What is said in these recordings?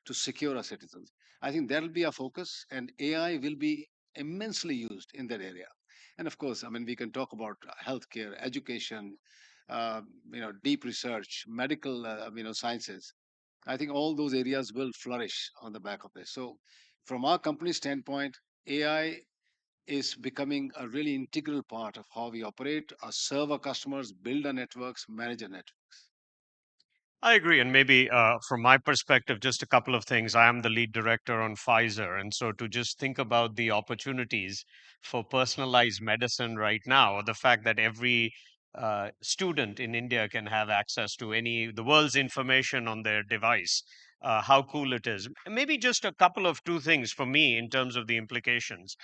to secure our citizens. I think that'll be our focus, and AI will be immensely used in that area. And of course, I mean, we can talk about healthcare, education, uh, deep research, medical, sciences. I think all those areas will flourish on the back of this. So, from our company standpoint, AI is becoming a really integral part of how we operate, serve our customers, build our networks, manage our networks. I agree. And maybe from my perspective, just a couple of things. I am the lead director on Pfizer. And so to just think about the opportunities for personalized medicine right now, the fact that every student in India can have access to the world's information on their device, how cool it is. Maybe just a couple of two things for me in terms of the implications.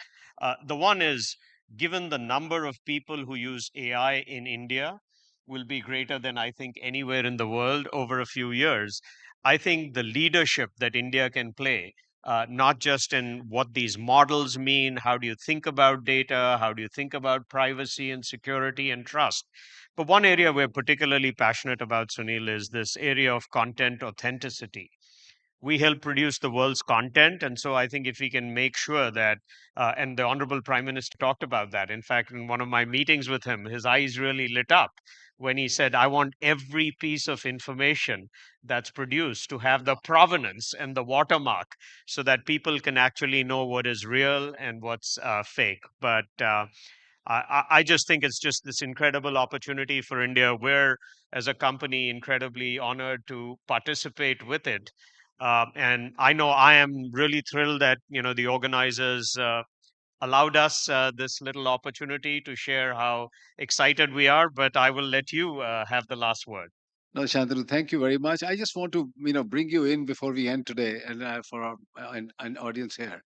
The one is, given the number of people who use AI in India, will be greater than I think anywhere in the world over a few years. I think the leadership that India can play, not just in what these models mean, how do you think about data, how do you think about privacy and security and trust. But one area we're particularly passionate about, Sunil, is this area of content authenticity. We help produce the world's content. And so I think if we can make sure that, and the Honorable Prime Minister talked about that. In fact, in one of my meetings with him, his eyes really lit up when he said, I want every piece of information that's produced to have the provenance and the watermark so that people can actually know what is real and what's fake. But I just think it's just this incredible opportunity for India. We're, as a company, incredibly honored to participate with it. And I know I am really thrilled that the organizers allowed us this little opportunity to share how excited we are. But I will let you have the last word. No, Shantanu, thank you very much. I just want to, bring you in before we end today, and for our an audience here.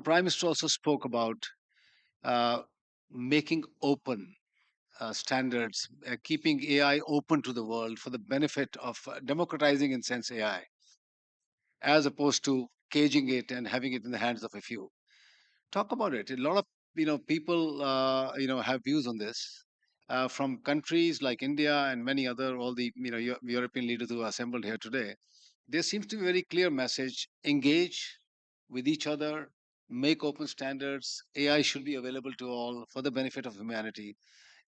Prime Minister also spoke about uh, making open standards, keeping AI open to the world for the benefit of democratizing, in sense, AI, as opposed to caging it and having it in the hands of a few. Talk about it. A lot of people have views on this from countries like India and many other, all the European leaders who are assembled here today. There seems to be a very clear message: engage with each other, make open standards. AI should be available to all for the benefit of humanity.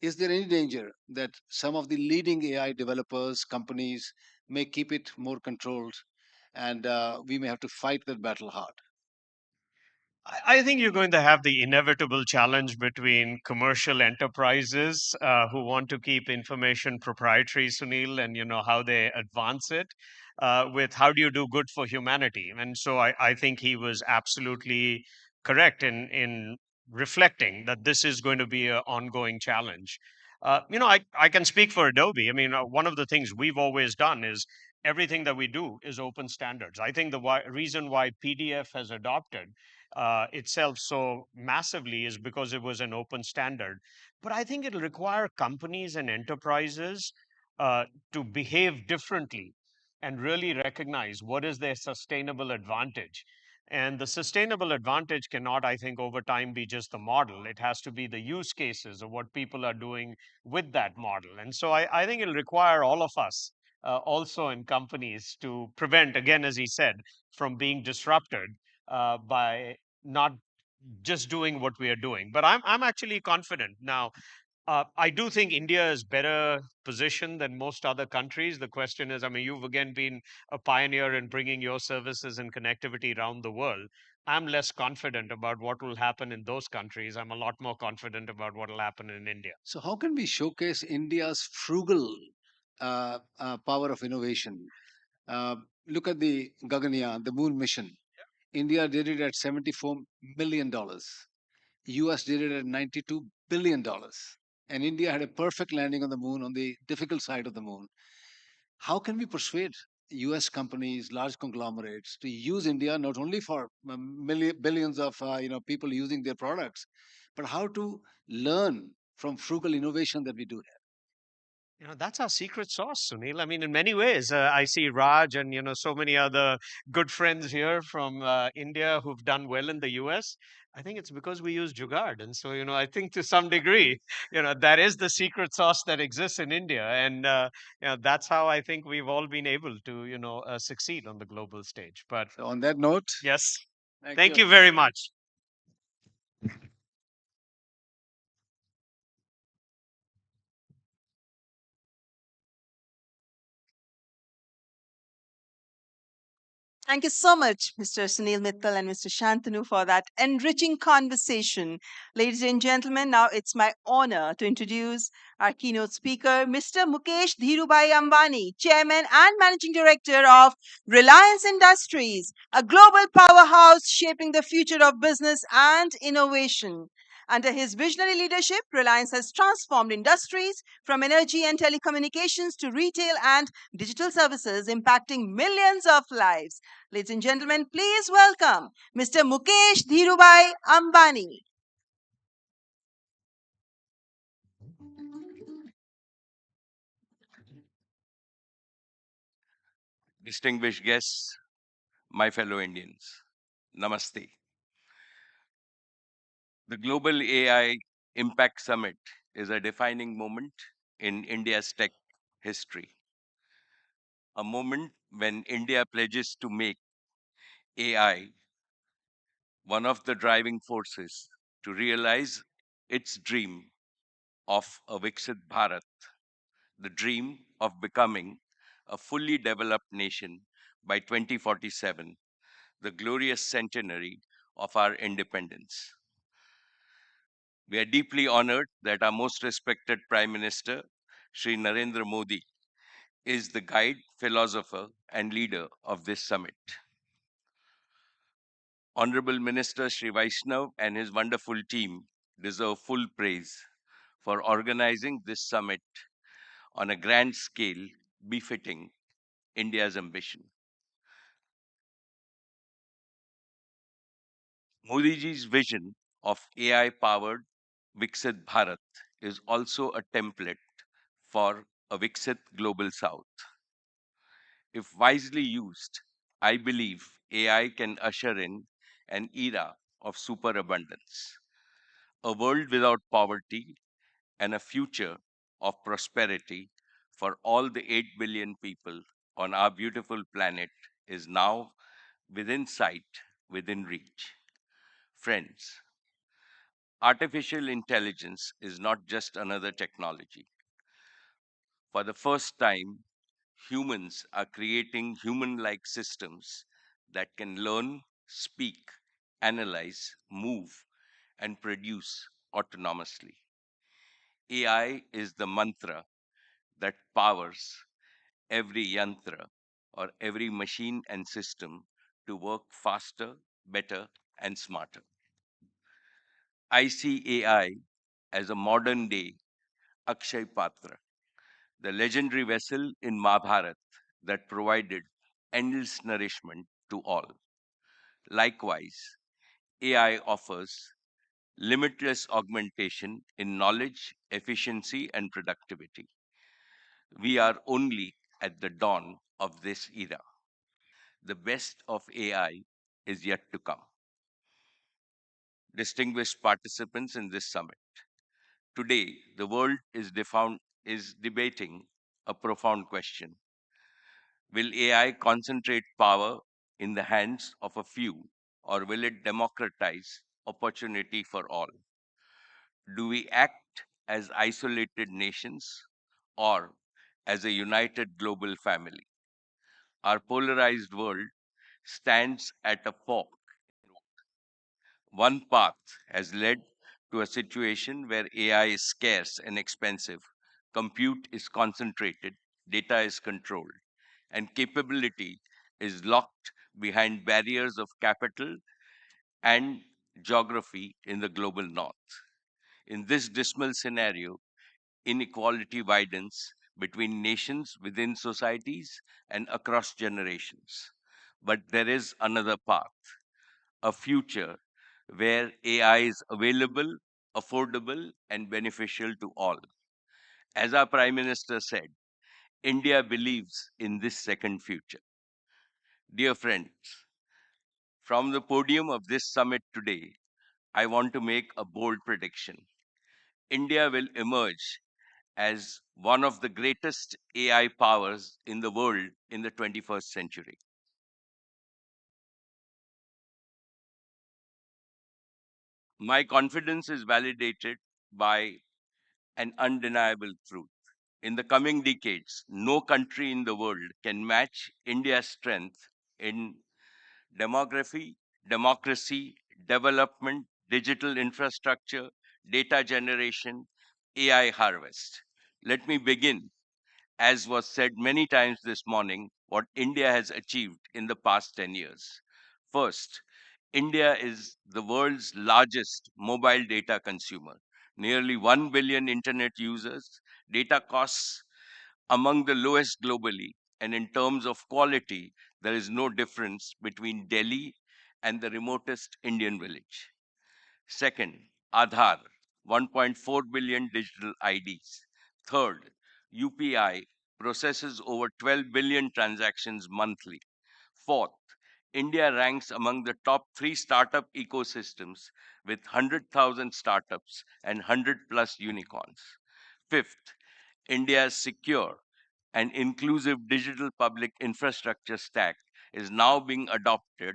Is there any danger that some of the leading AI developers, companies, may keep it more controlled, and we may have to fight that battle hard? I think you're going to have the inevitable challenge between commercial enterprises who want to keep information proprietary, Sunil, and how they advance it, with how do you do good for humanity. And so I think he was absolutely correct in reflecting that this is going to be an ongoing challenge. I can speak for Adobe. I mean, one of the things we've always done is everything that we do is open standards. I think the reason why PDF has adopted itself so massively is because it was an open standard. But I think it'll require companies and enterprises to behave differently and really recognize what is their sustainable advantage. And the sustainable advantage cannot, I think, over time be just the model. It has to be the use cases of what people are doing with that model. And so I think it'll require all of us also in companies to prevent, again, as he said, from being disrupted by not just doing what we are doing. But I'm actually confident now. I do think India is better positioned than most other countries. The question is, I mean, you've again been a pioneer in bringing your services and connectivity around the world. I'm less confident about what will happen in those countries. I'm a lot more confident about what will happen in India. So, how can we showcase India's frugal power of innovation? Uh, Look at the Gaganyaan, the moon mission. India did it at $74 million. US did it at $92 billion. And India had a perfect landing on the moon, on the difficult side of the moon. How can we persuade US companies, large conglomerates, to use India not only for billions of people using their products, but how to learn from frugal innovation that we do here? That's our secret sauce, Sunil. I mean, in many ways, I see Raj and, so many other good friends here from India who've done well in the US. I think it's because we use Jugaad. And so, I think to some degree, that is the secret sauce that exists in India. And, that's how I think we've all been able to, succeed on the global stage. But So on that note, yes, thank thank you. you very much. Thank you so much, Mr. Sunil Mittal and Mr. Shantanu, for that enriching conversation. Ladies and gentlemen, now it's my honor to introduce our keynote speaker, Mr. Mukesh Dhirubhai Ambani, Chairman and Managing Director of Reliance Industries, a global powerhouse shaping the future of business and innovation. Under his visionary leadership, Reliance has transformed industries from energy and telecommunications to retail and digital services, impacting millions of lives. Ladies and gentlemen, please welcome Mr. Mukesh Dhirubhai Ambani. Distinguished guests, my fellow Indians, Namaste. The Global AI Impact Summit is a defining moment in India's tech history, a moment when India pledges to make AI one of the driving forces to realize its dream of a Vixit Bharat, the dream of becoming a fully developed nation by 2047, the glorious centenary of our independence. We are deeply honored that our most respected Prime Minister, Sri Narendra Modi, is the guide, philosopher, and leader of this summit. Honorable Minister Sri Vaishnav and his wonderful team deserve full praise for organizing this summit on a grand scale befitting India's ambition. Modi ji's vision of AI powered Vixit Bharat is also a template for a Vixit Global South. If wisely used, I believe AI can usher in an era of superabundance, a world without poverty, and a future of prosperity for all the 8 billion people on our beautiful planet is now within sight, within reach. Friends, artificial intelligence is not just another technology. For the first time, humans are creating human like systems that can learn, speak, analyze, move, and produce autonomously. AI is the mantra that powers every yantra or every machine and system to work faster, better, and smarter. I see AI as a modern day Akshay Patra, the legendary vessel in Mahabharat that provided endless nourishment to all. Likewise, AI offers limitless augmentation in knowledge, efficiency, and productivity. We are only at the dawn of this era. The best of AI is yet to come. Distinguished participants in this summit, today the world is debating a profound question. Will AI concentrate power in the hands of a few, or will it democratize opportunity for all? Do we act as isolated nations or as a united global family? Our polarized world stands at a fork. One path has led to a situation where AI is scarce and expensive, compute is concentrated, data is controlled, and capability is locked behind barriers of capital and geography in the global north. In this dismal scenario, inequality widens between nations, within societies, and across generations. But there is another path, a future where AI is available, affordable, and beneficial to all. As our Prime Minister said, India believes in this second future. Dear friends, from the podium of this summit today, I want to make a bold prediction. India will emerge as one of the greatest AI powers in the world in the 21st century. My confidence is validated by an undeniable truth. In the coming decades, no country in the world can match India's strength in demography, democracy, development, digital infrastructure, data generation, AI harvest. Let me begin, as was said many times this morning, what India has achieved in the past 10 years. First, India is the world's largest mobile data consumer. Nearly 1 billion internet users, data costs among the lowest globally, and in terms of quality, there is no difference between Delhi and the remotest Indian village. Second, Aadhaar, 1.4 billion digital IDs. Third, UPI processes over 12 billion transactions monthly. Fourth, India ranks among the top 3 startup ecosystems with 100,000 startups and 100 plus unicorns. Fifth, India's secure and inclusive digital public infrastructure stack is now being adopted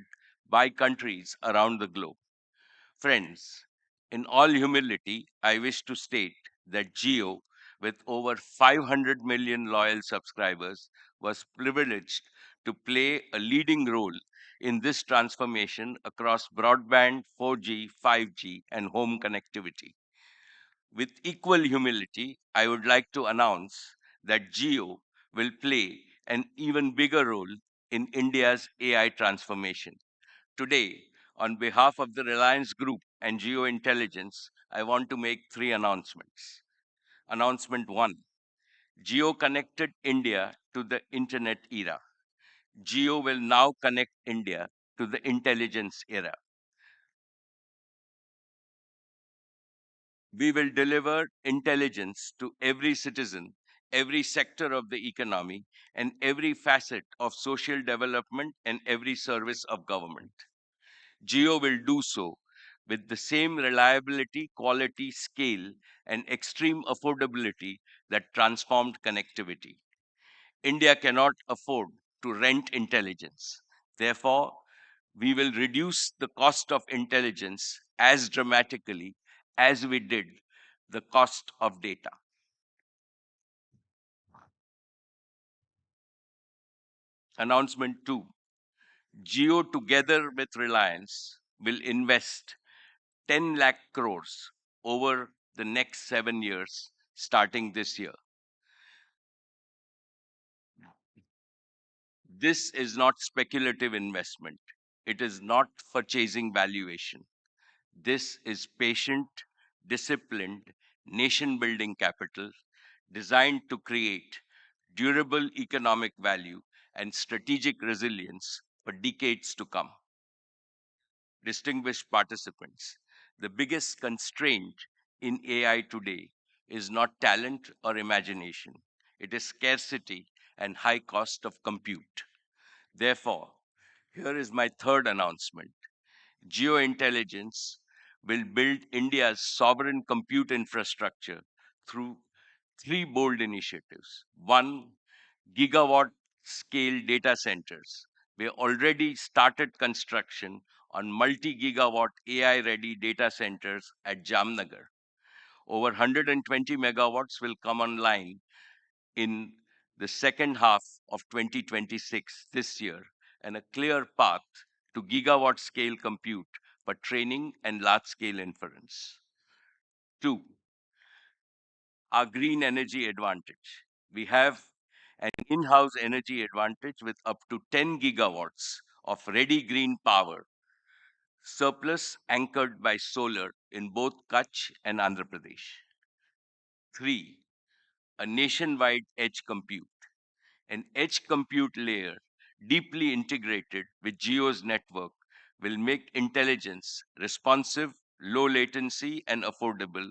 by countries around the globe. Friends, in all humility, I wish to state that Geo, with over 500 million loyal subscribers, was privileged to play a leading role in this transformation across broadband, 4G, 5G, and home connectivity. With equal humility, I would like to announce that Geo will play an even bigger role in India's AI transformation. Today, on behalf of the Reliance Group and Geo Intelligence, I want to make 3 announcements. Announcement 1: Geo connected India to the internet era. Geo will now connect India to the intelligence era. We will deliver intelligence to every citizen, every sector of the economy, and every facet of social development and every service of government. Geo will do so with the same reliability, quality, scale, and extreme affordability that transformed connectivity. India cannot afford to rent intelligence. Therefore, we will reduce the cost of intelligence as dramatically as we did the cost of data. Announcement 2: Geo, together with Reliance, will invest 10 lakh crores over the next 7 years, starting this year. This is not speculative investment. It is not for chasing valuation. This is patient, disciplined, nation building capital designed to create durable economic value and strategic resilience for decades to come. Distinguished participants, the biggest constraint in AI today is not talent or imagination. It is scarcity and high cost of compute. Therefore, here is my third announcement. Geointelligence will build India's sovereign compute infrastructure through 3 bold initiatives. One, gigawatt scale data centers. We already started construction on multi gigawatt AI ready data centers at Jamnagar. Over 120 megawatts will come online in the second half of 2026 this year, and a clear path to gigawatt scale compute for training and large scale inference. Two, our green energy advantage. We have an in-house energy advantage with up to 10 gigawatts of ready green power, surplus anchored by solar in both Kutch and Andhra Pradesh. Three, a nationwide edge compute. An edge compute layer deeply integrated with Geo's network will make intelligence responsive, low latency, and affordable,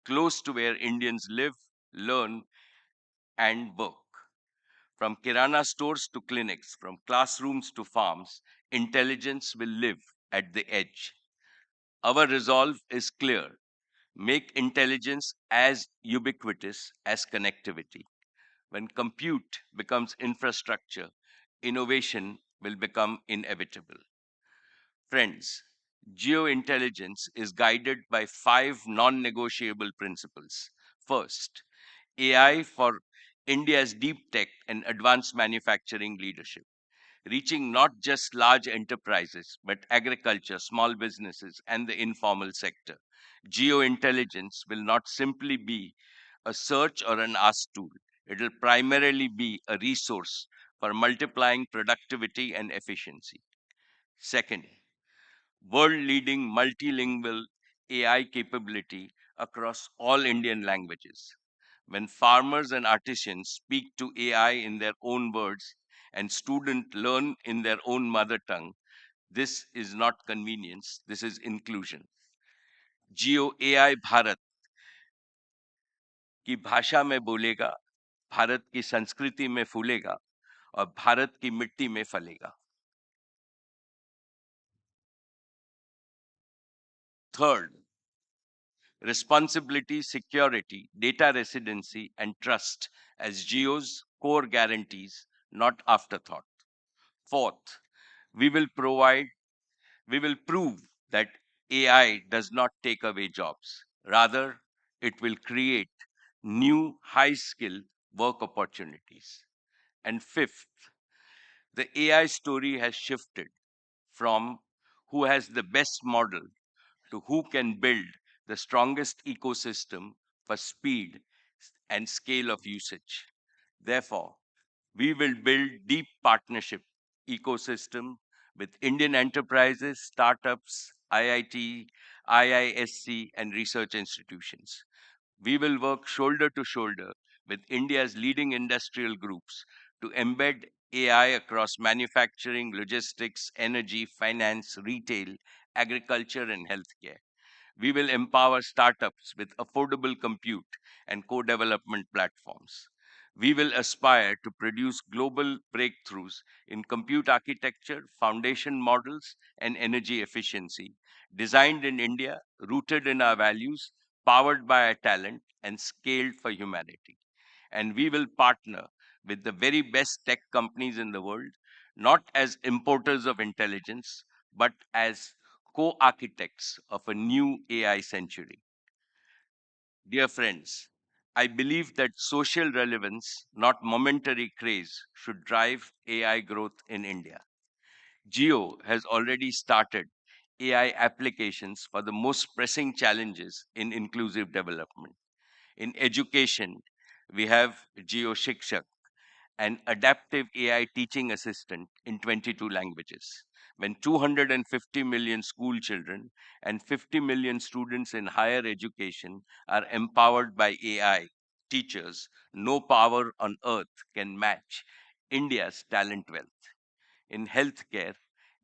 close to where Indians live, learn, and work. From Kirana stores to clinics, from classrooms to farms, intelligence will live at the edge. Our resolve is clear: make intelligence as ubiquitous as connectivity. When compute becomes infrastructure, innovation will become inevitable. Friends, geointelligence is guided by 5 non-negotiable principles. First, AI for India's deep tech and advanced manufacturing leadership, reaching not just large enterprises, but agriculture, small businesses, and the informal sector. Geointelligence will not simply be a search or an ask tool. It will primarily be a resource for multiplying productivity and efficiency. Second, world leading multilingual AI capability across all Indian languages. When farmers and artisans speak to AI in their own words and students learn in their own mother tongue, this is not convenience, this is inclusion. Jio AI Bharat की भाषा में बोलेगा, भारत की संस्कृति में फूलेगा और भारत की मिट्टी में फलेगा. Third, responsibility, security, data residency, and trust as Geo's core guarantees, not afterthought. Fourth, we will provide, we will prove that AI does not take away jobs. Rather, it will create new high skill work opportunities. And fifth, the AI story has shifted from who has the best model to who can build the strongest ecosystem for speed and scale of usage. Therefore, we will build deep partnership ecosystem with Indian enterprises, startups, IIT, IISC, and research institutions. We will work shoulder to shoulder with India's leading industrial groups to embed AI across manufacturing, logistics, energy, finance, retail, agriculture, and healthcare. We will empower startups with affordable compute and co development platforms. We will aspire to produce global breakthroughs in compute architecture, foundation models, and energy efficiency, designed in India, rooted in our values, powered by our talent, and scaled for humanity. And we will partner with the very best tech companies in the world, not as importers of intelligence, but as co architects of a new AI century. Dear friends, I believe that social relevance, not momentary craze, should drive AI growth in India. Geo has already started AI applications for the most pressing challenges in inclusive development. In education, we have Geo Shikshak, an adaptive AI teaching assistant in 22 languages. When 250 million school children and 50 million students in higher education are empowered by AI, teachers, no power on earth can match India's talent wealth. In healthcare,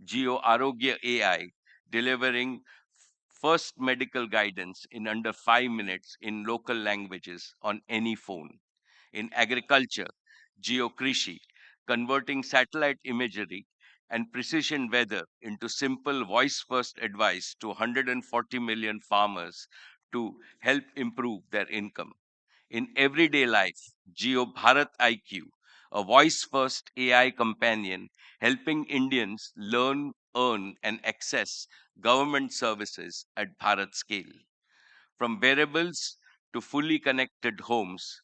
Geo Arogya AI delivering first medical guidance in under 5 minutes in local languages on any phone. In agriculture, geokrishi, converting satellite imagery and precision weather into simple voice first advice to 140 million farmers to help improve their income. In everyday life, Geo Bharat IQ, a voice first AI companion helping Indians learn, earn, and access government services at Bharat scale. From wearables to fully connected homes,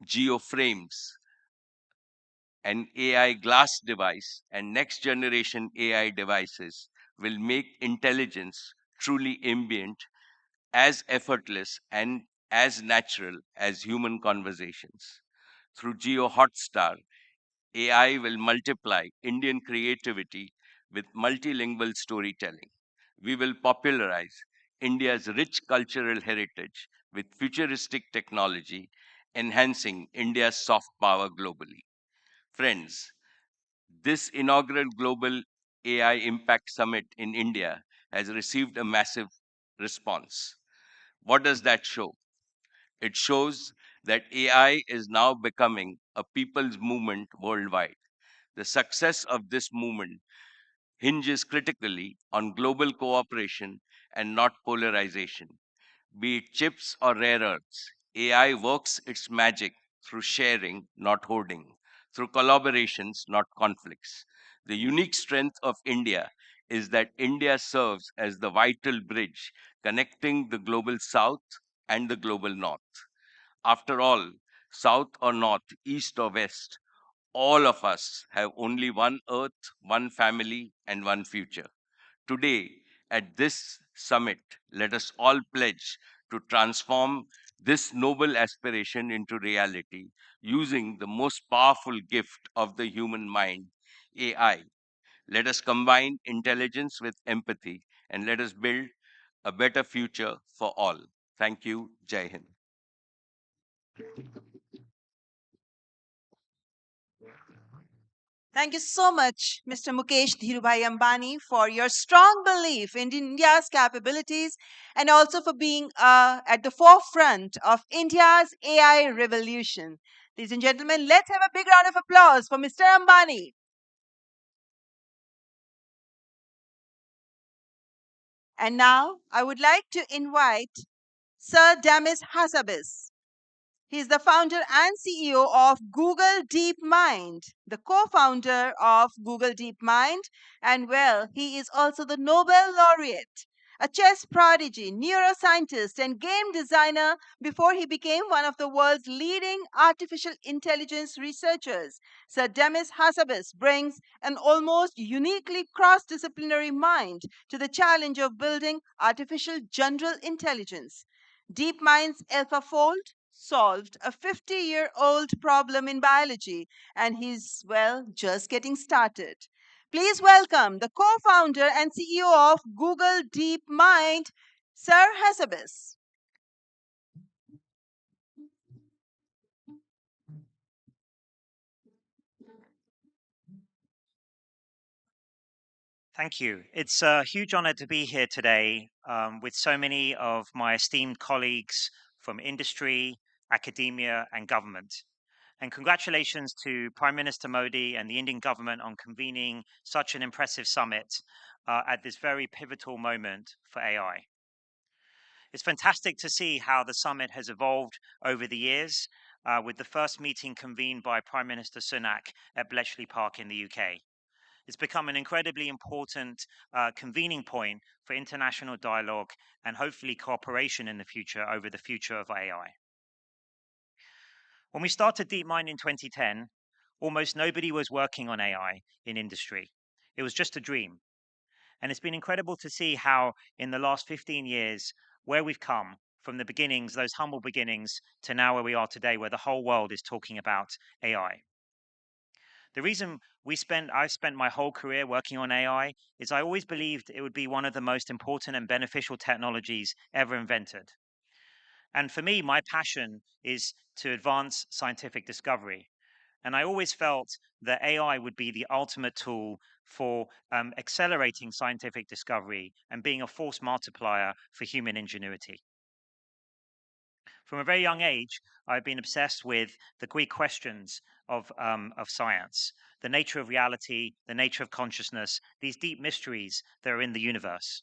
Geo Frames, an AI glass device, and next generation AI devices will make intelligence truly ambient, as effortless, and as natural as human conversations. Through Geo Hotstar, AI will multiply Indian creativity with multilingual storytelling. We will popularize India's rich cultural heritage with futuristic technology, enhancing India's soft power globally. Friends, this inaugural Global AI Impact Summit in India has received a massive response. What does that show? It shows that AI is now becoming a people's movement worldwide. The success of this movement hinges critically on global cooperation and not polarization. Be it chips or rare earths, AI works its magic through sharing, not hoarding, through collaborations, not conflicts. The unique strength of India is that India serves as the vital bridge connecting the global south and the global north. After all, south or north, east or west, all of us have only one earth, one family, and one future. Today, at this summit, let us all pledge to transform this noble aspiration into reality using the most powerful gift of the human mind, AI. Let us combine intelligence with empathy and let us build a better future for all. Thank you. Jai Hind. Thank you so much, Mr. Mukesh Dhirubhai Ambani, for your strong belief in India's capabilities and also for being at the forefront of India's AI revolution. Ladies and gentlemen, let's have a big round of applause for Mr. Ambani. And now I would like to invite Sir Damis Hassabis. He is the founder and CEO of Google DeepMind, the co founder of Google DeepMind, and well, he is also the Nobel laureate, a chess prodigy, neuroscientist, and game designer before he became one of the world's leading artificial intelligence researchers. Sir Demis Hassabis brings an almost uniquely cross disciplinary mind to the challenge of building artificial general intelligence. DeepMind's AlphaFold solved a 50-year-old problem in biology, and he's, well, just getting started. Please welcome the co founder and CEO of Google DeepMind, Sir Hassabis. Thank you. It's a huge honor to be here today with so many of my esteemed colleagues from industry, academia, and government. And congratulations to Prime Minister Modi and the Indian government on convening such an impressive summit at this very pivotal moment for AI. It's fantastic to see how the summit has evolved over the years, with the first meeting convened by Prime Minister Sunak at Bletchley Park in the UK. It's become an incredibly important convening point for international dialogue and hopefully cooperation in the future over the future of AI. When we started DeepMind in 2010, almost nobody was working on AI in industry. It was just a dream. And it's been incredible to see how in the last 15 years, where we've come from the beginnings, those humble beginnings, to now where we are today, where the whole world is talking about AI. The reason I've spent my whole career working on AI is I always believed it would be one of the most important and beneficial technologies ever invented. And for me, my passion is to advance scientific discovery. And I always felt that AI would be the ultimate tool for accelerating scientific discovery and being a force multiplier for human ingenuity. From a very young age, I've been obsessed with the Greek questions of science, the nature of reality, the nature of consciousness, these deep mysteries that are in the universe.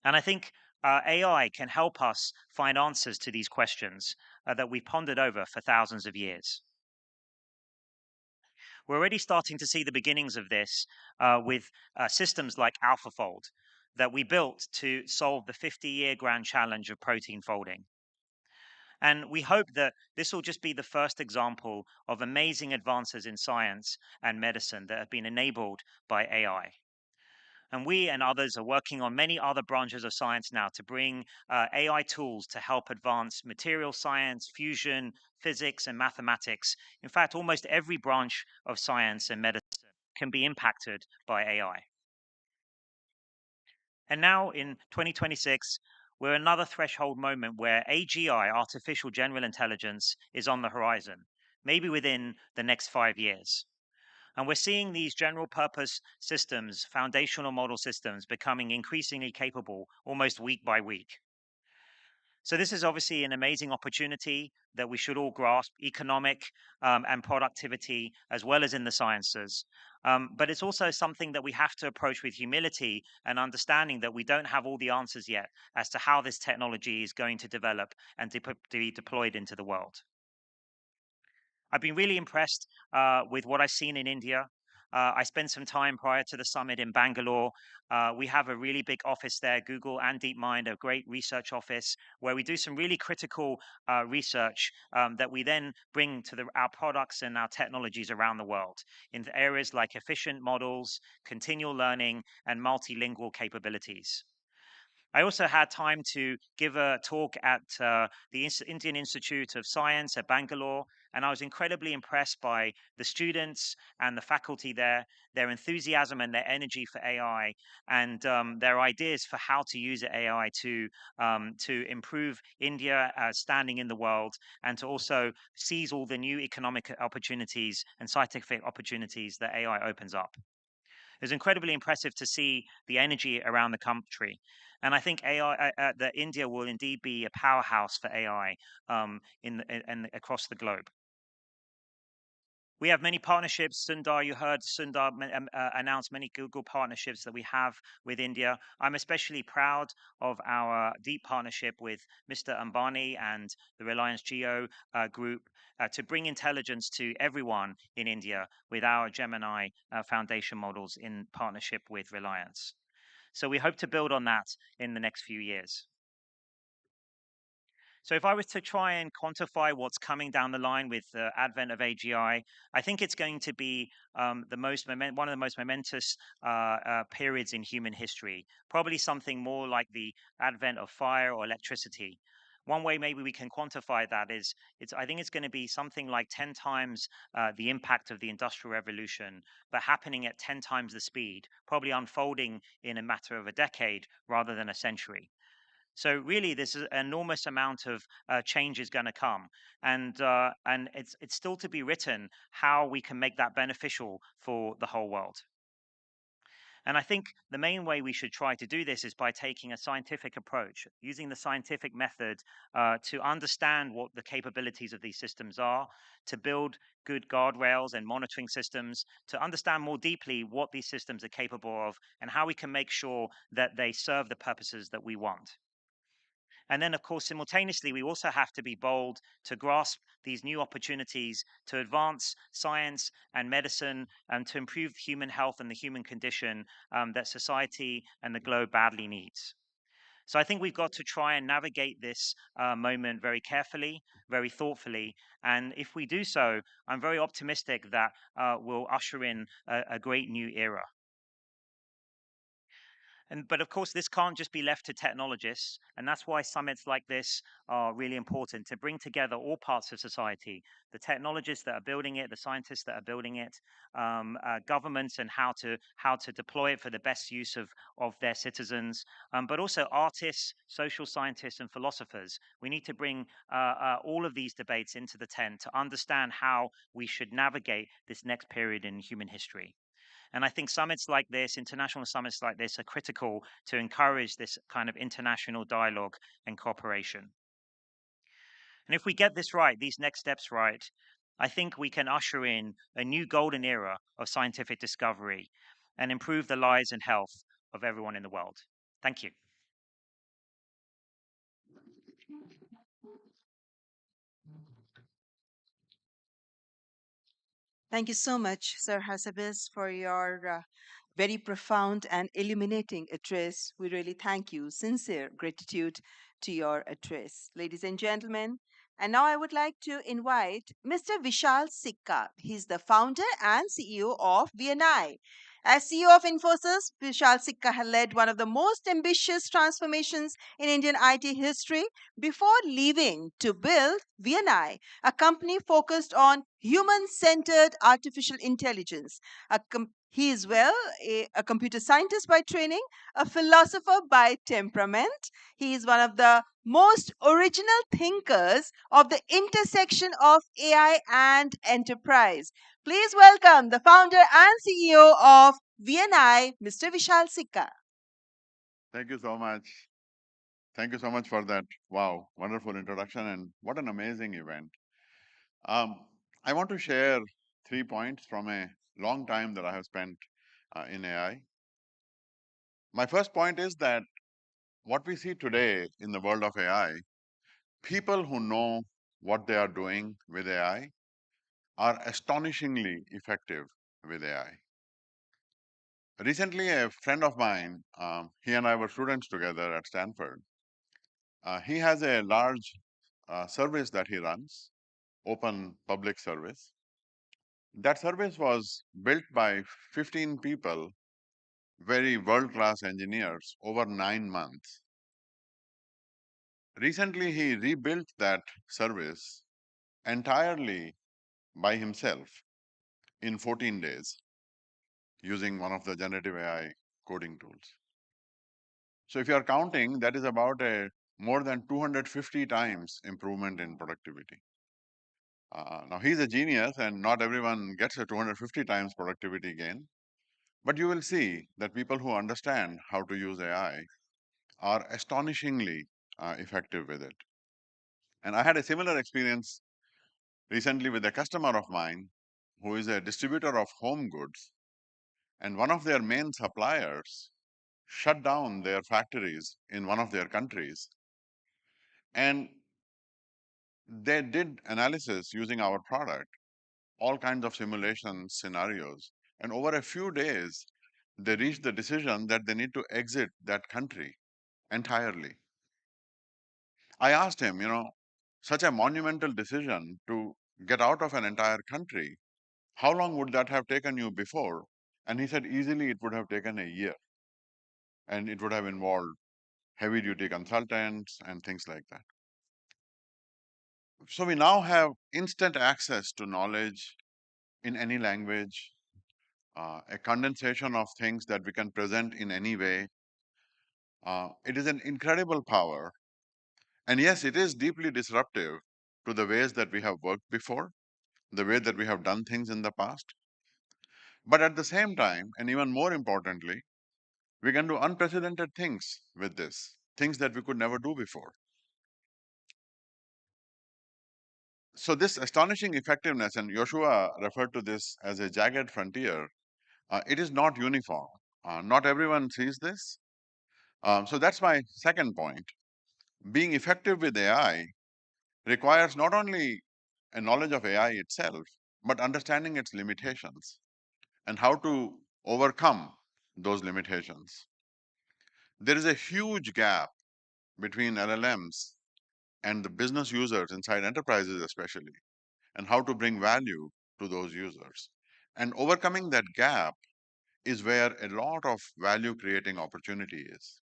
And I think AI can help us find answers to these questions that we've pondered over for thousands of years. We're already starting to see the beginnings of this with systems like AlphaFold that we built to solve the 50-year grand challenge of protein folding. And we hope that this will just be the first example of amazing advances in science and medicine that have been enabled by AI. And we and others are working on many other branches of science now to bring AI tools to help advance material science, fusion, physics, and mathematics. In fact, almost every branch of science and medicine can be impacted by AI. And now in 2026, we're another threshold moment where AGI, artificial general intelligence, is on the horizon, maybe within the next 5 years. And we're seeing these general purpose systems, foundational model systems, becoming increasingly capable almost week by week. So this is obviously an amazing opportunity that we should all grasp, economic and productivity, as well as in the sciences. But it's also something that we have to approach with humility and understanding that we don't have all the answers yet as to how this technology is going to develop and to be deployed into the world. I've been really impressed with what I've seen in India. I spent some time prior to the summit in Bangalore. We have a really big office there, Google and DeepMind, a great research office where we do some really critical research that we then bring to our products and our technologies around the world in areas like efficient models, continual learning, and multilingual capabilities. I also had time to give a talk at the Indian Institute of Science at Bangalore, and I was incredibly impressed by the students and the faculty there, their enthusiasm and their energy for AI, and their ideas for how to use AI to improve India standing in the world, and to also seize all the new economic opportunities and scientific opportunities that AI opens up. It was incredibly impressive to see the energy around the country. And I think that India will indeed be a powerhouse for AI across the globe. We have many partnerships. Sundar, you heard Sundar announce many Google partnerships that we have with India. I'm especially proud of our deep partnership with Mr. Ambani and the Reliance Jio group to bring intelligence to everyone in India with our Gemini foundation models in partnership with Reliance. So we hope to build on that in the next few years. So if I was to try and quantify what's coming down the line with the advent of AGI, I think it's going to be one of the most momentous periods in human history. Probably something more like the advent of fire or electricity. One way maybe we can quantify that is I think it's going to be something like 10 times the impact of the Industrial Revolution, but happening at 10 times the speed, probably unfolding in a matter of a decade rather than a century. So really, this is an enormous amount of change is going to come, and it's still to be written how we can make that beneficial for the whole world. And I think the main way we should try to do this is by taking a scientific approach, using the scientific method to understand what the capabilities of these systems are, to build good guardrails and monitoring systems, to understand more deeply what these systems are capable of, and how we can make sure that they serve the purposes that we want. And then, of course, simultaneously, we also have to be bold to grasp these new opportunities to advance science and medicine and to improve human health and the human condition that society and the globe badly needs. So I think we've got to try and navigate this moment very carefully, very thoughtfully. And if we do so, I'm very optimistic that we'll usher in a great new era. But of course, this can't just be left to technologists. And that's why summits like this are really important to bring together all parts of society, the technologists that are building it, the scientists that are building it, governments and how to deploy it for the best use of their citizens, but also artists, social scientists, and philosophers. We need to bring all of these debates into the tent to understand how we should navigate this next period in human history. And I think summits like this, international summits like this, are critical to encourage this kind of international dialogue and cooperation. And if we get this right, these next steps right, I think we can usher in a new golden era of scientific discovery and improve the lives and health of everyone in the world. Thank you. Thank you so much, Sir Hassabis, for your very profound and illuminating address. We really thank you. Sincere gratitude to your address. Ladies and gentlemen, and now I would like to invite Mr. Vishal Sikka. He's the founder and CEO of VNI. As CEO of Infosys, Vishal Sikka has led one of the most ambitious transformations in Indian IT history before leaving to build VNI, a company focused on human centered artificial intelligence. He is a computer scientist by training, a philosopher by temperament. He is one of the most original thinkers of the intersection of AI and enterprise. Please welcome the founder and CEO of VNI, Mr. Vishal Sikka. Thank you so much. Thank you so much for that. Wow, wonderful introduction, and what an amazing event. Um, I want to share 3 points from a long time that I have spent in AI. My first point is that what we see today in the world of AI, people who know what they are doing with AI are astonishingly effective with AI. Recently, a friend of mine, he and I were students together at Stanford. He has a large service that he runs, open public service. That service was built by 15 people, very world class engineers, over 9 months. Recently, he rebuilt that service entirely by himself in 14 days using one of the generative AI coding tools. So, if you are counting, that is about a more than 250 times improvement in productivity. Now, he's a genius, and not everyone gets a 250 times productivity gain. But you will see that people who understand how to use AI are astonishingly effective with it. And I had a similar experience recently with a customer of mine who is a distributor of home goods. And one of their main suppliers shut down their factories in one of their countries. And they did analysis using our product, all kinds of simulation scenarios. And over a few days, they reached the decision that they need to exit that country entirely. I asked him, such a monumental decision to get out of an entire country, how long would that have taken you before? And he said, easily it would have taken a year. And it would have involved heavy duty consultants and things like that. So we now have instant access to knowledge in any language, a condensation of things that we can present in any way. It is an incredible power. And yes, it is deeply disruptive to the ways that we have worked before, the way that we have done things in the past. But at the same time, and even more importantly, we can do unprecedented things with this, things that we could never do before. So, this astonishing effectiveness, and Joshua referred to this as a jagged frontier, it is not uniform. Not everyone sees this. So, that's my second point. Being effective with AI requires not only a knowledge of AI itself, but understanding its limitations and how to overcome those limitations. There is a huge gap between LLMs and the business users inside enterprises, especially, and how to bring value to those users. And overcoming that gap is where a lot of value creating opportunity is.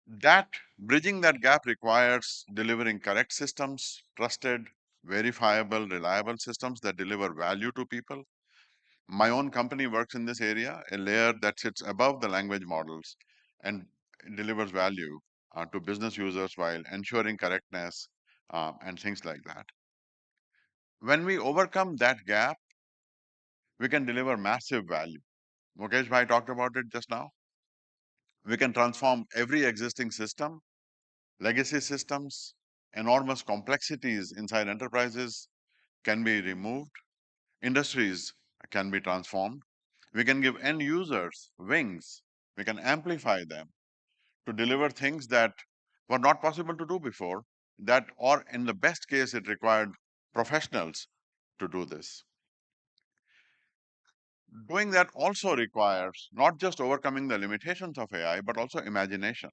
That bridging that gap requires delivering correct systems, trusted, verifiable, reliable systems that deliver value to people. My own company works in this area, a layer that sits above the language models and delivers value to business users while ensuring correctness and things like that. When we overcome that gap, we can deliver massive value. Mukesh Bhai talked about it just now. We can transform every existing system, legacy systems, enormous complexities inside enterprises can be removed, industries can be transformed. We can give end users wings. We can amplify them to deliver things that were not possible to do before, that, or in the best case, it required professionals to do this. Doing that also requires not just overcoming the limitations of AI, but also imagination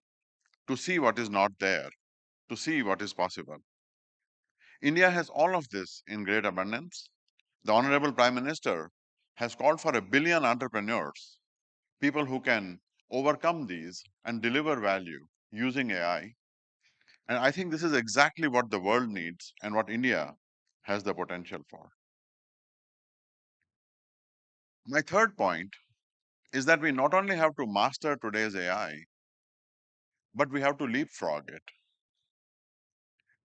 to see what is not there, to see what is possible. India has all of this in great abundance. The Honorable Prime Minister has called for 1 billion entrepreneurs, people who can overcome these and deliver value using AI. And I think this is exactly what the world needs and what India has the potential for. My third point is that we not only have to master today's AI, but we have to leapfrog it.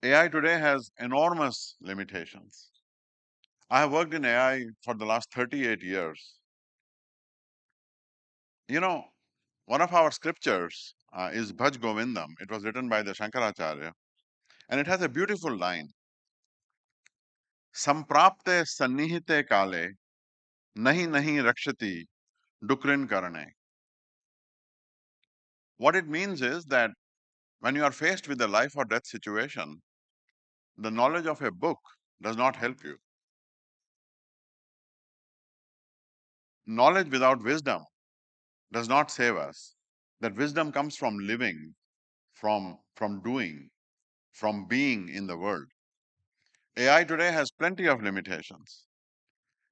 AI today has enormous limitations. I have worked in AI for the last 38 years. You know, One of our scriptures is Bhaj Govindam. It was written by the Shankaracharya, and it has a beautiful line. Samprapte sannihite kale nahi nahi rakshati dukrin karane. What it means is that when you are faced with a life or death situation, the knowledge of a book does not help you. Knowledge without wisdom does not save us. That wisdom comes from living, from doing, from being in the world. AI today has plenty of limitations.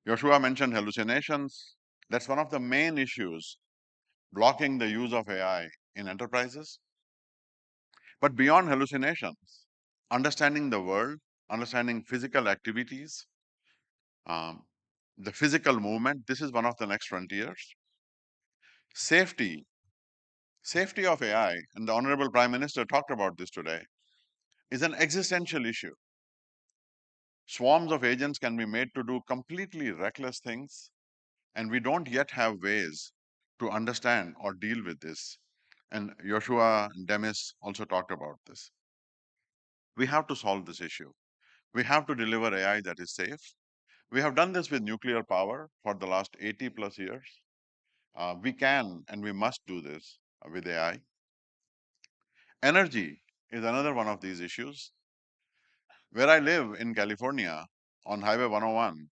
Joshua mentioned hallucinations. That's one of the main issues blocking the use of AI in enterprises. But beyond hallucinations, understanding the world, understanding physical activities, um, the physical movement, this is one of the next frontiers. Safety, safety of AI, and the Honorable Prime Minister talked about this today, is an existential issue. Swarms of agents can be made to do completely reckless things, and we don't yet have ways to understand or deal with this. And Joshua and Demis also talked about this. We have to solve this issue. We have to deliver AI that is safe. We have done this with nuclear power for the last 80 plus years. We can and we must do this with AI. Energy is another one of these issues. Where I live in California on Highway 101,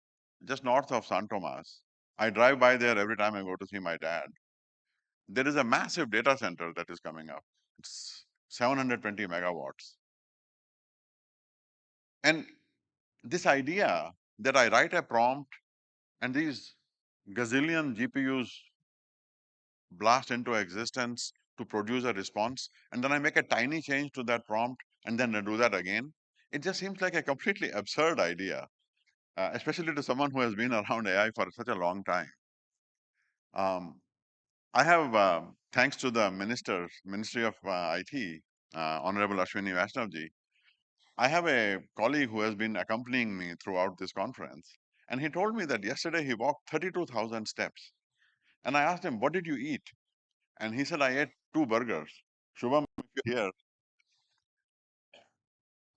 just north of San Tomas, I drive by there every time I go to see my dad. There is a massive data center that is coming up. It's 720 megawatts. And this idea that I write a prompt and these gazillion GPUs blast into existence to produce a response, and then I make a tiny change to that prompt and then I do that again, it just seems like a completely absurd idea, especially to someone who has been around AI for such a long time. Um, I have, thanks to the Ministry of IT, Honorable Ashwini Vaishnavji, I have a colleague who has been accompanying me throughout this conference. And he told me that yesterday he walked 32,000 steps. And I asked him, what did you eat? And he said, I ate 2 burgers. Shubham, if you're here,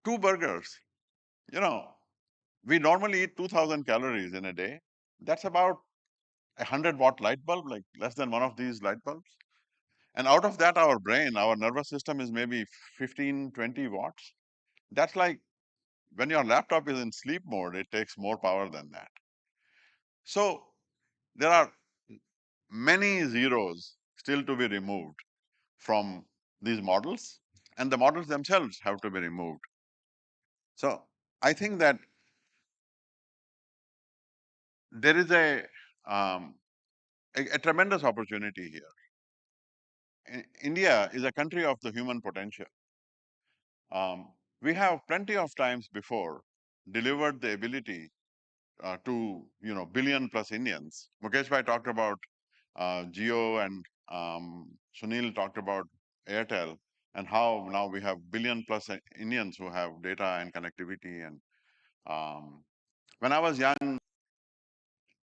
2 burgers. You know, we normally eat 2,000 calories in a day. That's about a 100-watt light bulb, like less than one of these light bulbs. And out of that, our brain, our nervous system is maybe 15, 20 watts. That's like when your laptop is in sleep mode, it takes more power than that. So there are many zeros still to be removed from these models, and the models themselves have to be removed. So I think that there is um, a tremendous opportunity here. India is a country of the human potential. We have plenty of times before delivered the ability to billion plus Indians. Mukesh bhai talked about Geo, and Sunil talked about Airtel, and how now we have billion plus Indians who have data and connectivity. And when I was young,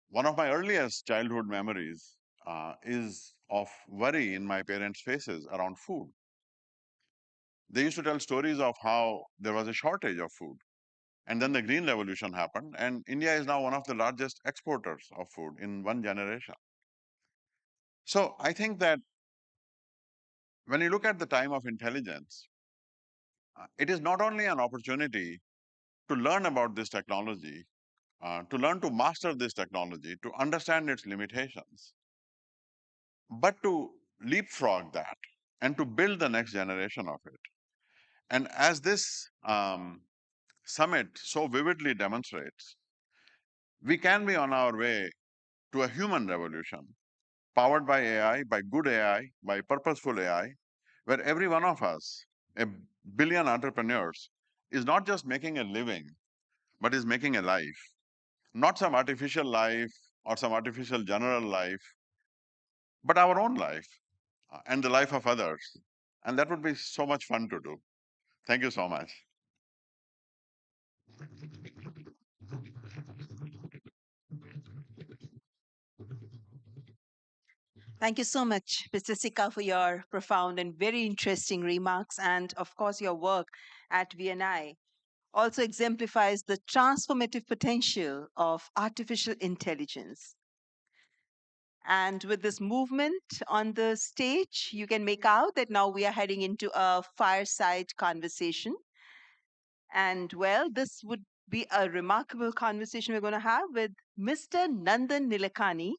one of my earliest childhood memories is of worry in my parents' faces around food. They used to tell stories of how there was a shortage of food. And then the Green Revolution happened, and India is now one of the largest exporters of food in one generation. So I think that when you look at the time of intelligence, it is not only an opportunity to learn about this technology, to learn to master this technology, to understand its limitations, but to leapfrog that and to build the next generation of it. And as this summit so vividly demonstrates, we can be on our way to a human revolution powered by AI, by good AI, by purposeful AI, where every one of us, a billion entrepreneurs, is not just making a living, but is making a life. Not some artificial life or some artificial general life, but our own life and the life of others. And that would be so much fun to do. Thank you so much. Thank you so much, Mr. Sika, for your profound and very interesting remarks. And of course, your work at VNI also exemplifies the transformative potential of artificial intelligence. And with this movement on the stage, you can make out that now we are heading into a fireside conversation. And well, this would be a remarkable conversation we're going to have with Mr. Nandan Nilekani,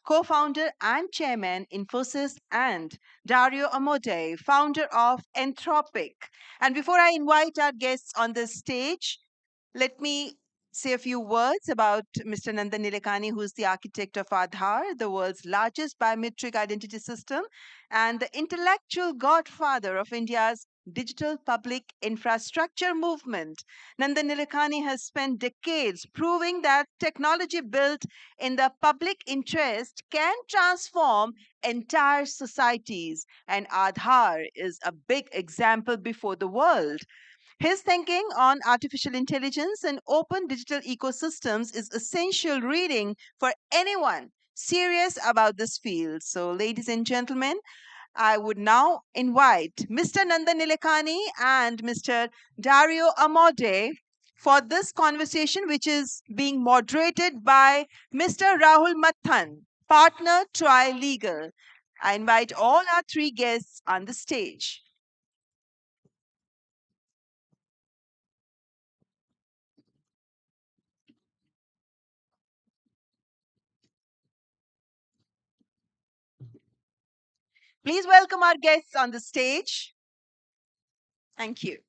co founder and chairman, Infosys, and Dario Amodei, founder of Anthropic. And before I invite our guests on the stage, let me say a few words about Mr. Nandan Nilekani, who's the architect of Aadhaar, the world's largest biometric identity system, and the intellectual godfather of India's digital public infrastructure movement. Nandan Nilekani has spent decades proving that technology built in the public interest can transform entire societies, and Aadhaar is a big example before the world. His thinking on artificial intelligence and open digital ecosystems is essential reading for anyone serious about this field. So, ladies and gentlemen, I would now invite Mr. Nandan Nilekani and Mr. Dario Amode for this conversation, which is being moderated by Mr. Rahul Mathan, partner Tri-Legal. I invite all our three guests on the stage. Please welcome our guests on the stage. Thank you.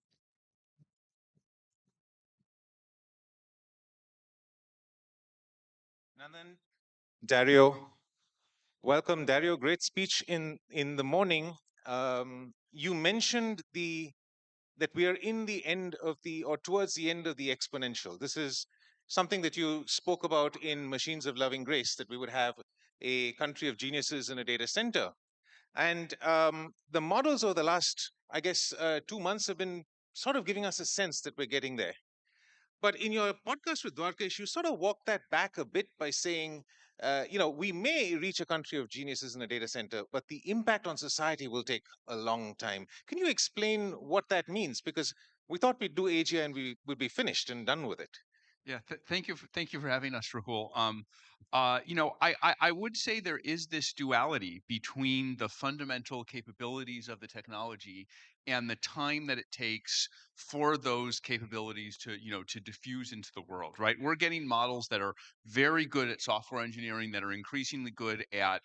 Nandan, Dario, welcome, Dario. Great speech in the morning. You mentioned that we are in the end of the or towards the end of the exponential. This is something that you spoke about in Machines of Loving Grace, that we would have a country of geniuses in a data center. And the models over the last, I guess, 2 months have been sort of giving us a sense that we're getting there. But in your podcast with Dwarkesh, you sort of walked that back a bit by saying, we may reach a country of geniuses in a data center, but the impact on society will take a long time. Can you explain what that means? Because we thought we'd do AGI and we would be finished and done with it. Yeah, thank you for having us, Rahul. I would say there is this duality between the fundamental capabilities of the technology and the time that it takes for those capabilities to, to diffuse into the world, right? We're getting models that are very good at software engineering, that are increasingly good at,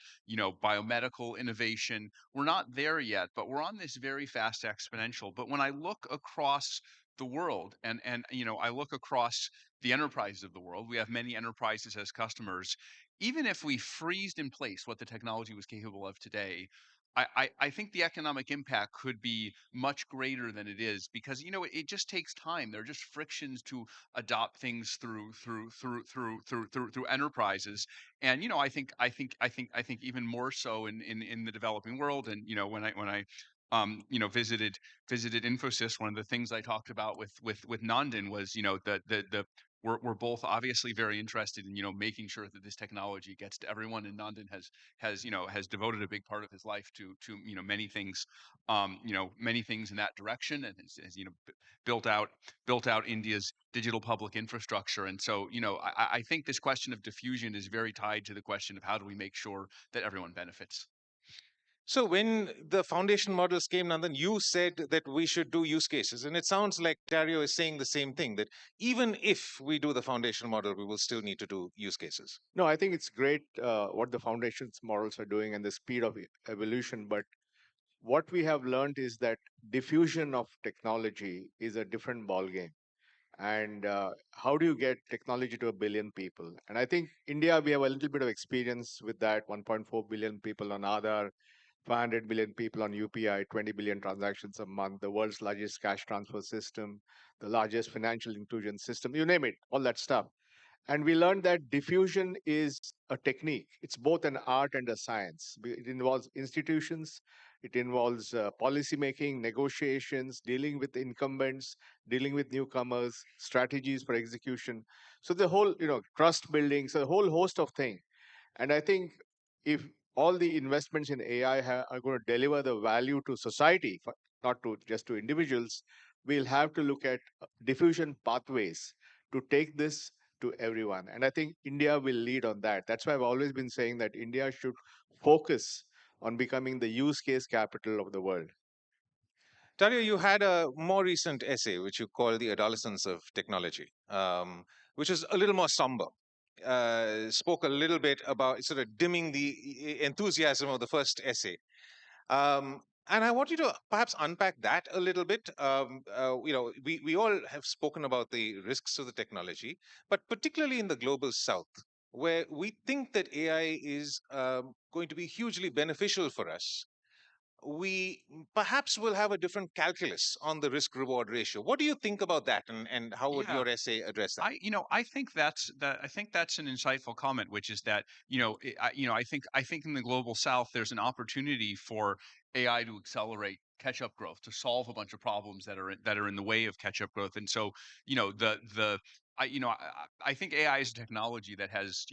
biomedical innovation. We're not there yet, but we're on this very fast exponential. But when I look across the world and I look across the enterprises of the world. We have many enterprises as customers. Even if we freezed in place what the technology was capable of today, I think the economic impact could be much greater than it is because it just takes time. There are just frictions to adopt things through enterprises, and I think even more so in the developing world. And when I visited Infosys, one of the things I talked about with Nandan was the we're both obviously very interested in making sure that this technology gets to everyone, and Nandan has devoted a big part of his life to many things in that direction, and has built out India's digital public infrastructure. And so I think this question of diffusion is very tied to the question of how do we make sure that everyone benefits. So when the foundation models came, Nandan, you said that we should do use cases. And it sounds like Dario is saying the same thing, that even if we do the foundation model, we will still need to do use cases. No, I think it's great what the foundations models are doing and the speed of evolution. But what we have learned is that diffusion of technology is a different ballgame. And how do you get technology to a billion people? And I think India, we have a little bit of experience with that. 1.4 billion people on Aadhaar, 500 million people on UPI, 20 billion transactions a month, the world's largest cash transfer system, the largest financial inclusion system, you name it, all that stuff. And we learned that diffusion is a technique. It's both an art and a science. It involves institutions, it involves policy making, negotiations, dealing with incumbents, dealing with newcomers, strategies for execution. So the whole, trust building, so a whole host of things. And I think if all the investments in AI are going to deliver the value to society, not to just to individuals. We'll have to look at diffusion pathways to take this to everyone. And I think India will lead on that. That's why I've always been saying that India should focus on becoming the use case capital of the world. Dario, you had a more recent essay, which you call The Adolescence of Technology, which is a little more somber. Spoke a little bit about sort of dimming the enthusiasm of the first essay. And I want you to perhaps unpack that a little bit. We all have spoken about the risks of the technology, but particularly in the global south, where we think that AI is going to be hugely beneficial for us, we perhaps will have a different calculus on the risk reward ratio. What do you think about that, and how would Yeah. your essay address that? I think that's an insightful comment, which is that I think in the global south there's an opportunity for AI to accelerate catch-up growth, to solve a bunch of problems that are in the way of catch-up growth. And so the I think AI is a technology that has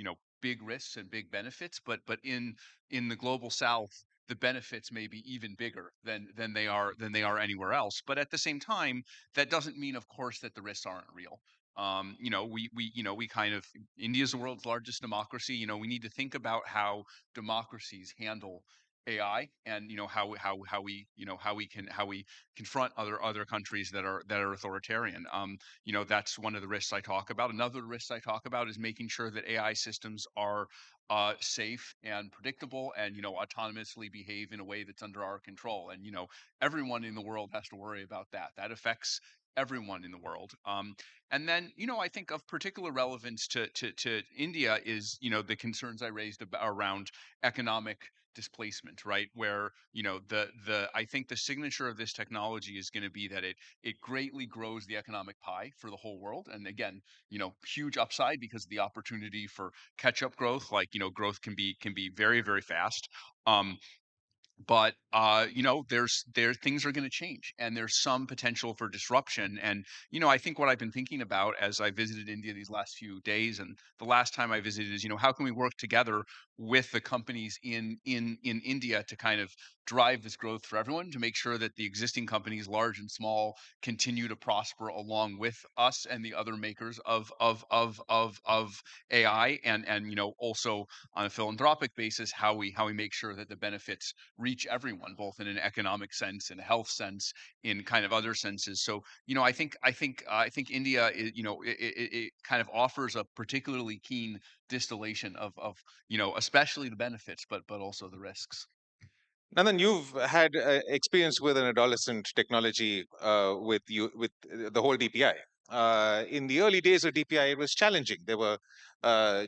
big risks and big benefits, but in the global south the benefits may be even bigger than they are anywhere else. But at the same time, that doesn't mean, of course, that the risks aren't real. We kind of, India is the world's largest democracy. We need to think about how democracies handle AI, and how we confront other countries that are authoritarian. That's one of the risks I talk about. Another risk I talk about is making sure that AI systems are safe and predictable, and autonomously behave in a way that's under our control. And everyone in the world has to worry about that. That affects everyone in the world. And then, I think of particular relevance to India is, the concerns I raised around economic displacement, right? Where, I think the signature of this technology is going to be that it greatly grows the economic pie for the whole world. And again, huge upside because of the opportunity for catch up growth. Like, growth can be very, very fast. But there things are going to change, and there's some potential for disruption. And I think what I've been thinking about as I visited India these last few days, and the last time I visited, is how can we work together with the companies in India to kind of drive this growth for everyone, to make sure that the existing companies, large and small, continue to prosper along with us and the other makers of AI. And also on a philanthropic basis, how we make sure that the benefits reach everyone, both in an economic sense, in a health sense, in kind of other senses. So I think India is, it kind of offers a particularly keen distillation of especially the benefits, but also the risks. Nandan, you've had experience with an adolescent technology with the whole DPI. In the early days of DPI, it was challenging. There were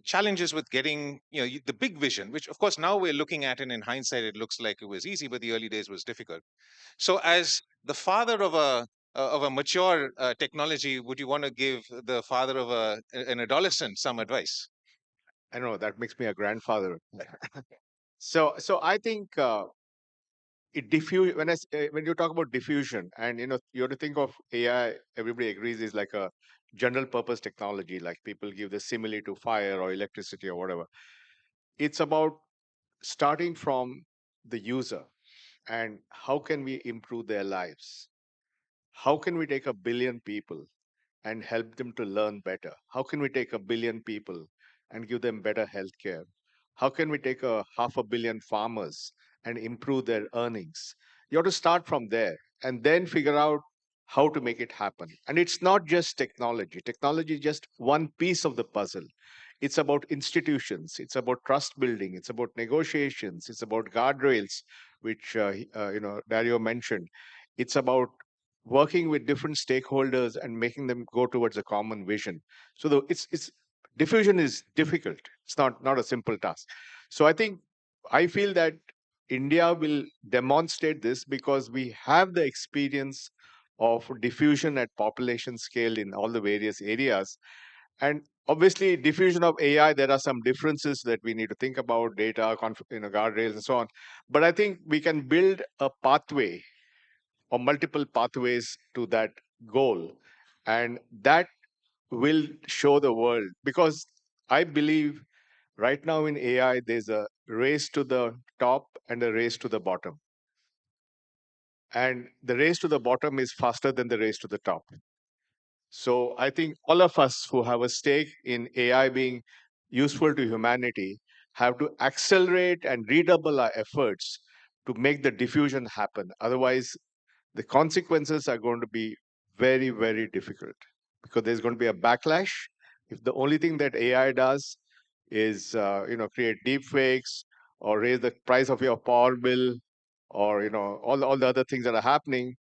challenges with getting the big vision, which of course now we're looking at, and in hindsight it looks like it was easy, but the early days was difficult. So, as the father of a mature technology, would you want to give the father of an adolescent some advice? I don't know, that makes me a grandfather. So I think it diffuse when you talk about diffusion, and you have to think of AI. Everybody agrees is like a general purpose technology. Like people give the simile to fire or electricity or whatever. It's about starting from the user and how can we improve their lives. How can we take 1 billion people and help them to learn better? How can we take 1 billion people and give them better healthcare? How can we take 500 million farmers and improve their earnings? You have to start from there and then figure out how to make it happen. And it's not just technology. Technology is just one piece of the puzzle. It's about institutions. It's about trust building. It's about negotiations. It's about guardrails, which Dario mentioned. It's about working with different stakeholders and making them go towards a common vision. So it's diffusion is difficult. It's not a simple task. So I feel that India will demonstrate this because we have the experience of diffusion at population scale in all the various areas. And obviously, diffusion of AI, there are some differences that we need to think about, data, guardrails, and so on. But I think we can build a pathway or multiple pathways to that goal. And that will show the world, because I believe Right now in AI, there's a race to the top and a race to the bottom. And the race to the bottom is faster than the race to the top. So I think all of us who have a stake in AI being useful to humanity have to accelerate and redouble our efforts to make the diffusion happen. Otherwise, the consequences are going to be very, very difficult because there's going to be a backlash. If the only thing that AI does is, create deep fakes or raise the price of your power bill, or all the other things that are happening,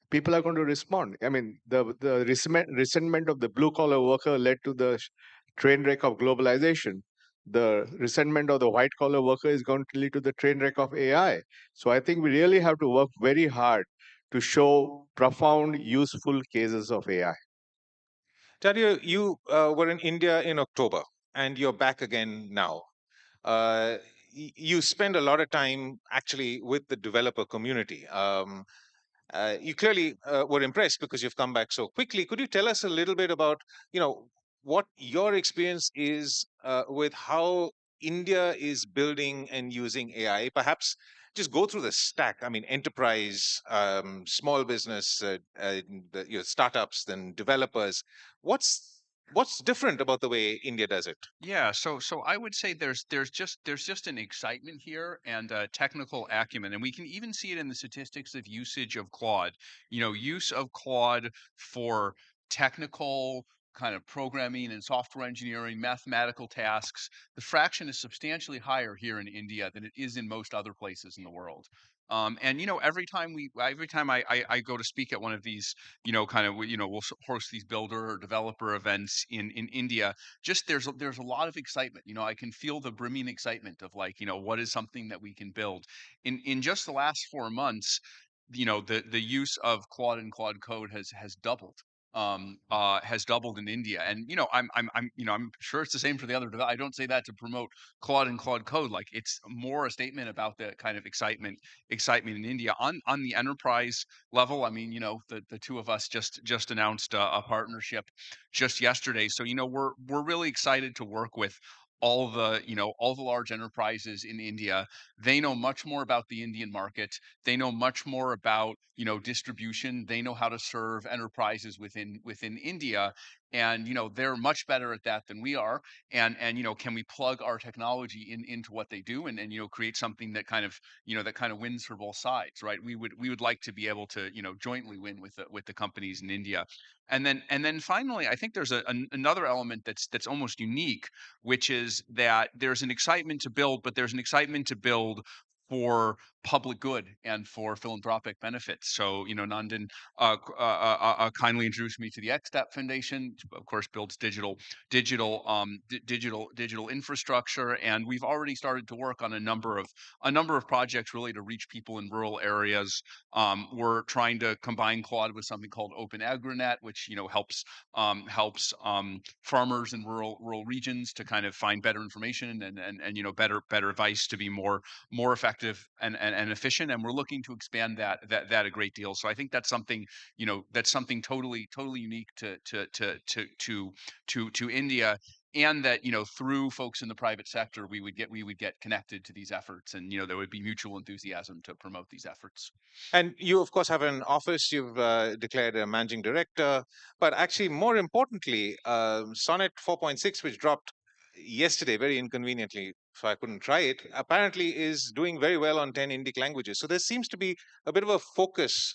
people are going to respond. I mean, the resentment of the blue collar worker led to the train wreck of globalization. The resentment of the white collar worker is going to lead to the train wreck of AI. So I think we really have to work very hard to show profound, useful cases of AI. Dario, you were in India in October, and you're back again now. You spend a lot of time actually with the developer community. You clearly were impressed because you've come back so quickly. Could you tell us a little bit about, what your experience is with how India is building and using AI? Perhaps just go through the stack. I mean, enterprise, small business, startups, then developers. What's different about the way India does it? Yeah, so I would say there's just an excitement here and technical acumen, and we can even see it in the statistics of usage of Claude. Use of Claude for technical kind of programming and software engineering, mathematical tasks. The fraction is substantially higher here in India than it is in most other places in the world. And every time I go to speak at one of these, we'll host these builder or developer events in India, just there's a lot of excitement. I can feel the brimming excitement of, like, what is something that we can build in just the last 4 months. The use of Claude and Claude Code has doubled. Has doubled in India, and I'm sure it's the same for the other. I don't say that to promote Claude and Claude Code. Like, it's more a statement about the kind of excitement in India on the enterprise level. I mean, the two of us just announced a partnership just yesterday. So, we're really excited to work with all the large enterprises in India. They know much more about the Indian market. They know much more about, distribution. They know how to serve enterprises within India. And, they're much better at that than we are. And can we plug our technology into what they do, and create something that kind of, wins for both sides, right? We would like to be able to, jointly win with the companies in India. And then finally, I think there's another element that's almost unique, which is that there's an excitement to build, but there's an excitement to build for public good and for philanthropic benefits. So, Nandan kindly introduced me to the XStep Foundation, of course, builds digital infrastructure, and we've already started to work on a number of projects really to reach people in rural areas. We're trying to combine Claude with something called Open AgriNet, which helps farmers in rural regions to kind of find better information and better advice to be more effective and efficient. And we're looking to expand that a great deal. So I think that's something totally unique to India. And that, through folks in the private sector, we would get connected to these efforts, and there would be mutual enthusiasm to promote these efforts. And you, of course, have an office. You've declared a managing director. But actually, more importantly, Sonnet 4.6, which dropped yesterday, very inconveniently, so I couldn't try it, apparently is doing very well on 10 Indic languages. So there seems to be a bit of a focus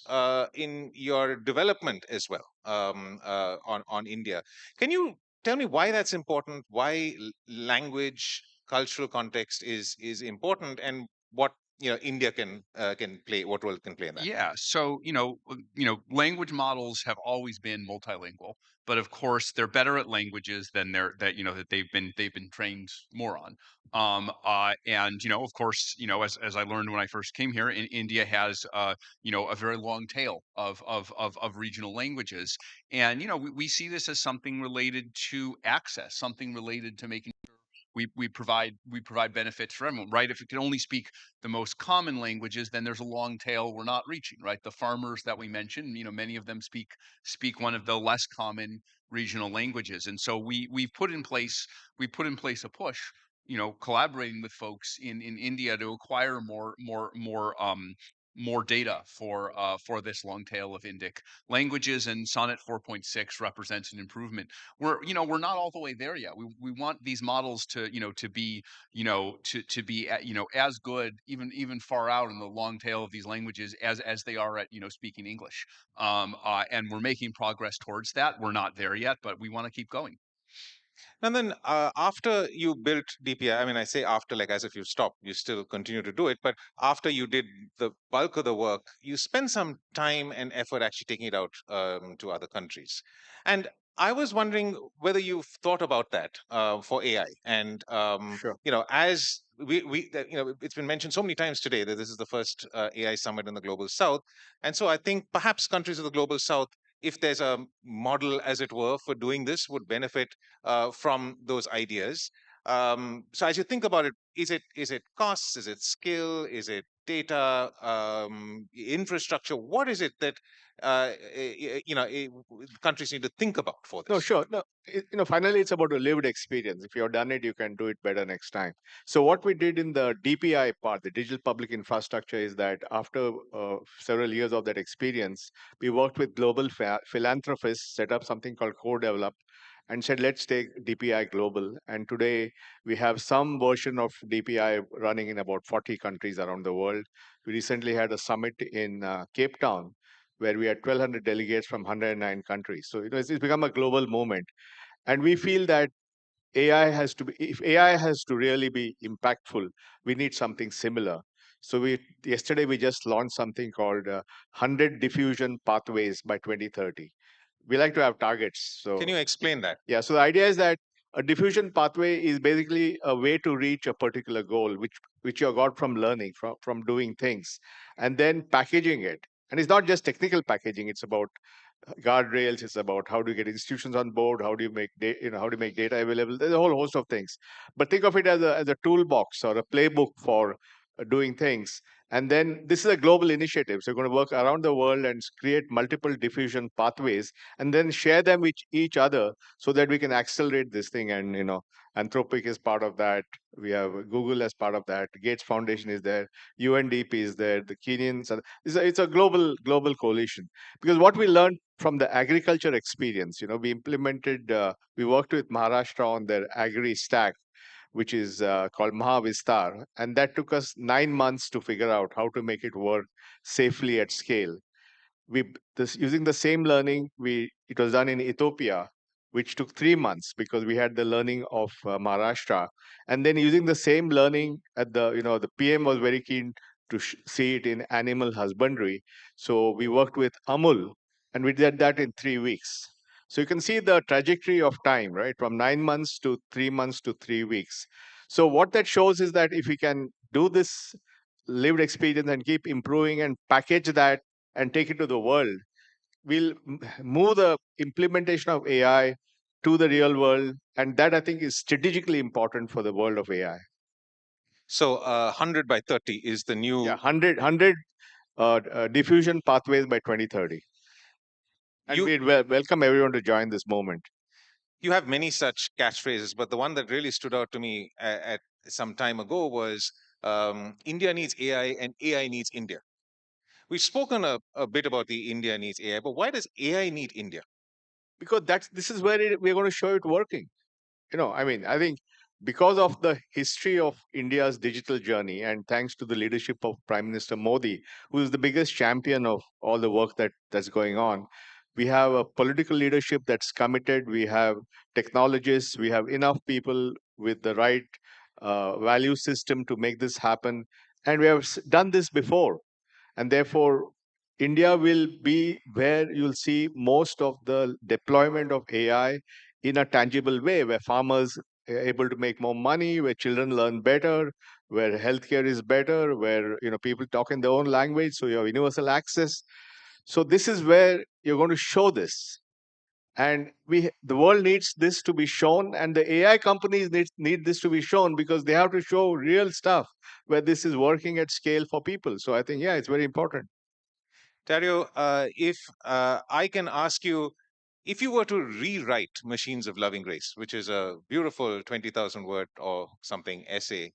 in your development as well on India. Can you tell me why that's important? Why language, cultural context is important, and what India can play, what role it can play in that? Yeah. So, language models have always been multilingual, but of course they're better at languages than that they've been trained more on. And of course, as I learned when I first came here, India has a very long tail of regional languages. And we see this as something related to access, something related to making we provide benefits for everyone, right? If it can only speak the most common languages, then there's a long tail we're not reaching, right? The farmers that we mentioned, many of them speak one of the less common regional languages. And so we put in place a push collaborating with folks in India to acquire more data for this long tail of Indic languages, and Sonnet 4.6 represents an improvement. We're not all the way there yet. We want these models to be as good, even far out in the long tail of these languages as they are at speaking English. And we're making progress towards that. We're not there yet, but we want to keep going. And then after you built DPI, I mean, I say after, like as if you stopped, you still continue to do it. But after you did the bulk of the work, you spent some time and effort actually taking it out to other countries. And I was wondering whether you've thought about that for AI. And, Sure. as it's been mentioned so many times today that this is the first AI summit in the Global South. And so I think perhaps countries of the Global South, if there's a model, as it were, for doing this, would benefit from those ideas. So as you think about it, is it costs? Is it skill? Is it data? Infrastructure? What is it that countries need to think about for this? No, sure. No, finally, it's about a lived experience. If you've done it, you can do it better next time. So what we did in the DPI part, the digital public infrastructure, is that after several years of that experience, we worked with global philanthropists, set up something called co-develop, and said, let's take DPI global. And today we have some version of DPI running in about 40 countries around the world. We recently had a summit in Cape Town, where we had 1,200 delegates from 109 countries. So it's become a global movement. And we feel that if AI has to really be impactful, we need something similar. So yesterday we just launched something called 100 diffusion pathways by 2030. We like to have targets. So Can you explain that? yeah, so the idea is that a diffusion pathway is basically a way to reach a particular goal, which you got from learning, from doing things, and then packaging it. And it's not just technical packaging; it's about guardrails. It's about how do you get institutions on board, how do you make how do you make data available. There's a whole host of things. But think of it as a toolbox or a playbook for doing things. And then this is a global initiative. So we're going to work around the world and create multiple diffusion pathways and then share them with each other so that we can accelerate this thing. And, Anthropic is part of that. We have Google as part of that. Gates Foundation is there. UNDP is there. The Kenyans. It's a global coalition. Because what we learned from the agriculture experience, we worked with Maharashtra on their agri stack, which is called Mahavistar. And that took us 9 months to figure out how to make it work safely at scale. Using the same learning, it was done in Ethiopia, which took 3 months because we had the learning of Maharashtra. And then using the same learning the PM was very keen to see it in animal husbandry. So we worked with Amul and we did that in 3 weeks. So you can see the trajectory of time, right? From 9 months to 3 months to 3 weeks. So what that shows is that if we can do this lived experience and keep improving and package that and take it to the world, we'll move the implementation of AI to the real world. And that I think is strategically important for the world of AI. So 100 by 30 is the new... Yeah, 100 diffusion pathways by 2030. And we'd welcome everyone to join this moment. You have many such catchphrases, but the one that really stood out to me at some time ago was India needs AI and AI needs India. We've spoken a bit about the India needs AI, but why does AI need India? Because this is where we're going to show it working. I think because of the history of India's digital journey, and thanks to the leadership of Prime Minister Modi, who is the biggest champion of all the work that's going on, we have a political leadership that's committed. We have technologists. We have enough people with the right value system to make this happen. And we have done this before. And therefore, India will be where you'll see most of the deployment of AI in a tangible way, where farmers are able to make more money, where children learn better, where healthcare is better, where people talk in their own language, so you have universal access. So this is where you're going to show this. And the world needs this to be shown, and the AI companies need this to be shown because they have to show real stuff where this is working at scale for people. So I think, yeah, it's very important. Dario, if I can ask you, if you were to rewrite Machines of Loving Grace, which is a beautiful 20,000 word or something essay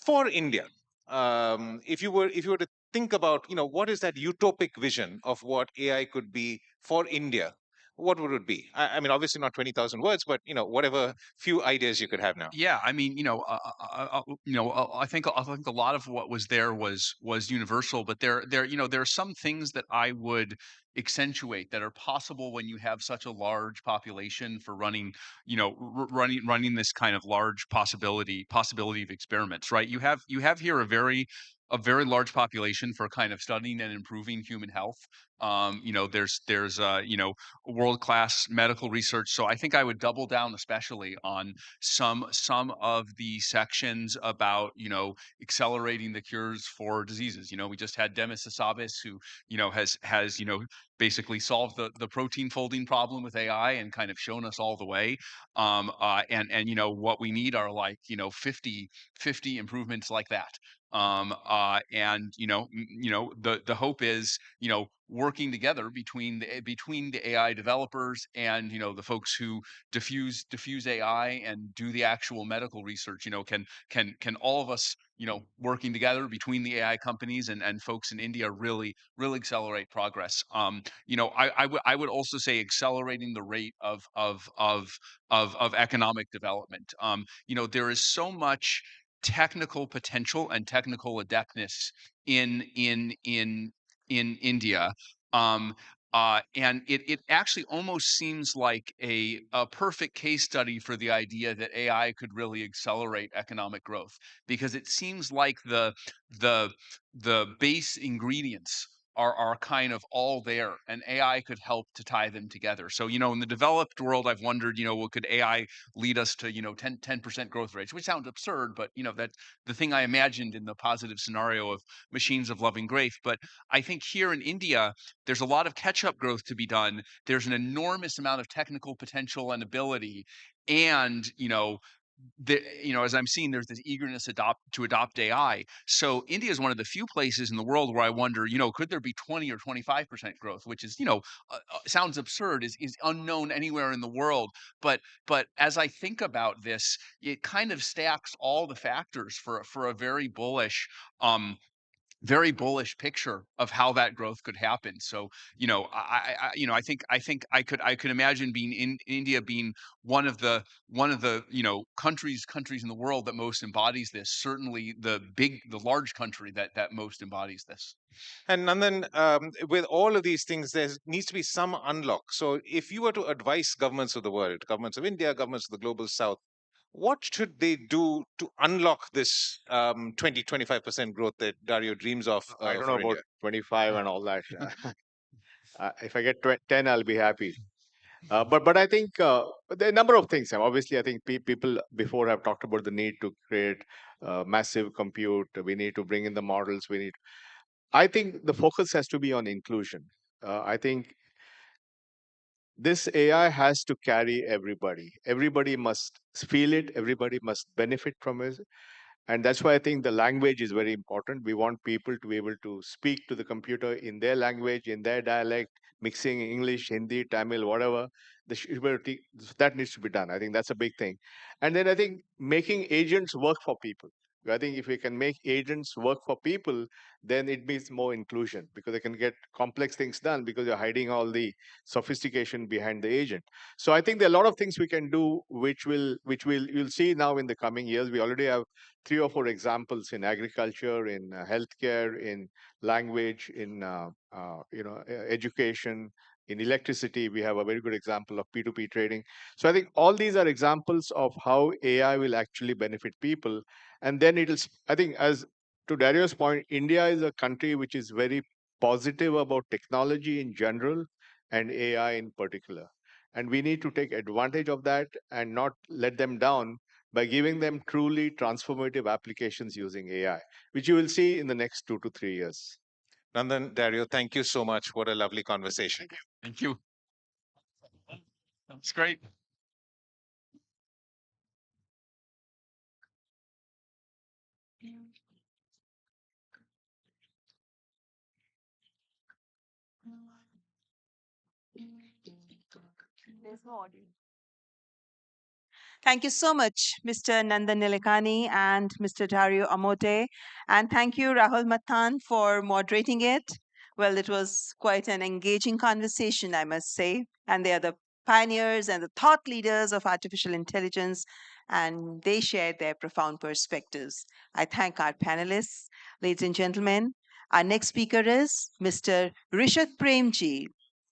for India, if you were to think about, what is that utopic vision of what AI could be for India, what would it be? I mean, obviously not 20,000 words, but whatever few ideas you could have now. Yeah, I mean, I think a lot of what was there was universal, but there are some things that I would accentuate that are possible when you have such a large population for running, running this kind of large possibility of experiments, right? You have here a very large population for kind of studying and improving human health. There's world class medical research, so I think I would double down especially on some of the sections about accelerating the cures for diseases. We just had Demis Hassabis, who has basically solved the protein folding problem with AI and kind of shown us all the way. And what we need are like 50 improvements like that. And the hope is working together between the AI developers and the folks who diffuse AI and do the actual medical research. Can all of us working together between the AI companies and folks in India really accelerate progress. I would also say accelerating the rate of economic development. There is so much technical potential and technical adeptness in in in in India. Um, and it actually almost seems like a perfect case study for the idea that AI could really accelerate economic growth, because it seems like the the base ingredients are kind of all there, and AI could help to tie them together. So in the developed world, I've wondered, well, could AI lead us to 10% growth rates, which sounds absurd, but that's the thing I imagined in the positive scenario of Machines of Loving Grace. But I think here in India, there's a lot of catch-up growth to be done. There's an enormous amount of technical potential and ability, and as I'm seeing, there's this eagerness to adopt AI. So India is one of the few places in the world where I wonder, could there be 20 or 25% growth, which is, sounds absurd, is unknown anywhere in the world. But as I think about this, it kind of stacks all the factors for a um, very bullish picture of how that growth could happen. So, I think I could imagine being in India being one of the countries in the world that most embodies this. Certainly, the large country that most embodies this. And Nandan, with all of these things, there needs to be some unlock. So, if you were to advise governments of the world, governments of India, governments of the global south, what should they do to unlock this 20-25% growth that Dario dreams of I don't know for about India? 25 and all that. If I get 10, I'll be happy. But I think there are a number of things. Obviously, I think people before have talked about the need to create massive compute. We need to bring in the models. I think the focus has to be on inclusion. I think this AI has to carry everybody. Everybody must feel it. Everybody must benefit from it. And that's why I think the language is very important. We want people to be able to speak to the computer in their language, in their dialect, mixing English, Hindi, Tamil, whatever. That needs to be done. I think that's a big thing. And then I think making agents work for people. I think if we can make agents work for people, then it means more inclusion, because they can get complex things done because you're hiding all the sophistication behind the agent. So I think there are a lot of things we can do, which you'll see now in the coming years. We already have 3 or 4 examples in agriculture, in healthcare, in language, in education, in electricity. We have a very good example of P2P trading. So I think all these are examples of how AI will actually benefit people. And then I think, as to Dario's point, India is a country which is very positive about technology in general and AI in particular. And we need to take advantage of that and not let them down by giving them truly transformative applications using AI, which you will see in the next 2 to 3 years. Nandan, Dario, thank you so much. What a lovely conversation. Thank you. That's great. Thank you so much, Mr. Nandan Nilekani and Mr. Dario Amote. And thank you, Rahul Mathan, for moderating it. Well, it was quite an engaging conversation, I must say. And they are the pioneers and the thought leaders of artificial intelligence, and they shared their profound perspectives. I thank our panelists. Ladies and gentlemen, our next speaker is Mr. Rishad Premji.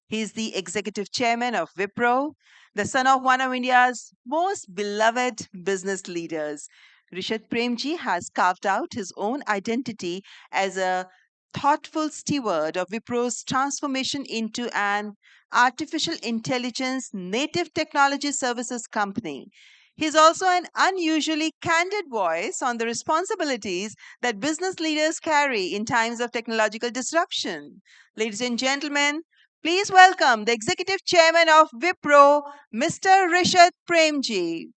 He's the executive chairman of Wipro, the son of one of India's most beloved business leaders. Rishad Premji has carved out his own identity as a thoughtful steward of Wipro's transformation into an artificial intelligence native technology services company. He's also an unusually candid voice on the responsibilities that business leaders carry in times of technological disruption. Ladies and gentlemen, please welcome the Executive Chairman of Wipro, Mr. Rishad Premji.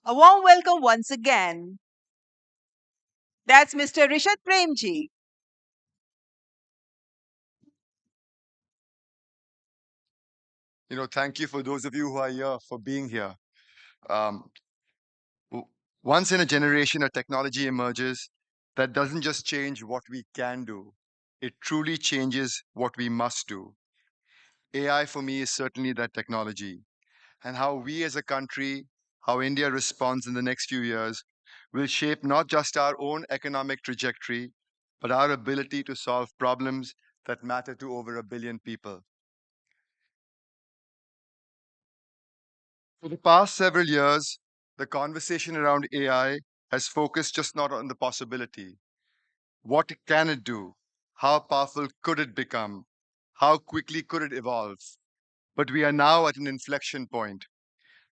A warm welcome once again. That's Mr. Rishad Premji. Thank you for those of you who are here for being here. Um, w- Once in a generation, a technology emerges that doesn't just change what we can do, it truly changes what we must do. AI for me is certainly that technology. And how we as a country, how India responds in the next few years, will shape not just our own economic trajectory, but our ability to solve problems that matter to over 1 billion people. For the past several years, the conversation around AI has focused just not on the possibility. What can it do? How powerful could it become? How quickly could it evolve? But we are now at an inflection point.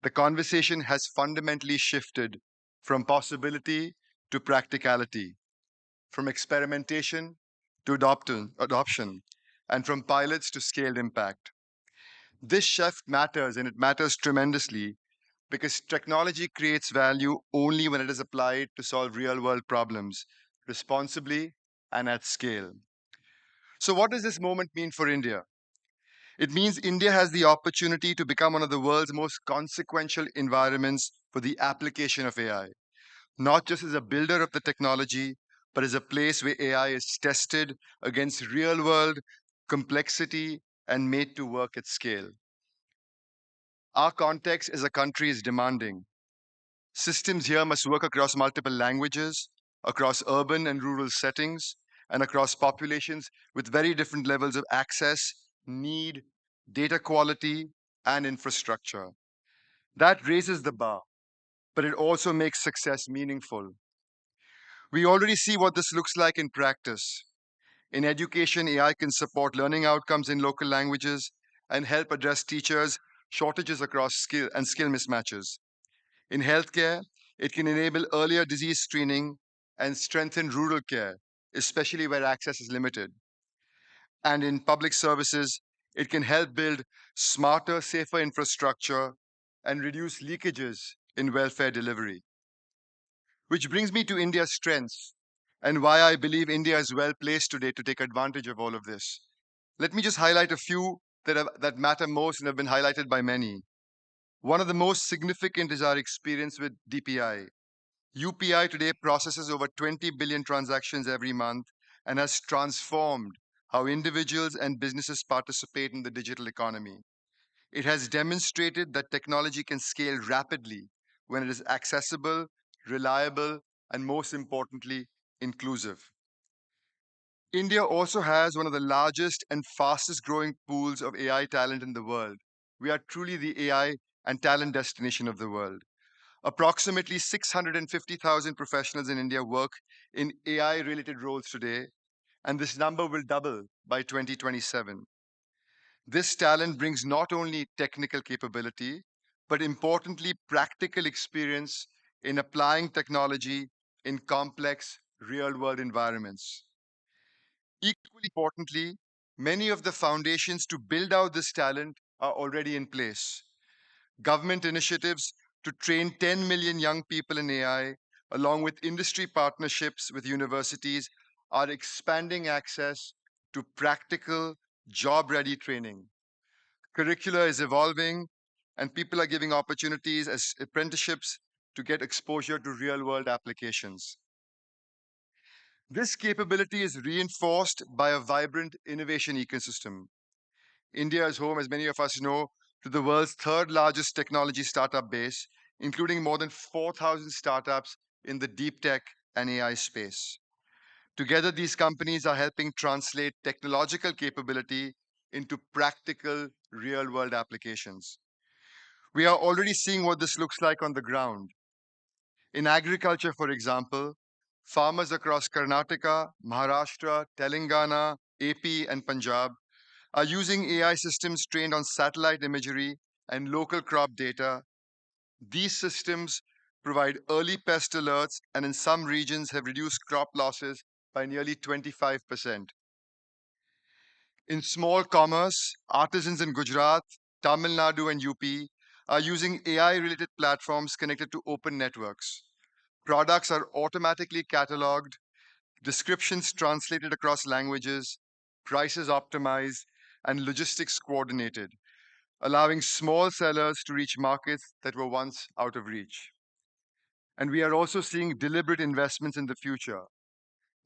The conversation has fundamentally shifted from possibility to practicality, from experimentation to adoption, and from pilots to scaled impact. This shift matters, and it matters tremendously because technology creates value only when it is applied to solve real world problems responsibly and at scale. So, what does this moment mean for India? It means India has the opportunity to become one of the world's most consequential environments for the application of AI, not just as a builder of the technology, but as a place where AI is tested against real world complexity and made to work at scale. Our context as a country is demanding. Systems here must work across multiple languages, across urban and rural settings, and across populations with very different levels of access, need, data quality, and infrastructure. That raises the bar, but it also makes success meaningful. We already see what this looks like in practice. In education, AI can support learning outcomes in local languages and help address teachers' shortages across skill mismatches. In healthcare, it can enable earlier disease screening and strengthen rural care, especially where access is limited. And in public services, it can help build smarter, safer infrastructure and reduce leakages in welfare delivery. Which brings me to India's strengths and why I believe India is well placed today to take advantage of all of this. Let me just highlight a few that matter most and have been highlighted by many. One of the most significant is our experience with DPI. UPI today processes over 20 billion transactions every month and has transformed how individuals and businesses participate in the digital economy. It has demonstrated that technology can scale rapidly when it is accessible, reliable, and most importantly, inclusive. India also has one of the largest and fastest growing pools of AI talent in the world. We are truly the AI and talent destination of the world. Approximately 650,000 professionals in India work in AI related roles today, and this number will double by 2027. This talent brings not only technical capability, but importantly, practical experience in applying technology in complex real world environments. Equally importantly, many of the foundations to build out this talent are already in place. Government initiatives to train 10 million young people in AI along with industry partnerships with universities, are expanding access to practical, job ready training. Curricula is evolving, and people are giving opportunities as apprenticeships to get exposure to real world applications. This capability is reinforced by a vibrant innovation ecosystem. India is home, as many of us know, to the world's third largest technology startup base, including more than 4,000 startups in the deep tech and AI space. Together, these companies are helping translate technological capability into practical, real world applications. We are already seeing what this looks like on the ground. In agriculture, for example, farmers across Karnataka, Maharashtra, Telangana, AP, and Punjab are using AI systems trained on satellite imagery and local crop data. These systems provide early pest alerts and in some regions have reduced crop losses by nearly 25%. In small commerce, artisans in Gujarat, Tamil Nadu, and UP are using AI related platforms connected to open networks. Products are automatically cataloged, descriptions translated across languages, prices optimized, and logistics coordinated, allowing small sellers to reach markets that were once out of reach. And we are also seeing deliberate investments in the future.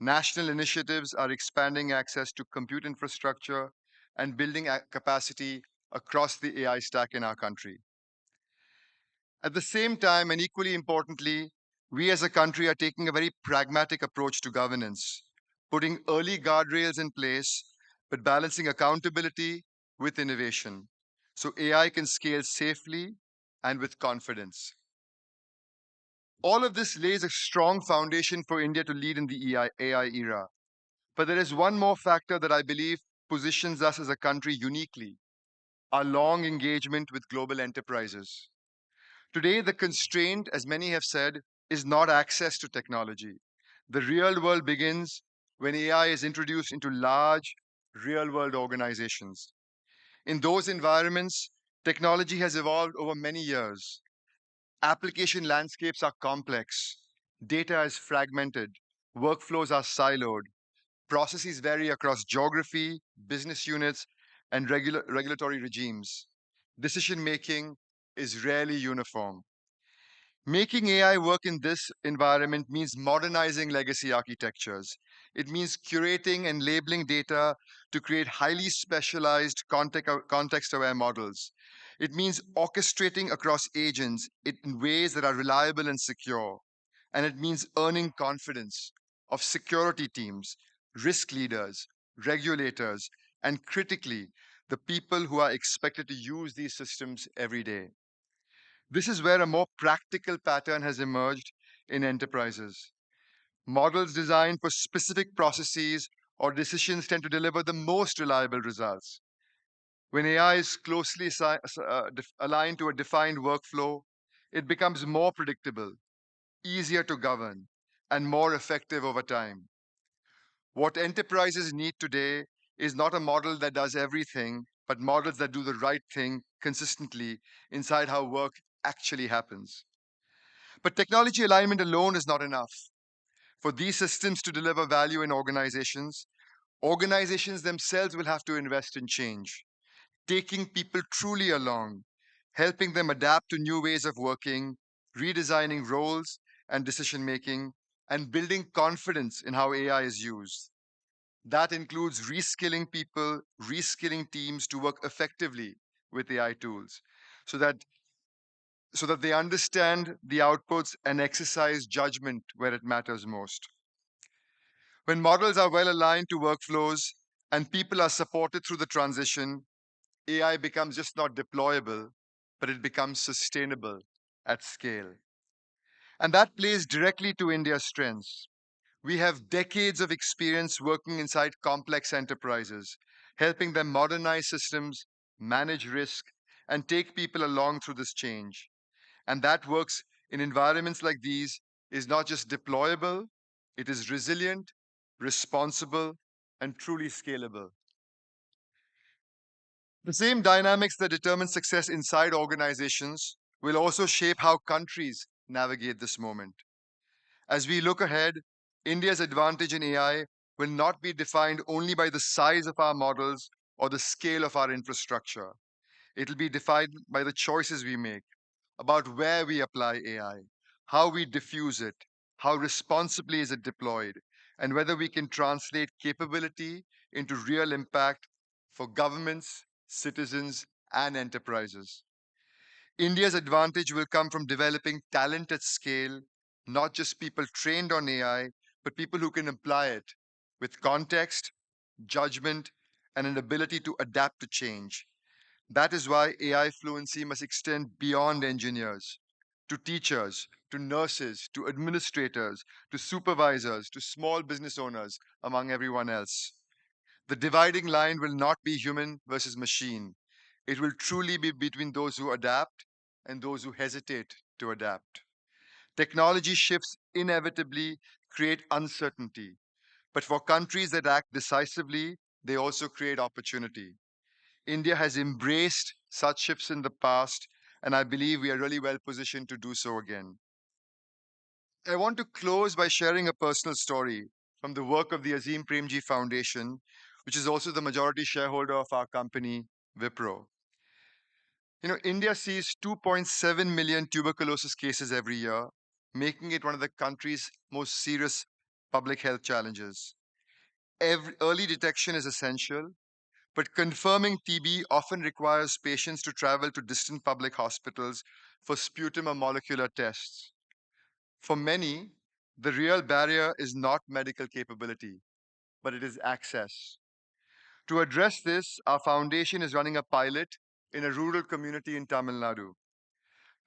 National initiatives are expanding access to compute infrastructure and building capacity across the AI stack in our country. At the same time, and equally importantly, we as a country are taking a very pragmatic approach to governance, putting early guardrails in place, but balancing accountability with innovation so AI can scale safely and with confidence. All of this lays a strong foundation for India to lead in the AI era. But there is one more factor that I believe positions us as a country uniquely: our long engagement with global enterprises. Today, the constraint, as many have said, is not access to technology. The real world begins when AI is introduced into large, real world organizations. In those environments, technology has evolved over many years. Application landscapes are complex, data is fragmented, workflows are siloed, processes vary across geography, business units, and regulatory regimes. Decision making is rarely uniform. Making AI work in this environment means modernizing legacy architectures. It means curating and labeling data to create highly specialized context aware models. It means orchestrating across agents in ways that are reliable and secure. And it means earning confidence of security teams, risk leaders, regulators, and critically, the people who are expected to use these systems every day. This is where a more practical pattern has emerged in enterprises. Models designed for specific processes or decisions tend to deliver the most reliable results. When AI is closely aligned to a defined workflow, it becomes more predictable, easier to govern, and more effective over time. What enterprises need today is not a model that does everything, but models that do the right thing consistently inside how work actually happens. But technology alignment alone is not enough. For these systems to deliver value in organizations, organizations themselves will have to invest in change, taking people truly along, helping them adapt to new ways of working, redesigning roles and decision making, and building confidence in how AI is used. That includes reskilling people, reskilling teams to work effectively with AI tools so that they understand the outputs and exercise judgment where it matters most. When models are well aligned to workflows and people are supported through the transition, AI becomes just not deployable, but it becomes sustainable at scale. And that plays directly to India's strengths. We have decades of experience working inside complex enterprises, helping them modernize systems, manage risk, and take people along through this change. And that works in environments like these is not just deployable, it is resilient, responsible, and truly scalable. The same dynamics that determine success inside organizations will also shape how countries navigate this moment. As we look ahead, India's advantage in AI will not be defined only by the size of our models or the scale of our infrastructure. It'll be defined by the choices we make about where we apply AI, how we diffuse it, how responsibly is it deployed, and whether we can translate capability into real impact for governments, citizens, and enterprises. India's advantage will come from developing talent at scale, not just people trained on AI, but people who can apply it with context, judgment, and an ability to adapt to change. That is why AI fluency must extend beyond engineers to teachers, to nurses, to administrators, to supervisors, to small business owners, among everyone else. The dividing line will not be human versus machine. It will truly be between those who adapt and those who hesitate to adapt. Technology shifts inevitably create uncertainty, but for countries that act decisively, they also create opportunity. India has embraced such shifts in the past, and I believe we are really well positioned to do so again. I want to close by sharing a personal story from the work of the Azim Premji Foundation, which is also the majority shareholder of our company, Wipro. India sees 2.7 million tuberculosis cases every year, making it one of the country's most serious public health challenges. Early detection is essential, but confirming TB often requires patients to travel to distant public hospitals for sputum or molecular tests. For many, the real barrier is not medical capability, but it is access. To address this, our foundation is running a pilot in a rural community in Tamil Nadu.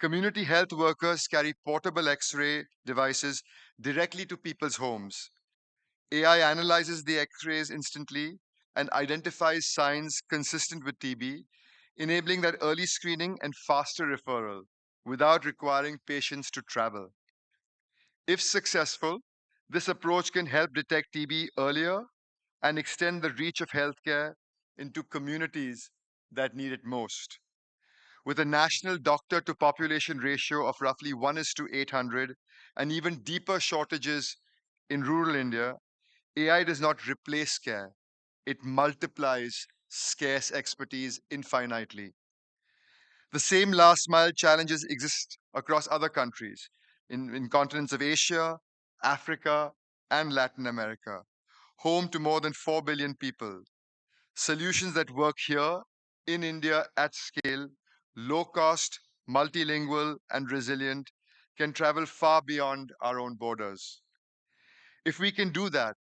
Community health workers carry portable X-ray devices directly to people's homes. AI analyzes the X-rays instantly and identifies signs consistent with TB, enabling that early screening and faster referral without requiring patients to travel. If successful, this approach can help detect TB earlier and extend the reach of healthcare into communities that need it most. With a national doctor to population ratio of roughly 1 is to 800 and even deeper shortages in rural India, AI does not replace care, it multiplies scarce expertise infinitely. The same last mile challenges exist across other countries in continents of Asia, Africa, and Latin America, home to more than 4 billion people. Solutions that work here in India at scale, low cost, multilingual, and resilient, can travel far beyond our own borders. If we can do that,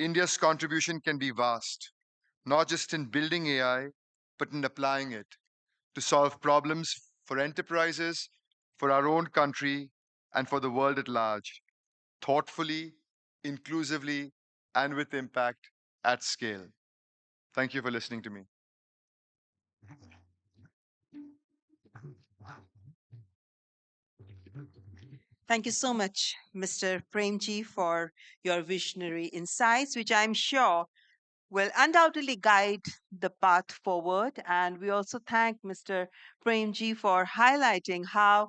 India's contribution can be vast, not just in building AI, but in applying it to solve problems for enterprises, for our own country, and for the world at large, thoughtfully, inclusively, and with impact at scale. Thank you for listening to me. Thank you so much, Mr. Premji, for your visionary insights, which I'm sure will undoubtedly guide the path forward. And we also thank Mr. Premji for highlighting how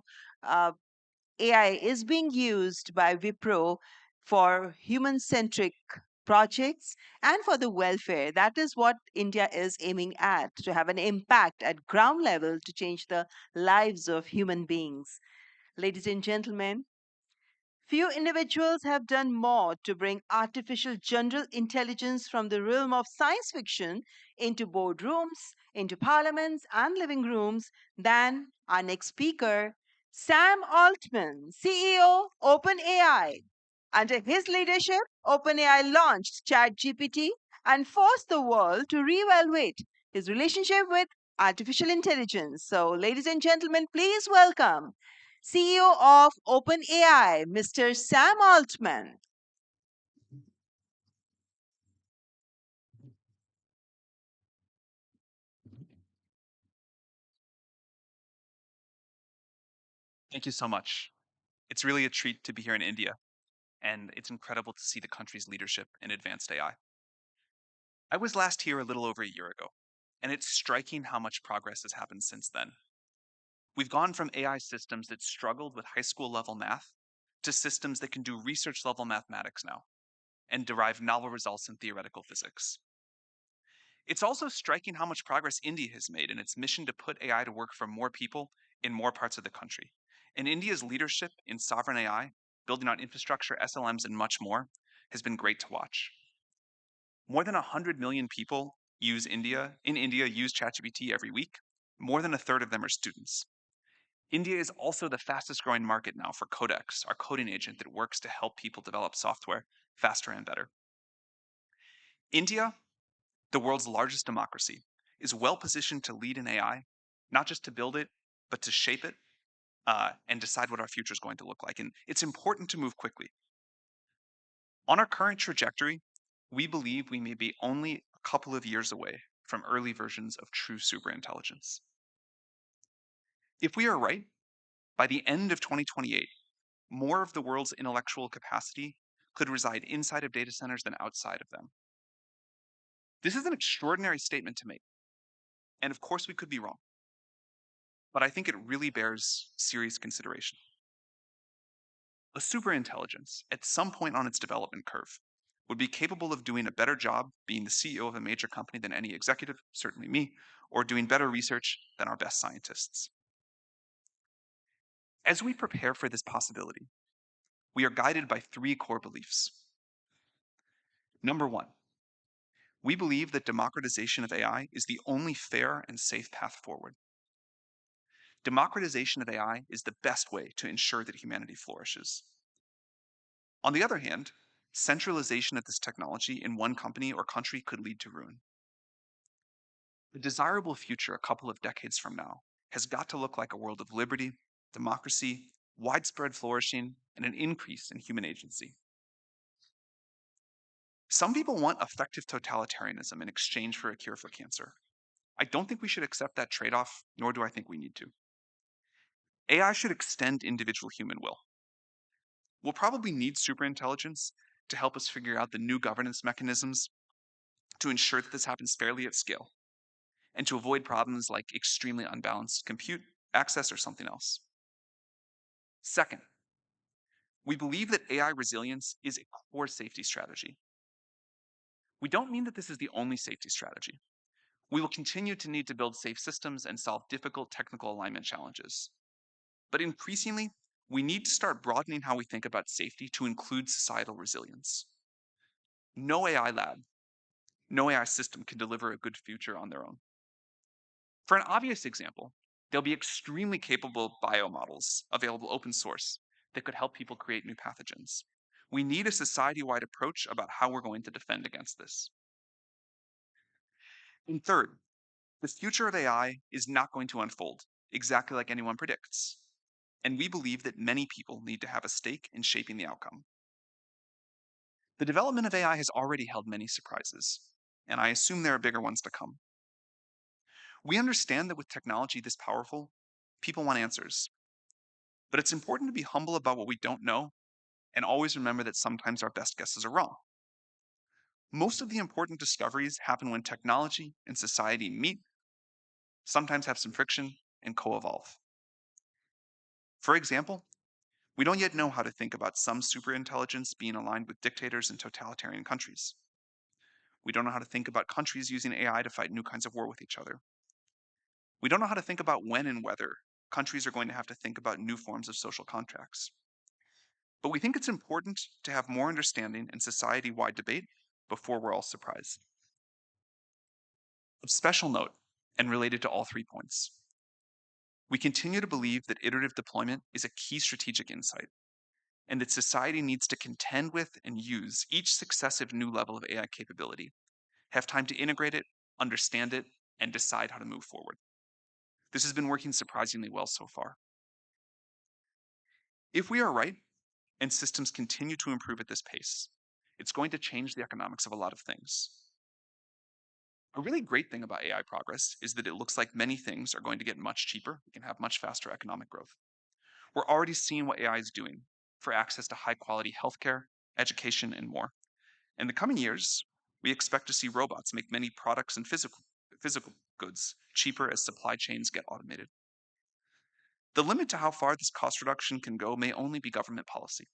AI is being used by Wipro for human centric projects and for the welfare. That is what India is aiming at, to have an impact at ground level to change the lives of human beings. Ladies and gentlemen, few individuals have done more to bring artificial general intelligence from the realm of science fiction into boardrooms, into parliaments, and living rooms than our next speaker, Sam Altman, CEO, OpenAI. Under his leadership, OpenAI launched ChatGPT and forced the world to reevaluate his relationship with artificial intelligence. So, ladies and gentlemen, please welcome CEO of OpenAI, Mr. Sam Altman. Thank you so much. It's really a treat to be here in India, and it's incredible to see the country's leadership in advanced AI. I was last here a little over a year ago, and it's striking how much progress has happened since then. We've gone from AI systems that struggled with high school level math to systems that can do research level mathematics now and derive novel results in theoretical physics. It's also striking how much progress India has made in its mission to put AI to work for more people in more parts of the country. And India's leadership in sovereign AI, building on infrastructure, SLMs, and much more, has been great to watch. More than 100 million people in India use ChatGPT every week. More than a third of them are students. India is also the fastest growing market now for Codex, our coding agent that works to help people develop software faster and better. India, the world's largest democracy, is well positioned to lead in AI, not just to build it, but to shape it and decide what our future is going to look like. And it's important to move quickly. On our current trajectory, we believe we may be only a couple of years away from early versions of true superintelligence. If we are right, by the end of 2028, more of the world's intellectual capacity could reside inside of data centers than outside of them. This is an extraordinary statement to make. And of course, we could be wrong. But I think it really bears serious consideration. A superintelligence, at some point on its development curve, would be capable of doing a better job being the CEO of a major company than any executive, certainly me, or doing better research than our best scientists. As we prepare for this possibility, we are guided by three core beliefs. Number one, we believe that democratization of AI is the only fair and safe path forward. Democratization of AI is the best way to ensure that humanity flourishes. On the other hand, centralization of this technology in one company or country could lead to ruin. The desirable future a couple of decades from now has got to look like a world of liberty, democracy, widespread flourishing, and an increase in human agency. Some people want effective totalitarianism in exchange for a cure for cancer. I don't think we should accept that trade-off, nor do I think we need to. AI should extend individual human will. We'll probably need superintelligence to help us figure out the new governance mechanisms to ensure that this happens fairly at scale and to avoid problems like extremely unbalanced compute access or something else. Second, we believe that AI resilience is a core safety strategy. We don't mean that this is the only safety strategy. We will continue to need to build safe systems and solve difficult technical alignment challenges. But increasingly, we need to start broadening how we think about safety to include societal resilience. No AI lab, no AI system can deliver a good future on their own. For an obvious example, there'll be extremely capable biomodels available open source that could help people create new pathogens. We need a society-wide approach about how we're going to defend against this. And third, the future of AI is not going to unfold exactly like anyone predicts. And we believe that many people need to have a stake in shaping the outcome. The development of AI has already held many surprises, and I assume there are bigger ones to come. We understand that with technology this powerful, people want answers. But it's important to be humble about what we don't know and always remember that sometimes our best guesses are wrong. Most of the important discoveries happen when technology and society meet, sometimes have some friction, and co-evolve. For example, we don't yet know how to think about some superintelligence being aligned with dictators and totalitarian countries. We don't know how to think about countries using AI to fight new kinds of war with each other. We don't know how to think about when and whether countries are going to have to think about new forms of social contracts. But we think it's important to have more understanding and society-wide debate before we're all surprised. Of special note, and related to all 3 points, we continue to believe that iterative deployment is a key strategic insight, and that society needs to contend with and use each successive new level of AI capability, have time to integrate it, understand it, and decide how to move forward. This has been working surprisingly well so far. If we are right, and systems continue to improve at this pace, it's going to change the economics of a lot of things. A really great thing about AI progress is that it looks like many things are going to get much cheaper. We can have much faster economic growth. We're already seeing what AI is doing for access to high quality healthcare, education, and more. In the coming years, we expect to see robots make many products and physical goods cheaper as supply chains get automated. The limit to how far this cost reduction can go may only be government policy.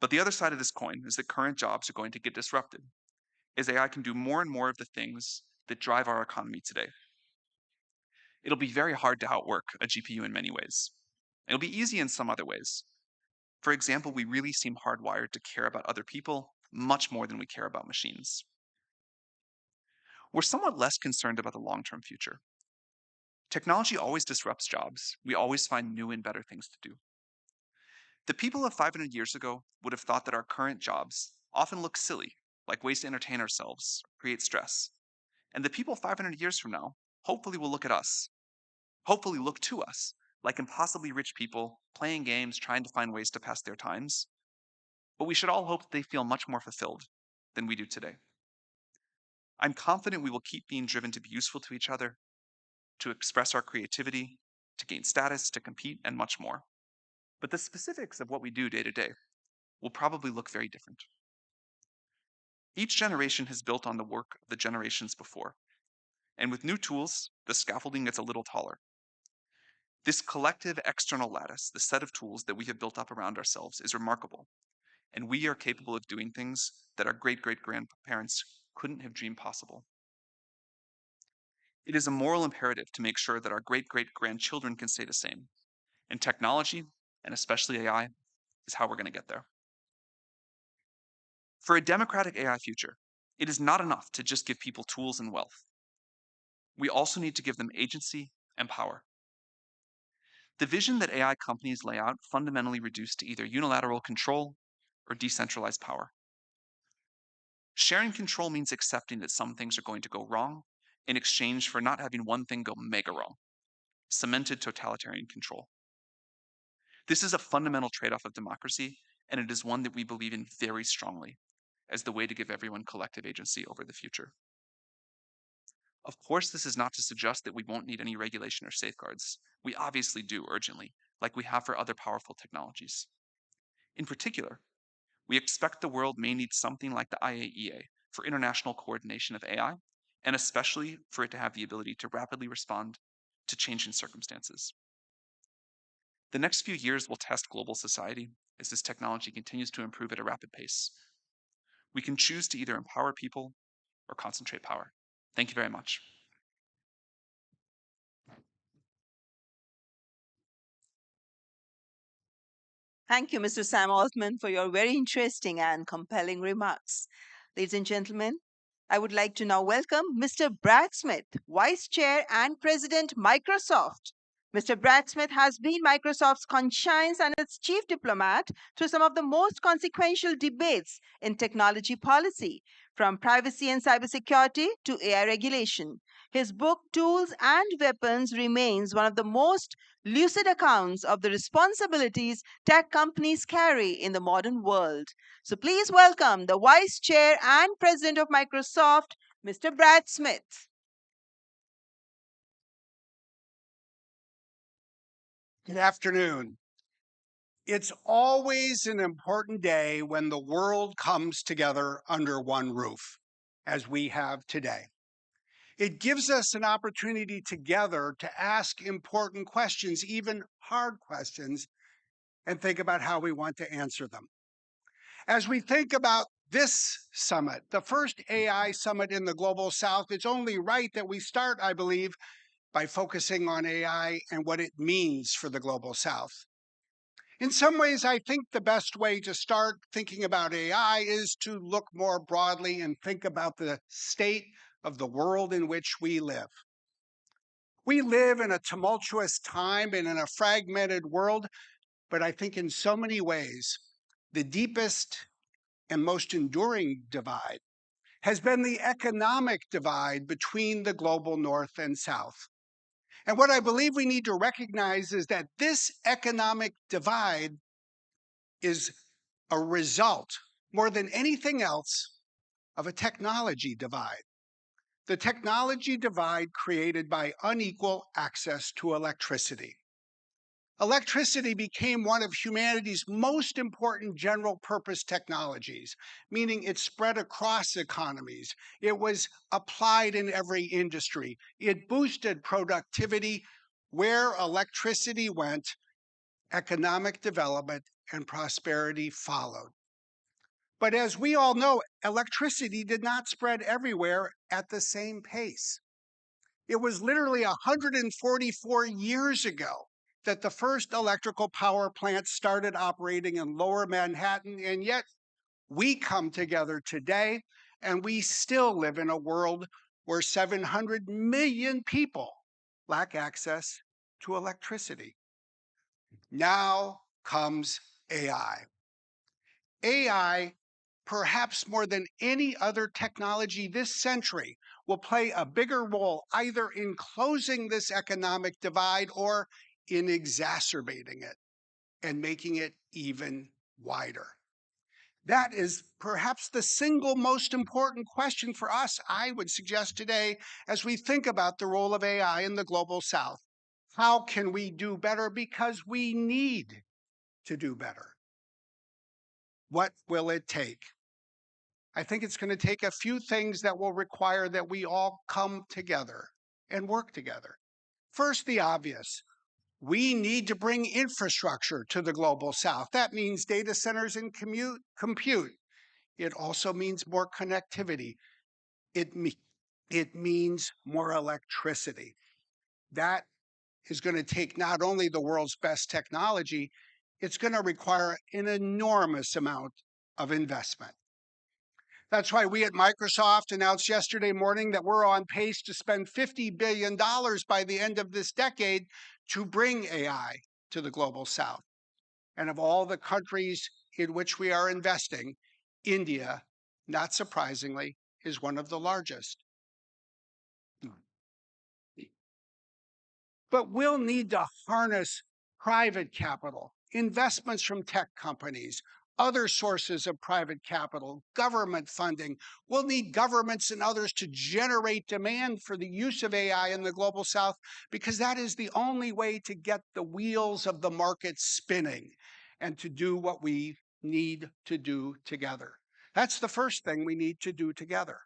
But the other side of this coin is that current jobs are going to get disrupted, as AI can do more and more of the things that drive our economy today. It'll be very hard to outwork a GPU in many ways. It'll be easy in some other ways. For example, we really seem hardwired to care about other people much more than we care about machines. We're somewhat less concerned about the long-term future. Technology always disrupts jobs. We always find new and better things to do. The people of 500 years ago would have thought that our current jobs often look silly, like ways to entertain ourselves, create stress. And the people 500 years from now hopefully will look at us, hopefully look to us, like impossibly rich people playing games, trying to find ways to pass their times. But we should all hope that they feel much more fulfilled than we do today. I'm confident we will keep being driven to be useful to each other, to express our creativity, to gain status, to compete, and much more. But the specifics of what we do day to day will probably look very different. Each generation has built on the work of the generations before, and with new tools, the scaffolding gets a little taller. This collective external lattice, the set of tools that we have built up around ourselves, is remarkable, and we are capable of doing things that our great-great-grandparents couldn't have dreamed possible. It is a moral imperative to make sure that our great-great-grandchildren can say the same, and technology, and especially AI, is how we're going to get there. For a democratic AI future, it is not enough to just give people tools and wealth. We also need to give them agency and power. The vision that AI companies lay out fundamentally reduced to either unilateral control or decentralized power. Sharing control means accepting that some things are going to go wrong in exchange for not having one thing go mega wrong, cemented totalitarian control. This is a fundamental trade-off of democracy, and it is one that we believe in very strongly as the way to give everyone collective agency over the future. Of course, this is not to suggest that we won't need any regulation or safeguards. We obviously do urgently, like we have for other powerful technologies. In particular, we expect the world may need something like the IAEA for international coordination of AI, and especially for it to have the ability to rapidly respond to changing circumstances. The next few years will test global society as this technology continues to improve at a rapid pace. We can choose to either empower people or concentrate power. Thank you very much. Thank you, Mr. Sam Altman, for your very interesting and compelling remarks. Ladies and gentlemen, I would like to now welcome Mr. Brad Smith, Vice Chair and President, Microsoft. Mr. Brad Smith has been Microsoft's conscience and its chief diplomat through some of the most consequential debates in technology policy, from privacy and cybersecurity to AI regulation. His book, Tools and Weapons, remains one of the most lucid accounts of the responsibilities tech companies carry in the modern world. So please welcome the Vice Chair and President of Microsoft, Mr. Brad Smith. Good afternoon. It's always an important day when the world comes together under one roof, as we have today. It gives us an opportunity together to ask important questions, even hard questions, and think about how we want to answer them. As we think about this summit, the first AI summit in the Global South, it's only right that we start, I believe, by focusing on AI and what it means for the Global South. In some ways, I think the best way to start thinking about AI is to look more broadly and think about the state of the world in which we live. We live in a tumultuous time and in a fragmented world, but I think in so many ways, the deepest and most enduring divide has been the economic divide between the global North and South. And what I believe we need to recognize is that this economic divide is a result, more than anything else, of a technology divide. The technology divide created by unequal access to electricity. Electricity became one of humanity's most important general purpose technologies, meaning it spread across economies. It was applied in every industry. It boosted productivity Where electricity went, economic development and prosperity followed. But as we all know, electricity did not spread everywhere at the same pace. It was literally 144 years ago that the first electrical power plant started operating in lower Manhattan, and yet we come together today and we still live in a world where 700 million people lack access to electricity. Now comes AI. AI, perhaps more than any other technology this century, will play a bigger role either in closing this economic divide or in exacerbating it and making it even wider. That is perhaps the single most important question for us, I would suggest today, as we think about the role of AI in the global South. How can we do better? Because we need to do better. What will it take? I think it's going to take a few things that will require that we all come together and work together. First, the obvious. We need to bring infrastructure to the global South. That means data centers and compute. It also means more connectivity. It means more electricity. That is going to take not only the world's best technology, it's going to require an enormous amount of investment. That's why we at Microsoft announced yesterday morning that we're on pace to spend $50 billion by the end of this decade to bring AI to the global South. And of all the countries in which we are investing, India, not surprisingly, is one of the largest. But we'll need to harness private capital, investments from tech companies, other sources of private capital, government funding. We'll need governments and others to generate demand for the use of AI in the global South, because that is the only way to get the wheels of the market spinning and to do what we need to do together. That's the first thing we need to do together.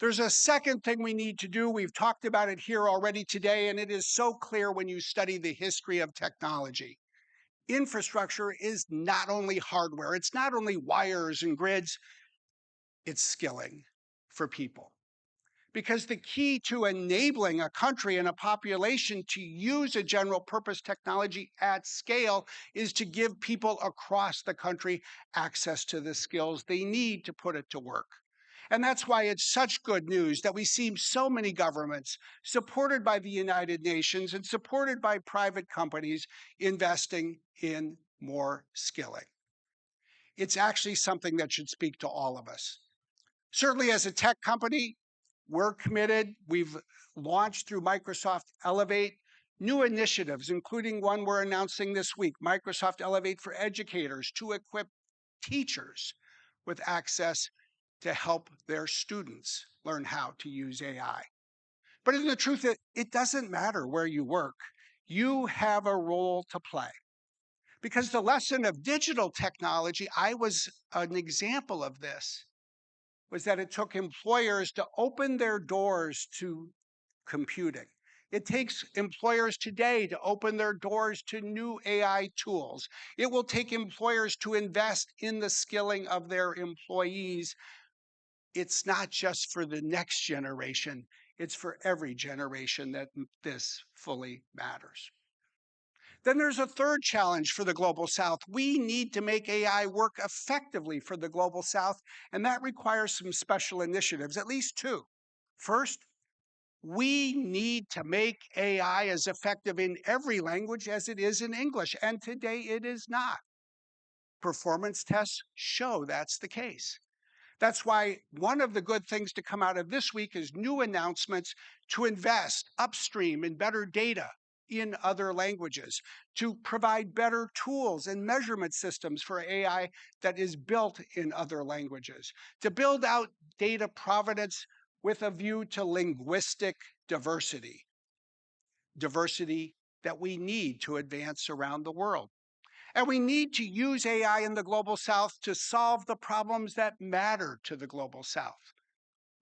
There's a second thing we need to do. We've talked about it here already today, and it is so clear when you study the history of technology. Infrastructure is not only hardware, it's not only wires and grids, it's skilling for people. Because the key to enabling a country and a population to use a general purpose technology at scale is to give people across the country access to the skills they need to put it to work. And that's why it's such good news that we see so many governments supported by the United Nations and supported by private companies investing in more skilling. It's actually something that should speak to all of us. Certainly as a tech company, we're committed. We've launched through Microsoft Elevate new initiatives, including one we're announcing this week, Microsoft Elevate for Educators, to equip teachers with access to help their students learn how to use AI. But in the truth, it doesn't matter where you work. You have a role to play. Because the lesson of digital technology, I was an example of this, was that it took employers to open their doors to computing. It takes employers today to open their doors to new AI tools. It will take employers to invest in the skilling of their employees. It's not just for the next generation, it's for every generation that this fully matters. Then there's a third challenge for the global South. We need to make AI work effectively for the global South, and that requires some special initiatives, at least two. First, we need to make AI as effective in every language as it is in English, and today it is not. Performance tests show that's the case. That's why one of the good things to come out of this week is new announcements to invest upstream in better data in other languages, to provide better tools and measurement systems for AI that is built in other languages, to build out data provenance with a view to linguistic diversity, diversity that we need to advance around the world. And we need to use AI in the global South to solve the problems that matter to the global South.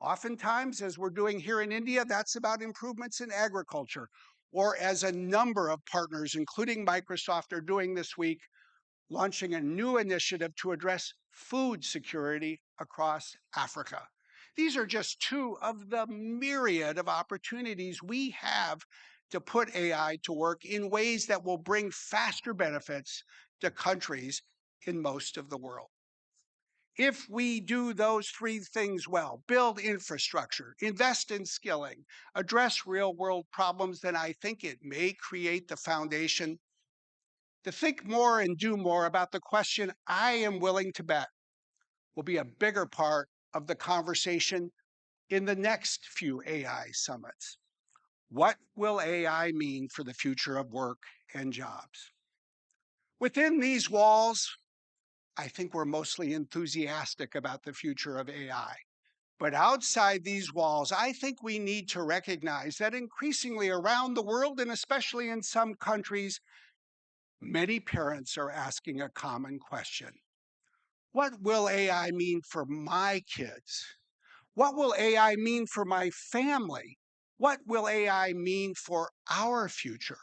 Oftentimes, as we're doing here in India, that's about improvements in agriculture or as a number of partners, including Microsoft, are doing this week, launching a new initiative to address food security across Africa. These are just two of the myriad of opportunities we have to put AI to work in ways that will bring faster benefits to countries in most of the world. If we do those three things well, build infrastructure, invest in skilling, address real world problems, then I think it may create the foundation to think more and do more about the question I am willing to bet will be a bigger part of the conversation in the next few AI summits. What will AI mean for the future of work and jobs? Within these walls, I think we're mostly enthusiastic about the future of AI. But outside these walls, I think we need to recognize that increasingly around the world, and especially in some countries, many parents are asking a common question. What will AI mean for my kids? What will AI mean for my family? What will AI mean for our future?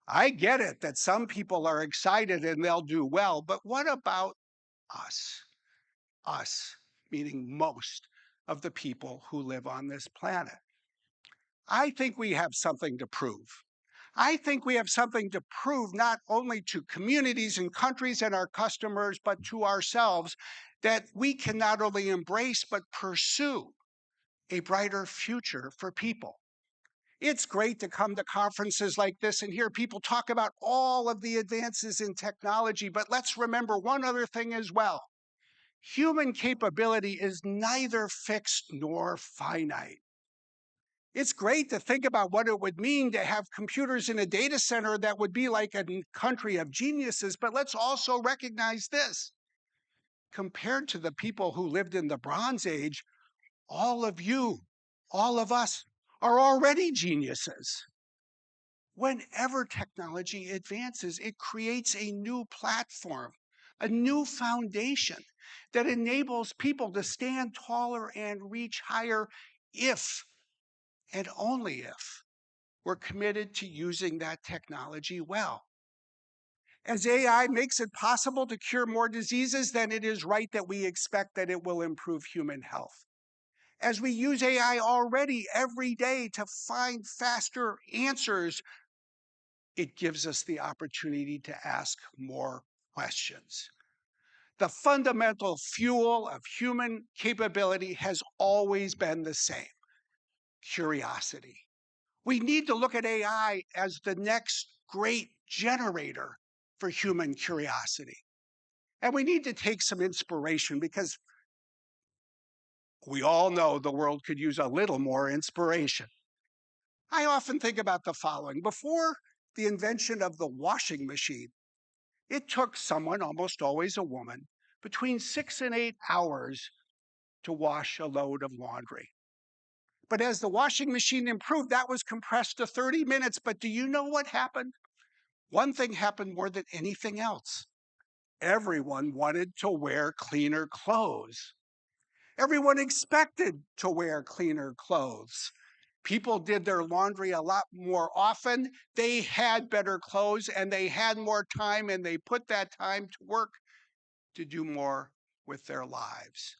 I get it that some people are excited and they'll do well, but what about us? Us, meaning most of the people who live on this planet. I think we have something to prove. I think we have something to prove not only to communities and countries and our customers, but to ourselves that we can not only embrace but pursue a brighter future for people. It's great to come to conferences like this and hear people talk about all of the advances in technology, but let's remember one other thing as well. Human capability is neither fixed nor finite. It's great to think about what it would mean to have computers in a data center that would be like a country of geniuses, but let's also recognize this. Compared to the people who lived in the Bronze Age, all of you, all of us, are already geniuses. Whenever technology advances, it creates a new platform, a new foundation that enables people to stand taller and reach higher if and only if we're committed to using that technology well. As AI makes it possible to cure more diseases, then it is right that we expect that it will improve human health. As we use AI already every day to find faster answers, it gives us the opportunity to ask more questions. The fundamental fuel of human capability has always been the same: curiosity. We need to look at AI as the next great generator for human curiosity. And we need to take some inspiration because we all know the world could use a little more inspiration. I often think about the following. Before the invention of the washing machine, it took someone, almost always a woman, between 6 and 8 hours to wash a load of laundry. But as the washing machine improved, that was compressed to 30 minutes. But do you know what happened? One thing happened more than anything else. Everyone wanted to wear cleaner clothes. Everyone expected to wear cleaner clothes. People did their laundry a lot more often. They had better clothes and they had more time, and they put that time to work to do more with their lives.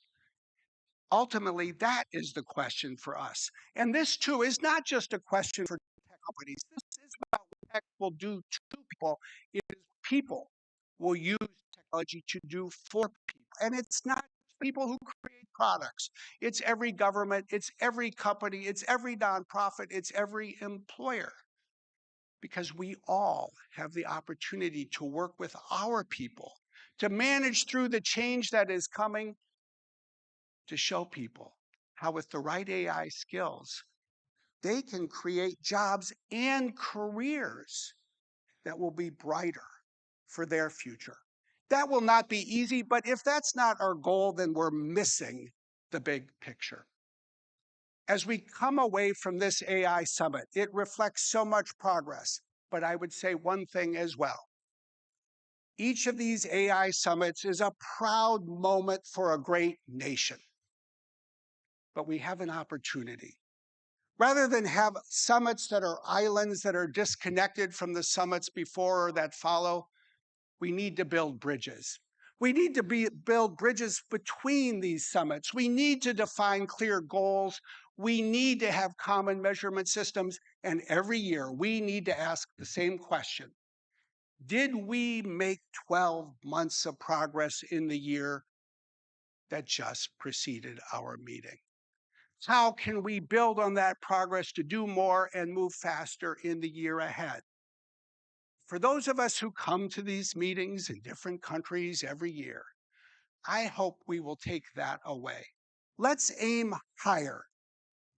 Ultimately, that is the question for us. And this, too, is not just a question for tech companies. This is about what tech will do to people. It is people will use technology to do for people. And it's not people who create products. It's every government, it's every company, it's every nonprofit, it's every employer. Because we all have the opportunity to work with our people, to manage through the change that is coming, to show people how with the right AI skills, they can create jobs and careers that will be brighter for their future. That will not be easy, but if that's not our goal, then we're missing the big picture. As we come away from this AI summit, it reflects so much progress, but I would say one thing as well. Each of these AI summits is a proud moment for a great nation. But we have an opportunity. Rather than have summits that are islands that are disconnected from the summits before or that follow, we need to build bridges. We need to build bridges between these summits. We need to define clear goals. We need to have common measurement systems. And every year, we need to ask the same question. Did we make 12 months of progress in the year that just preceded our meeting? How can we build on that progress to do more and move faster in the year ahead? For those of us who come to these meetings in different countries every year, I hope we will take that away. Let's aim higher,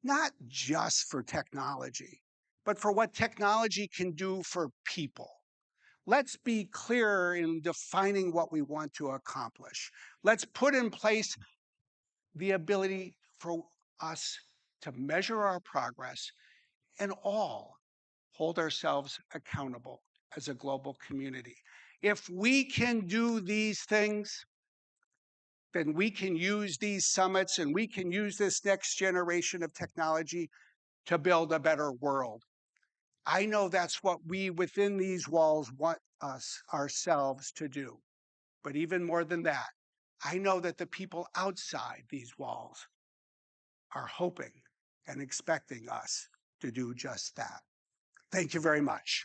not just for technology, but for what technology can do for people. Let's be clearer in defining what we want to accomplish. Let's put in place the ability for us to measure our progress and all hold ourselves accountable as a global community. If we can do these things, then we can use these summits and we can use this next generation of technology to build a better world. I know that's what we within these walls want us ourselves to do. But even more than that, I know that the people outside these walls are hoping and expecting us to do just that. Thank you very much.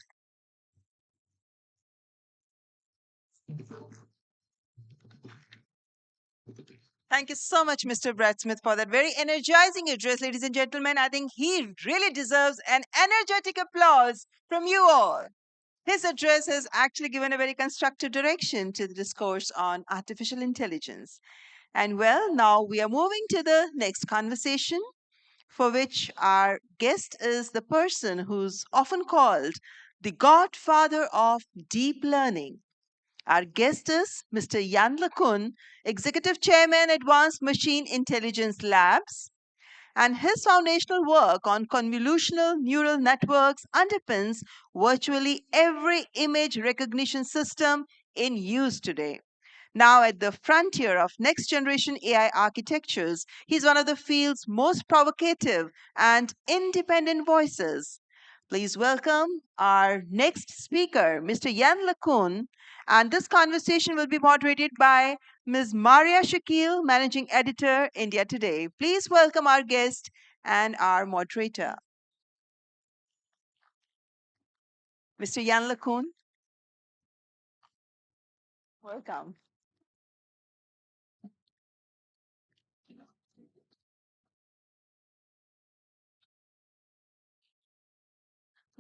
Thank you so much, Mr. Brad Smith, for that very energizing address, ladies and gentlemen. I think he really deserves an energetic applause from you all. His address has actually given a very constructive direction to the discourse on artificial intelligence. And well, now we are moving to the next conversation, for which our guest is the person who's often called the godfather of deep learning. Our guest is Mr. Jan LeCun, Executive Chairman, Advanced Machine Intelligence Labs, and his foundational work on convolutional neural networks underpins virtually every image recognition system in use today. Now, at the frontier of next generation AI architectures, he's one of the field's most provocative and independent voices. Please welcome our next speaker, Mr. Jan LeCun. And this conversation will be moderated by Ms. Maria Shakil, Managing Editor, India Today. Please welcome our guest and our moderator. Mr. Jan LeCun. Welcome.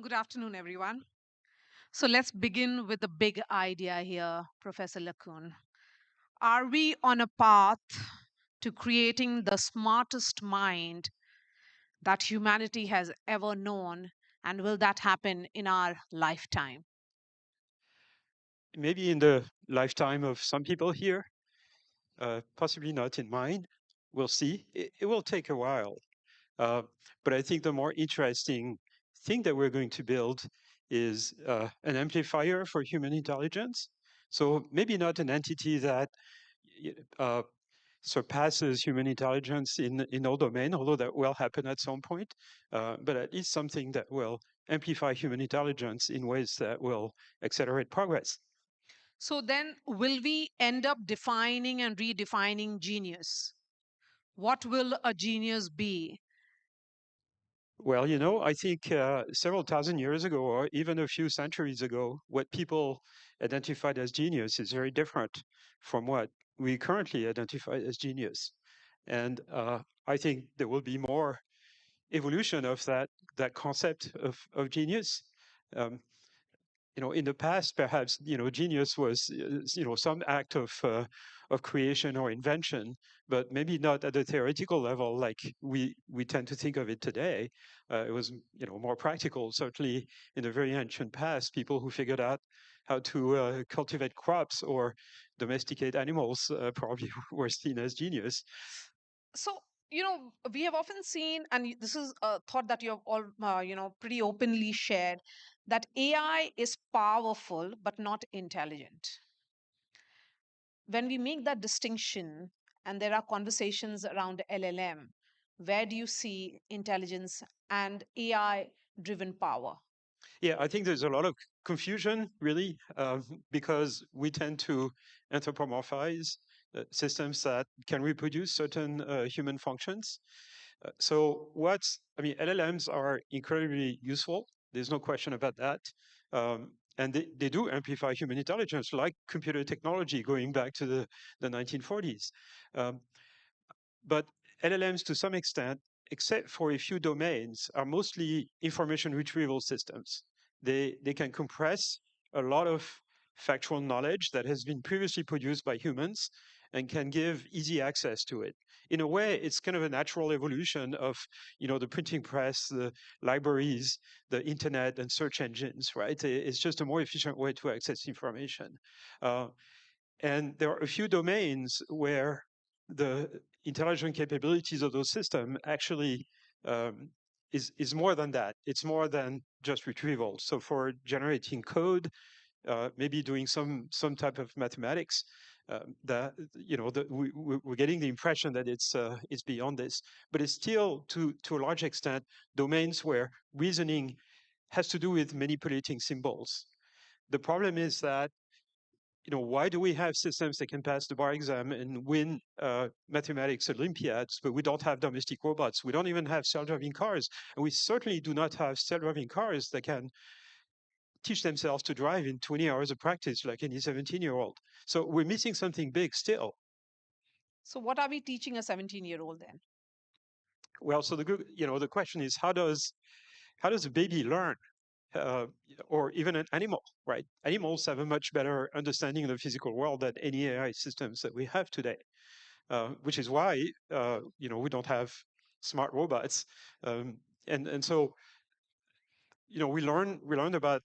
Good afternoon, everyone. So let's begin with the big idea here, Professor LeCun. Are we on a path to creating the smartest mind that humanity has ever known? And will that happen in our lifetime? Maybe in the lifetime of some people here, possibly not in mine. We'll see. It will take a while. But I think the more interesting thing that we're going to build is an amplifier for human intelligence. So maybe not an entity that surpasses human intelligence in all domain, although that will happen at some point, but at least something that will amplify human intelligence in ways that will accelerate progress. So then, will we end up defining and redefining genius? What will a genius be? Well, I think several thousand years ago, or even a few centuries ago, what people identified as genius is very different from what we currently identify as genius. And I think there will be more evolution of that concept of genius. In the past, perhaps genius was some act of creation or invention, but maybe not at the theoretical level like we tend to think of it today. It was more practical. Certainly, in the very ancient past, people who figured out how to cultivate crops or domesticate animals probably were seen as genius. So, we have often seen, and this is a thought that you have all, pretty openly shared, that AI is powerful but not intelligent. When we make that distinction, and there are conversations around LLM, where do you see intelligence and AI driven power? Yeah, I think there's a lot of confusion, really, because we tend to anthropomorphize systems that can reproduce certain human functions. I mean, LLMs are incredibly useful. There's no question about that. And they do amplify human intelligence, like computer technology going back to the 1940s. Um, but LLMs, to some extent, except for a few domains, are mostly information retrieval systems. They can compress a lot of factual knowledge that has been previously produced by humans and can give easy access to it. In a way, it's kind of a natural evolution of, the printing press, the libraries, the internet, and search engines, right? It's just a more efficient way to access information. And there are a few domains where the intelligent capabilities of those systems actually is more than that. It's more than just retrieval. So for generating code, maybe doing some type of mathematics, we're getting the impression that it's beyond this. But it's still, to a large extent, domains where reasoning has to do with manipulating symbols. The problem is that why do we have systems that can pass the bar exam and win mathematics Olympiads, but we don't have domestic robots? We don't even have self-driving cars. And we certainly do not have self-driving cars that can teach themselves to drive in 20 hours of practice like any 17-year-old. So we're missing something big still. So what are we teaching a 17-year-old then? Well, so the question is, how does a baby learn? Or even an animal, right? Animals have a much better understanding of the physical world than any AI systems that we have today, which is why we don't have smart robots, and so we learn about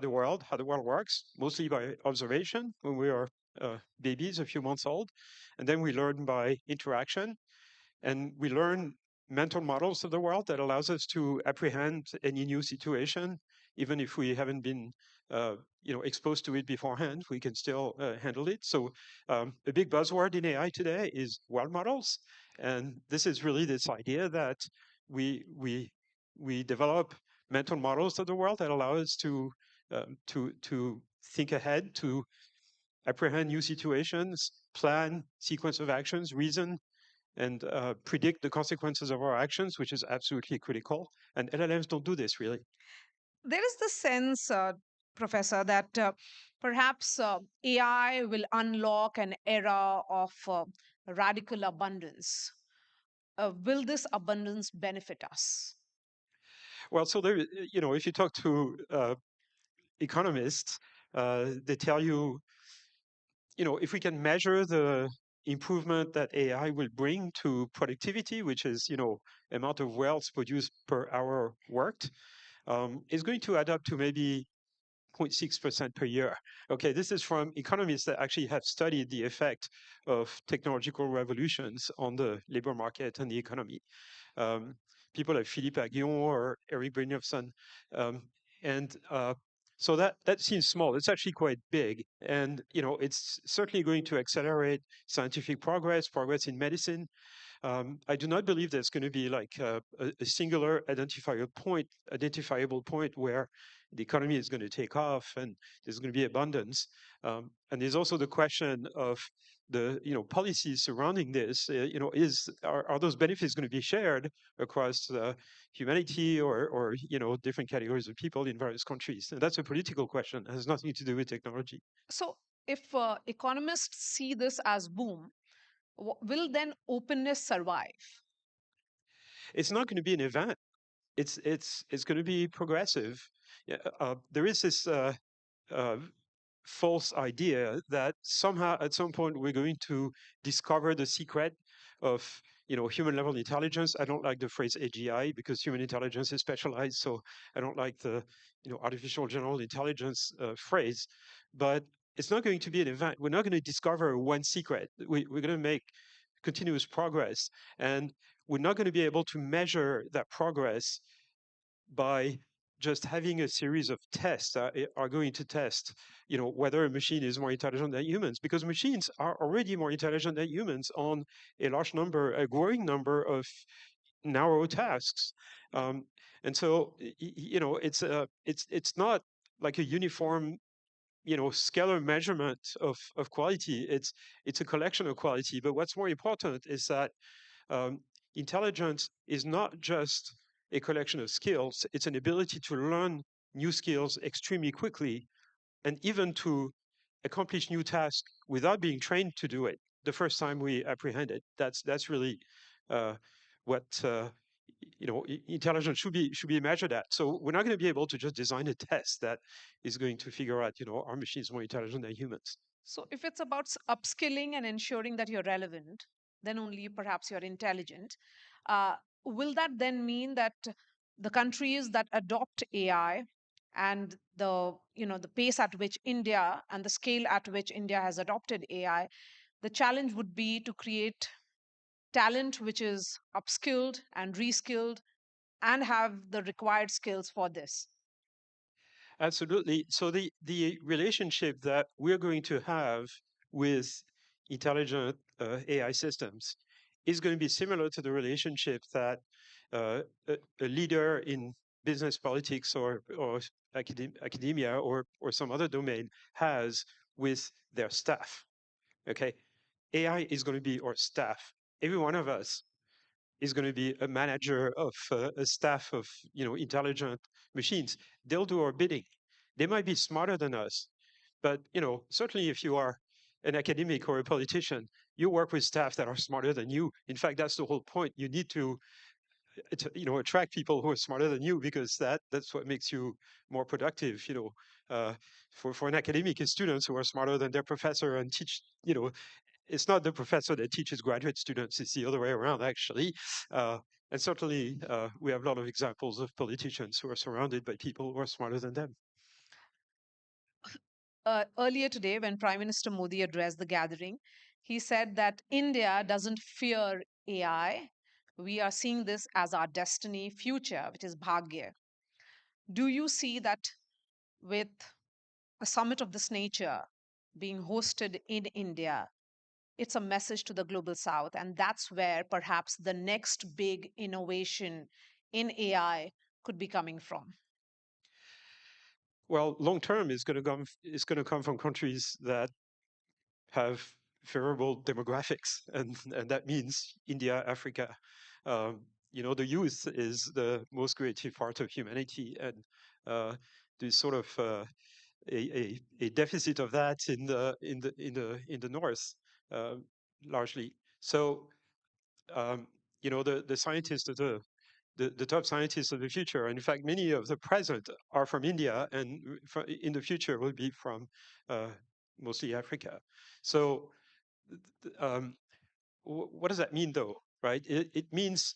the world, how the world works, mostly by observation when we are babies, a few months old, and then we learn by interaction, and we learn mental models of the world that allows us to apprehend any new situation, even if we haven't been exposed to it beforehand. We can still handle it. So a big buzzword in AI today is world models, and this is really this idea that we develop mental models of the world that allow us to think ahead, to apprehend new situations, plan sequence of actions, reason, and predict the consequences of our actions, which is absolutely critical. And LLMs don't do this, really. There is the sense, Professor, that perhaps AI will unlock an era of radical abundance. Will this abundance benefit us? Well, so there, if you talk to economists, they tell you, if we can measure the improvement that AI will bring to productivity, which is, amount of wealth produced per hour worked, is going to add up to maybe 0.6% per year. Okay, this is from economists that actually have studied the effect of technological revolutions on the labor market and the economy. People like Philippe Aghion or Eric Brynjolfsson. And so that seems small. It's actually quite big. And, it's certainly going to accelerate scientific progress in medicine. I do not believe there's going to be like a singular identifiable point where the economy is going to take off and there's going to be abundance. And there's also the question of the policies surrounding this. Are those benefits going to be shared across humanity or different categories of people in various countries? And that's a political question. It has nothing to do with technology. So, if economists see this as boom, will then openness survive? It's not going to be an event. It's going to be progressive. There is this false idea that somehow at some point we're going to discover the secret of human level intelligence. I don't like the phrase AGI because human intelligence is specialized, so I don't like the artificial general intelligence phrase. But it's not going to be an event. We're not going to discover one secret. We're going to make continuous progress, and we're not going to be able to measure that progress by just having a series of tests that are going to test, whether a machine is more intelligent than humans, because machines are already more intelligent than humans on a growing number of narrow tasks. And so, it's not like a uniform, scalar measurement of quality. It's a collection of quality. But what's more important is that um, intelligence is not just a collection of skills. It's an ability to learn new skills extremely quickly, and even to accomplish new tasks without being trained to do it the first time we apprehend it. That's really uh, what intelligence should be measured at. So we're not going to be able to just design a test that is going to figure out, are machines more intelligent than humans? So, if it's about upskilling and ensuring that you're relevant, then only perhaps you're intelligent. Uh, will that then mean that the countries that adopt AI and the pace at which India and the scale at which India has adopted AI, the challenge would be to create talent which is upskilled and reskilled and have the required skills for this? Absolutely. So the relationship that we're going to have with intelligent AI systems is going to be similar to the relationship that a leader in business, politics, or academia, or some other domain has with their staff. Okay, AI is going to be our staff. Every one of us is going to be a manager of a staff of intelligent machines. They'll do our bidding. They might be smarter than us, but certainly if you are an academic or a politician, you work with staff that are smarter than you. In fact, that's the whole point. You need to attract people who are smarter than you, because that's what makes you more productive. For an academic, it's students who are smarter than their professor and teach. It's not the professor that teaches graduate students; it's the other way around, actually. And certainly, we have a lot of examples of politicians who are surrounded by people who are smarter than them. Earlier today, when Prime Minister Modi addressed the gathering, he said that India doesn't fear AI. We are seeing this as our destiny future, which is Bhagya. Do you see that with a summit of this nature being hosted in India, it's a message to the global south, and that's where perhaps the next big innovation in AI could be coming from? Well, long term is going to come from countries that have favorable demographics, and that means India, Africa. The youth is the most creative part of humanity, and there's sort of a deficit of that in the north, uh, largely. So the scientists of the top scientists of the future, and in fact, many of the present are from India, and in the future will be from mostly Africa. So, what does that mean, though? Right? It means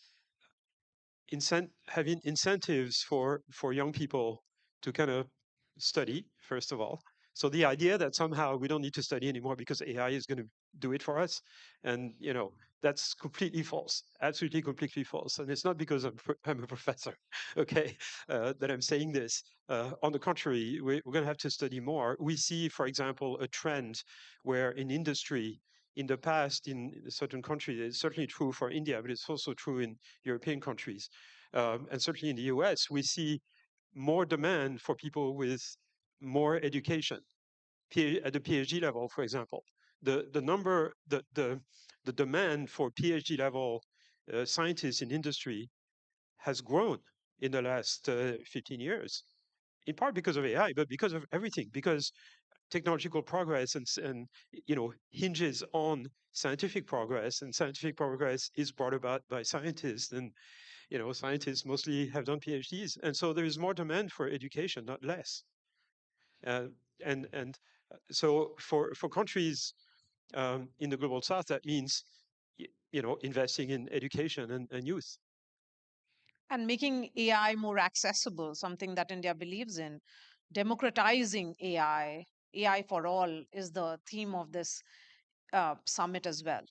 having incentives for young people to kind of study, first of all. So the idea that somehow we don't need to study anymore because AI is going to do it for us, and that's completely false, absolutely completely false. And it's not because I'm a professor, okay, that I'm saying this. On the contrary, we're going to have to study more. We see, for example, a trend where in industry, in the past, in certain countries, it's certainly true for India, but it's also true in European countries, and certainly in the US, we see more demand for people with more education at the PhD level, for example. The demand for PhD level scientists in industry has grown in the last 15 years, in part because of AI, but because of everything, because technological progress and hinges on scientific progress, and scientific progress is brought about by scientists, and scientists mostly have done PhDs, and so there is more demand for education, not less. Uh, and so for countries in the global south, that means investing in education and youth. And making AI more accessible, something that India believes in. Democratizing AI for all is the theme of this summit as well.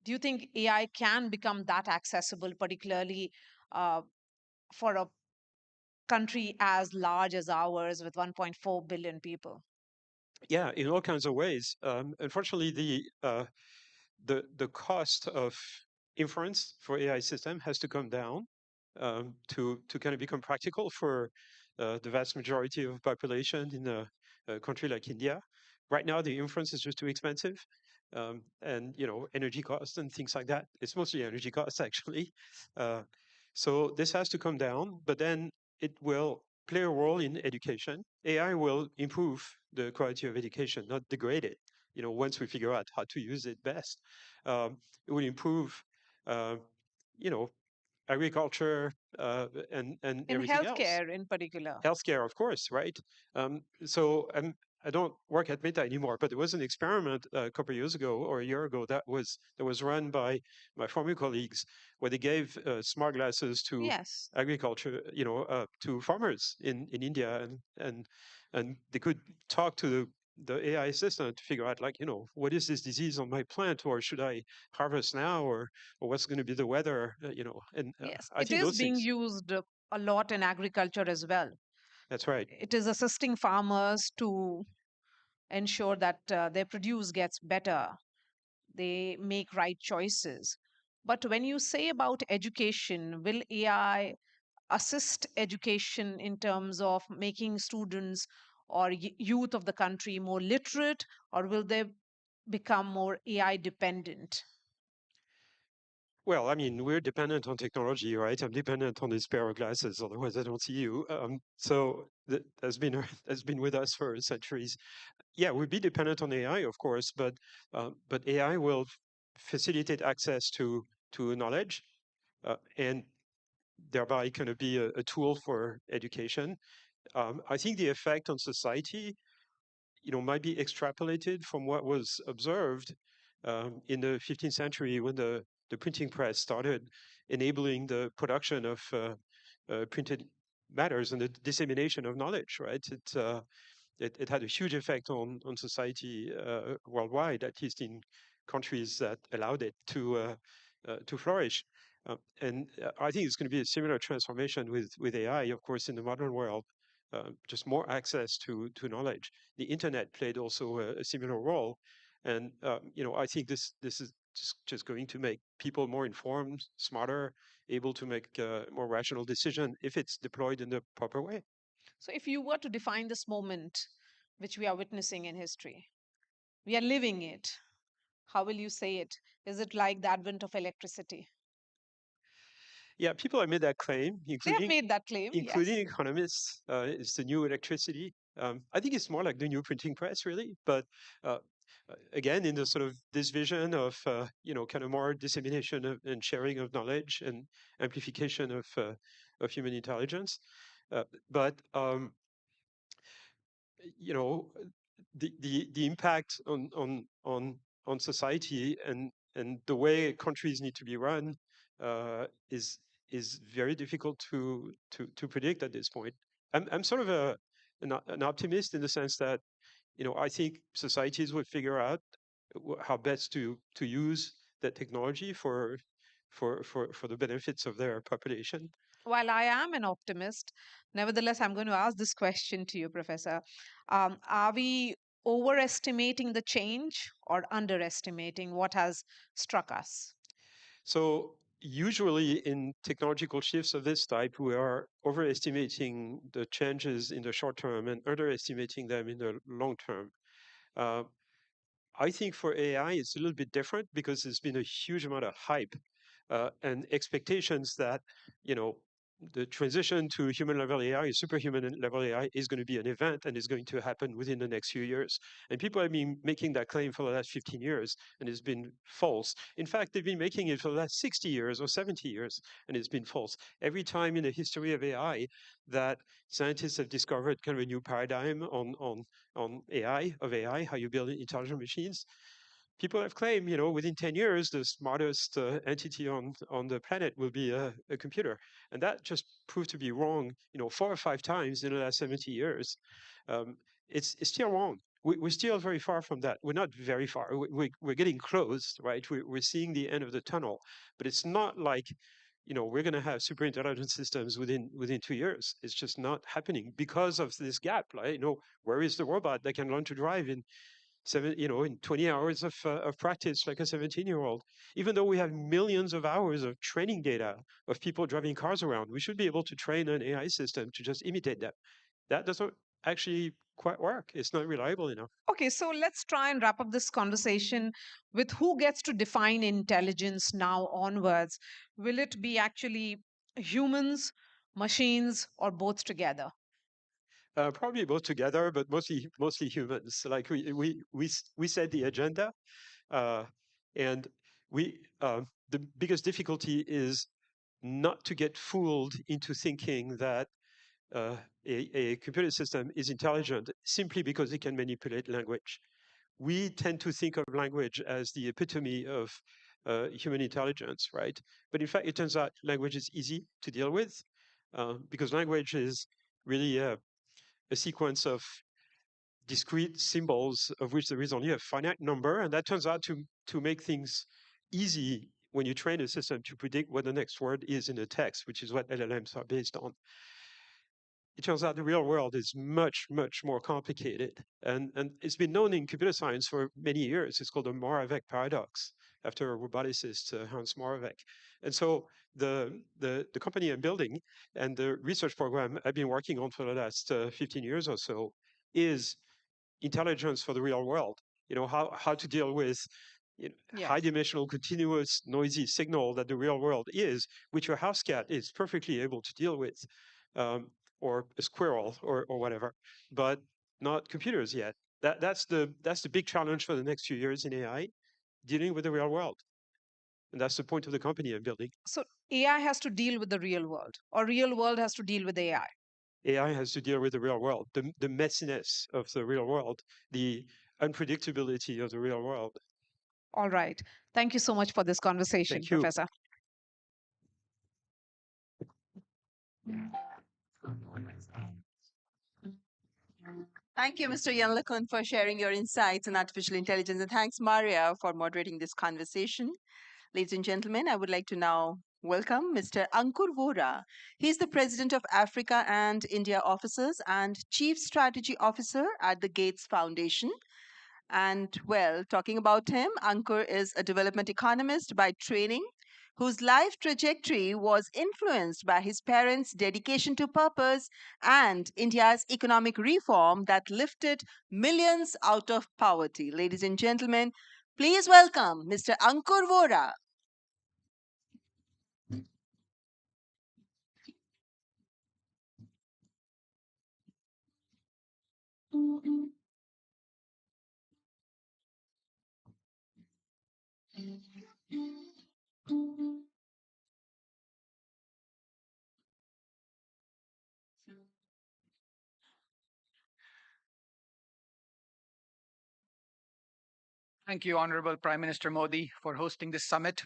Do you think AI can become that accessible, particularly uh, for a country as large as ours with 1.4 billion people? Yeah, in all kinds of ways. Unfortunately, the cost of inference for AI system has to come down to kind of become practical for the vast majority of population in a country like India. Right now, the inference is just too expensive, and energy costs and things like that. It's mostly energy costs actually. Uh, so this has to come down, but then it will play a role in education. AI will improve the quality of education, not degrade it. Once we figure out how to use it best, it will improve, uh, you know, agriculture and In everything else. healthcare, in particular. Healthcare, of course, right? So I don't work at Meta anymore, but there was an experiment a couple of years ago or a year ago that was run by my former colleagues, where they gave smart glasses to Yes. agriculture, to farmers in India, and they could talk to the AI assistant to figure out, like, what is this disease on my plant, or should I harvest now, or what's going to be the weather, and Yes. I It think is those being things. used a lot in agriculture as well. That's right. It is assisting farmers to ensure that their produce gets better, they make right choices. But when you say about education, will AI assist education in terms of making students or youth of the country more literate, or will they become more AI dependent? Well, I mean, we're dependent on technology, right? I'm dependent on this pair of glasses, otherwise I don't see you. So that's been that's been with us for centuries. Yeah, we'd be dependent on AI, of course, but AI will facilitate access to knowledge, and thereby kind of be a tool for education. I think the effect on society, might be extrapolated from what was observed in the 15th century when the printing press started enabling the production of printed matters and the dissemination of knowledge, right? It had a huge effect on society worldwide, at least in countries that allowed it to flourish. And I think it's going to be a similar transformation with AI, of course, in the modern world. Just more access to knowledge. The internet played also a similar role, and I think this is just going to make people more informed, smarter, able to make more rational decision if it's deployed in the proper way. So, if you were to define this moment which we are witnessing in history, we are living it. How will you say it? Is it like the advent of electricity? Yeah, people have made that claim, They have including made that claim, including yes. economists. It's the new electricity. I think it's more like the new printing press, really. But uh, again, in the sort of this vision of kind of more dissemination and sharing of knowledge and amplification of human intelligence. But you know, the impact on society and the way countries need to be run is very difficult to predict at this point. I'm sort of an optimist in the sense that I think societies will figure out how best to use that technology for the benefits of their population. While I am an optimist, nevertheless, I'm going to ask this question to you, Professor. Are we overestimating the change or underestimating what has struck us? So usually in technological shifts of this type, we are overestimating the changes in the short term and underestimating them in the long term. Uh, I think for AI, it's a little bit different because there's been a huge amount of hype and expectations that, you know, the transition to human level AI, superhuman level AI, is going to be an event and is going to happen within the next few years. And people have been making that claim for the last 15 years, and it's been false. In fact, they've been making it for the last 60 years or 70 years, and it's been false. Every time in the history of AI that scientists have discovered kind of a new paradigm on AI, how you build intelligent machines, people have claimed, within 10 years, the smartest entity on the planet will be a computer. And that just proved to be wrong, 4 or 5 times in the last 70 years. It's still wrong. We're still very far from that. We're not very far. We're getting close, right? We're seeing the end of the tunnel. But it's not like, we're going to have super intelligent systems within 2 years. It's just not happening because of this gap. Right? Where is the robot that can learn to drive in 20 hours of practice like a 17-year-old. Even though we have millions of hours of training data of people driving cars around, we should be able to train an AI system to just imitate them. That doesn't actually quite work. It's not reliable enough. Okay, so let's try and wrap up this conversation with who gets to define intelligence now onwards. Will it be actually humans, machines, or both together? Probably both together, but mostly humans. Like we set the agenda, and the biggest difficulty is not to get fooled into thinking that a computer system is intelligent simply because it can manipulate language. We tend to think of language as the epitome of human intelligence, right? But in fact, it turns out language is easy to deal with because language is really a sequence of discrete symbols of which there is only a finite number, and that turns out to make things easy when you train a system to predict what the next word is in a text, which is what LLMs are based on. It turns out the real world is much, much more complicated. And it's been known in computer science for many years. It's called the Moravec paradox, after a roboticist, Hans Moravec. And so the company I'm building and the research program I've been working on for the last 15 years or so is intelligence for the real world. How to deal with high dimensional, continuous, noisy signal that the real world is, which your house cat is perfectly able to deal with. Or a squirrel or whatever, but not computers yet. That's the big challenge for the next few years in AI, dealing with the real world. And that's the point of the company I'm building. So AI has to deal with the real world, or real world has to deal with AI? AI has to deal with the real world, the messiness of the real world, the unpredictability of the real world. All right. Thank you so much for this conversation, Thank you. Professor. Thank you, Mr. Yanlakun, for sharing your insights on artificial intelligence. And thanks, Maria, for moderating this conversation. Ladies and gentlemen, I would like to now welcome Mr. Ankur Vora. He's the President of Africa and India Offices and Chief Strategy Officer at the Gates Foundation. And well, talking about him, Ankur is a development economist by training whose life trajectory was influenced by his parents' dedication to purpose and India's economic reform that lifted millions out of poverty. Ladies and gentlemen, please welcome Mr. Ankur Vora. Thank you, Honorable Prime Minister Modi, for hosting this summit.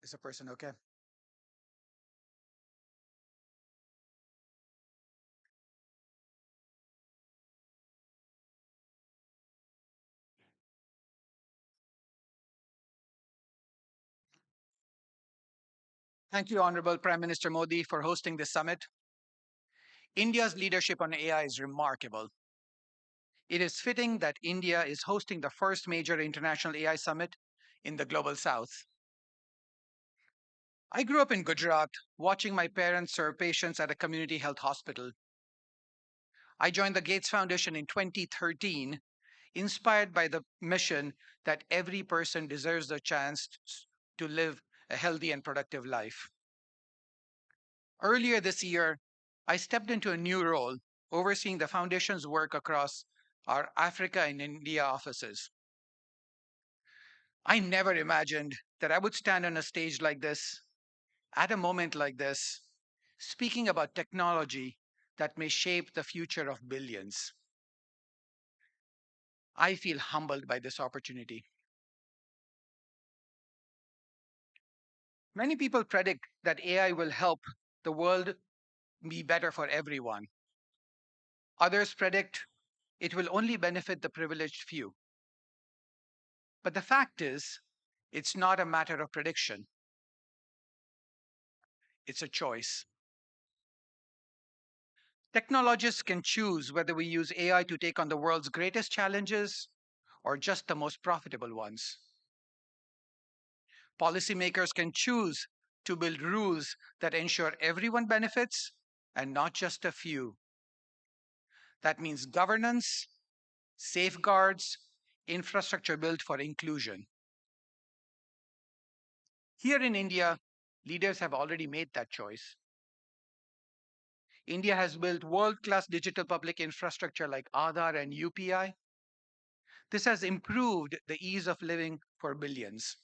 Is the person okay? Thank you, Honorable Prime Minister Modi, for hosting this summit. India's leadership on AI is remarkable. It is fitting that India is hosting the first major international AI summit in the global south. I grew up in Gujarat, watching my parents serve patients at a community health hospital. I joined the Gates Foundation in 2013, inspired by the mission that every person deserves the chance to live a healthy and productive life. Earlier this year, I stepped into a new role, overseeing the foundation's work across our Africa and India offices. I never imagined that I would stand on a stage like this, at a moment like this, speaking about technology that may shape the future of billions. I feel humbled by this opportunity. Many people predict that AI will help the world be better for everyone. Others predict it will only benefit the privileged few. But the fact is, it's not a matter of prediction. It's a choice. Technologists can choose whether we use AI to take on the world's greatest challenges or just the most profitable ones. Policymakers can choose to build rules that ensure everyone benefits and not just a few. That means governance, safeguards, infrastructure built for inclusion. Here in India, leaders have already made that choice. India has built world-class digital public infrastructure like Aadhaar and UPI. This has improved the ease of living for billions.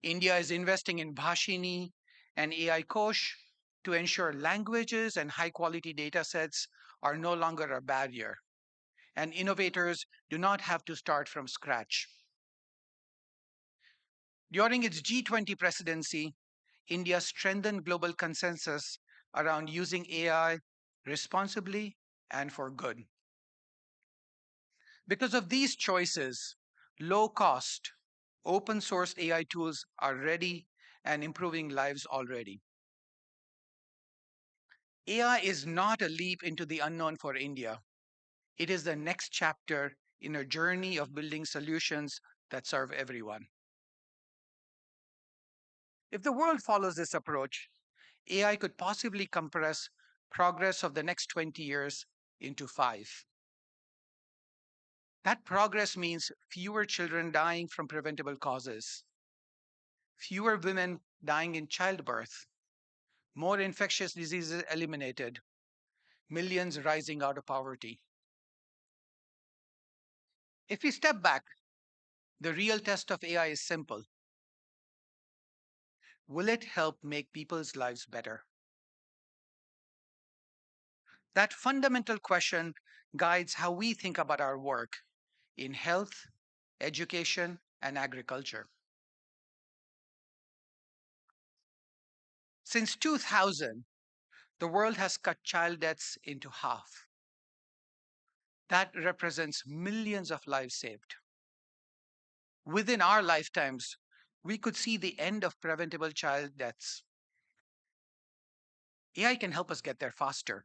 India is investing in Bhashini and AI Kosh to ensure languages and high-quality data sets are no longer a barrier, and innovators do not have to start from scratch. During its G20 presidency, India strengthened global consensus around using AI responsibly and for good. Because of these choices, low cost, open source AI tools are ready and improving lives already. AI is not a leap into the unknown for India. It is the next chapter in a journey of building solutions that serve everyone. If the world follows this approach, AI could possibly compress progress of the next 20 years into 5. That progress means fewer children dying from preventable causes, fewer women dying in childbirth, more infectious diseases eliminated, millions rising out of poverty. If we step back, the real test of AI is simple. Will it help make people's lives better? That fundamental question guides how we think about our work in health, education, and agriculture. Since 2000, the world has cut child deaths into half. That represents millions of lives saved. Within our lifetimes, we could see the end of preventable child deaths. AI can help us get there faster.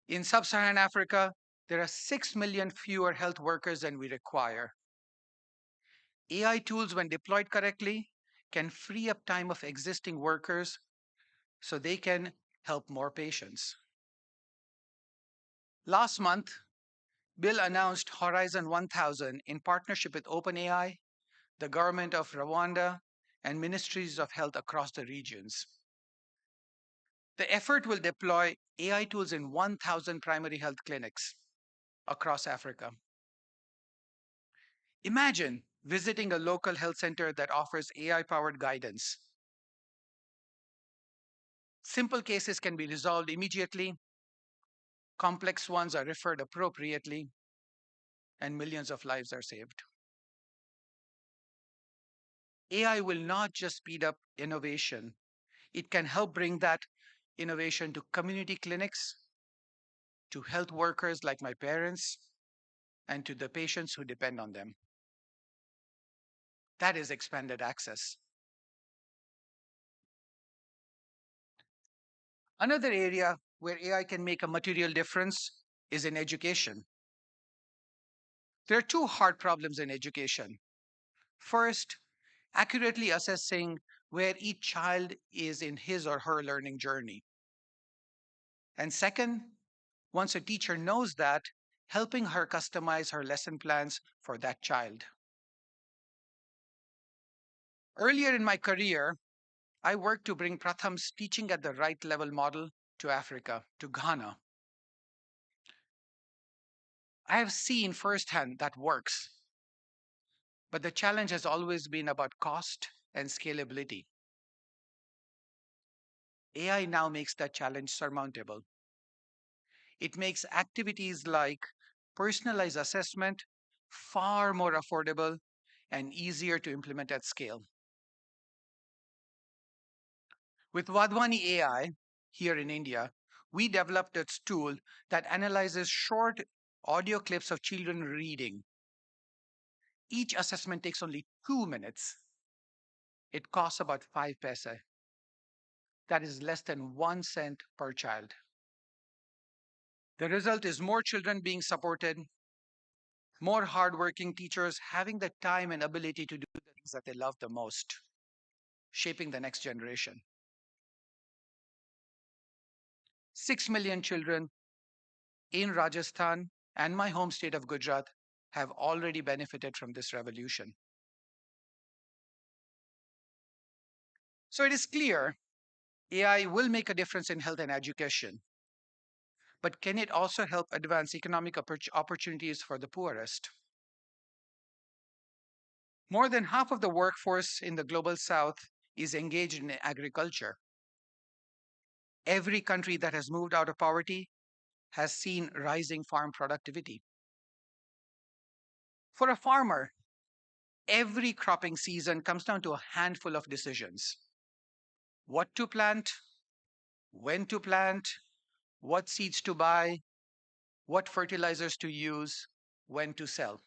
In sub-Saharan Africa, there are 6 million fewer health workers than we require. AI tools, when deployed correctly, can free up time of existing workers so they can help more patients. Last month, Bill announced Horizon 1000 in partnership with OpenAI, the government of Rwanda, and ministries of health across the regions. The effort will deploy AI tools in 1,000 primary health clinics across Africa. Imagine visiting a local health center that offers AI-powered guidance. Simple cases can be resolved immediately, complex ones are referred appropriately, and millions of lives are saved. AI will not just speed up innovation, it can help bring that innovation to community clinics, to health workers like my parents, and to the patients who depend on them. That is expanded access. Another area where AI can make a material difference is in education. There are two hard problems in education. First, accurately assessing where each child is in his or her learning journey. And second, once a teacher knows that, helping her customize her lesson plans for that child. Earlier in my career, I worked to bring Pratham's teaching at the right level model to Africa, to Ghana. I have seen firsthand that works, but the challenge has always been about cost and scalability. AI now makes that challenge surmountable. It makes activities like personalized assessment far more affordable and easier to implement at scale. With Vadwani AI here in India, we developed a tool that analyzes short audio clips of children reading. Each assessment takes only 2 minutes. It costs about 5 paise. that is less than 1 cent per child. The result is more children being supported, more hardworking teachers having the time and ability to do the things that they love the most, shaping the next generation. 6 million children in Rajasthan and my home state of Gujarat have already benefited from this revolution. So it is clear AI will make a difference in health and education, but can it also help advance economic opportunities for the poorest? More than half of the workforce in the global south is engaged in agriculture. Every country that has moved out of poverty has seen rising farm productivity. For a farmer, every cropping season comes down to a handful of decisions: what to plant, when to plant, what seeds to buy, what fertilizers to use, when to sell.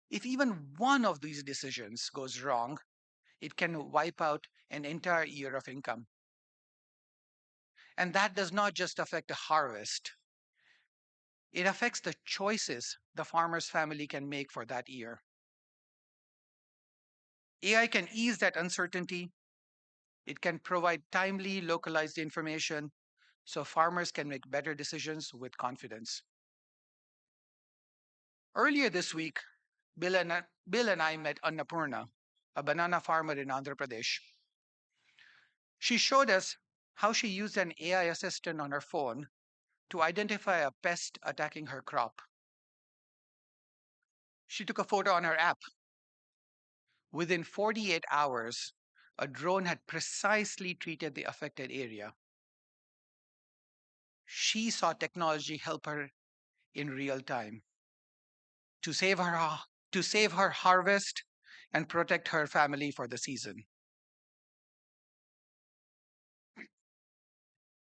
If even one of these decisions goes wrong, it can wipe out an entire year of income. And that does not just affect the harvest, it affects the choices the farmer's family can make for that year. AI can ease that uncertainty. It can provide timely, localized information so farmers can make better decisions with confidence. Earlier this week, Bill and I met Annapurna, a banana farmer in Andhra Pradesh. She showed us how she used an AI assistant on her phone to identify a pest attacking her crop. She took a photo on her app. Within 48 hours, a drone had precisely treated the affected area. She saw technology help her in real time to save her harvest and protect her family for the season.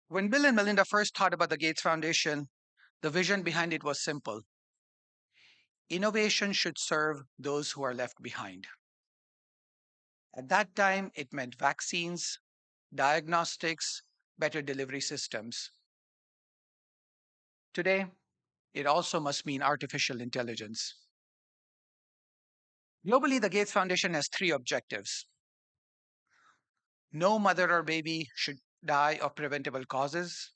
When Bill and Melinda first thought about the Gates Foundation, the vision behind it was simple. Innovation should serve those who are left behind. At that time, it meant vaccines, diagnostics, better delivery systems. Today, it also must mean artificial intelligence. Globally, the Gates Foundation has 3 objectives. No mother or baby should die of preventable causes.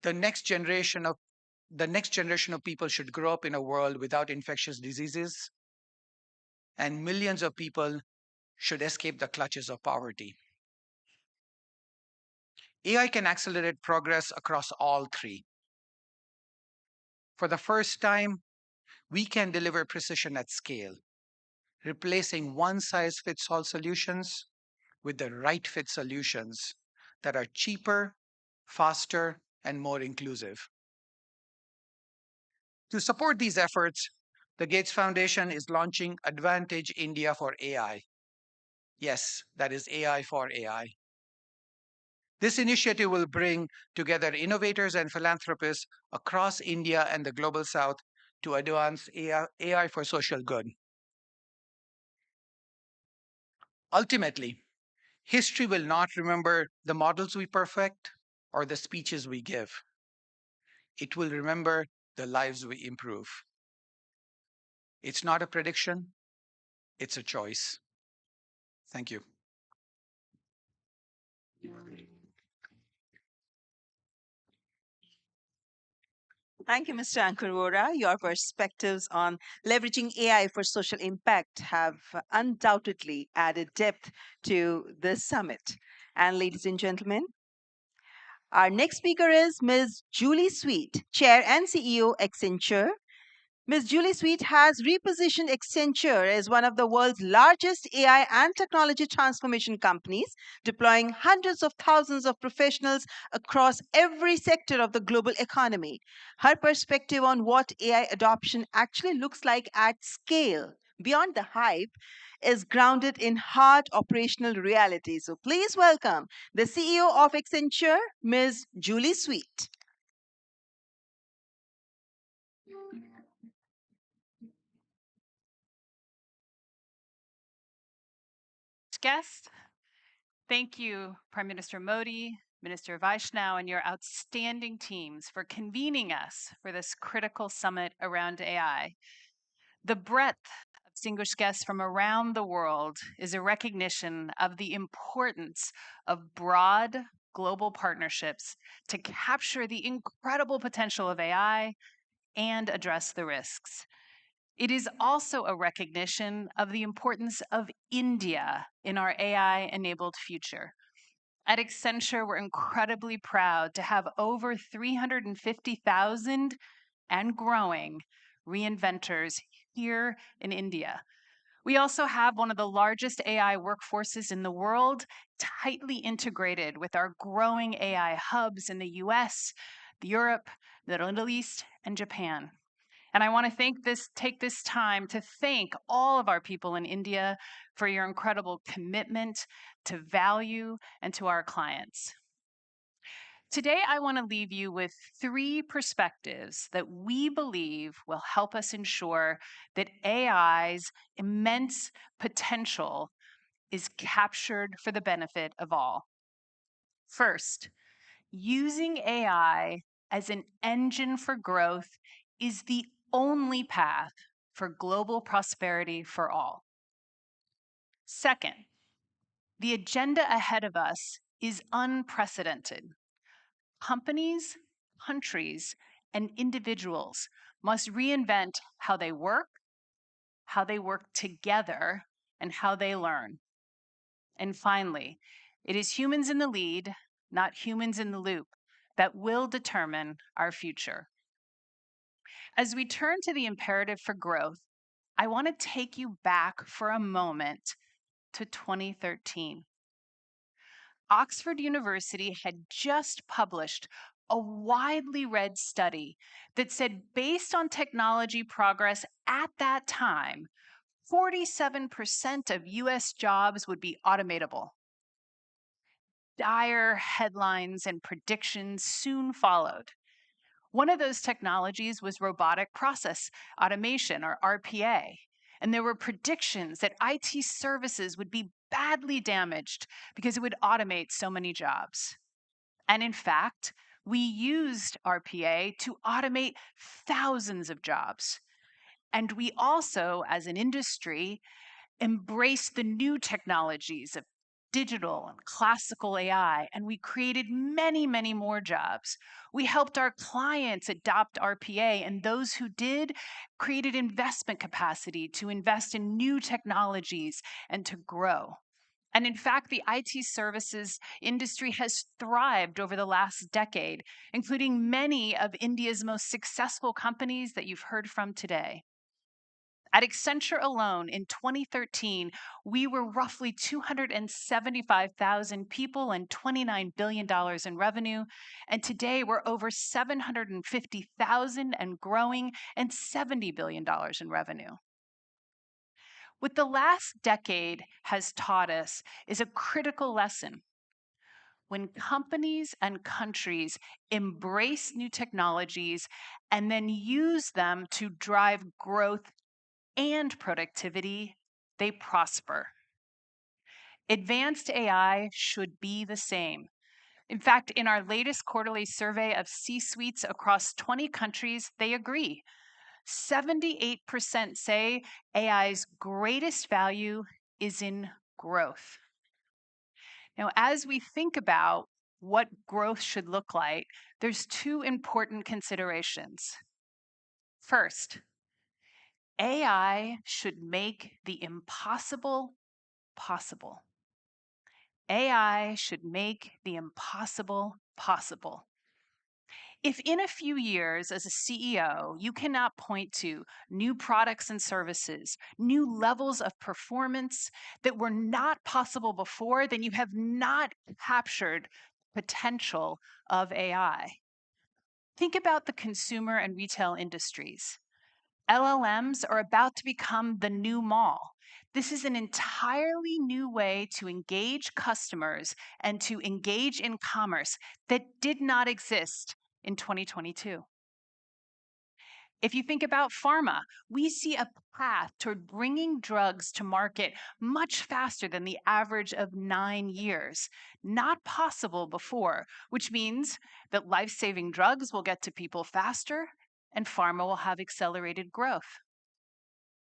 The next generation of people should grow up in a world without infectious diseases, and millions of people should escape the clutches of poverty. AI can accelerate progress across all 3. For the first time, we can deliver precision at scale, replacing one-size-fits-all solutions with the right fit solutions that are cheaper, faster, and more inclusive. To support these efforts, the Gates Foundation is launching Advantage India for AI. Yes, that is AI for AI. This initiative will bring together innovators and philanthropists across India and the global south to advance AI for social good. Ultimately, history will not remember the models we perfect or the speeches we give. It will remember the lives we improve. It's not a prediction, it's a choice. Thank you. Thank you, Mr. Ankur. Your perspectives on leveraging AI for social impact have undoubtedly added depth to this summit. And ladies and gentlemen, our next speaker is Ms. Julie Sweet, Chair and CEO, Accenture. Ms. Julie Sweet has repositioned Accenture as one of the world's largest AI and technology transformation companies, deploying hundreds of thousands of professionals across every sector of the global economy. Her perspective on what AI adoption actually looks like at scale, beyond the hype, is grounded in hard operational reality. So please welcome the CEO of Accenture, Ms. Julie Sweet. Guest. Thank you, Prime Minister Modi, Minister Vaishnaw, and your outstanding teams for convening us for this critical summit around AI. The breadth of distinguished guests from around the world is a recognition of the importance of broad global partnerships to capture the incredible potential of AI and address the risks. It is also a recognition of the importance of India in our AI-enabled future. At Accenture, we're incredibly proud to have over 350,000 and growing reinventors here in India. We also have one of the largest AI workforces in the world, tightly integrated with our growing AI hubs in the US, Europe, the Middle East, and Japan. And I want to take this time to thank all of our people in India for your incredible commitment to value and to our clients. Today, I want to leave you with 3 perspectives that we believe will help us ensure that AI's immense potential is captured for the benefit of all. First, using AI as an engine for growth is the only path for global prosperity for all. Second, the agenda ahead of us is unprecedented. Companies, countries, and individuals must reinvent how they work together, and how they learn. And finally, it is humans in the lead, not humans in the loop, that will determine our future. As we turn to the imperative for growth, I want to take you back for a moment to 2013. Oxford University had just published a widely read study that said, based on technology progress at that time, 47% of US jobs would be automatable. Dire headlines and predictions soon followed. One of those technologies was robotic process automation, or RPA. And there were predictions that IT services would be badly damaged because it would automate so many jobs. And in fact, we used RPA to automate thousands of jobs. And we also, as an industry, embraced the new technologies of digital and classical AI, and we created many, many more jobs. We helped our clients adopt RPA, and those who did created investment capacity to invest in new technologies and to grow. And in fact, the IT services industry has thrived over the last decade, including many of India's most successful companies that you've heard from today. At Accenture alone in 2013, we were roughly 275,000 people and $29 billion in revenue. And today we're over 750,000 and growing and $70 billion in revenue. What the last decade has taught us is a critical lesson. When companies and countries embrace new technologies and then use them to drive growth and productivity, they prosper. Advanced AI should be the same. In fact, in our latest quarterly survey of C-suites across 20 countries, they agree. 78% say AI's greatest value is in growth. Now, as we think about what growth should look like, there's 2 important considerations. First, AI should make the impossible possible. AI should make the impossible possible. If in a few years as a CEO, you cannot point to new products and services, new levels of performance that were not possible before, then you have not captured potential of AI. Think about the consumer and retail industries. LLMs are about to become the new mall. This is an entirely new way to engage customers and to engage in commerce that did not exist in 2022. If you think about pharma, we see a path toward bringing drugs to market much faster than the average of 9 years. Not possible before, which means that life-saving drugs will get to people faster and pharma will have accelerated growth.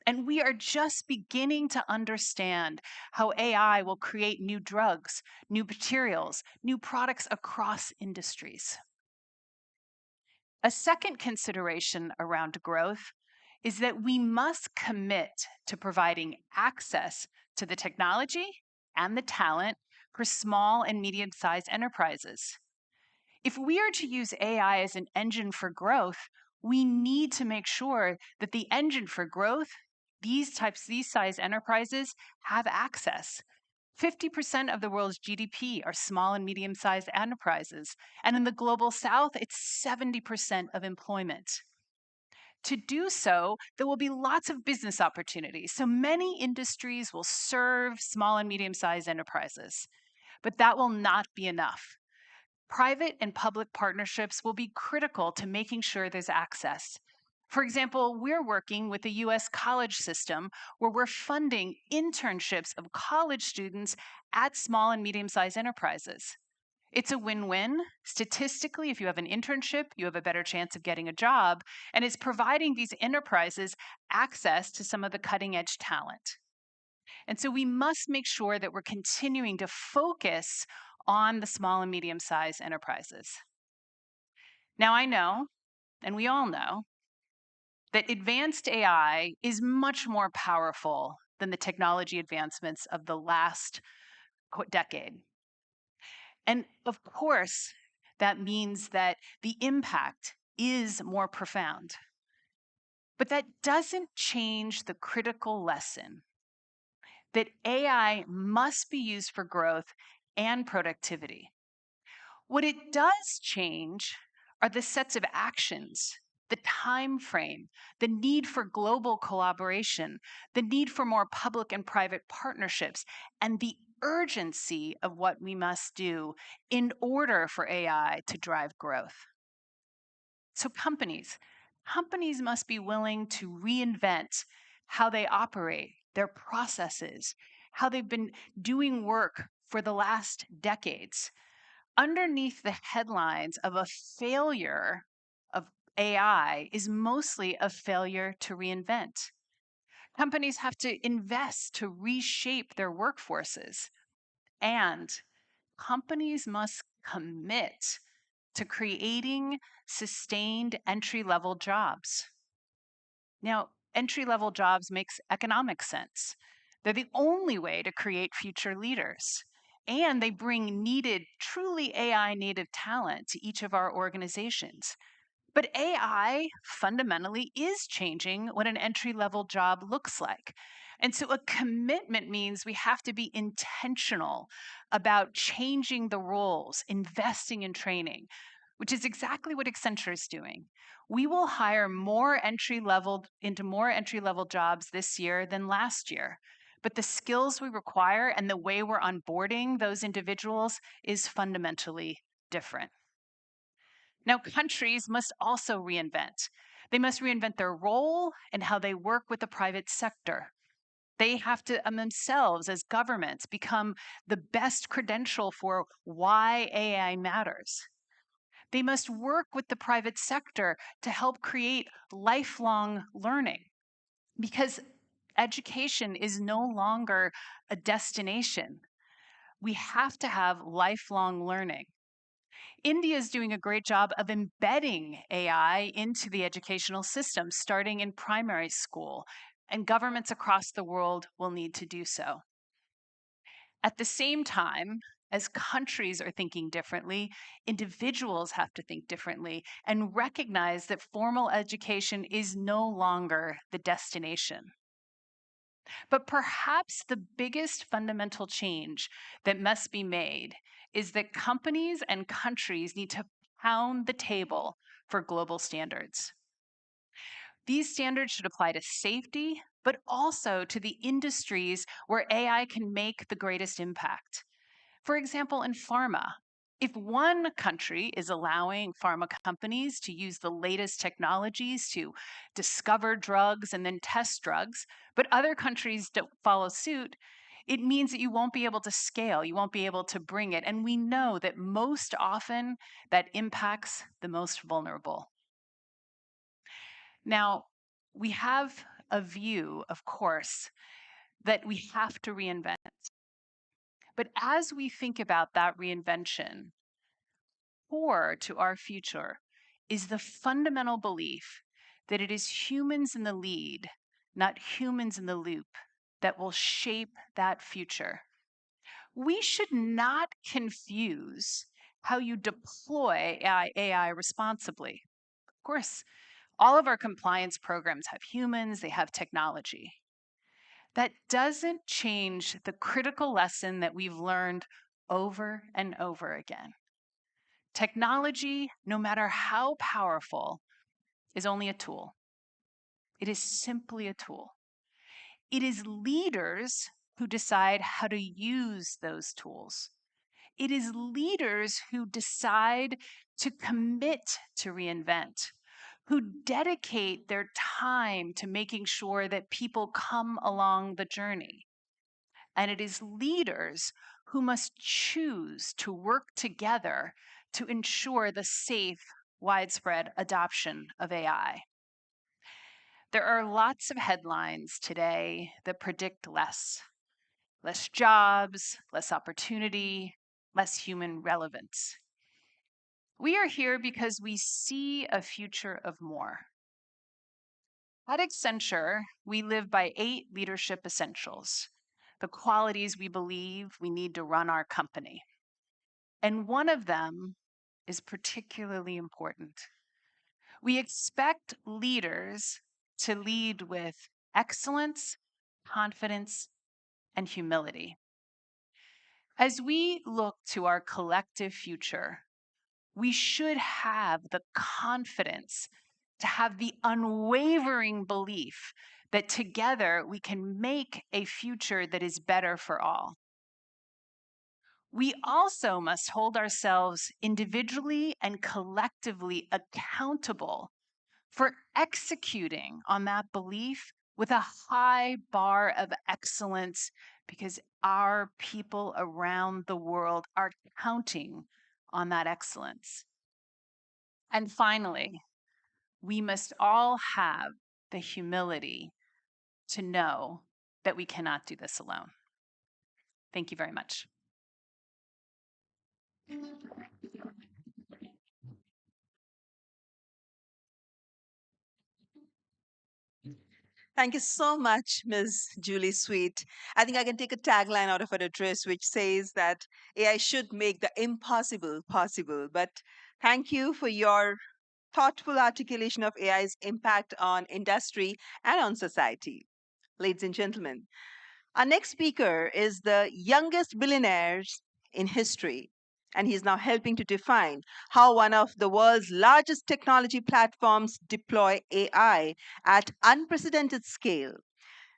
And we are just beginning to understand how AI will create new drugs, new materials, new products across industries. A second consideration around growth is that we must commit to providing access to the technology and the talent for small and medium-sized enterprises. If we are to use AI as an engine for growth, we need to make sure that the engine for growth, these size enterprises, have access. 50% of the world's GDP are small and medium-sized enterprises, and in the global south, it's 70% of employment. To do so, there will be lots of business opportunities. So many industries will serve small and medium-sized enterprises, but that will not be enough. Private and public partnerships will be critical to making sure there's access. For example, we're working with the US college system where we're funding internships of college students at small and medium-sized enterprises. It's a win-win. Statistically, if you have an internship, you have a better chance of getting a job, and it's providing these enterprises access to some of the cutting-edge talent. And so we must make sure that we're continuing to focus on the small and medium-sized enterprises. Now, I know, and we all know, that advanced AI is much more powerful than the technology advancements of the last decade. And of course, that means that the impact is more profound. But that doesn't change the critical lesson that AI must be used for growth and productivity. What it does change are the sets of actions, the time frame, the need for global collaboration, the need for more public and private partnerships, and the urgency of what we must do in order for AI to drive growth. So companies must be willing to reinvent how they operate, their processes, how they've been doing work for the last decades. Underneath the headlines of a failure of AI is mostly a failure to reinvent. Companies have to invest to reshape their workforces, and companies must commit to creating sustained entry-level jobs. Now, entry-level jobs makes economic sense. They're the only way to create future leaders. And they bring needed, truly AI native talent to each of our organizations. But AI fundamentally is changing what an entry-level job looks like. And so a commitment means we have to be intentional about changing the roles, investing in training, which is exactly what Accenture is doing. We will hire into more entry-level jobs this year than last year. But the skills we require and the way we're onboarding those individuals is fundamentally different. Now, countries must also reinvent. They must reinvent their role and how they work with the private sector. They have to themselves, as governments, become the best credential for why AI matters. They must work with the private sector to help create lifelong learning, because education is no longer a destination. We have to have lifelong learning. India is doing a great job of embedding AI into the educational system, starting in primary school, and governments across the world will need to do so. At the same time, as countries are thinking differently, individuals have to think differently and recognize that formal education is no longer the destination. But perhaps the biggest fundamental change that must be made is that companies and countries need to pound the table for global standards. These standards should apply to safety, but also to the industries where AI can make the greatest impact. For example, in pharma, If one country is allowing pharma companies to use the latest technologies to discover drugs and then test drugs, but other countries don't follow suit, it means that you won't be able to scale, you won't be able to bring it. And we know that most often that impacts the most vulnerable. Now, we have a view, of course, that we have to reinvent. But as we think about that reinvention, core to our future is the fundamental belief that it is humans in the lead, not humans in the loop, that will shape that future. We should not confuse how you deploy AI responsibly. Of course, all of our compliance programs have humans, they have technology. That doesn't change the critical lesson that we've learned over and over again. Technology, no matter how powerful, is only a tool. It is simply a tool. It is leaders who decide how to use those tools. It is leaders who decide to commit to reinvent, who dedicate their time to making sure that people come along the journey. And it is leaders who must choose to work together to ensure the safe, widespread adoption of AI. There are lots of headlines today that predict less jobs, less opportunity, less human relevance. We are here because we see a future of more. At Accenture, we live by 8 leadership essentials, the qualities we believe we need to run our company. And one of them is particularly important. We expect leaders to lead with excellence, confidence, and humility. As we look to our collective future, we should have the confidence to have the unwavering belief that together we can make a future that is better for all. We also must hold ourselves individually and collectively accountable for executing on that belief with a high bar of excellence, because our people around the world are counting on that excellence. And finally, we must all have the humility to know that we cannot do this alone. Thank you very much. Thank you so much, Ms. Julie Sweet. I think I can take a tagline out of her address, which says that AI should make the impossible possible. But thank you for your thoughtful articulation of AI's impact on industry and on society. Ladies and gentlemen, our next speaker is the youngest billionaire in history, and he's now helping to define how one of the world's largest technology platforms deploy AI at unprecedented scale.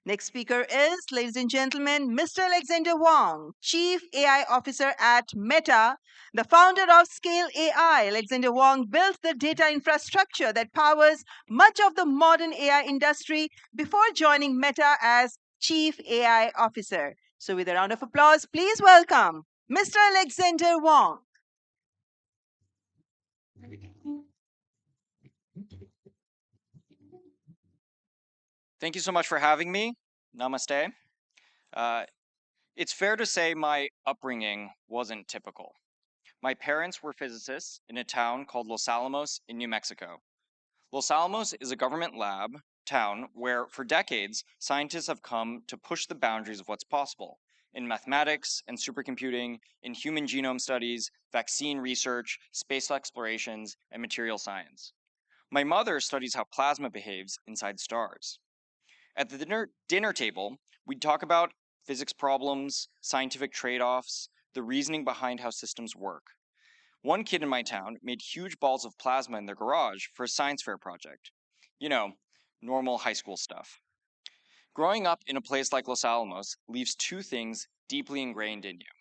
Next speaker is, ladies and gentlemen, Mr. Alexander Wong, Chief AI Officer at Meta, the founder of Scale AI. Alexander Wong built the data infrastructure that powers much of the modern AI industry before joining Meta as Chief AI Officer. So, with a round of applause, please welcome Mr. Alexander Wong. Thank you so much for having me. Namaste. It's fair to say my upbringing wasn't typical. My parents were physicists in a town called Los Alamos in New Mexico. Los Alamos is a government lab town where, for decades, scientists have come to push the boundaries of what's possible in mathematics and supercomputing, in human genome studies, vaccine research, space explorations, and material science. My mother studies how plasma behaves inside stars. At the dinner table, we'd talk about physics problems, scientific trade-offs, the reasoning behind how systems work. One kid in my town made huge balls of plasma in their garage for a science fair project. You know, normal high school stuff. Growing up in a place like Los Alamos leaves 2 things deeply ingrained in you.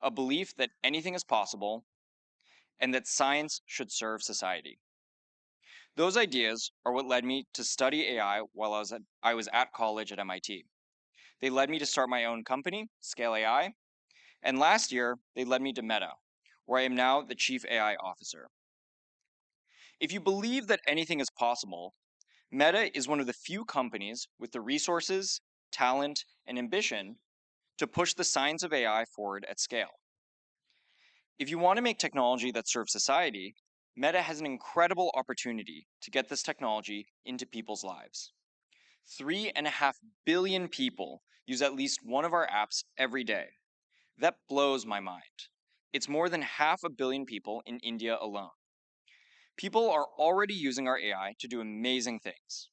A belief that anything is possible and that science should serve society. Those ideas are what led me to study AI while I was at college at MIT. They led me to start my own company, Scale AI, and last year they led me to Meta, where I am now the Chief AI Officer. If you believe that anything is possible, Meta is one of the few companies with the resources, talent, and ambition to push the science of AI forward at scale. If you want to make technology that serves society, Meta has an incredible opportunity to get this technology into people's lives. 3.5 billion people use at least one of our apps every day. That blows my mind. It's more than 500 million people in India alone. People are already using our AI to do amazing things.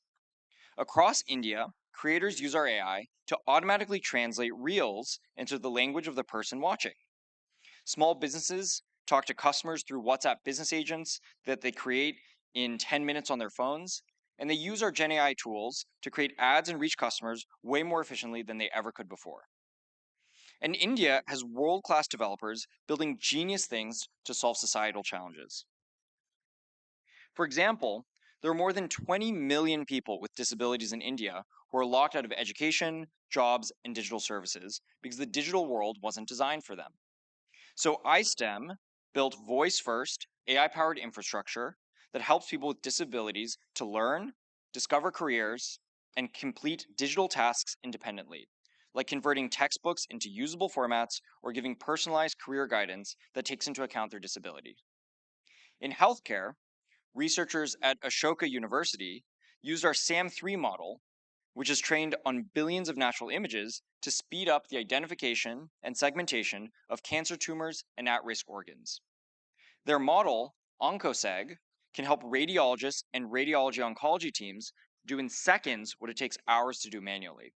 Across India, creators use our AI to automatically translate reels into the language of the person watching. Small businesses talk to customers through WhatsApp business agents that they create in 10 minutes on their phones, and they use our Gen AI tools to create ads and reach customers way more efficiently than they ever could before. And India has world-class developers building genius things to solve societal challenges. For example, there are more than 20 million people with disabilities in India who are locked out of education, jobs, and digital services because the digital world wasn't designed for them. So iSTEM built voice-first, AI-powered infrastructure that helps people with disabilities to learn, discover careers, and complete digital tasks independently, like converting textbooks into usable formats or giving personalized career guidance that takes into account their disability. In healthcare, researchers at Ashoka University used our SAM3 model, which is trained on billions of natural images, to speed up the identification and segmentation of cancer tumors and at-risk organs. Their model, OncoSeg, can help radiologists and radiology oncology teams do in seconds what it takes hours to do manually.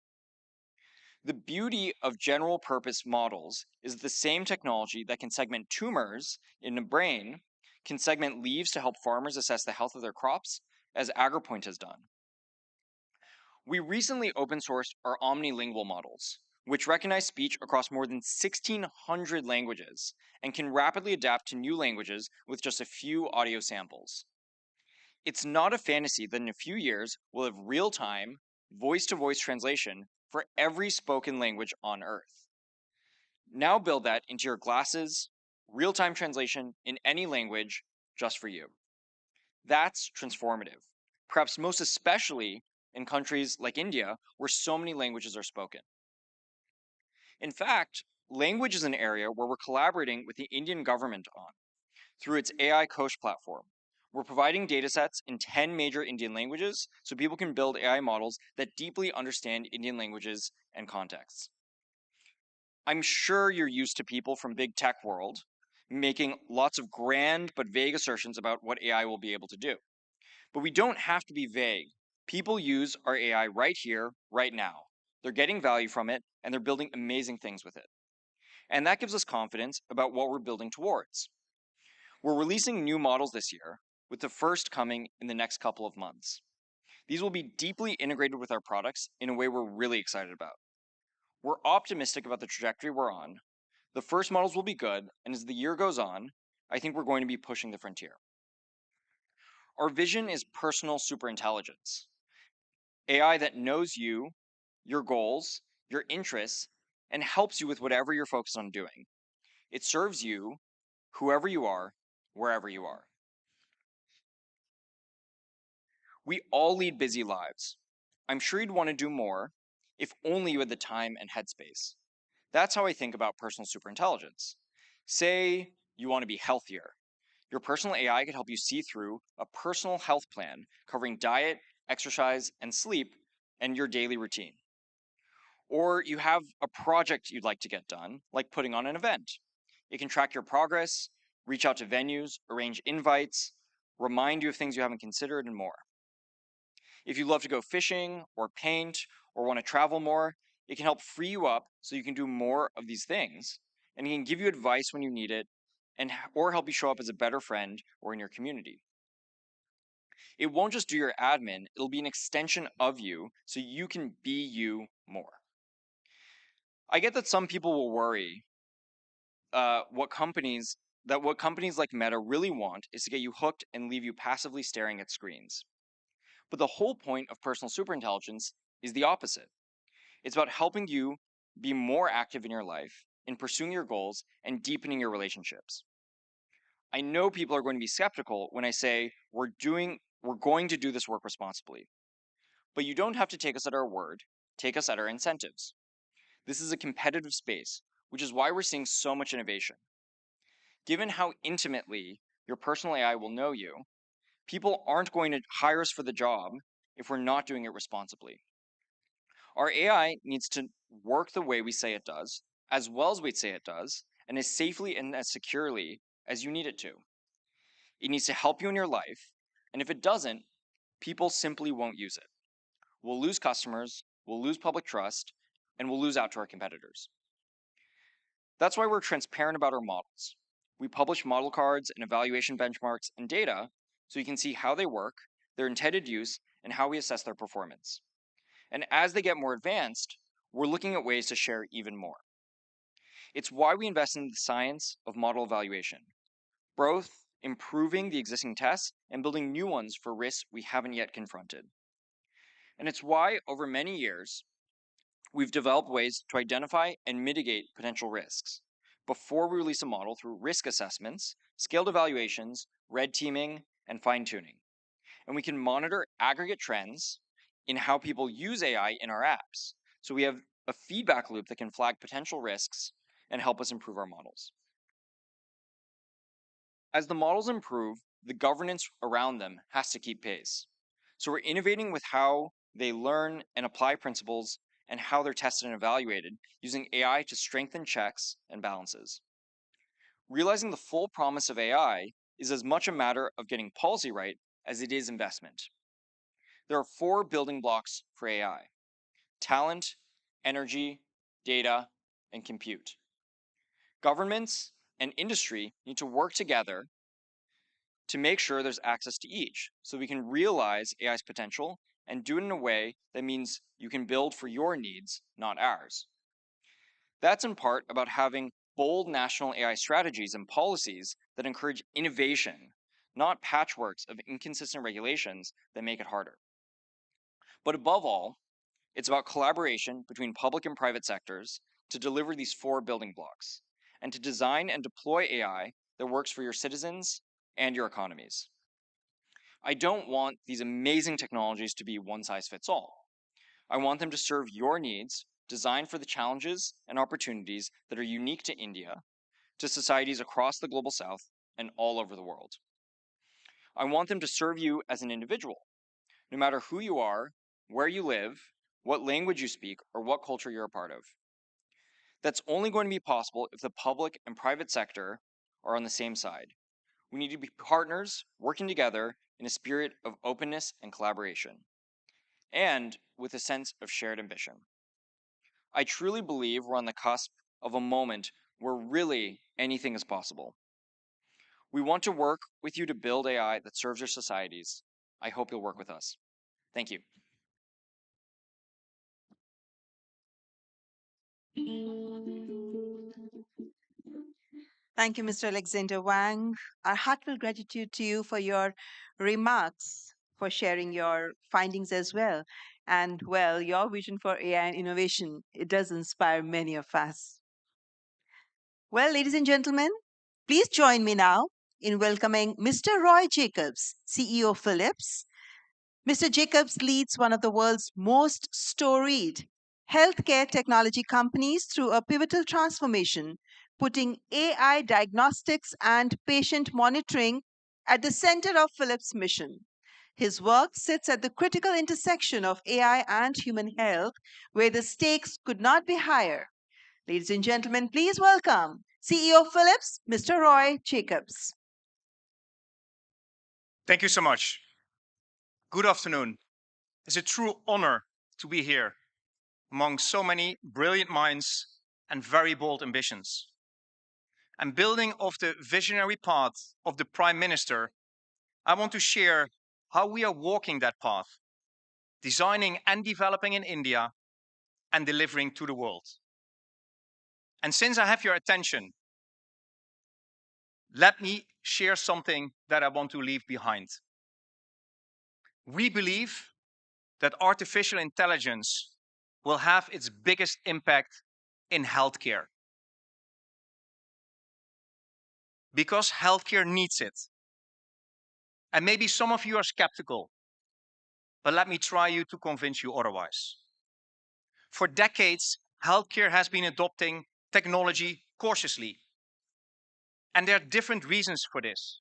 The beauty of general purpose models is the same technology that can segment tumors in the brain can segment leaves to help farmers assess the health of their crops, as AgriPoint has done. We recently open sourced our omnilingual models, which recognize speech across more than 1,600 languages and can rapidly adapt to new languages with just a few audio samples. It's not a fantasy that in a few years we'll have real-time, voice-to-voice translation for every spoken language on Earth. Now build that into your glasses, real-time translation in any language just for you. That's transformative, perhaps most especially in countries like India, where so many languages are spoken. In fact, language is an area where we're collaborating with the Indian government on through its AI Kosh platform. We're providing datasets in 10 major Indian languages so people can build AI models that deeply understand Indian languages and contexts. I'm sure you're used to people from big tech world making lots of grand but vague assertions about what AI will be able to do. But we don't have to be vague. People use our AI right here, right now. They're getting value from it, and they're building amazing things with it. And that gives us confidence about what we're building towards. We're releasing new models this year, with the first coming in the next couple of months. These will be deeply integrated with our products in a way we're really excited about. We're optimistic about the trajectory we're on. The first models will be good, and as the year goes on, I think we're going to be pushing the frontier. Our vision is personal superintelligence. AI that knows you, your goals, your interests, and helps you with whatever you're focused on doing. It serves you, whoever you are, wherever you are. We all lead busy lives. I'm sure you'd want to do more if only you had the time and headspace. That's how I think about personal superintelligence. Say you want to be healthier. Your personal AI could help you see through a personal health plan covering diet, exercise, and sleep, and your daily routine. Or you have a project you'd like to get done, like putting on an event. It can track your progress, reach out to venues, arrange invites, remind you of things you haven't considered, and more. If you love to go fishing or paint or want to travel more, it can help free you up so you can do more of these things, and it can give you advice when you need it, or help you show up as a better friend or in your community. It won't just do your admin, it'll be an extension of you so you can be you more. I get that some people will worry what companies that what companies like Meta really want is to get you hooked and leave you passively staring at screens. But the whole point of personal superintelligence is the opposite. It's about helping you be more active in your life, in pursuing your goals, and deepening your relationships. I know people are going to be skeptical when I say we're going to do this work responsibly. But you don't have to take us at our word, take us at our incentives. This is a competitive space, which is why we're seeing so much innovation. Given how intimately your personal AI will know you, people aren't going to hire us for the job if we're not doing it responsibly. Our AI needs to work the way we say it does, as well as we say it does, and as safely and as securely as you need it to. It needs to help you in your life, and if it doesn't, people simply won't use it. We'll lose customers, we'll lose public trust, and we'll lose out to our competitors. That's why we're transparent about our models. We publish model cards and evaluation benchmarks and data so you can see how they work, their intended use, and how we assess their performance. And as they get more advanced, we're looking at ways to share even more. It's why we invest in the science of model evaluation, both improving the existing tests and building new ones for risks we haven't yet confronted. And it's why, over many years, we've developed ways to identify and mitigate potential risks before we release a model through risk assessments, scaled evaluations, red teaming, and fine-tuning. And we can monitor aggregate trends in how people use AI in our apps. So we have a feedback loop that can flag potential risks and help us improve our models. As the models improve, the governance around them has to keep pace. So we're innovating with how they learn and apply principles and how they're tested and evaluated using AI to strengthen checks and balances. Realizing the full promise of AI is as much a matter of getting policy right as it is investment. There are 4 building blocks for AI: talent, energy, data, and compute. Governments and industry need to work together to make sure there's access to each so we can realize AI's potential and do it in a way that means you can build for your needs, not ours. That's in part about having bold national AI strategies and policies that encourage innovation, not patchworks of inconsistent regulations that make it harder. But above all, it's about collaboration between public and private sectors to deliver these 4 building blocks and to design and deploy AI that works for your citizens and your economies. I don't want these amazing technologies to be one size fits all. I want them to serve your needs, designed for the challenges and opportunities that are unique to India, to societies across the global south, and all over the world. I want them to serve you as an individual, no matter who you are, where you live, what language you speak, or what culture you're a part of. That's only going to be possible if the public and private sector are on the same side. We need to be partners working together in a spirit of openness and collaboration, and with a sense of shared ambition. I truly believe we're on the cusp of a moment where really anything is possible. We want to work with you to build AI that serves your societies. I hope you'll work with us. Thank you. Thank you, Mr. Alexander Wang. Our heartfelt gratitude to you for your remarks, for sharing your findings as well. And well, your vision for AI and innovation, it does inspire many of us. Well, ladies and gentlemen, please join me now in welcoming Mr. Roy Jacobs, CEO of Philips. Mr. Jacobs leads one of the world's most storied healthcare technology companies through a pivotal transformation, putting AI diagnostics and patient monitoring at the center of Philips' mission. His work sits at the critical intersection of AI and human health, where the stakes could not be higher. Ladies and gentlemen, please welcome CEO of Philips, Mr. Roy Jacobs. Thank you so much. Good afternoon. It's a true honor to be here among so many brilliant minds and very bold ambitions. And building off the visionary path of the Prime Minister, I want to share how we are walking that path, designing and developing in India and delivering to the world. And since I have your attention, let me share something that I want to leave behind. We believe that artificial intelligence will have its biggest impact in healthcare, because healthcare needs it. And maybe some of you are skeptical, but let me try to convince you otherwise. For decades, healthcare has been adopting technology cautiously. And there are different reasons for this.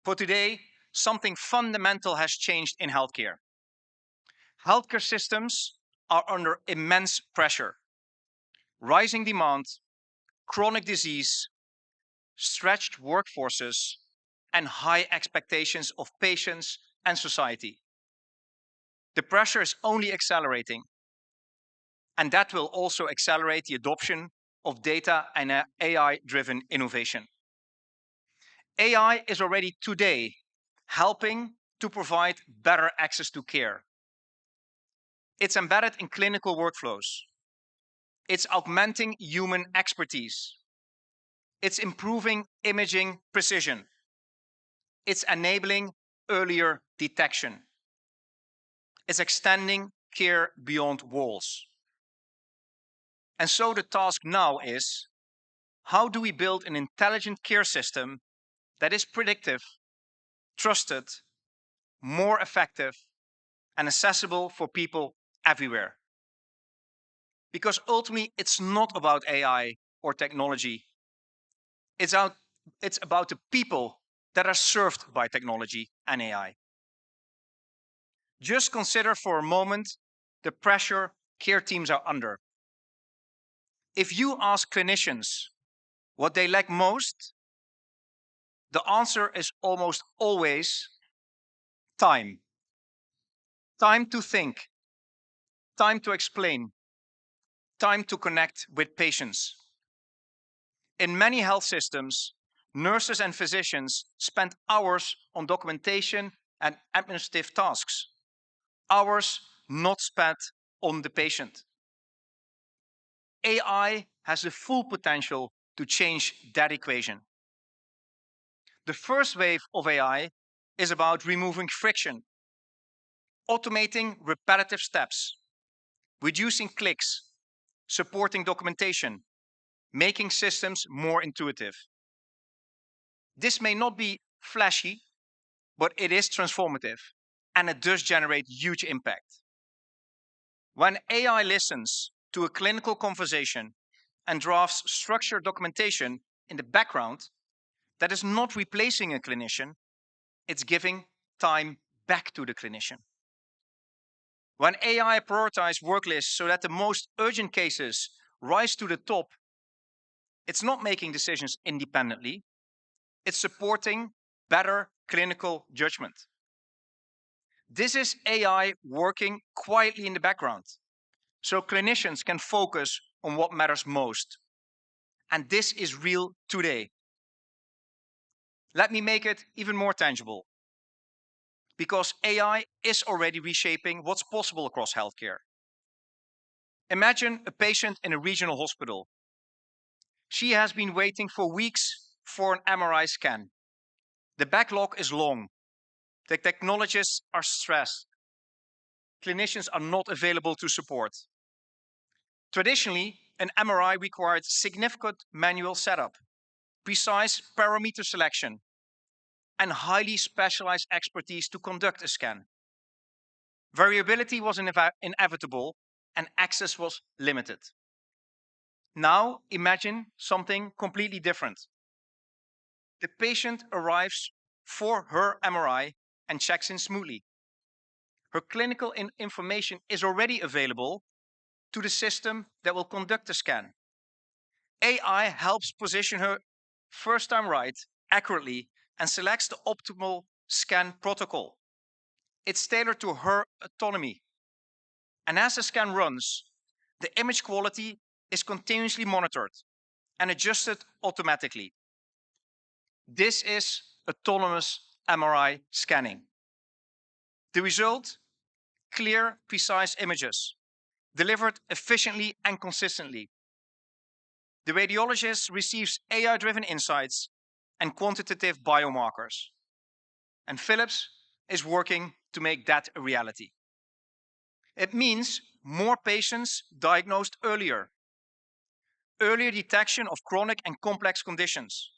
For today, something fundamental has changed in healthcare. Healthcare systems are under immense pressure. Rising demand, chronic disease, stretched workforces, and high expectations of patients and society. The pressure is only accelerating, and that will also accelerate the adoption of data and AI-driven innovation. AI is already today helping to provide better access to care. It's embedded in clinical workflows. It's augmenting human expertise. It's improving imaging precision. It's enabling earlier detection. It's extending care beyond walls. And so the task now is, how do we build an intelligent care system that is predictive, trusted, more effective, and accessible for people everywhere? Because ultimately, it's not about AI or technology. It's about the people that are served by technology and AI. Just consider for a moment the pressure care teams are under. If you ask clinicians what they lack most, the answer is almost always time. Time to think, time to explain, time to connect with patients. In many health systems, nurses and physicians spend hours on documentation and administrative tasks, hours not spent on the patient. AI has the full potential to change that equation. The first wave of AI is about removing friction, automating repetitive steps, reducing clicks, supporting documentation, making systems more intuitive. This may not be flashy, but it is transformative, and it does generate huge impact. When AI listens to a clinical conversation and drafts structured documentation in the background, that is not replacing a clinician, it's giving time back to the clinician. When AI prioritizes work lists so that the most urgent cases rise to the top, it's not making decisions independently, it's supporting better clinical judgment. This is AI working quietly in the background, so clinicians can focus on what matters most. And this is real today. Let me make it even more tangible, because AI is already reshaping what's possible across healthcare. Imagine a patient in a regional hospital. She has been waiting for weeks for an MRI scan. The backlog is long. The technologists are stressed. Clinicians are not available to support. Traditionally, an MRI required significant manual setup, precise parameter selection, and highly specialized expertise to conduct a scan. Variability was inevitable, and access was limited. Now imagine something completely different. The patient arrives for her MRI and checks in smoothly. Her clinical information is already available to the system that will conduct the scan. AI helps position her first time right, accurately, and selects the optimal scan protocol. It's tailored to her autonomy. And as the scan runs, the image quality is continuously monitored and adjusted automatically. This is autonomous MRI scanning. The result? Clear, precise images, delivered efficiently and consistently. The radiologist receives AI-driven insights and quantitative biomarkers. And Philips is working to make that a reality. It means more patients diagnosed earlier, earlier detection of chronic and complex conditions.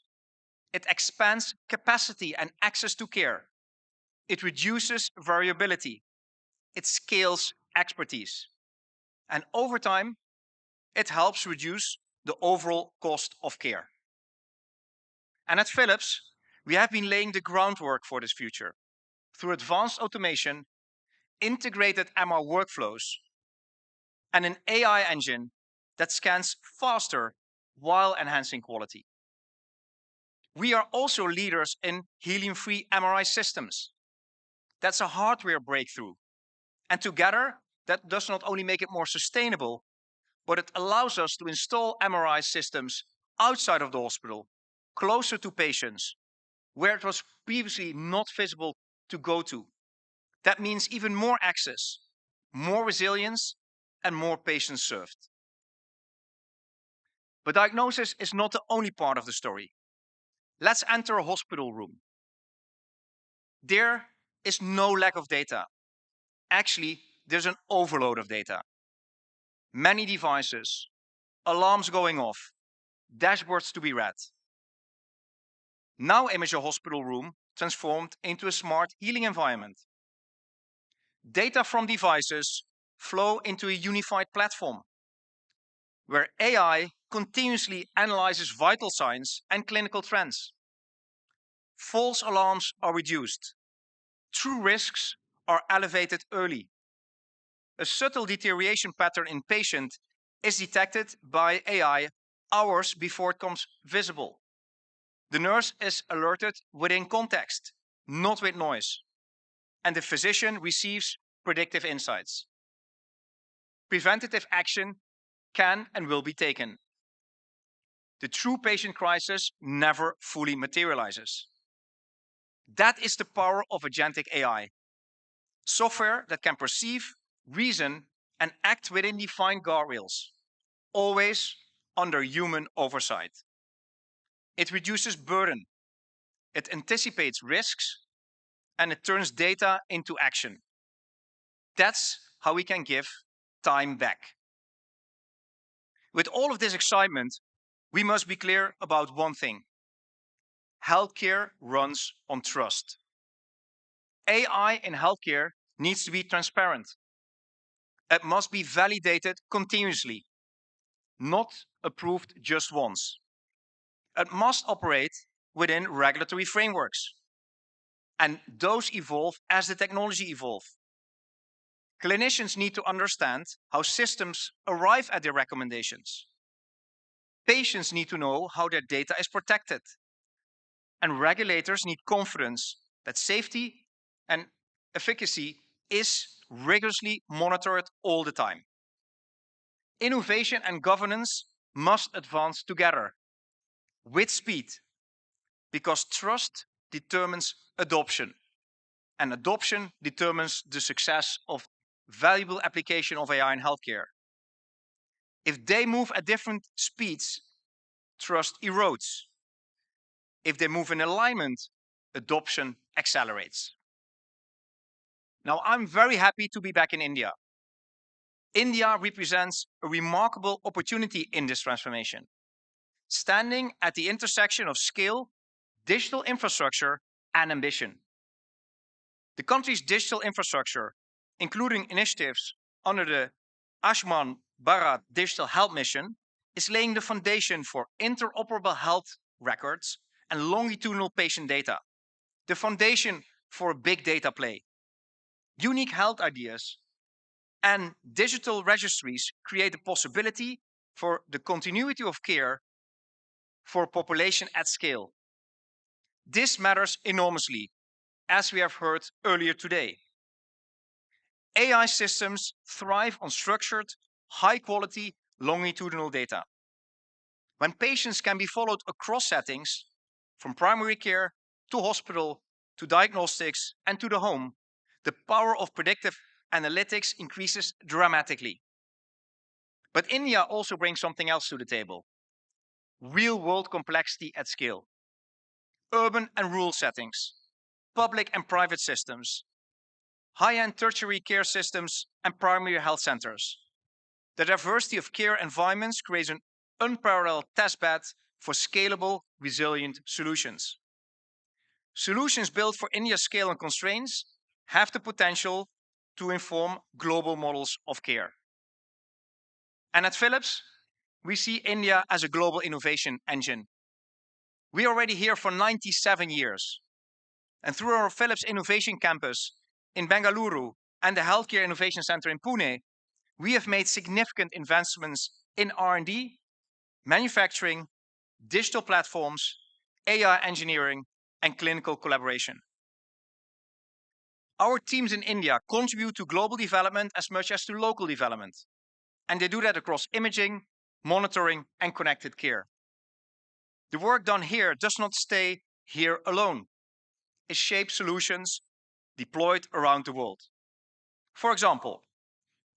It expands capacity and access to care. It reduces variability. It scales expertise. And over time, it helps reduce the overall cost of care. And at Philips, we have been laying the groundwork for this future through advanced automation, integrated MR workflows, and an AI engine that scans faster while enhancing quality. We are also leaders in helium-free MRI systems. That's a hardware breakthrough. And together, that does not only make it more sustainable, but it allows us to install MRI systems outside of the hospital, closer to patients, where it was previously not feasible to go to. That means even more access, more resilience, and more patients served. But diagnosis is not the only part of the story. Let's enter a hospital room. There is no lack of data. Actually, there's an overload of data. Many devices, alarms going off, dashboards to be read. Now image a hospital room transformed into a smart healing environment. Data from devices flow into a unified platform where AI continuously analyzes vital signs and clinical trends. False alarms are reduced. True risks are elevated early. A subtle deterioration pattern in patient is detected by AI hours before it becomes visible. The nurse is alerted within context, not with noise, and the physician receives predictive insights. Preventative action can and will be taken. The true patient crisis never fully materializes. That is the power of agentic AI. Software that can perceive, reason, and act within defined guardrails, always under human oversight. It reduces burden, it anticipates risks, and it turns data into action. That's how we can give time back. With all of this excitement, we must be clear about one thing. Healthcare runs on trust. AI in healthcare needs to be transparent. It must be validated continuously, not approved just once. It must operate within regulatory frameworks. And those evolve as the technology evolves. Clinicians need to understand how systems arrive at their recommendations. Patients need to know how their data is protected. And regulators need confidence that safety and efficacy is rigorously monitored all the time. Innovation and governance must advance together with speed, because trust determines adoption, and adoption determines the success of valuable application of AI in healthcare. If they move at different speeds, trust erodes. If they move in alignment, adoption accelerates. Now, I'm very happy to be back in India. India represents a remarkable opportunity in this transformation, standing at the intersection of scale, digital infrastructure, and ambition. The country's digital infrastructure, including initiatives under the Ayushman Bharat Digital Health Mission, is laying the foundation for interoperable health records and longitudinal patient data, the foundation for a big data play. Unique health ideas and digital registries create the possibility for the continuity of care for a population at scale. This matters enormously, as we have heard earlier today. AI systems thrive on structured, high-quality, longitudinal data. When patients can be followed across settings, from primary care to hospital to diagnostics and to the home, the power of predictive analytics increases dramatically. But India also brings something else to the table: real-world complexity at scale. urban and rural settings, public and private systems, high-end tertiary care systems, and primary health centers. The diversity of care environments creates an unparalleled testbed for scalable, resilient solutions. Solutions built for India's scale and constraints have the potential to inform global models of care. And at Philips, we see India as a global innovation engine. We are already here for 97 years. And through our Philips Innovation Campus in Bengaluru and the Healthcare Innovation Center in Pune, we have made significant investments in R&D, manufacturing, digital platforms, AI engineering, and clinical collaboration. Our teams in India contribute to global development as much as to local development. And they do that across imaging, monitoring, and connected care. The work done here does not stay here alone. It shapes solutions deployed around the world. For example,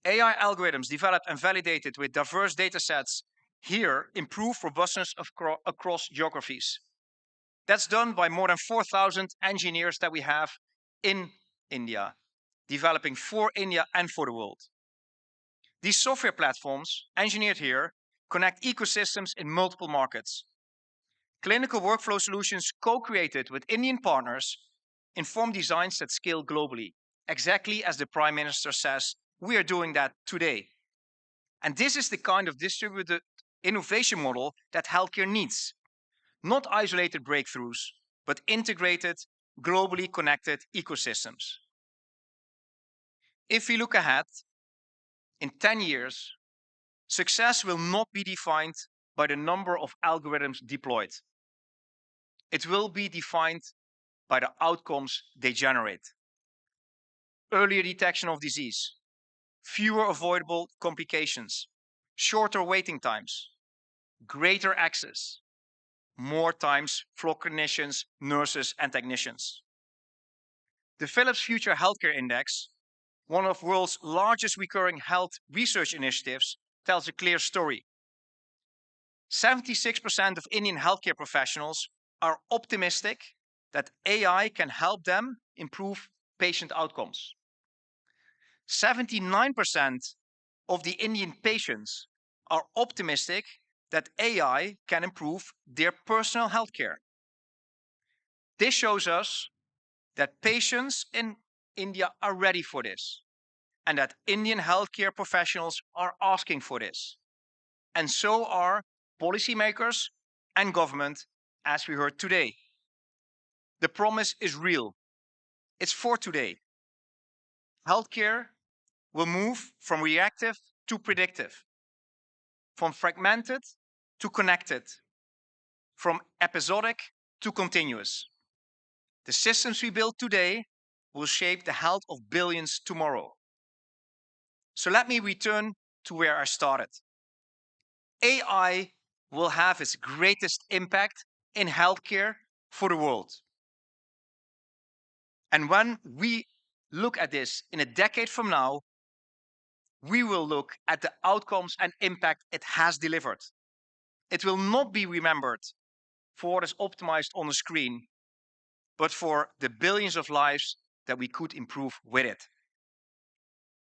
AI algorithms developed and validated with diverse data sets here improve robustness across geographies. That's done by more than 4,000 engineers that we have in India, developing for India and for the world. These software platforms, engineered here, connect ecosystems in multiple markets. Clinical workflow solutions co-created with Indian partners inform designs that scale globally, exactly as the Prime Minister says we are doing that today. And this is the kind of distributed innovation model that healthcare needs. Not isolated breakthroughs, but integrated, globally connected ecosystems. If we look ahead, in 10 years, success will not be defined by the number of algorithms deployed. It will be defined by the outcomes they generate. Earlier detection of disease, fewer avoidable complications, shorter waiting times, greater access, more times for clinicians, nurses, and technicians. The Philips Future Healthcare Index, one of the world's largest recurring health research initiatives, tells a clear story. 76% of Indian healthcare professionals are optimistic that AI can help them improve patient outcomes. 79% of the Indian patients are optimistic that AI can improve their personal healthcare. This shows us that patients in India are ready for this, and that Indian healthcare professionals are asking for this. And so are policymakers and government, as we heard today. The promise is real. It's for today. Healthcare will move from reactive to predictive, from fragmented to connected, from episodic to continuous. The systems we build today will shape the health of billions tomorrow. So let me return to where I started. AI will have its greatest impact in healthcare for the world. And when we look at this in a decade from now, we will look at the outcomes and impact it has delivered. It will not be remembered for what is optimized on the screen, but for the billions of lives that we could improve with it.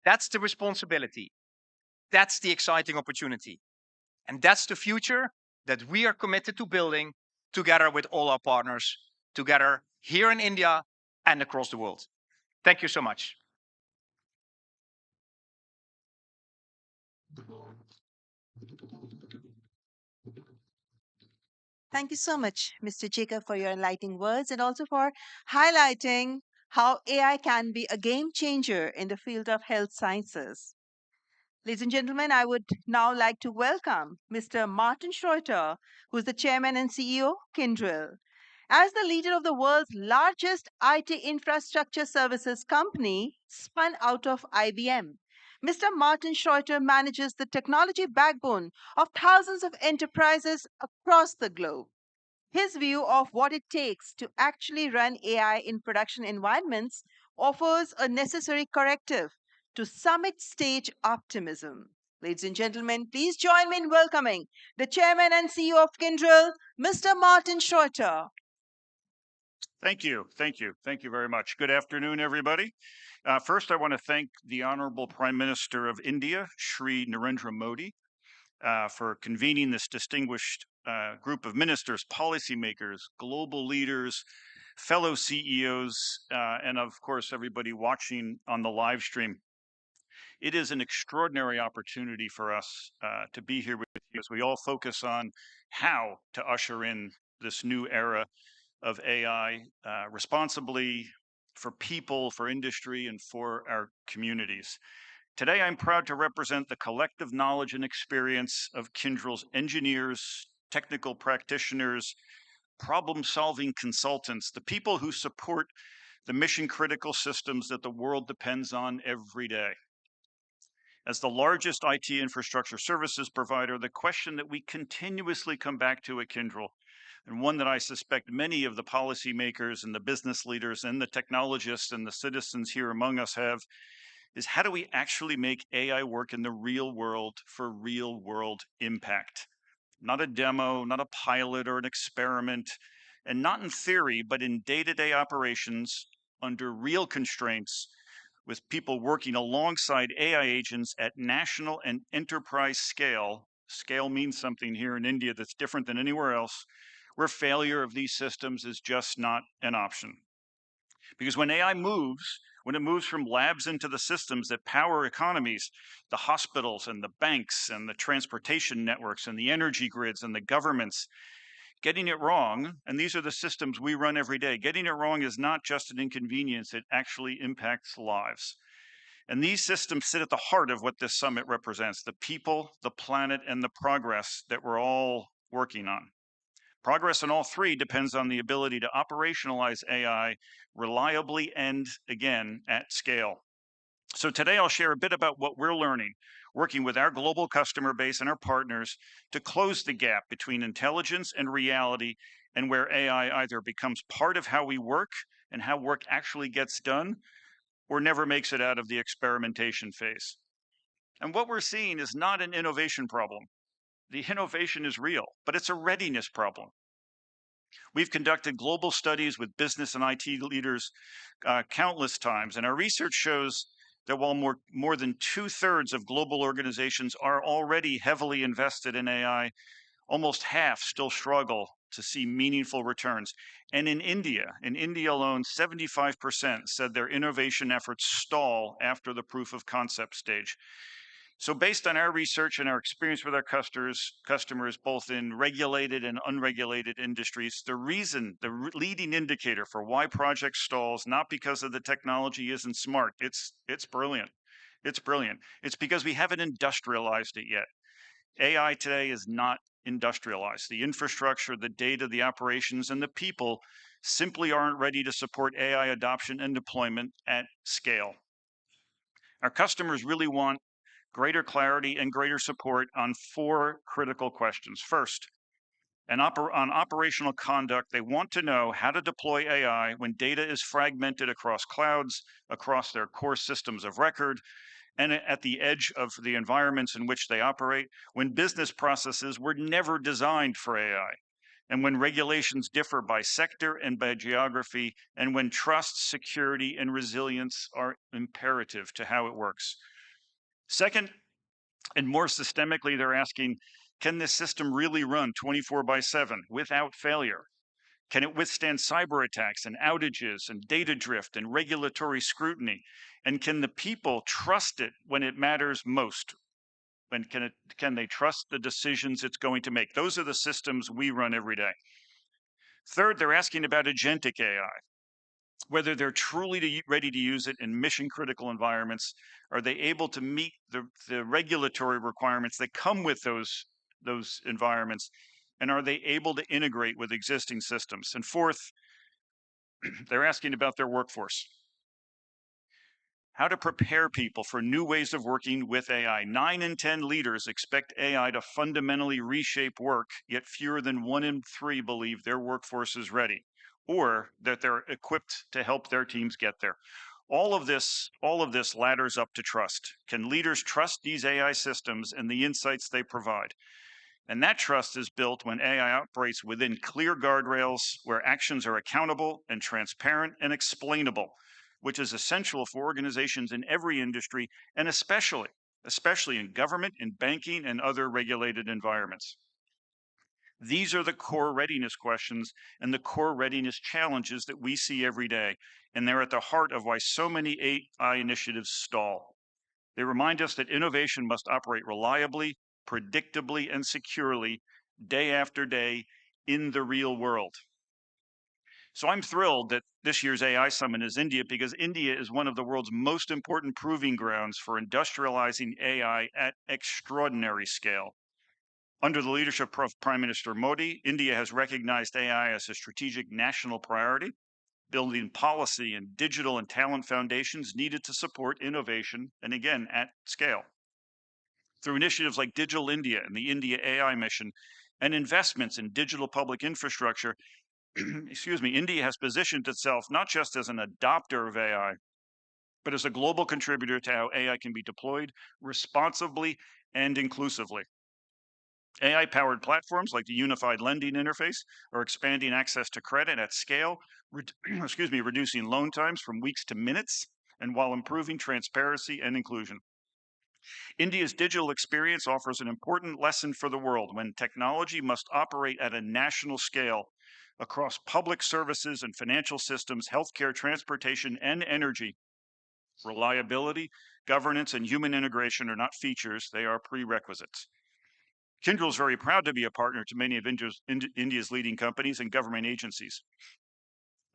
That's the responsibility. That's the exciting opportunity. And that's the future that we are committed to building together with all our partners, together here in India and across the world. Thank you so much. Thank you so much, Mr. Jacob, for your enlightening words and also for highlighting how AI can be a game changer in the field of health sciences. Ladies and gentlemen, I would now like to welcome Mr. Martin Schroeter, who is the chairman and CEO, Kyndryl. As the leader of the world's largest IT infrastructure services company, spun out of IBM, Mr. Martin Schroeter manages the technology backbone of thousands of enterprises across the globe. His view of what it takes to actually run AI in production environments offers a necessary corrective to summit stage optimism. Ladies and gentlemen, please join me in welcoming the chairman and CEO of Kyndryl, Mr. Martin Schroeter. Thank you. Thank you. Thank you very much. Good afternoon, everybody. First, I want to thank the Honorable Prime Minister of India, Shri Narendra Modi, for convening this distinguished group of ministers, policymakers, global leaders, fellow CEOs, and of course, everybody watching on the live stream. It is an extraordinary opportunity for us to be here with you as we all focus on how to usher in this new era of AI responsibly for people, for industry, and for our communities. Today, I'm proud to represent the collective knowledge and experience of Kyndryl's engineers, technical practitioners, problem-solving consultants, the people who support the mission-critical systems that the world depends on every day. As the largest IT infrastructure services provider, the question that we continuously come back to at Kyndryl, and one that I suspect many of the policymakers and the business leaders and the technologists and the citizens here among us have, is how do we actually make AI work in the real world for real world impact? Not a demo, not a pilot or an experiment, and not in theory, but in day-to-day operations under real constraints with people working alongside AI agents at national and enterprise scale. Scale means something here in India that's different than anywhere else, where failure of these systems is just not an option. Because when AI moves, when it moves from labs into the systems that power economies, the hospitals and the banks and the transportation networks and the energy grids and the governments, getting it wrong, and these are the systems we run every day, getting it wrong is not just an inconvenience, it actually impacts lives. And these systems sit at the heart of what this summit represents, the people, the planet, and the progress that we're all working on. Progress in all three depends on the ability to operationalize AI reliably and, again, at scale. So today I'll share a bit about what we're learning, working with our global customer base and our partners to close the gap between intelligence and reality, and where AI either becomes part of how we work and how work actually gets done, or never makes it out of the experimentation phase. And what we're seeing is not an innovation problem. The innovation is real, but it's a readiness problem. We've conducted global studies with business and IT leaders countless times, and our research shows that while more than 2/3 of global organizations are already heavily invested in AI, almost half still struggle to see meaningful returns. And in India alone, 75% said their innovation efforts stall after the proof of concept stage. So based on our research and our experience with our customers, both in regulated and unregulated industries, the leading indicator for why project stalls, not because of the technology isn't smart, it's brilliant. It's brilliant. It's because we haven't industrialized it yet. AI today is not industrialized. The infrastructure, the data, the operations, and the people simply aren't ready to support AI adoption and deployment at scale. Our customers really want greater clarity and greater support on 4 critical questions. First, on operational conduct, they want to know how to deploy AI when data is fragmented across clouds, across their core systems of record, and at the edge of the environments in which they operate, when business processes were never designed for AI, and when regulations differ by sector and by geography, and when trust, security, and resilience are imperative to how it works. Second, and more systemically, they're asking, can this system really run 24/7 without failure? Can it withstand cyber attacks and outages and data drift and regulatory scrutiny? And can the people trust it when it matters most? And can they trust the decisions it's going to make? Those are the systems we run every day. Third, they're asking about agentic AI. Whether they're truly ready to use it in mission critical environments, are they able to meet the regulatory requirements that come with those environments, and are they able to integrate with existing systems? And fourth, they're asking about their workforce. How to prepare people for new ways of working with AI. 9 in 10 leaders expect AI to fundamentally reshape work, yet fewer than 1 in 3 believe their workforce is ready, or that they're equipped to help their teams get there. All of this ladders up to trust. Can leaders trust these AI systems and the insights they provide? And that trust is built when AI operates within clear guardrails, where actions are accountable and transparent and explainable, which is essential for organizations in every industry, and especially in government, in banking, and other regulated environments. These are the core readiness questions and the core readiness challenges that we see every day, and they're at the heart of why so many AI initiatives stall. They remind us that innovation must operate reliably, predictably, and securely day after day in the real world. So I'm thrilled that this year's AI Summit is India, because India is one of the world's most important proving grounds for industrializing AI at extraordinary scale. Under the leadership of Prime Minister Modi, India has recognized AI as a strategic national priority, building policy and digital and talent foundations needed to support innovation, and again, at scale. Through initiatives like Digital India and the India AI Mission and investments in digital public infrastructure, India has positioned itself not just as an adopter of AI, but as a global contributor to how AI can be deployed responsibly and inclusively. AI-powered platforms like the Unified Lending Interface are expanding access to credit at scale, reducing loan times from weeks to minutes, and while improving transparency and inclusion. India's digital experience offers an important lesson for the world when technology must operate at a national scale across public services and financial systems, healthcare, transportation, and energy. Reliability, governance, and human integration are not features, they are prerequisites. Kyndryl is very proud to be a partner to many of India's leading companies and government agencies.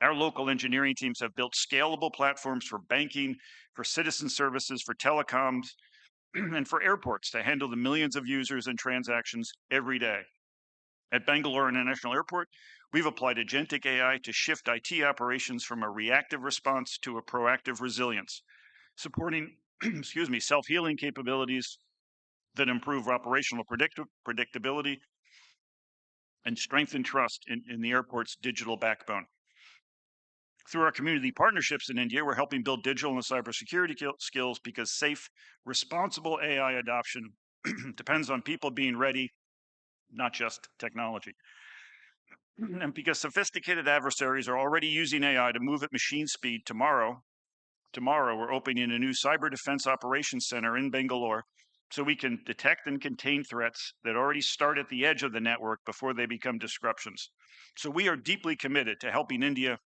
Our local engineering teams have built scalable platforms for banking, for citizen services, for telecoms, and for airports to handle the millions of users and transactions every day. At Bangalore International Airport, we've applied agentic AI to shift IT operations from a reactive response to a proactive resilience, supporting self-healing capabilities that improve operational predictability and strengthen trust in the airport's digital backbone. Through our community partnerships in India, we're helping build digital and cybersecurity skills, because safe, responsible AI adoption depends on people being ready, not just technology. And because sophisticated adversaries are already using AI to move at machine speed, tomorrow we're opening a new cyber defense operations center in Bangalore, so we can detect and contain threats that already start at the edge of the network before they become disruptions. So we are deeply committed to helping India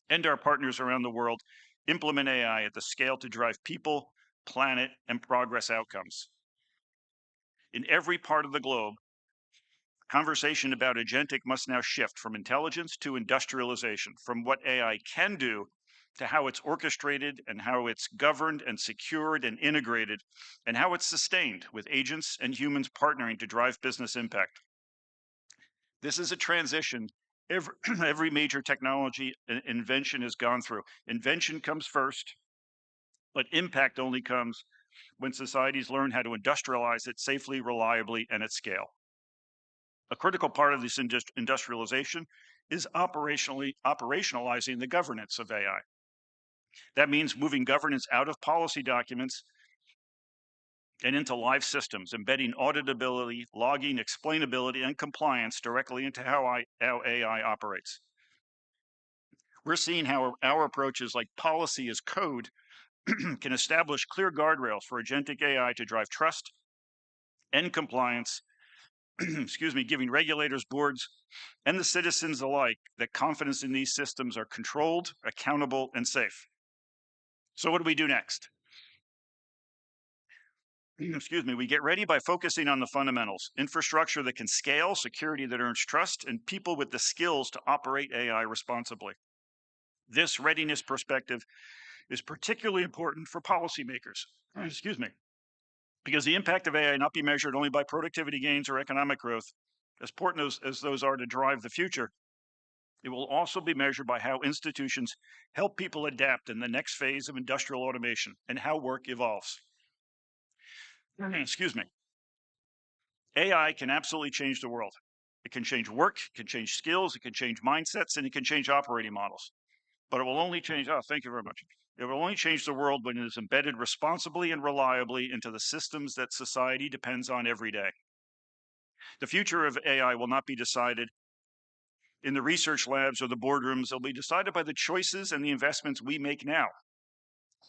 and our partners around the world implement AI at the scale to drive people, planet, and progress outcomes. In every part of the globe, conversation about agentic must now shift from intelligence to industrialization, from what AI can do to how it's orchestrated and how it's governed and secured and integrated, and how it's sustained with agents and humans partnering to drive business impact. This is a transition every major technology invention has gone through. Invention comes first, but impact only comes when societies learn how to industrialize it safely, reliably, and at scale. A critical part of this industrialization is operationalizing the governance of AI. That means moving governance out of policy documents and into live systems, embedding auditability, logging, explainability, and compliance directly into how AI operates. We're seeing how our approaches like policy as code can establish clear guardrails for agentic AI to drive trust and compliance, giving regulators, boards, and the citizens alike that confidence in these systems are controlled, accountable, and safe. So what do we do next? We get ready by focusing on the fundamentals: infrastructure that can scale, security that earns trust, and people with the skills to operate AI responsibly. This readiness perspective is particularly important for policymakers, because the impact of AI not be measured only by productivity gains or economic growth, as important as those are to drive the future. It will also be measured by how institutions help people adapt in the next phase of industrial automation and how work evolves. AI can absolutely change the world. It can change work, it can change skills, it can change mindsets, and it can change operating models. But it will only change, thank you very much. It will only change the world when it is embedded responsibly and reliably into the systems that society depends on every day. The future of AI will not be decided in the research labs or the boardrooms. It'll be decided by the choices and the investments we make now,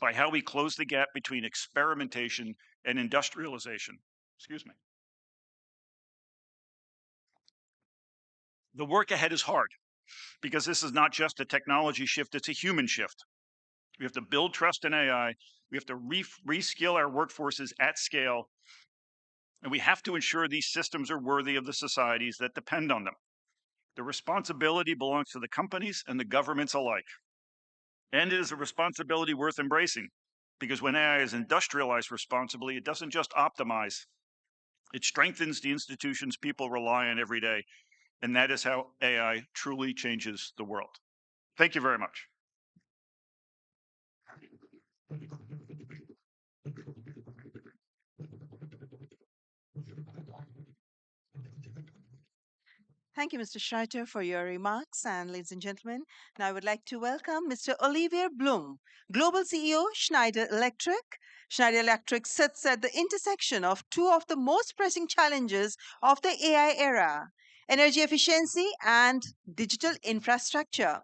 by how we close the gap between experimentation and industrialization. Excuse me. The work ahead is hard because this is not just a technology shift, it's a human shift. We have to build trust in AI. We have to reskill our workforces at scale. And we have to ensure these systems are worthy of the societies that depend on them. The responsibility belongs to the companies and the governments alike. And it is a responsibility worth embracing, because when AI is industrialized responsibly, it doesn't just optimize, it strengthens the institutions people rely on every day. And that is how AI truly changes the world. Thank you very much. Thank you, Mr. Schreiter, for your remarks. And ladies and gentlemen, now I would like to welcome Mr. Olivier Blum, Global CEO, Schneider Electric. Schneider Electric sits at the intersection of two of the most pressing challenges of the AI era: energy efficiency and digital infrastructure.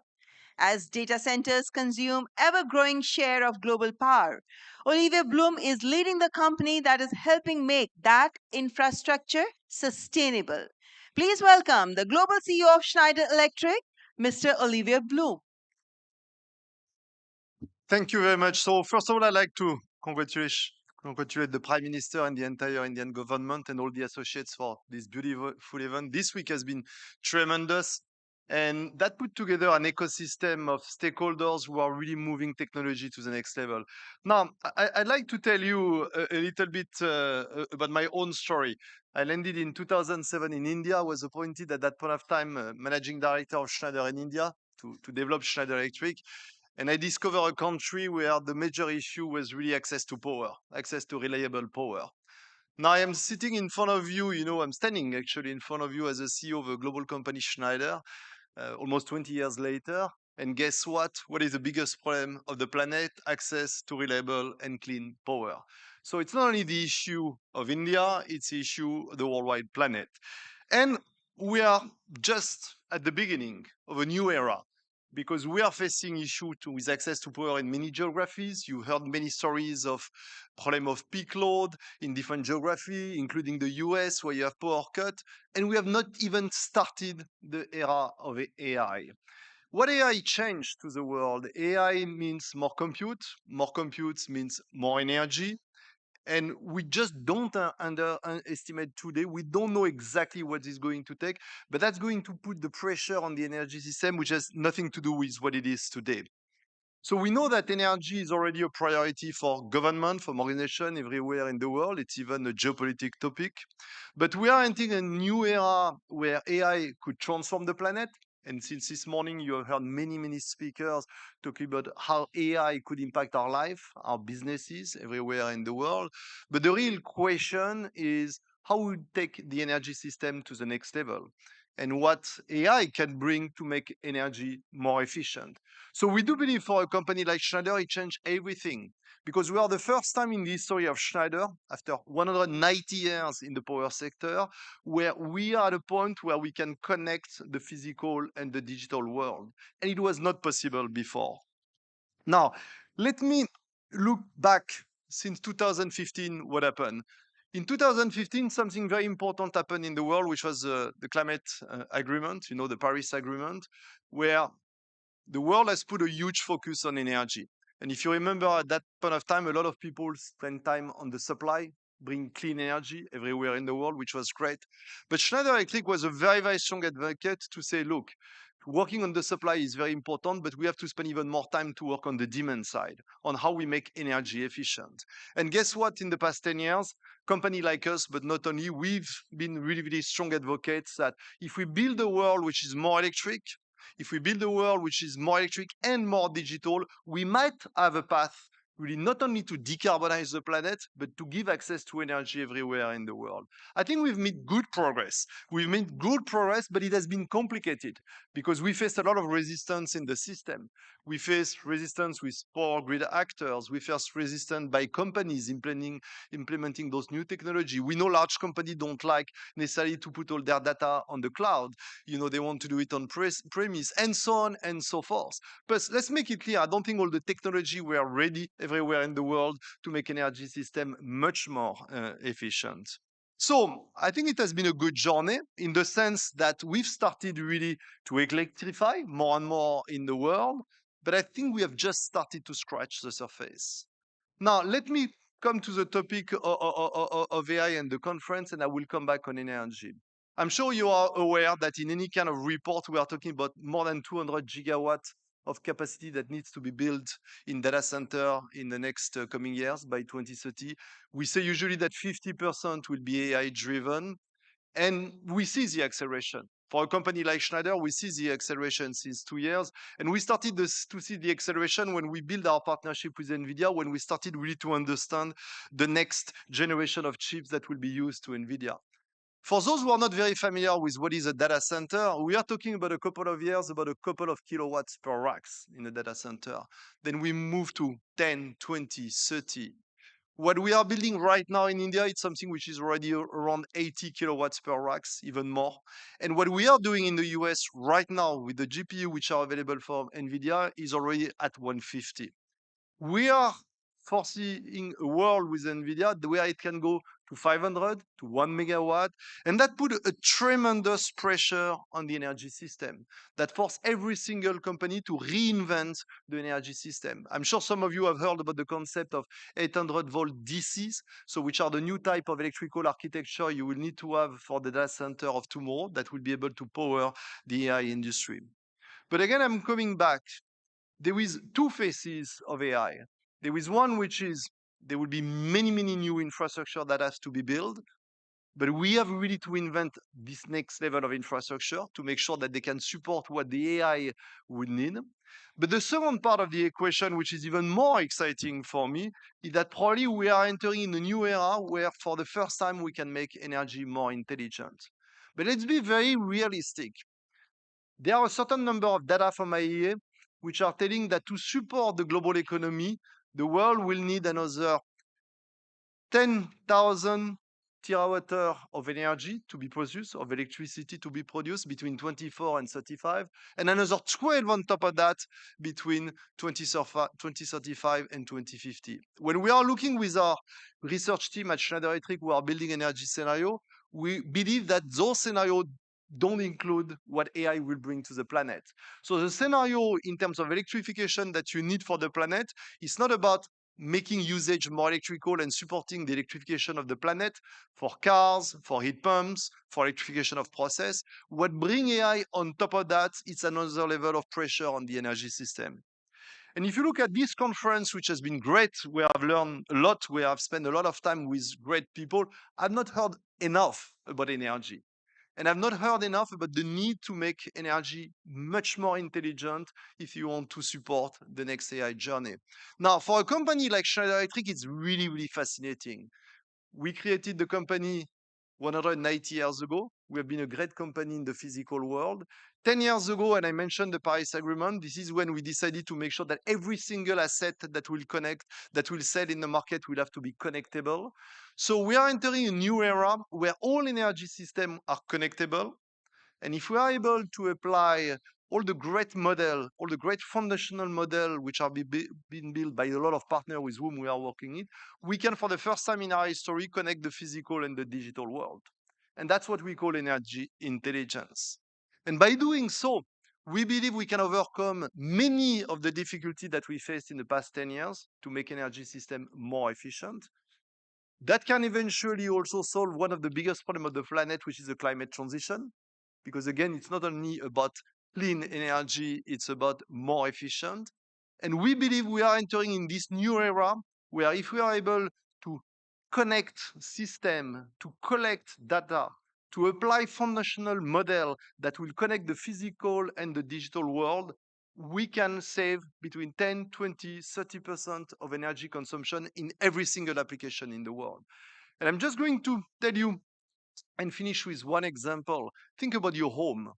As data centers consume ever-growing share of global power, Olivier Blum is leading the company that is helping make that infrastructure sustainable. Please welcome the Global CEO of Schneider Electric, Mr. Olivier Blum. Thank you very much. So first of all, I'd like to congratulate the Prime Minister and the entire Indian government and all the associates for this beautiful event. This week has been tremendous. And that put together an ecosystem of stakeholders who are really moving technology to the next level. Now, I'd like to tell you a little bit about my own story. I landed in 2007 in India, was appointed at that point of time managing director of Schneider in India to develop Schneider Electric. And I discovered a country where the major issue was really access to power, access to reliable power. Now I am sitting in front of you, I'm standing actually in front of you as a CEO of a global company, Schneider, almost 20 years later. And guess what? What is the biggest problem of the planet? Access to reliable and clean power. So it's not only the issue of India, it's the issue of the worldwide planet. And we are just at the beginning of a new era, because we are facing issues with access to power in many geographies. You heard many stories of problem of peak load in different geographies, including the US, where you have power cut. And we have not even started the era of AI. What AI changed to the world? AI means more compute. More compute means more energy. And we just don't underestimate today. We don't know exactly what is going to take, but that's going to put the pressure on the energy system, which has nothing to do with what it is today. So we know that energy is already a priority for government, for organizations everywhere in the world. It's even a geopolitical topic. But we are entering a new era where AI could transform the planet. And since this morning, you have heard many speakers talking about how AI could impact our life, our businesses everywhere in the world. But the real question is how we take the energy system to the next level and what AI can bring to make energy more efficient. So we do believe for a company like Schneider, it changed everything, because we are the first time in the history of Schneider, after 190 years in the power sector, where we are at a point where we can connect the physical and the digital world. And it was not possible before. Now, let me look back since 2015, what happened. In 2015, something very important happened in the world, which was the climate agreement, the Paris Agreement, where the world has put a huge focus on energy. And if you remember at that point of time, a lot of people spent time on the supply, bring clean energy everywhere in the world, which was great. But Schneider Electric was a very strong advocate to say, look, working on the supply is very important, but we have to spend even more time to work on the demand side, on how we make energy efficient. And guess what? In the past 10 years, company like us, but not only, we've been really strong advocates that if we build a world which is more electric, if we build a world which is more electric and more digital, we might have a path really not only to decarbonize the planet, but to give access to energy everywhere in the world. I think we've made good progress. We've made good progress, but it has been complicated because we faced a lot of resistance in the system. We faced resistance with power grid actors. We faced resistance by companies implementing those new technology. We know large companies don't like necessarily to put all their data on the cloud. You know, they want to do it on premise and so on and so forth. But let's make it clear, I don't think all the technology were ready everywhere in the world to make energy system much more efficient. So I think it has been a good journey in the sense that we've started really to electrify more and more in the world, but I think we have just started to scratch the surface. Now, let me come to the topic of AI and the conference, and I will come back on energy. I'm sure you are aware that in any kind of report, we are talking about more than 200 gigawatts of capacity that needs to be built in data center in the next coming years by 2030. We say usually that 50% will be AI driven, and we see the acceleration. For a company like Schneider, we see the acceleration since 2 years. And we started to see the acceleration when we built our partnership with NVIDIA, when we started really to understand the next generation of chips that will be used to NVIDIA. For those who are not very familiar with what is a data center, we are talking about a couple of years, about a couple of kilowatts per racks in a data center. Then we move to 10, 20, 30. What we are building right now in India, it's something which is already around 80 kilowatts per racks, even more. And what we are doing in the US right now with the GPU which are available for NVIDIA is already at 150. We are foreseeing a world with NVIDIA where it can go to 500 to 1 megawatt. And that put a tremendous pressure on the energy system that forced every single company to reinvent the energy system. I'm sure some of you have heard about the concept of 800 volt DCs, so which are the new type of electrical architecture you will need to have for the data center of tomorrow that will be able to power the AI industry. But again, I'm coming back. There is two phases of AI. There is one which is there will be many, many new infrastructure that has to be built, but we have really to invent this next level of infrastructure to make sure that they can support what the AI would need. But the second part of the equation, which is even more exciting for me, is that probably we are entering in a new era where for the first time we can make energy more intelligent. But let's be very realistic. There are a certain number of data from IEA which are telling that to support the global economy, the world will need another 10,000 terawatt-hour of energy to be produced, of electricity to be produced between 24 and 35, and another 12 on top of that between 2035 and 2050. When we are looking with our research team at Schneider Electric who are building energy scenario, we believe that those scenarios don't include what AI will bring to the planet. So the scenario in terms of electrification that you need for the planet is not about making usage more electrical and supporting the electrification of the planet for cars, for heat pumps, for electrification of process. What bring AI on top of that, it's another level of pressure on the energy system. And if you look at this conference, which has been great, we have learned a lot, we have spent a lot of time with great people, I've not heard enough about energy. And I've not heard enough about the need to make energy much more intelligent if you want to support the next AI journey. Now, for a company like Schneider Electric, it's really, really fascinating. We created the company 190 years ago. We have been a great company in the physical world. 10 years ago, and I mentioned the Paris Agreement, this is when we decided to make sure that every single asset that will connect, that will sell in the market will have to be connectable. So we are entering a new era where all energy systems are connectable. And if we are able to apply all the great model, all the great foundational model, which are being built by a lot of partners with whom we are working in, we can, for the first time in our history, connect the physical and the digital world. And that's what we call energy intelligence. And by doing so, we believe we can overcome many of the difficulties that we faced in the past 10 years to make energy system more efficient. That can eventually also solve one of the biggest problems of the planet, which is the climate transition. Because again, it's not only about clean energy, it's about more efficient. And we believe we are entering in this new era where if we are able to connect system, to collect data, to apply foundational model that will connect the physical and the digital world, we can save between 10, 20, 30% of energy consumption in every single application in the world. And I'm just going to tell you and finish with one example. Think about your home.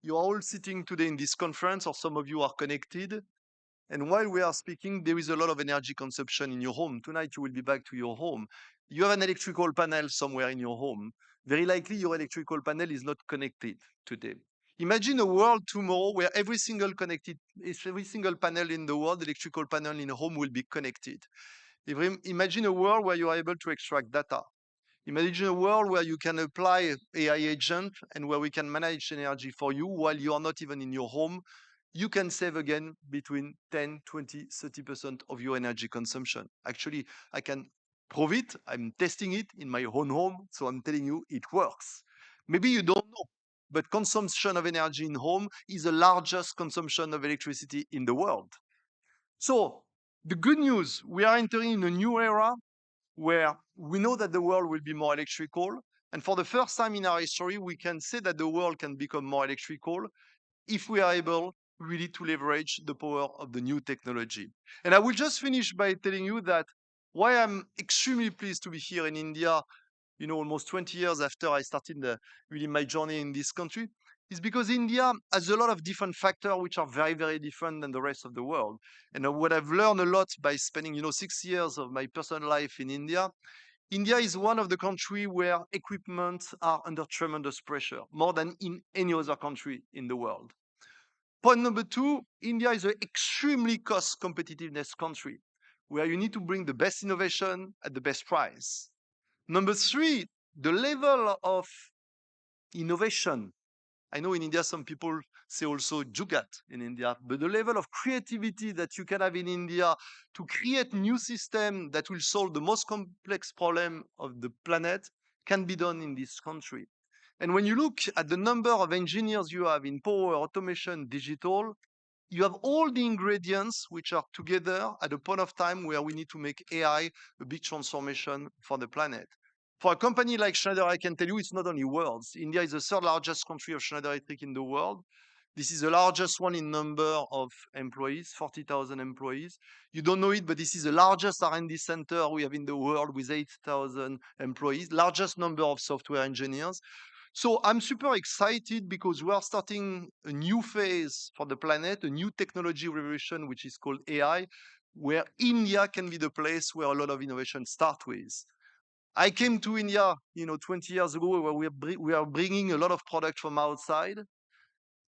You're all sitting today in this conference, or some of you are connected. And while we are speaking, there is a lot of energy consumption in your home. Tonight, you will be back to your home. You have an electrical panel somewhere in your home. Very likely, your electrical panel is not connected today. Imagine a world tomorrow where every single panel in the world, electrical panel in a home, will be connected. Imagine a world where you are able to extract data. Imagine a world where you can apply AI agent and where we can manage energy for you while you are not even in your home. You can save again between 10, 20, 30% of your energy consumption. Actually, I can prove it. I'm testing it in my own home. So I'm telling you, it works. Maybe you don't know, but consumption of energy in home is the largest consumption of electricity in the world. So the good news, we are entering in a new era where we know that the world will be more electrical. And for the first time in our history, we can say that the world can become more electrical if we are able really to leverage the power of the new technology. And I will just finish by telling you that why I'm extremely pleased to be here in India, almost 20 years after I started really my journey in this country, is because India has a lot of different factors which are very, very different than the rest of the world. And what I've learned a lot by spending, 6 years of my personal life in India, India is one of the countries where equipment are under tremendous pressure, more than in any other country in the world. Point number two, India is an extremely cost competitiveness country where you need to bring the best innovation at the best price. Number three, the level of innovation. I know in India, some people say also jugat in India, but the level of creativity that you can have in India to create new systems that will solve the most complex problem of the planet can be done in this country. And when you look at the number of engineers you have in power, automation, digital, you have all the ingredients which are together at a point of time where we need to make AI a big transformation for the planet. For a company like Schneider, I can tell you it's not only words. India is the third largest country of Schneider Electric in the world. This is the largest one in number of employees, 40,000 employees. You don't know it, but this is the largest R&D center we have in the world with 8,000 employees, largest number of software engineers. So I'm super excited because we are starting a new phase for the planet, a new technology revolution, which is called AI, where India can be the place where a lot of innovation start with. I came to India, 20 years ago, where we are bringing a lot of product from outside.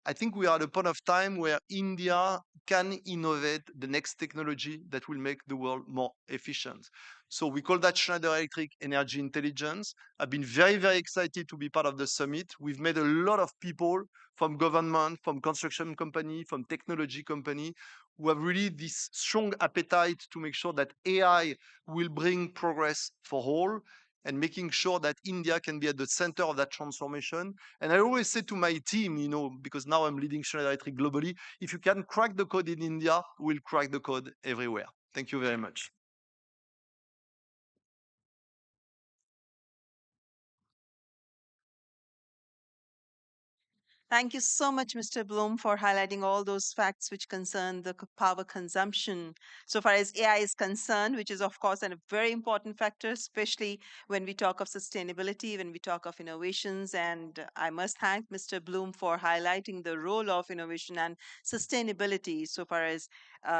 I think we are at a point of time where India can innovate the next technology that will make the world more efficient. So we call that Schneider Electric Energy Intelligence. I've been very, very excited to be part of the summit. We've made a lot of people from government, from construction company, from technology company, who have really this strong appetite to make sure that AI will bring progress for all, and making sure that India can be at the center of that transformation. And I always say to my team, because now I'm leading Schneider Electric globally, if you can crack the code in India, we'll crack the code everywhere. Thank you very much. Thank you so much, Mr. Bloom, for highlighting all those facts which concern the power consumption so far as AI is concerned, which is, of course, a very important factor, especially when we talk of sustainability, when we talk of innovations. And I must thank Mr. Bloom for highlighting the role of innovation and sustainability so far as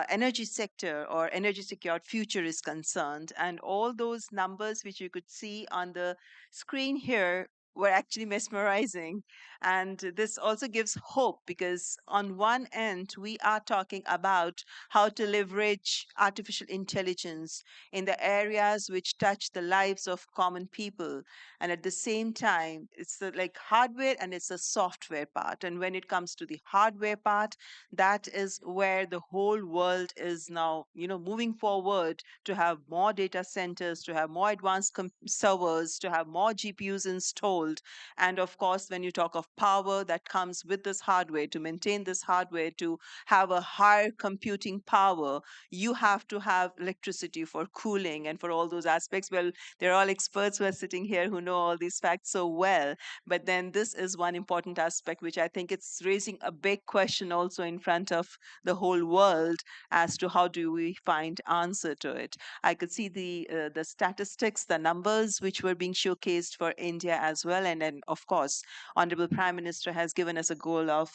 energy sector or energy secured future is concerned. And all those numbers which you could see on the screen here were actually mesmerizing. And this also gives hope because, on one end, we are talking about how to leverage artificial intelligence in the areas which touch the lives of common people. And at the same time, it's like hardware and it's a software part. And when it comes to the hardware part, that is where the whole world is now, moving forward to have more data centers, to have more advanced servers, to have more GPUs installed. unfold. And of course, when you talk of power that comes with this hardware, to maintain this hardware, to have a higher computing power, you have to have electricity for cooling and for all those aspects. Well, they're all experts who are sitting here who know all these facts so well. But then this is one important aspect which I think it's raising a big question also in front of the whole world as to how do we find answer to it. I could see the statistics, the numbers which were being showcased for India as well, and then of course, Honorable Prime Minister has given us a goal of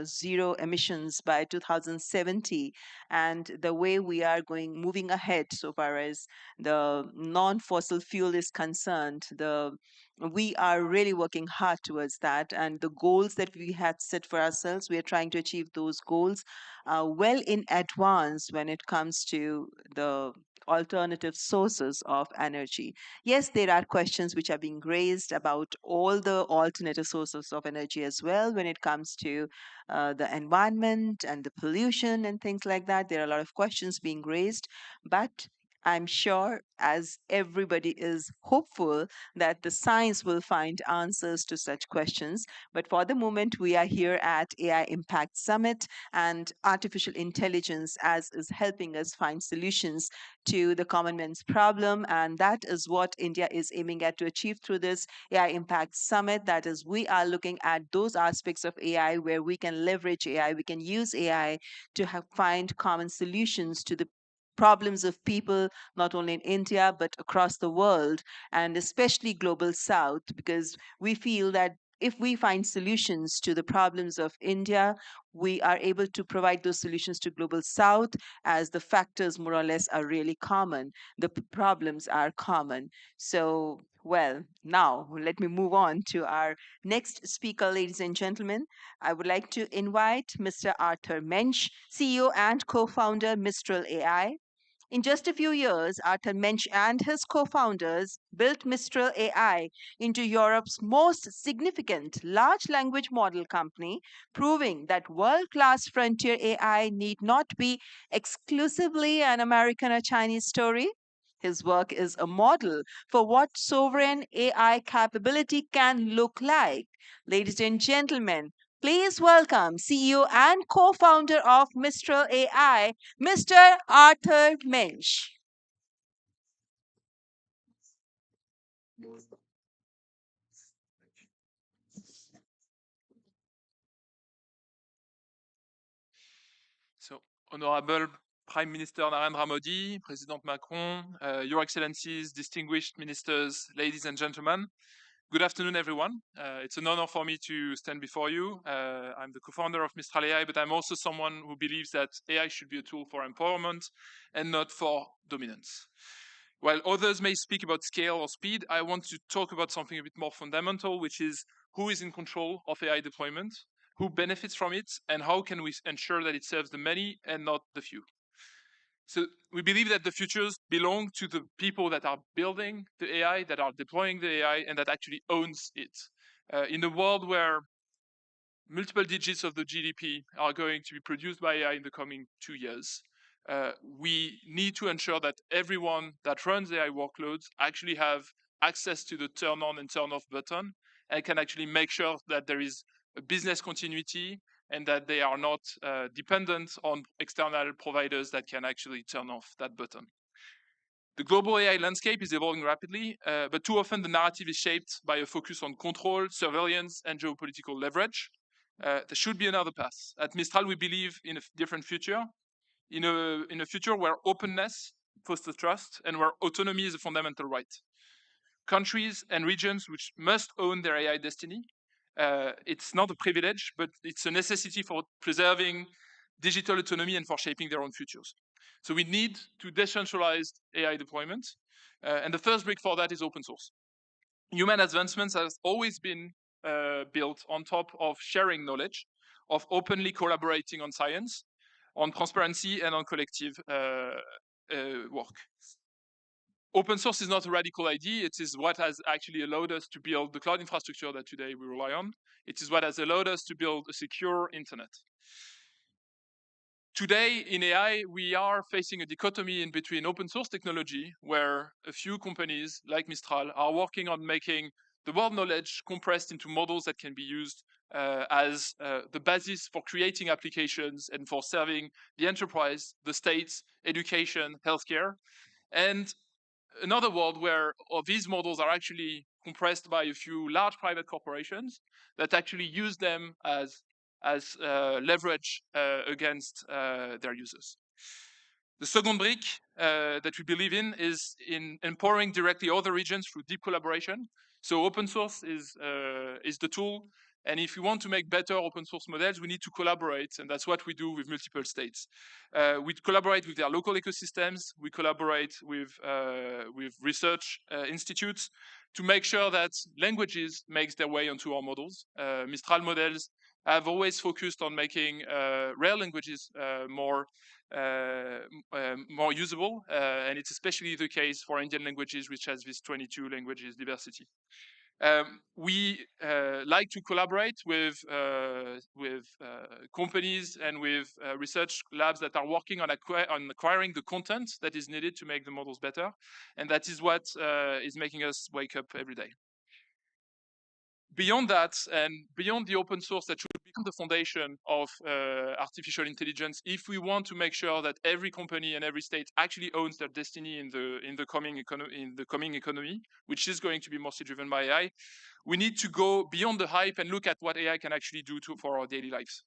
zero emissions by 2070, and the way we are moving ahead so far as the non-fossil fuel is concerned, we are really working hard towards that, and the goals that we had set for ourselves, we are trying to achieve those goals well in advance when it comes to the alternative sources of energy. Yes, there are questions which are being raised about all the alternative sources of energy as well when it comes to the environment and the pollution and things like that. There are a lot of questions being raised, but I'm sure, as everybody is hopeful, that the science will find answers to such questions. But for the moment, we are here at AI Impact Summit, and artificial intelligence as is helping us find solutions to the common man's problem. And that is what India is aiming at to achieve through this AI Impact Summit. That is, we are looking at those aspects of AI where we can leverage AI, we can use AI to find common solutions to the problems of people, not only in India, but across the world, and especially global south, because we feel that if we find solutions to the problems of India, we are able to provide those solutions to global south, as the factors more or less are really common. The problems are common. So, well, now let me move on to our next speaker, ladies and gentlemen. I would like to invite Mr. Arthur Mensch, CEO and co-founder Mistral AI. In just a few years, Arthur Mensch and his co founders built Mistral AI into Europe's most significant large language model company, proving that world class frontier AI need not be exclusively an American or Chinese story. His work is a model for what sovereign AI capability can look like. Ladies and gentlemen, please welcome CEO and co founder of Mistral AI, Mr. Arthur Mensch. So, Honorable Prime Minister Narendra Modi, President Macron, Your Excellencies, distinguished ministers, ladies and gentlemen, good afternoon, everyone. It's an honor for me to stand before you. I'm the co-founder of Mistral AI, but I'm also someone who believes that AI should be a tool for empowerment and not for dominance. While others may speak about scale or speed, I want to talk about something a bit more fundamental, which is who is in control of AI deployment, who benefits from it, and how can we ensure that it serves the many and not the few. So we believe that the futures belong to the people that are building the AI, that are deploying the AI, and that actually owns it. In a world where multiple digits of the GDP are going to be produced by AI in the coming 2 years, we need to ensure that everyone that runs AI workloads actually have access to the turn on and turn off button and can actually make sure that there is a business continuity and that they are not dependent on external providers that can actually turn off that button. The global AI landscape is evolving rapidly, but too often the narrative is shaped by a focus on control, surveillance, and geopolitical leverage. There should be another path. At Mistral, we believe in a different future, in a future where openness fosters trust and where autonomy is a fundamental right. Countries and regions which must own their AI destiny. It's not a privilege, but it's a necessity for preserving digital autonomy and for shaping their own futures. So we need to decentralize AI deployment. And the first brick for that is open source. Human advancements has always been built on top of sharing knowledge, of openly collaborating on science, on transparency, and on collective work. Open source is not a radical idea. It is what has actually allowed us to build the cloud infrastructure that today we rely on. It is what has allowed us to build a secure internet. Today in AI, we are facing a dichotomy in between open source technology, where a few companies like Mistral are working on making the world knowledge compressed into models that can be used as the basis for creating applications and for serving the enterprise, the states, education, healthcare. And another world where these models are actually compressed by a few large private corporations that actually use them as leverage against their users. The second brick that we believe in is in empowering directly other regions through deep collaboration. So open source is the tool. And if we want to make better open source models, we need to collaborate. And that's what we do with multiple states. We collaborate with their local ecosystems. We collaborate with research institutes to make sure that languages make their way onto our models. Mistral models have always focused on making rare languages more usable, and it's especially the case for Indian languages, which has this 22 languages diversity. We like to collaborate with companies and with research labs that are working on acquiring the content that is needed to make the models better, and that is what is making us wake up every day. Beyond that, and beyond the open source that should become the foundation of artificial intelligence, if we want to make sure that every company and every state actually owns their destiny in the coming economy, which is going to be mostly driven by AI, we need to go beyond the hype and look at what AI can actually do for our daily lives.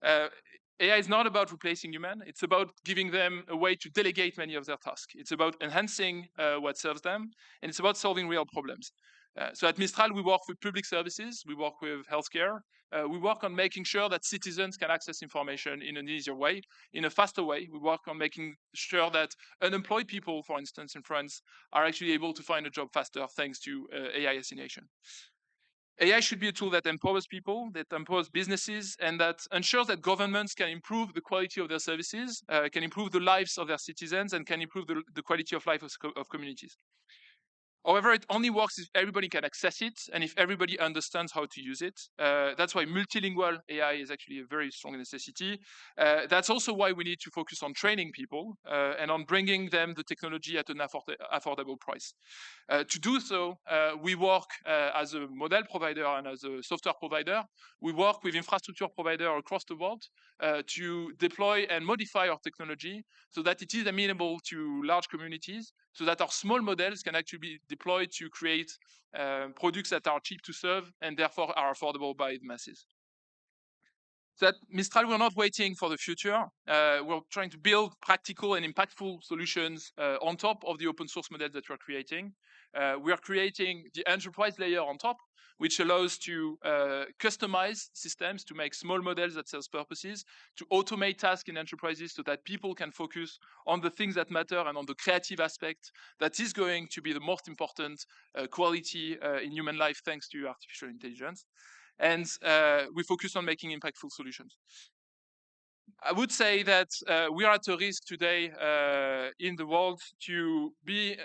AI is not about replacing human. It's about giving them a way to delegate many of their tasks. It's about enhancing what serves them, and it's about solving real problems. So at Mistral, we work with public services, we work with healthcare, we work on making sure that citizens can access information in an easier way, in a faster way. We work on making sure that unemployed people, for instance, in France, are actually able to find a job faster thanks to AI assassination. AI should be a tool that empowers people, that empowers businesses, and that ensures that governments can improve the quality of their services, can improve the lives of their citizens, and can improve the quality of life of communities. However, it only works if everybody can access it and if everybody understands how to use it. That's why multilingual AI is actually a very strong necessity. That's also why we need to focus on training people and on bringing them the technology at an affordable price. To do so, we work as a model provider and as a software provider. We work with infrastructure providers across the world to deploy and modify our technology so that it is amenable to large communities, so that our small models can actually be deployed to create products that are cheap to serve and therefore are affordable by the masses. So at Mistral, we're not waiting for the future. We're trying to build practical and impactful solutions on top of the open source models that we're creating. We are creating the enterprise layer on top, which allows to customize systems to make small models that serve purposes, to automate tasks in enterprises so that people can focus on the things that matter and on the creative aspect that is going to be the most important quality in human life thanks to artificial intelligence. And we focus on making impactful solutions. I would say that we are at a risk today in the world to be,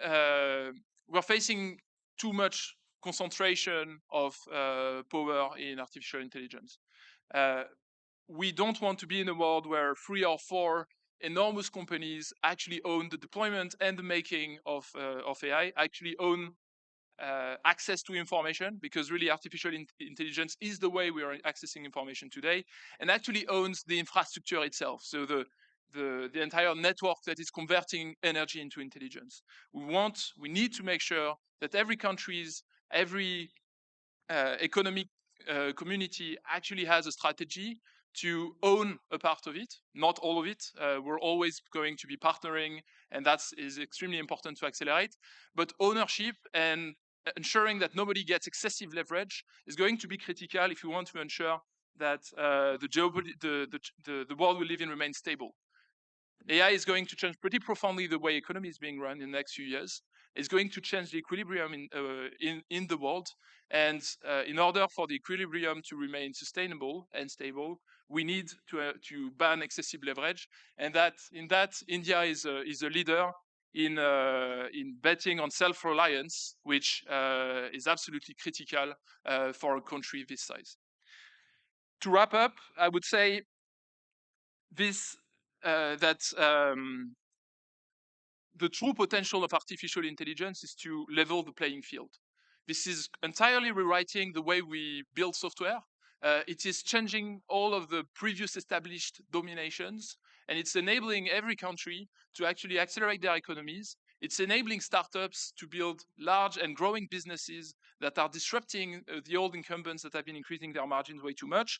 we're facing too much concentration of power in artificial intelligence. We don't want to be in a world where 3 or 4 enormous companies actually own the deployment and the making of AI, actually own access to information, because really artificial intelligence is the way we are accessing information today, and actually owns the infrastructure itself. So the entire network that is converting energy into intelligence. We need to make sure that every economic community actually has a strategy to own a part of it, not all of it. We're always going to be partnering, and that is extremely important to accelerate. But ownership and ensuring that nobody gets excessive leverage is going to be critical if we want to ensure that the world we live in remains stable. AI is going to change pretty profoundly the way economy is being run in the next few years. It's going to change the equilibrium in the world. And in order for the equilibrium to remain sustainable and stable, we need to ban excessive leverage. And India is a leader in betting on self-reliance, which is absolutely critical for a country this size. To wrap up, I would say that the true potential of artificial intelligence is to level the playing field. This is entirely rewriting the way we build software. It is changing all of the previous established dominations, and it's enabling every country to actually accelerate their economies. It's enabling startups to build large and growing businesses that are disrupting the old incumbents that have been increasing their margins way too much.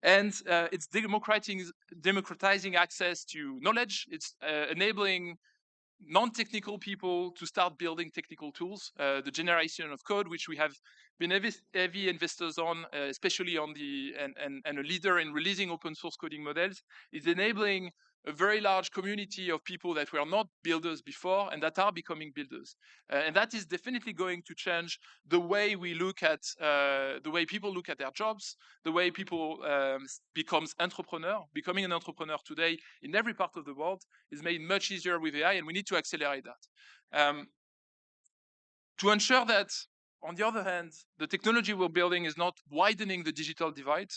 And it's democratizing access to knowledge. It's enabling non-technical people to start building technical tools. The generation of code, which we have been heavy investors on, especially on and a leader in releasing open source coding models, is enabling a very large community of people that were not builders before and that are becoming builders. And that is definitely going to change the way we look at, the way people look at their jobs, the way people becomes entrepreneur. Becoming an entrepreneur today in every part of the world is made much easier with AI, and we need to accelerate that. To ensure that, on the other hand, the technology we're building is not widening the digital divide,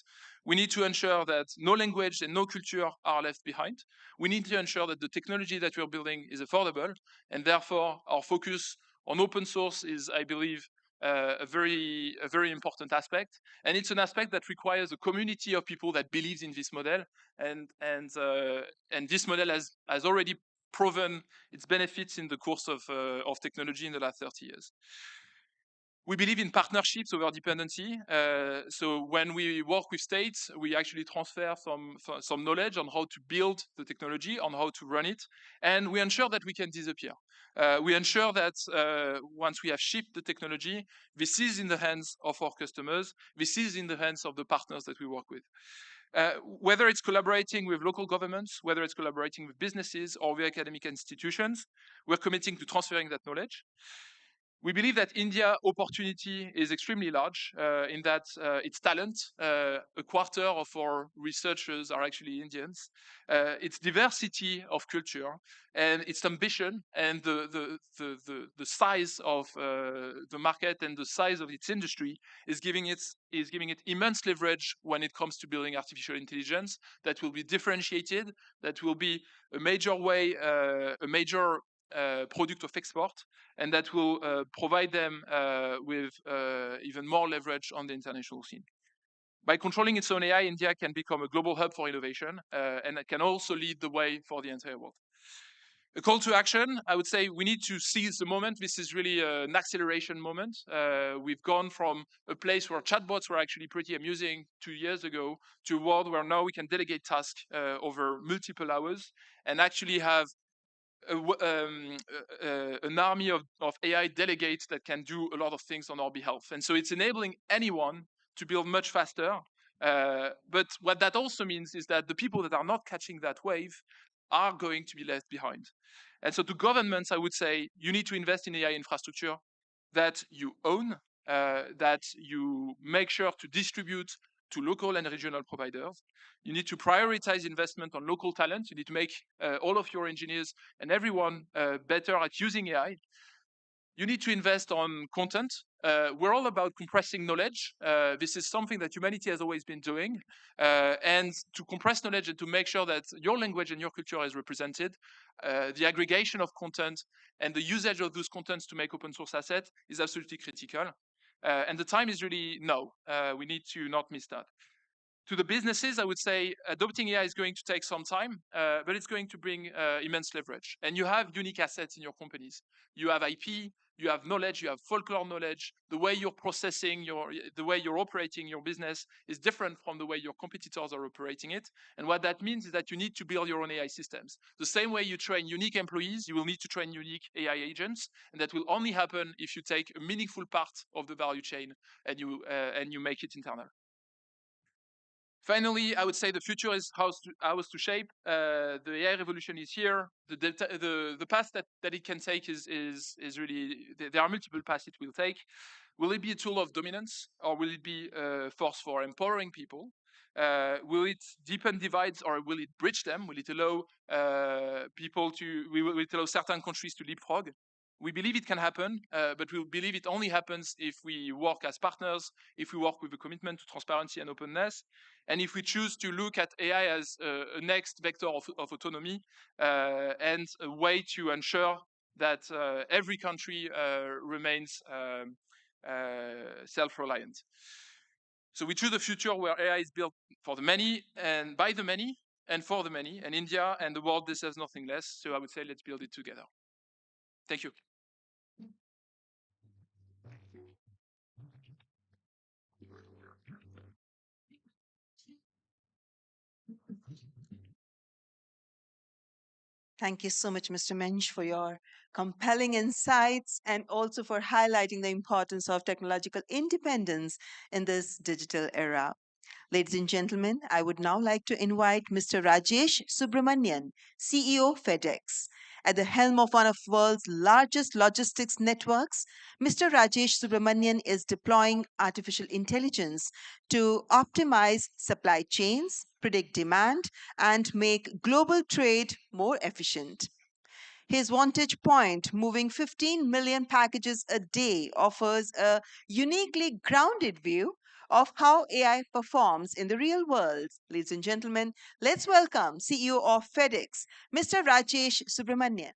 we need to ensure that no language and no culture are left behind. We need to ensure that the technology that we're building is affordable, and therefore our focus on open source is, I believe, a very important aspect. And it's an aspect that requires a community of people that believes in this model, and this model has already proven its benefits in the course of technology in the last 30 years. We believe in partnerships over dependency. So when we work with states, we actually transfer some knowledge on how to build the technology, on how to run it, and we ensure that we can disappear. We ensure that once we have shipped the technology, this is in the hands of our customers, this is in the hands of the partners that we work with. Whether it's collaborating with local governments, whether it's collaborating with businesses or with academic institutions, we're committing to transferring that knowledge. We believe that India opportunity is extremely large in that its talent, a quarter of our researchers are actually Indians, its diversity of culture, and its ambition, and the size of the market and the size of its industry is giving it immense leverage when it comes to building artificial intelligence that will be differentiated, that will be a major way, a major product of export, and that will provide them with even more leverage on the international scene. By controlling its own AI, India can become a global hub for innovation, and it can also lead the way for the entire world. A call to action, I would say we need to seize the moment. This is really an acceleration moment. We've gone from a place where chatbots were actually pretty amusing 2 years ago to a world where now we can delegate tasks over multiple hours and actually have an army of AI delegates that can do a lot of things on our behalf. And so it's enabling anyone to build much faster. But what that also means is that the people that are not catching that wave are going to be left behind. And so to governments, I would say you need to invest in AI infrastructure that you own, that you make sure to distribute to local and regional providers. You need to prioritize investment on local talent. You need to make all of your engineers and everyone better at using AI. You need to invest on content. We're all about compressing knowledge. This is something that humanity has always been doing. And to compress knowledge and to make sure that your language and your culture is represented, the aggregation of content and the usage of those contents to make open source assets is absolutely critical. And the time is really now. We need to not miss that. To the businesses, I would say adopting AI is going to take some time, but it's going to bring immense leverage. And you have unique assets in your companies. You have IP, you have knowledge, you have folklore knowledge. The way you're processing, the way you're operating your business is different from the way your competitors are operating it. And what that means is that you need to build your own AI systems. The same way you train unique employees, you will need to train unique AI agents. And that will only happen if you take a meaningful part of the value chain and you make it internal. Finally, I would say the future is ours to shape. The AI revolution is here. The path that it can take is really, there are multiple paths it will take. Will it be a tool of dominance, or will it be a force for empowering people? Will it deepen divides, or will it bridge them? Will it allow will it allow certain countries to leapfrog? We believe it can happen, but we believe it only happens if we work as partners, if we work with a commitment to transparency and openness, and if we choose to look at AI as a next vector of autonomy and a way to ensure that every country remains self-reliant. So we choose a future where AI is built for the many and by the many and for the many, and India and the world deserves nothing less. So I would say let's build it together. Thank you. Thank you so much, Mr. Mensch, for your compelling insights and also for highlighting the importance of technological independence in this digital era. Ladies and gentlemen, I would now like to invite Mr. Rajesh Subramanian, CEO FedEx. At the helm of one of the world's largest logistics networks, Mr. Rajesh Subramanian is deploying artificial intelligence to optimize supply chains, predict demand, and make global trade more efficient. His Vantage Point, moving 15 million packages a day, offers a uniquely grounded view of how AI performs in the real world. Ladies and gentlemen, let's welcome CEO of FedEx, Mr. Rajesh Subramanian.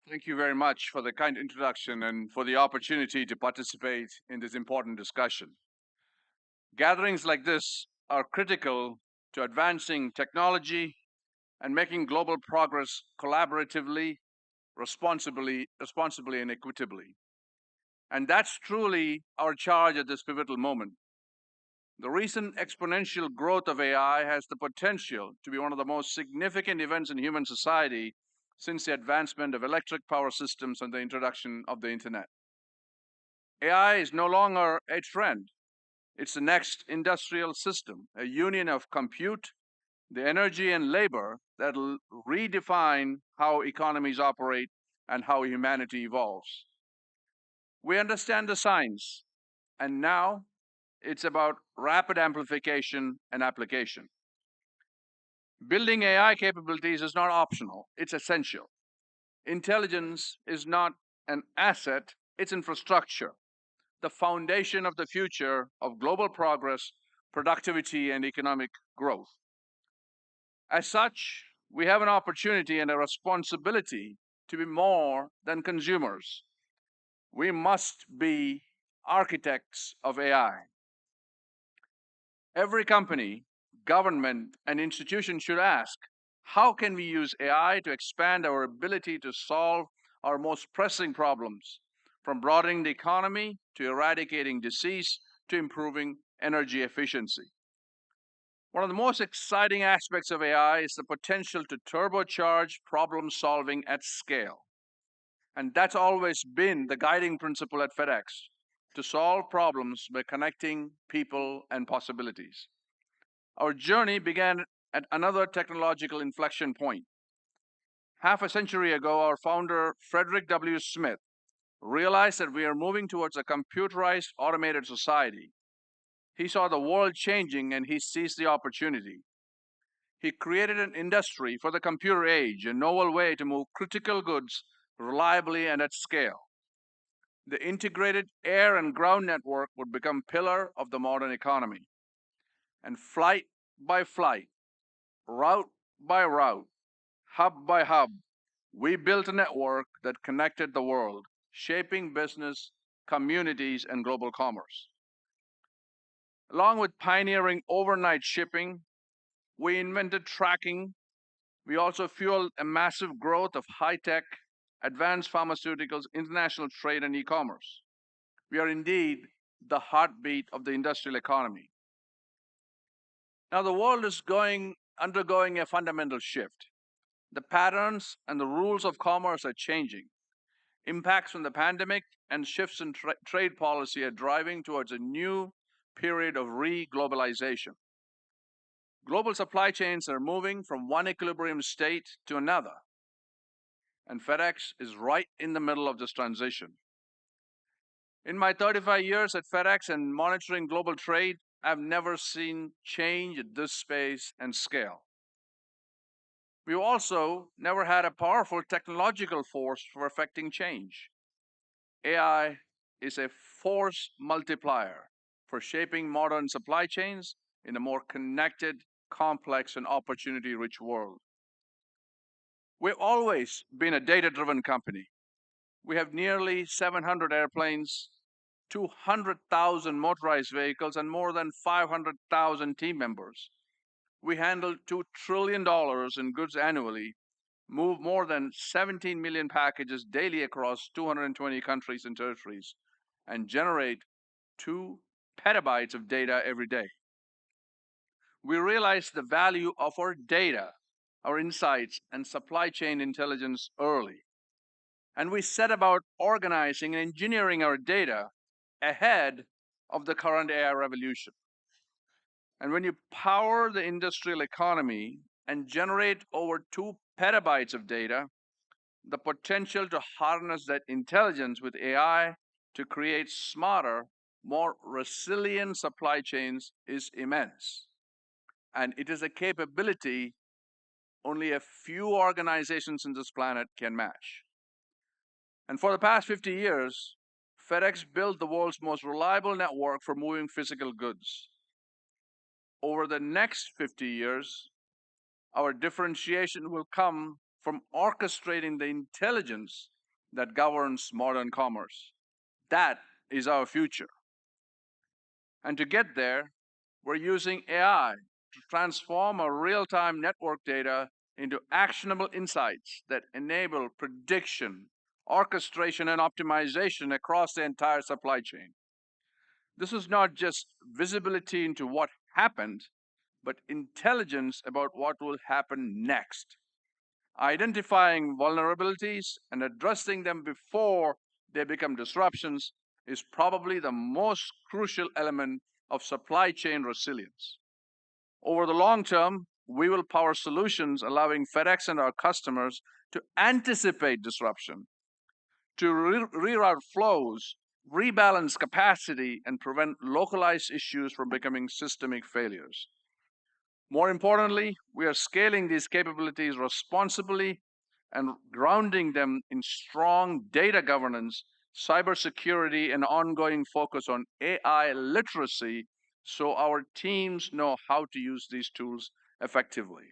Thank you very much for the kind introduction and for the opportunity to participate in this important discussion. Gatherings like this are critical to advancing technology and making global progress collaboratively, responsibly, and equitably. And that's truly our charge at this pivotal moment. The recent exponential growth of AI has the potential to be one of the most significant events in human society since the advancement of electric power systems and the introduction of the internet. AI is no longer a trend. It's the next industrial system, a union of compute, the energy and labor that will redefine how economies operate and how humanity evolves. We understand the science, and now it's about rapid amplification and application. Building AI capabilities is not optional, it's essential. Intelligence is not an asset, it's infrastructure, the foundation of the future of global progress, productivity, and economic growth. As such, we have an opportunity and a responsibility to be more than consumers. We must be architects of AI. Every company, government, and institution should ask, how can we use AI to expand our ability to solve our most pressing problems, from broadening the economy to eradicating disease to improving energy efficiency? One of the most exciting aspects of AI is the potential to turbocharge problem solving at scale. And that's always been the guiding principle at FedEx, to solve problems by connecting people and possibilities. Our journey began at another technological inflection point. Half a century ago, our founder, Frederick W. Smith, realized that we are moving towards a computerized, automated society. He saw the world changing and he seized the opportunity. He created an industry for the computer age, a novel way to move critical goods reliably and at scale. The integrated air and ground network would become a pillar of the modern economy. And flight by flight, route by route, hub by hub, we built a network that connected the world, shaping business, communities, and global commerce. Along with pioneering overnight shipping, we invented tracking. We also fueled a massive growth of high-tech, advanced pharmaceuticals, international trade, and e-commerce. We are indeed the heartbeat of the industrial economy. Now, the world is undergoing a fundamental shift. The patterns and the rules of commerce are changing. Impacts from the pandemic and shifts in trade policy are driving towards a new period of re-globalization. Global supply chains are moving from one equilibrium state to another, and FedEx is right in the middle of this transition. In my 35 years at FedEx and monitoring global trade, I've never seen change at this pace and scale. We've also never had a powerful technological force for affecting change. AI is a force multiplier for shaping modern supply chains in a more connected, complex, and opportunity-rich world. We've always been a data-driven company. We have nearly 700 airplanes, 200,000 motorized vehicles, and more than 500,000 team members. We handle $2 trillion in goods annually, move more than 17 million packages daily across 220 countries and territories, and generate 2 petabytes of data every day. We realized the value of our data, our insights, and supply chain intelligence early. And we set about organizing and engineering our data ahead of the current AI revolution. And when you power the industrial economy and generate over 2 petabytes of data, the potential to harness that intelligence with AI to create smarter, more resilient supply chains is immense. And it is a capability only a few organizations on this planet can match. And for the past 50 years, FedEx built the world's most reliable network for moving physical goods. Over the next 50 years, our differentiation will come from orchestrating the intelligence that governs modern commerce. That is our future. And to get there, we're using AI to transform our real-time network data into actionable insights that enable prediction, orchestration, and optimization across the entire supply chain. This is not just visibility into what happened, but intelligence about what will happen next. Identifying vulnerabilities and addressing them before they become disruptions is probably the most crucial element of supply chain resilience. Over the long term, we will power solutions allowing FedEx and our customers to anticipate disruption, to reroute flows, rebalance capacity, and prevent localized issues from becoming systemic failures. More importantly, we are scaling these capabilities responsibly and grounding them in strong data governance, cybersecurity, and ongoing focus on AI literacy so our teams know how to use these tools effectively.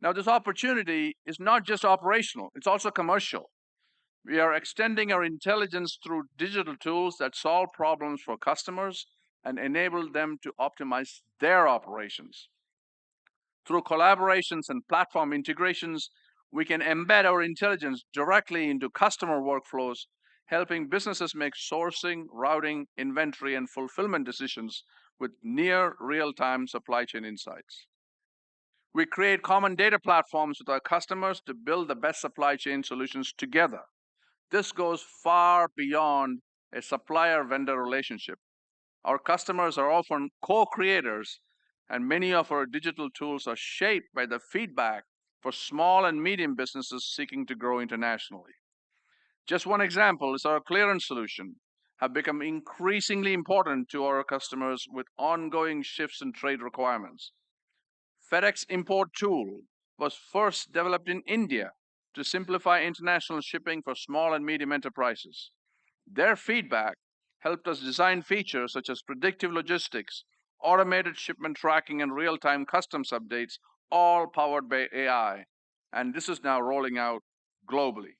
Now, this opportunity is not just operational, it's also commercial. We are extending our intelligence through digital tools that solve problems for customers and enable them to optimize their operations. Through collaborations and platform integrations, we can embed our intelligence directly into customer workflows, helping businesses make sourcing, routing, inventory, and fulfillment decisions with near real-time supply chain insights. We create common data platforms with our customers to build the best supply chain solutions together. This goes far beyond a supplier-vendor relationship. Our customers are often co-creators, and many of our digital tools are shaped by the feedback for small and medium businesses seeking to grow internationally. Just one example is our clearance solution have become increasingly important to our customers with ongoing shifts in trade requirements. FedEx Import Tool was first developed in India to simplify international shipping for small and medium enterprises. Their feedback helped us design features such as predictive logistics, automated shipment tracking, and real-time customs updates, all powered by AI. And this is now rolling out globally.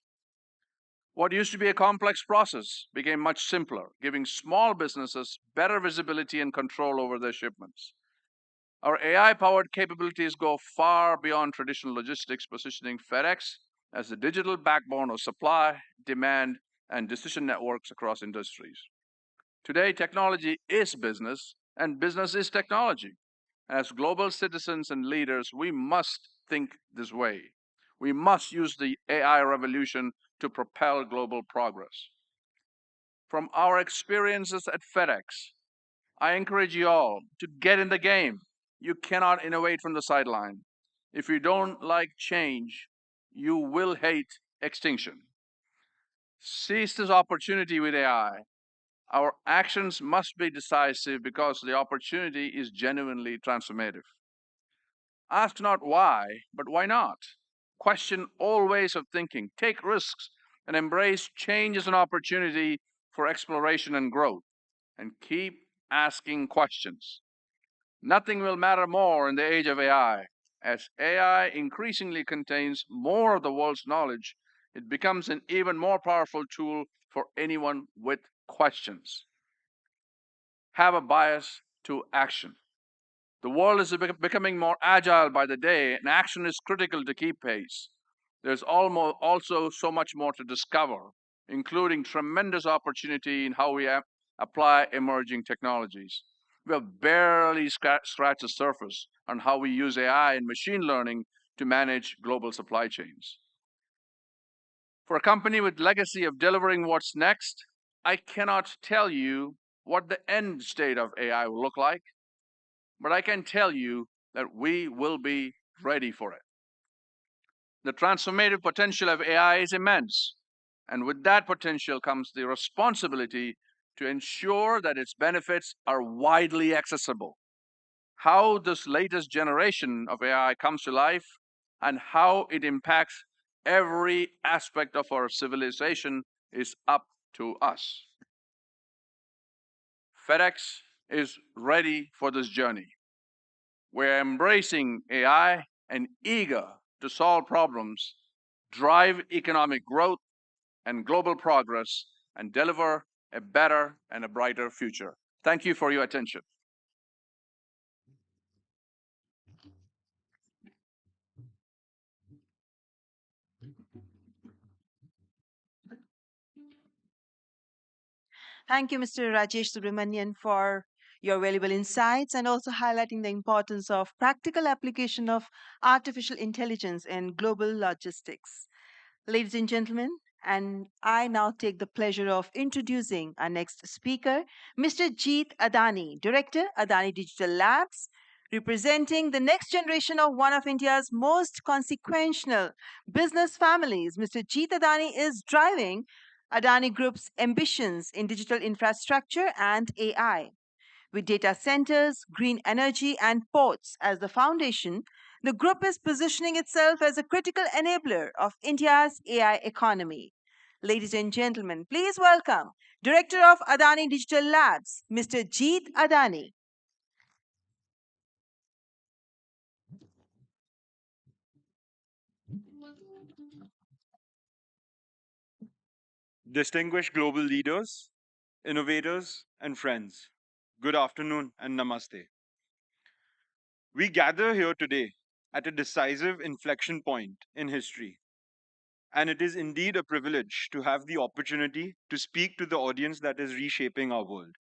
What used to be a complex process became much simpler, giving small businesses better visibility and control over their shipments. Our AI-powered capabilities go far beyond traditional logistics, positioning FedEx as the digital backbone of supply, demand, and decision networks across industries. Today, technology is business, and business is technology. As global citizens and leaders, we must think this way. We must use the AI revolution to propel global progress. From our experiences at FedEx, I encourage you all to get in the game. You cannot innovate from the sideline. If you don't like change, you will hate extinction. Seize this opportunity with AI. Our actions must be decisive because the opportunity is genuinely transformative. Ask not why, but why not? Question all ways of thinking, take risks, and embrace change as an opportunity for exploration and growth, and keep asking questions. Nothing will matter more in the age of AI. As AI increasingly contains more of the world's knowledge, it becomes an even more powerful tool for anyone with questions. Have a bias to action. The world is becoming more agile by the day, and action is critical to keep pace. There's also so much more to discover, including tremendous opportunity in how we apply emerging technologies. We have barely scratched the surface on how we use AI and machine learning to manage global supply chains. For a company with legacy of delivering what's next, I cannot tell you what the end state of AI will look like, but I can tell you that we will be ready for it. The transformative potential of AI is immense, and with that potential comes the responsibility to ensure that its benefits are widely accessible. How this latest generation of AI comes to life and how it impacts every aspect of our civilization is up to us. FedEx is ready for this journey. We're embracing AI and eager to solve problems, drive economic growth and global progress, and deliver a better and a brighter future. Thank you for your attention. Thank you, Mr. Rajesh Subramanian, for your valuable insights and also highlighting the importance of practical application of artificial intelligence in global logistics. Ladies and gentlemen, and I now take the pleasure of introducing our next speaker, Mr. Jeet Adani, Director, Adani Digital Labs, representing the next generation of one of India's most consequential business families. Mr. Jeet Adani is driving Adani Group's ambitions in digital infrastructure and AI. With data centers, green energy, and ports as the foundation, the group is positioning itself as a critical enabler of India's AI economy. Ladies and gentlemen, please welcome Director of Adani Digital Labs, Mr. Jeet Adani. Distinguished global leaders, innovators, and friends, good afternoon and namaste. We gather here today at a decisive inflection point in history, and it is indeed a privilege to have the opportunity to speak to the audience that is reshaping our world.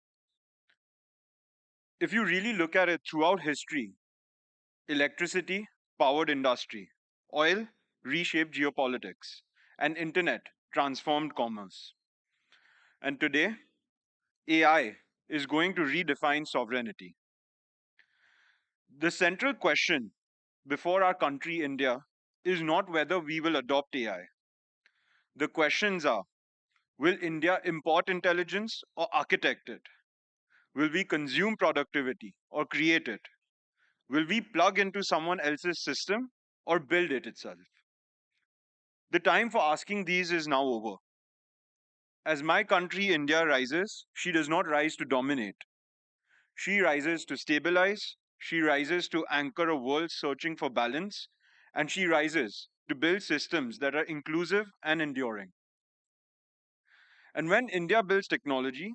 If you really look at it throughout history, electricity powered industry, oil reshaped geopolitics, and internet transformed commerce. And today, AI is going to redefine sovereignty. The central question before our country, India, is not whether we will adopt AI. The questions are, will India import intelligence or architect it? Will we consume productivity or create it? Will we plug into someone else's system or build it itself? The time for asking these is now over. As my country, India, rises, she does not rise to dominate. She rises to stabilize, she rises to anchor a world searching for balance, and she rises to build systems that are inclusive and enduring. And when India builds technology,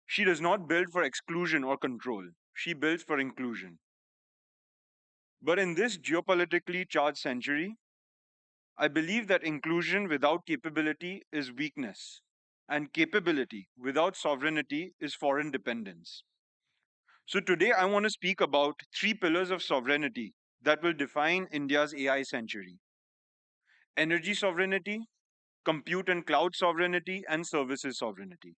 she does not build for exclusion or control, she builds for inclusion. But in this geopolitically charged century, I believe that inclusion without capability is weakness, and capability without sovereignty is foreign dependence. So today I want to speak about three pillars of sovereignty that will define India's AI century: energy sovereignty, compute and cloud sovereignty, and services sovereignty.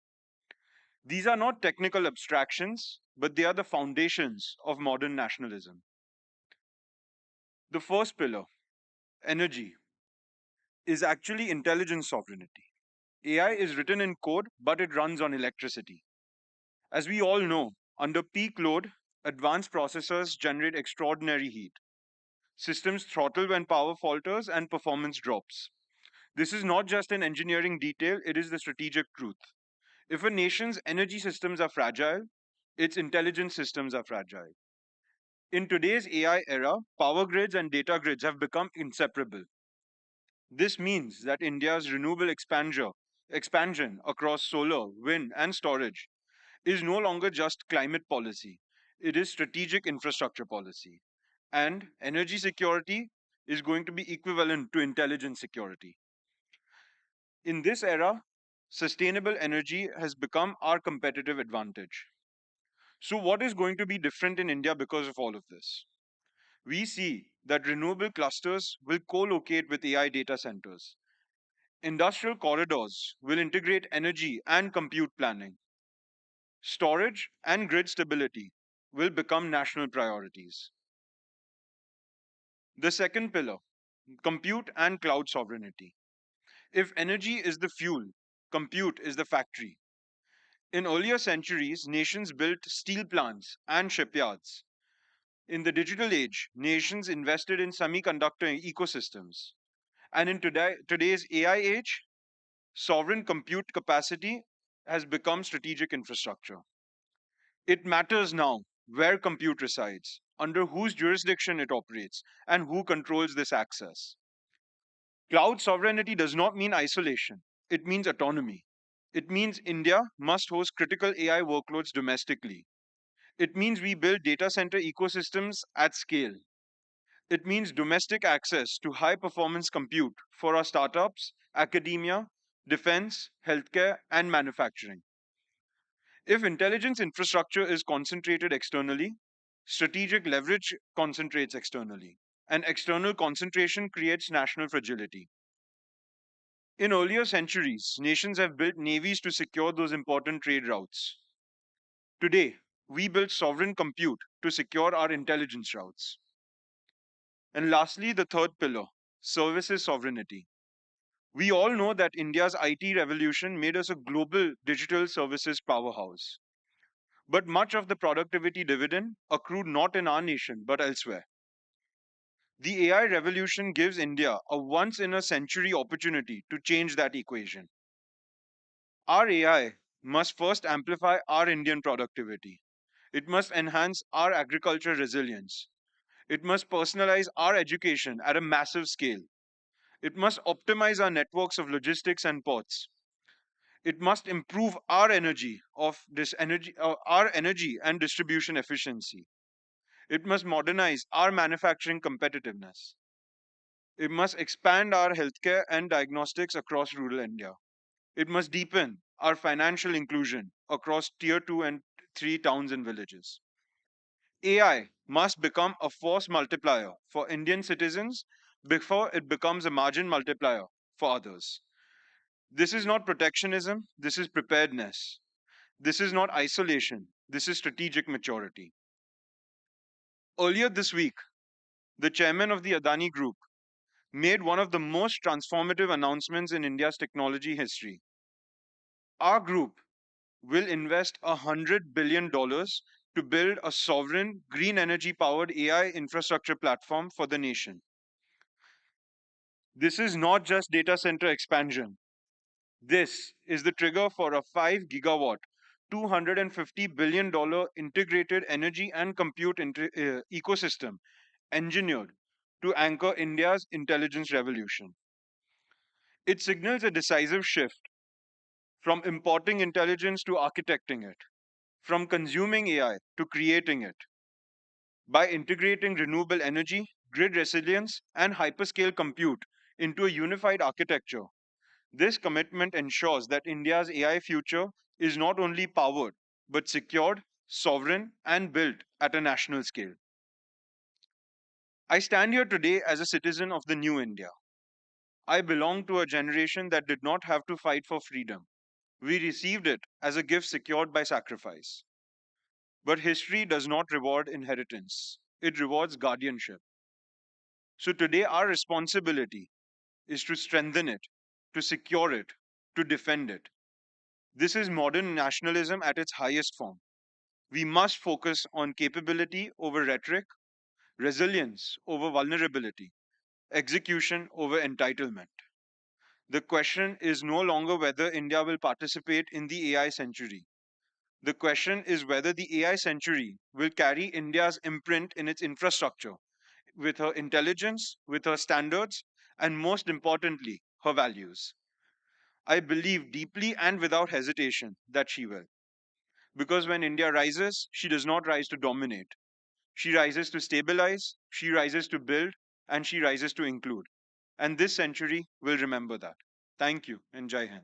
These are not technical abstractions, but they are the foundations of modern nationalism. The first pillar, energy, is actually intelligence sovereignty. AI is written in code, but it runs on electricity. As we all know, under peak load, advanced processors generate extraordinary heat. Systems throttle when power falters and performance drops. This is not just an engineering detail, it is the strategic truth. If a nation's energy systems are fragile, its intelligence systems are fragile. In today's AI era, power grids and data grids have become inseparable. This means that India's renewable expansion across solar, wind, and storage is no longer just climate policy, it is strategic infrastructure policy. And energy security is going to be equivalent to intelligence security. In this era, sustainable energy has become our competitive advantage. So, what is going to be different in India because of all of this? We see that renewable clusters will co locate with AI data centers. Industrial corridors will integrate energy and compute planning. Storage and grid stability will become national priorities. The second pillar, compute and cloud sovereignty. If energy is the fuel, compute is the factory. In earlier centuries, nations built steel plants and shipyards. In the digital age, nations invested in semiconductor ecosystems. And in today's AI age, sovereign compute capacity has become strategic infrastructure. It matters now where compute resides, under whose jurisdiction it operates, and who controls this access. Cloud sovereignty does not mean isolation, it means autonomy. It means India must host critical AI workloads domestically. It means we build data center ecosystems at scale. It means domestic access to high performance compute for our startups, academia, defense, healthcare, and manufacturing. If intelligence infrastructure is concentrated externally, strategic leverage concentrates externally, and external concentration creates national fragility. In earlier centuries, nations have built navies to secure those important trade routes. Today, we build sovereign compute to secure our intelligence routes. And lastly, the third pillar, services sovereignty. We all know that India's IT revolution made us a global digital services powerhouse. But much of the productivity dividend accrued not in our nation but elsewhere. The AI revolution gives India a once in a century opportunity to change that equation. Our AI must first amplify our Indian productivity. It must enhance our agriculture resilience. It must personalize our education at a massive scale. It must optimize our networks of logistics and ports. It must improve our our energy and distribution efficiency. It must modernize our manufacturing competitiveness. It must expand our healthcare and diagnostics across rural India. It must deepen our financial inclusion across tier 2 and 3 towns and villages. AI must become a force multiplier for Indian citizens before it becomes a margin multiplier for others. This is not protectionism, this is preparedness. This is not isolation, this is strategic maturity. Earlier this week, the chairman of the Adani Group made one of the most transformative announcements in India's technology history. Our group will invest $100 billion to build a sovereign green energy powered AI infrastructure platform for the nation. This is not just data center expansion. This is the trigger for a 5 gigawatt, $250 billion integrated energy and compute ecosystem engineered to anchor India's intelligence revolution. It signals a decisive shift from importing intelligence to architecting it, from consuming AI to creating it. By integrating renewable energy, grid resilience, and hyperscale compute into a unified architecture, this commitment ensures that India's AI future is not only powered, but secured, sovereign, and built at a national scale. I stand here today as a citizen of the new India. I belong to a generation that did not have to fight for freedom. We received it as a gift secured by sacrifice. But history does not reward inheritance, it rewards guardianship. So today, our responsibility is to strengthen it, to secure it, to defend it. This is modern nationalism at its highest form. We must focus on capability over rhetoric, resilience over vulnerability, execution over entitlement. The question is no longer whether India will participate in the AI century. The question is whether the AI century will carry India's imprint in its infrastructure, with her intelligence, with her standards, and most importantly, her values. I believe deeply and without hesitation that she will. Because when India rises, she does not rise to dominate. She rises to stabilize, she rises to build, and she rises to include. And this century will remember that. Thank you, and Jai Hind.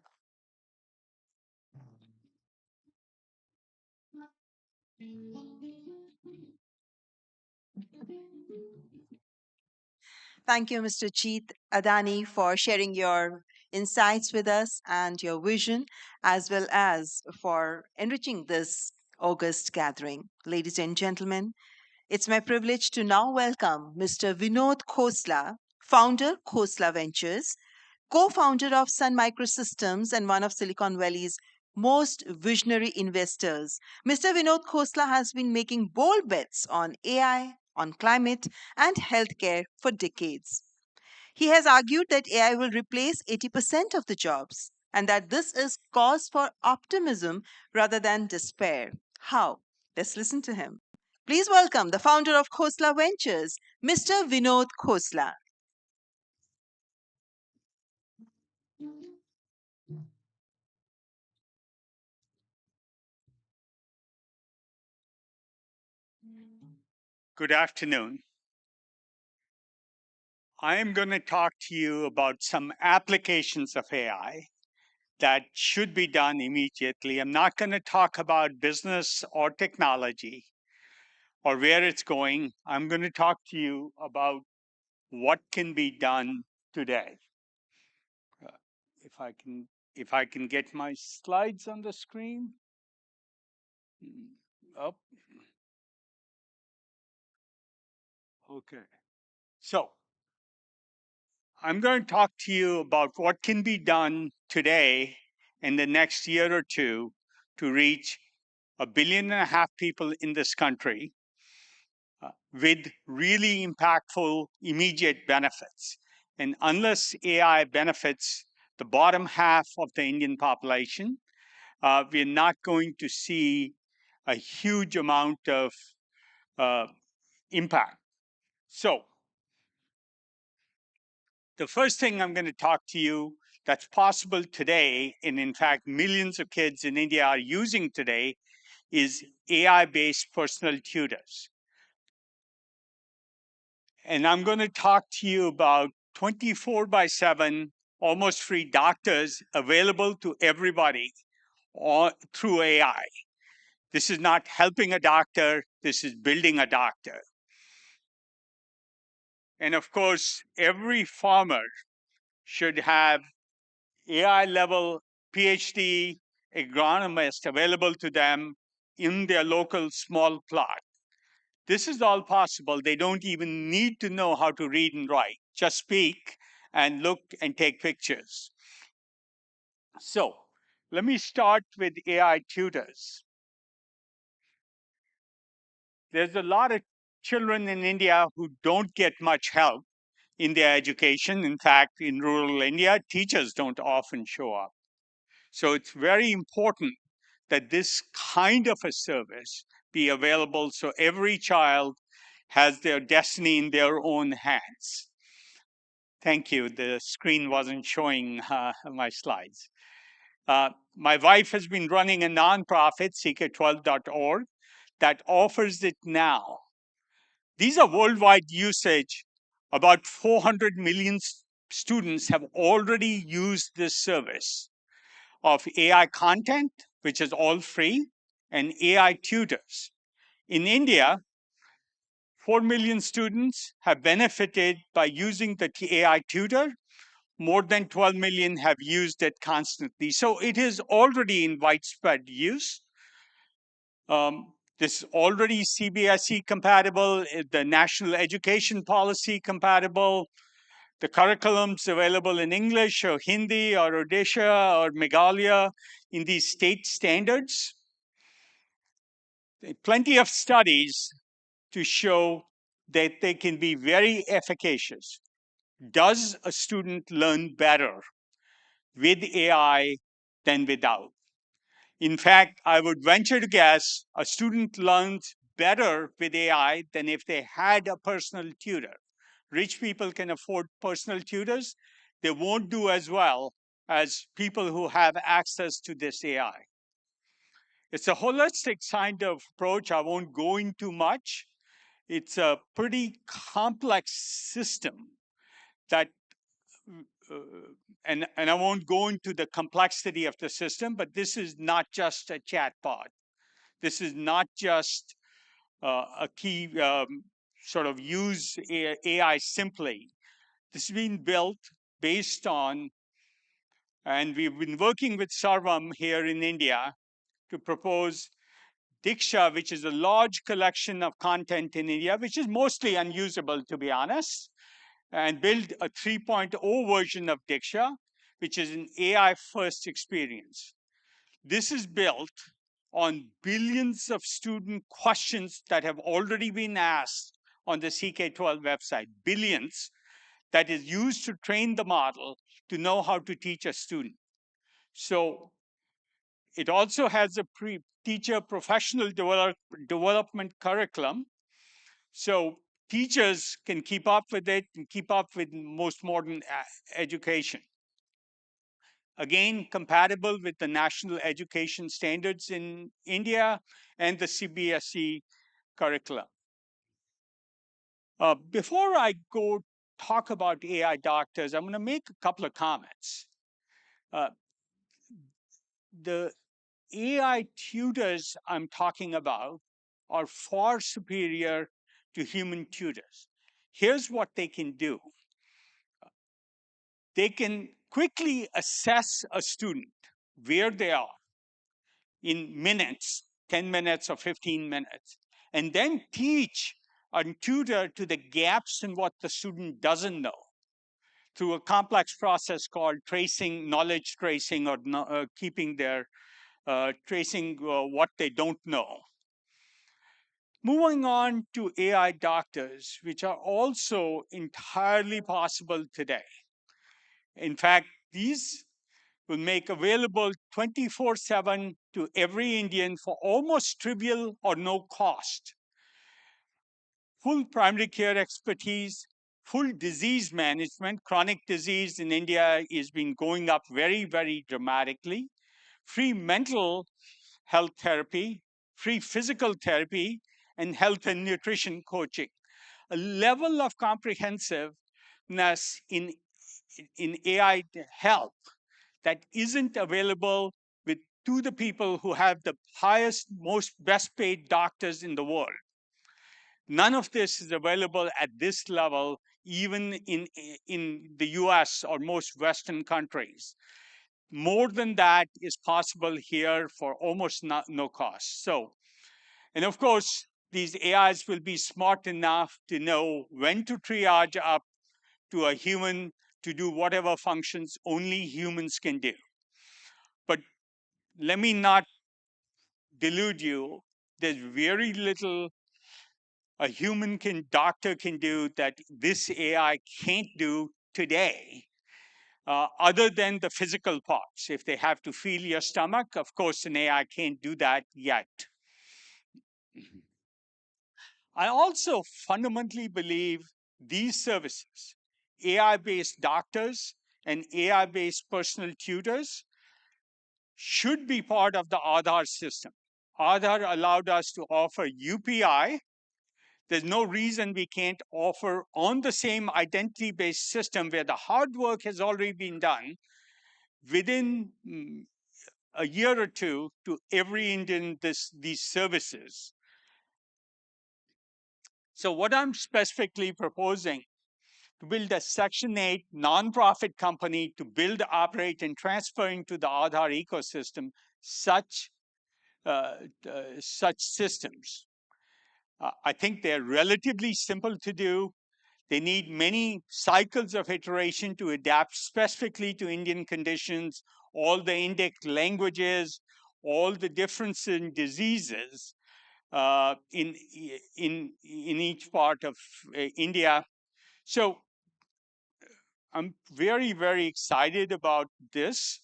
Thank you, Mr. Jeet Adani, for sharing your insights with us and your vision, as well as for enriching this August gathering. Ladies and gentlemen, it's my privilege to now welcome Mr. Vinod Khosla, founder, Khosla Ventures, co-founder of Sun Microsystems and one of Silicon Valley's most visionary investors. Mr. Vinod Khosla has been making bold bets on AI, on climate, and healthcare for decades. He has argued that AI will replace 80% of the jobs and that this is cause for optimism rather than despair. How? Let's listen to him. Please welcome the founder of Khosla Ventures, Mr. Vinod Khosla. Good afternoon. I am going to talk to you about some applications of AI that should be done immediately. I'm not going to talk about business or technology or where it's going. I'm going to talk to you about what can be done today. Uh, if I can get my slides on the screen. Oh, okay. So I'm going to talk to you about what can be done today in the next year or two to reach 1.5 billion people in this country with really impactful immediate benefits. And unless AI benefits the bottom half of the Indian population, we're not going to see a huge amount of impact. So the first thing I'm going to talk to you that's possible today, and in fact, millions of kids in India are using today, is AI-based personal tutors. And I'm going to talk to you about 24/7, almost free doctors available to everybody through AI. This is not helping a doctor, this is building a doctor. And of course, every farmer should have AI level PhD agronomist available to them in their local small plot. This is all possible. They don't even need to know how to read and write. Just speak and look and take pictures. So let me start with AI tutors. There's a lot of children in India who don't get much help in their education. In fact, in rural India, teachers don't often show up. So it's very important that this kind of a service be available so every child has their destiny in their own hands. Thank you. The screen wasn't showing my slides. My wife has been running a nonprofit, CK12.org, that offers it now. These are worldwide usage. About 400 million students have already used this service of AI content, which is all free, and AI tutors. In India, 4 million students have benefited by using the AI tutor. More than 12 million have used it constantly. So it is already in widespread use. This is already CBSE compatible, the National Education Policy compatible. The curriculum's available in English or Hindi or Odisha or Meghalaya in these state standards. Plenty of studies to show that they can be very efficacious. Does a student learn better with AI than without. In fact, I would venture to guess a student learns better with AI than if they had a personal tutor. Rich people can afford personal tutors. They won't do as well as people who have access to this AI. It's a holistic kind of approach. I won't go into much. It's a pretty complex system that, and I won't go into the complexity of the system, but this is not just a chatbot. This is not just a key sort of use AI simply. This has been built based on, and we've been working with Sarvam here in India to propose Diksha, which is a large collection of content in India, which is mostly unusable, to be honest, and build a 3.0 version of Diksha, which is an AI-first experience. This is built on billions of student questions that have already been asked on the CK12 website, billions, that is used to train the model to know how to teach a student. So it also has a teacher professional development curriculum. So teachers can keep up with it and keep up with most modern education. Again, compatible with the national education standards in India and the CBSE curriculum. Before I go talk about AI doctors, I'm going to make a couple of comments. The AI tutors I'm talking about are far superior to human tutors. Here's what they can do. They can quickly assess a student where they are in minutes, 10 minutes or 15 minutes, and then teach a tutor to the gaps in what the student doesn't know through a complex process called tracing, knowledge tracing, or keeping their tracing what they don't know. Moving on to AI doctors, which are also entirely possible today. In fact, these will make available 24/7 to every Indian for almost trivial or no cost. Full primary care expertise, full disease management. Chronic disease in India has been going up very, very dramatically. Free mental health therapy, free physical therapy, and health and nutrition coaching. A level of comprehensiveness in AI help that isn't available to the people who have the highest, most best paid doctors in the world. None of this is available at this level, even in the US or most Western countries. More than that is possible here for almost no cost. So, and of course, these AIs will be smart enough to know when to triage up to a human to do whatever functions only humans can do. But let me not delude you. There's very little a human doctor can do that this AI can't do today, other than the physical parts. If they have to feel your stomach, of course, an AI can't do that yet. I also fundamentally believe these services, AI-based doctors and AI-based personal tutors, should be part of the Aadhaar system. Aadhaar allowed us to offer UPI. There's no reason we can't offer on the same identity-based system where the hard work has already been done within a year or two to every Indian these services. So what I'm specifically proposing, to build a Section 8 nonprofit company to build, operate, and transfer into the Aadhaar ecosystem such systems. I think they're relatively simple to do. They need many cycles of iteration to adapt specifically to Indian conditions, all the Indic languages, all the difference in diseases in each part of India. So I'm very, very excited about this.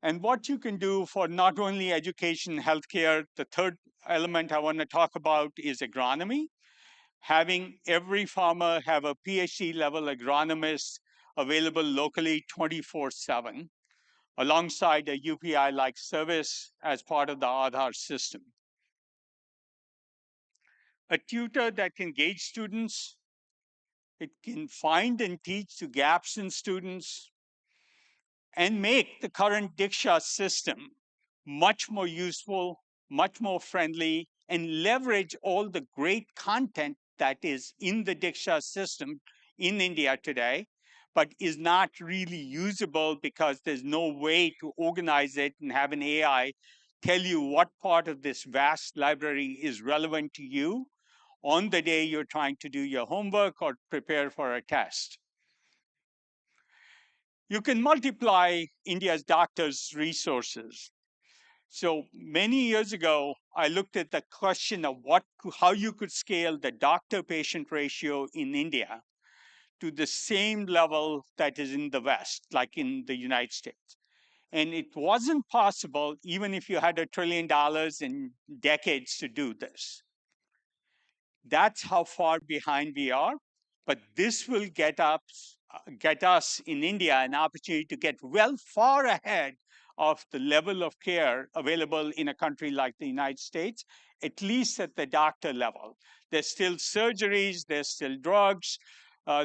And what you can do for not only education, healthcare, the third element I want to talk about is agronomy. Having every farmer have a PhD level agronomist available locally 24/7, alongside a UPI-like service as part of the Aadhaar system. A tutor that can gauge students, it can find and teach the gaps in students, and make the current Diksha system much more useful, much more friendly, and leverage all the great content that is in the Diksha system in India today, but is not really usable because there's no way to organize it and have an AI tell you what part of this vast library is relevant to you on the day you're trying to do your homework or prepare for a test. You can multiply India's doctors' resources. So many years ago, I looked at the question of how you could scale the doctor-patient ratio in India to the same level that is in the West, like in the United States. And it wasn't possible, even if you had $1 trillion in decades to do this. That's how far behind we are. But this will get us in India an opportunity to get well far ahead of the level of care available in a country like the United States, at least at the doctor level. There's still surgeries, there's still drugs.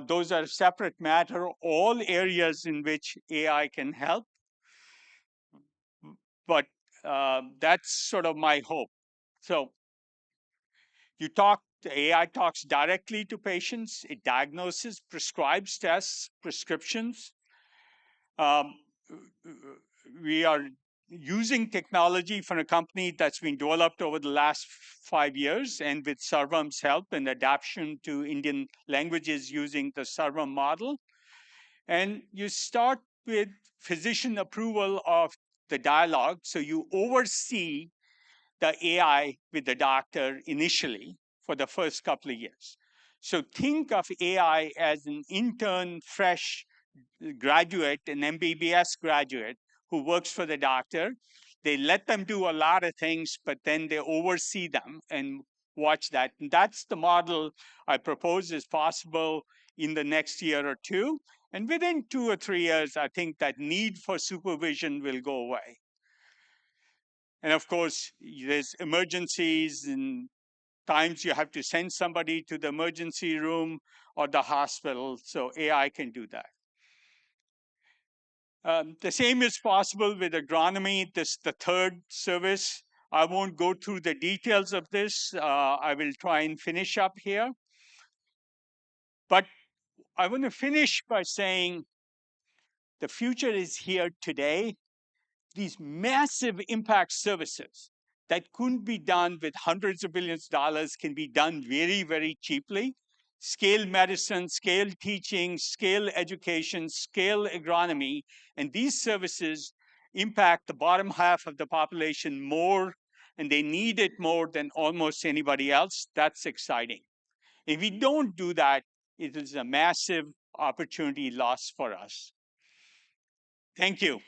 Those are a separate matter, all areas in which AI can help. But that's sort of my hope. So the AI talks directly to patients. It diagnoses, prescribes tests, prescriptions. We are using technology from a company that's been developed over the last 5 years, and with Sarvam's help and adaptation to Indian languages using the Sarvam model. And you start with physician approval of the dialogue. So you oversee the AI with the doctor initially for the first couple of years. So think of AI as an intern, fresh graduate, an MBBS graduate who works for the doctor. They let them do a lot of things, but then they oversee them and watch that. And that's the model I propose is possible in the next year or two. And within 2 or 3 years, I think that need for supervision will go away. And of course, there's emergencies and times you have to send somebody to the emergency room or the hospital, so AI can do that. The same is possible with agronomy. This the third service. I won't go through the details of this. I will try and finish up here. But I want to finish by saying the future is here today. These massive impact services that couldn't be done with hundreds of billions of dollars can be done very, very cheaply. Scale medicine, scale teaching, scale education, scale agronomy, and these services impact the bottom half of the population more, and they need it more than almost anybody else. That's exciting. If we don't do that, it is a massive opportunity loss for us. Thank you.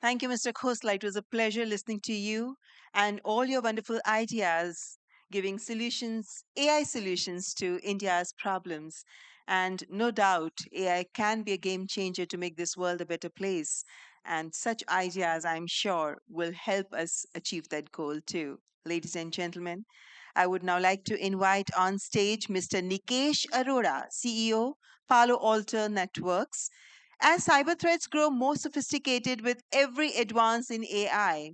Thank you, Mr. Khosla. It was a pleasure listening to you and all your wonderful ideas, giving solutions, AI solutions to India's problems. And no doubt, AI can be a game changer to make this world a better place. And such ideas, I'm sure, will help us achieve that goal too. Ladies and gentlemen, I would now like to invite on stage Mr. Nikesh Arora, CEO, Palo Alto Networks. As cyber threats grow more sophisticated with every advance in AI,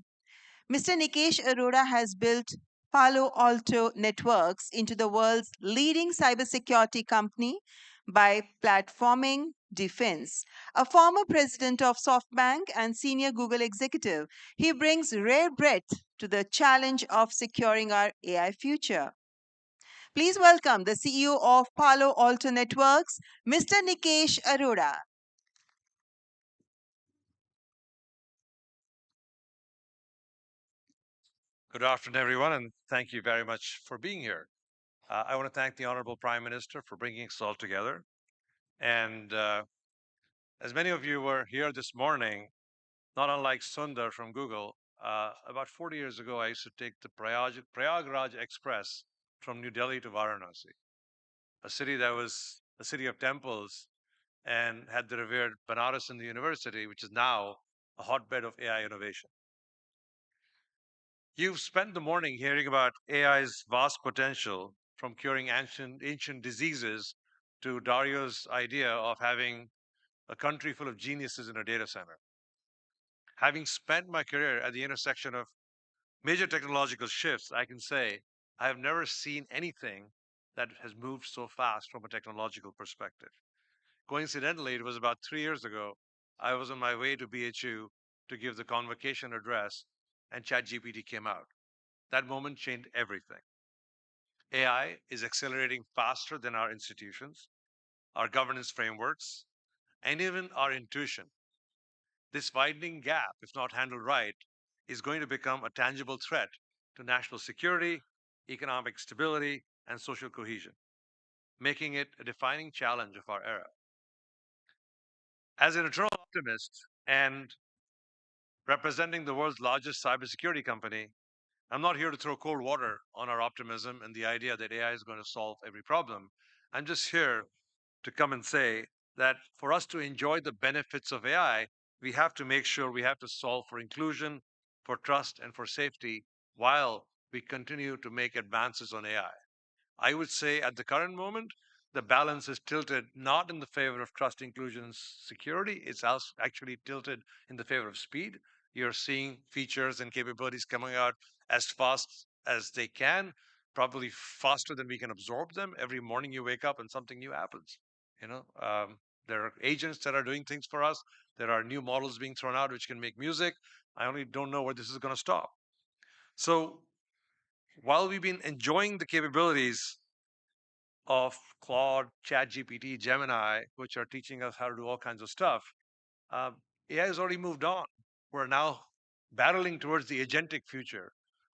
Mr. Nikesh Arora has built Palo Alto Networks into the world's leading cybersecurity company by platforming defense. A former president of SoftBank and senior Google executive, he brings rare breadth to the challenge of securing our AI future. Please welcome the CEO of Palo Alto Networks, Mr. Nikesh Arora. Good afternoon, everyone, and thank you very much for being here. I want to thank the Honorable Prime Minister for bringing us all together. And as many of you were here this morning, not unlike Sundar from Google, about 40 years ago, I used to take the Prayagraj Express from New Delhi to Varanasi, a city that was a city of temples and had the revered Banaras Hindu University, which is now a hotbed of AI innovation. You've spent the morning hearing about AI's vast potential, from curing ancient diseases to Dario's idea of having a country full of geniuses in a data center. Having spent my career at the intersection of major technological shifts, I can say I have never seen anything that has moved so fast from a technological perspective. Coincidentally, it was about 3 years ago, I was on my way to BHU to give the convocation address, and ChatGPT came out. That moment changed everything. AI is accelerating faster than our institutions, our governance frameworks, and even our intuition. This widening gap, if not handled right, is going to become a tangible threat to national security, economic stability, and social cohesion, making it a defining challenge of our era. As an eternal optimist and representing the world's largest cybersecurity company, I'm not here to throw cold water on our optimism and the idea that AI is going to solve every problem. I'm just here to come and say that for us to enjoy the benefits of AI, we have to make sure we have to solve for inclusion, for trust, and for safety while we continue to make advances on AI. I would say at the current moment, the balance is tilted not in the favor of trust, inclusion, and security. It's actually tilted in the favor of speed. You're seeing features and capabilities coming out as fast as they can, probably faster than we can absorb them. Every morning you wake up and something new happens. There are agents that are doing things for us. There are new models being thrown out which can make music. I only don't know where this is going to stop. So while we've been enjoying the capabilities of Claude, ChatGPT, Gemini, which are teaching us how to do all kinds of stuff, AI has already moved on. We're now battling towards the agentic future,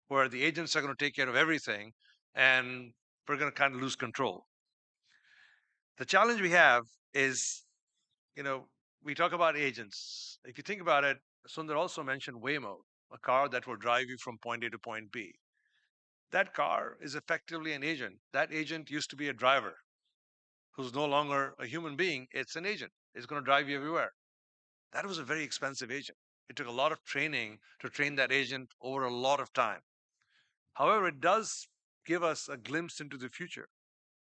where the agents are going to take care of everything, and we're going to kind of lose control. The challenge we have is, we talk about agents. If you think about it, Sundar also mentioned Waymo, a car that will drive you from point A to point B. That car is effectively an agent. That agent used to be a driver who's no longer a human being. It's an agent. It's going to drive you everywhere. That was a very expensive agent. It took a lot of training to train that agent over a lot of time. However, it does give us a glimpse into the future,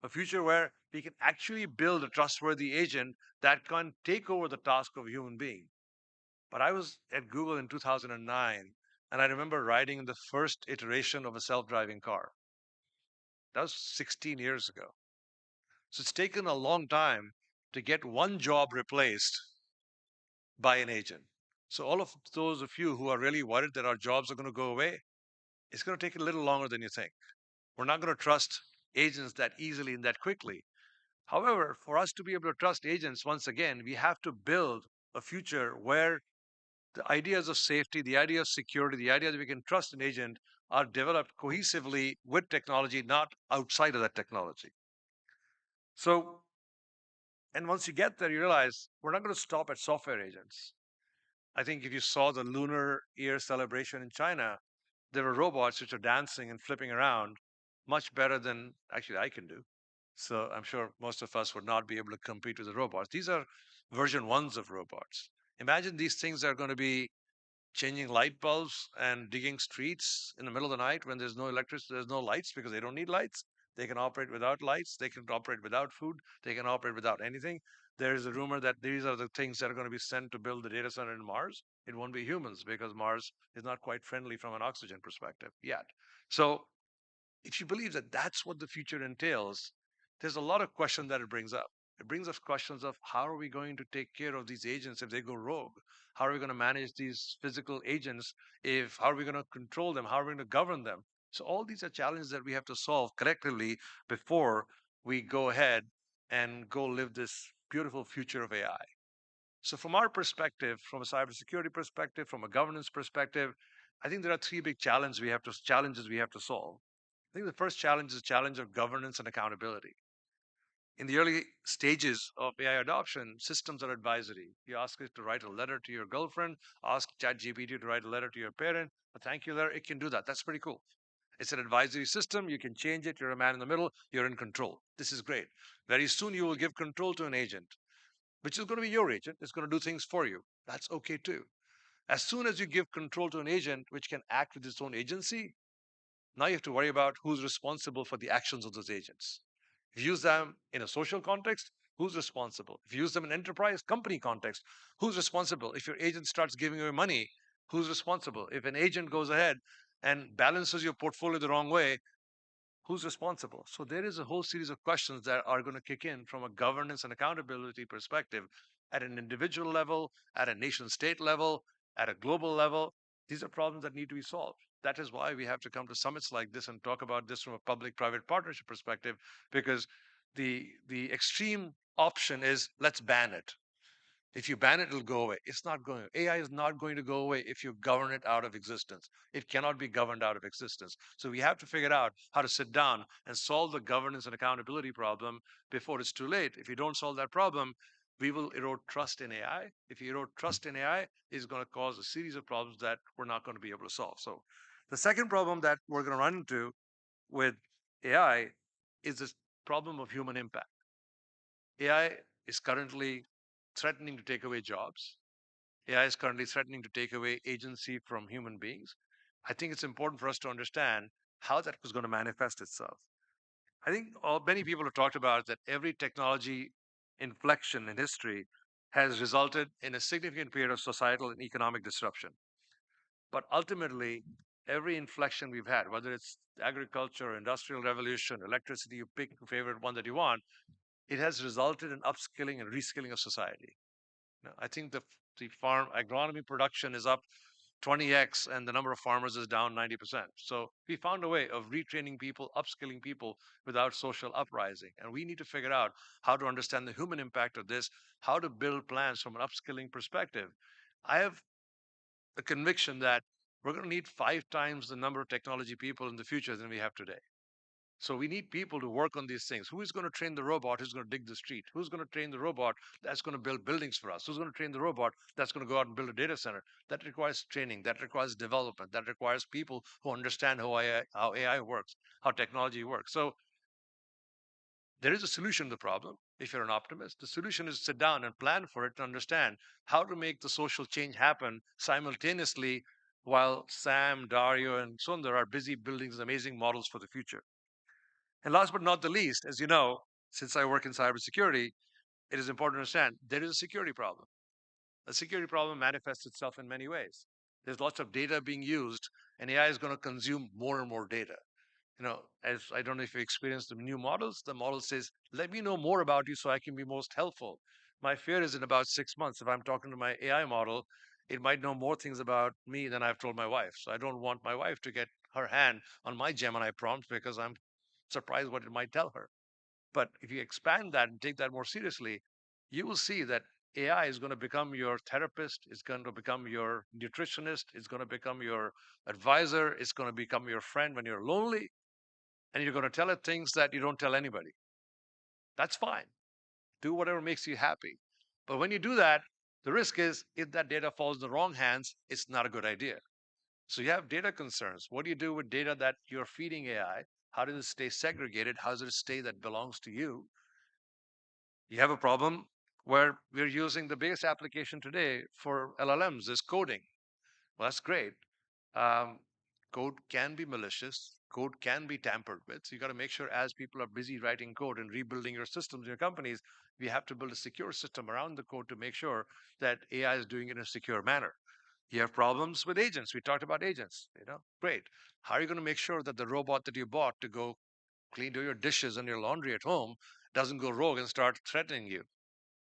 a future where we can actually build a trustworthy agent that can take over the task of a human being. But I was at Google in 2009, and I remember riding in the first iteration of a self-driving car. That was 16 years ago. So it's taken a long time to get one job replaced by an agent. So all of those of you who are really worried that our jobs are going to go away, it's going to take a little longer than you think. We're not going to trust agents that easily and that quickly. However, for us to be able to trust agents, once again, we have to build a future where the ideas of safety, the idea of security, the idea that we can trust an agent are developed cohesively with technology, not outside of that technology. So, and once you get there, you realize we're not going to stop at software agents. I think if you saw the Lunar Year celebration in China, there were robots which are dancing and flipping around much better than actually I can do. So I'm sure most of us would not be able to compete with the robots. These are version ones of robots. Imagine these things are going to be changing light bulbs and digging streets in the middle of the night when there's no electricity, there's no lights because they don't need lights. They can operate without lights. They can operate without food. They can operate without anything. There is a rumor that these are the things that are going to be sent to build the data center in Mars. It won't be humans because Mars is not quite friendly from an oxygen perspective yet. So if you believe that that's what the future entails, there's a lot of questions that it brings up. It brings up questions of how are we going to take care of these agents if they go rogue? How are we going to manage these physical agents? How are we going to control them? How are we going to govern them? So all these are challenges that we have to solve collectively before we go ahead and go live this beautiful future of AI. So from our perspective, from a cybersecurity perspective, from a governance perspective, I think there are three big challenges we have to solve. I think the first challenge is the challenge of governance and accountability. In the early stages of AI adoption, systems are advisory. You ask it to write a letter to your girlfriend, ask ChatGPT to write a letter to your parent, a thank you letter, it can do that. That's pretty cool. It's an advisory system. You can change it. You're a man in the middle. You're in control. This is great. Very soon you will give control to an agent, which is going to be your agent. It's going to do things for you. That's okay too. As soon as you give control to an agent, which can act with its own agency, now you have to worry about who's responsible for the actions of those agents. If you use them in a social context, who's responsible? If you use them in enterprise company context, who's responsible? If your agent starts giving away money, who's responsible? If an agent goes ahead and balances your portfolio the wrong way, who's responsible? So there is a whole series of questions that are going to kick in from a governance and accountability perspective at an individual level, at a nation state level, at a global level. These are problems that need to be solved. That is why we have to come to summits like this and talk about this from a public-private partnership perspective, because the extreme option is let's ban it. If you ban it, it'll go away. It's not going. AI is not going to go away if you govern it out of existence. It cannot be governed out of existence. So we have to figure out how to sit down and solve the governance and accountability problem before it's too late. If you don't solve that problem, we will erode trust in AI. If you erode trust in AI, it's going to cause a series of problems that we're not going to be able to solve. So the second problem that we're going to run into with AI is this problem of human impact. AI is currently threatening to take away jobs. AI is currently threatening to take away agency from human beings. I think it's important for us to understand how that was going to manifest itself. I think many people have talked about that every technology inflection in history has resulted in a significant period of societal and economic disruption. But ultimately, every inflection we've had, whether it's agriculture, industrial revolution, electricity, you pick your favorite one that you want, it has resulted in upskilling and reskilling of society. I think the farm agronomy production is up 20x and the number of farmers is down 90%. So we found a way of retraining people, upskilling people without social uprising. And we need to figure out how to understand the human impact of this, how to build plans from an upskilling perspective. I have a conviction that we're going to need 5 times the number of technology people in the future than we have today. So we need people to work on these things. Who is going to train the robot who's going to dig the street? Who's going to train the robot that's going to build buildings for us? Who's going to train the robot that's going to go out and build a data center? That requires training. That requires development. That requires people who understand how AI works, how technology works. So there is a solution to the problem. If you're an optimist, the solution is to sit down and plan for it and understand how to make the social change happen simultaneously while Sam, Dario, and Sundar are busy building these amazing models for the future. And last but not the least, as you know, since I work in cybersecurity, it is important to understand there is a security problem. A security problem manifests itself in many ways. There's lots of data being used, and AI is going to consume more and more data. As I don't know if you experienced the new models, the model says, let me know more about you so I can be most helpful. My fear is in about 6 months, if I'm talking to my AI model, it might know more things about me than I've told my wife. So I don't want my wife to get her hand on my Gemini prompt because I'm surprised what it might tell her. But if you expand that and take that more seriously, you will see that AI is going to become your therapist, it's going to become your nutritionist, it's going to become your advisor, it's going to become your friend when you're lonely, and you're going to tell it things that you don't tell anybody. That's fine. Do whatever makes you happy. But when you do that, the risk is if that data falls in the wrong hands, it's not a good idea. So you have data concerns. What do you do with data that you're feeding AI? How does it stay segregated? How does it stay that belongs to you? You have a problem where we're using the biggest application today for LLMs is coding. Well, that's great. Code can be malicious. Code can be tampered with. So you got to make sure as people are busy writing code and rebuilding your systems in your companies, we have to build a secure system around the code to make sure that AI is doing it in a secure manner. You have problems with agents. We talked about agents. Great. How are you going to make sure that the robot that you bought to go clean your dishes and your laundry at home doesn't go rogue and start threatening you?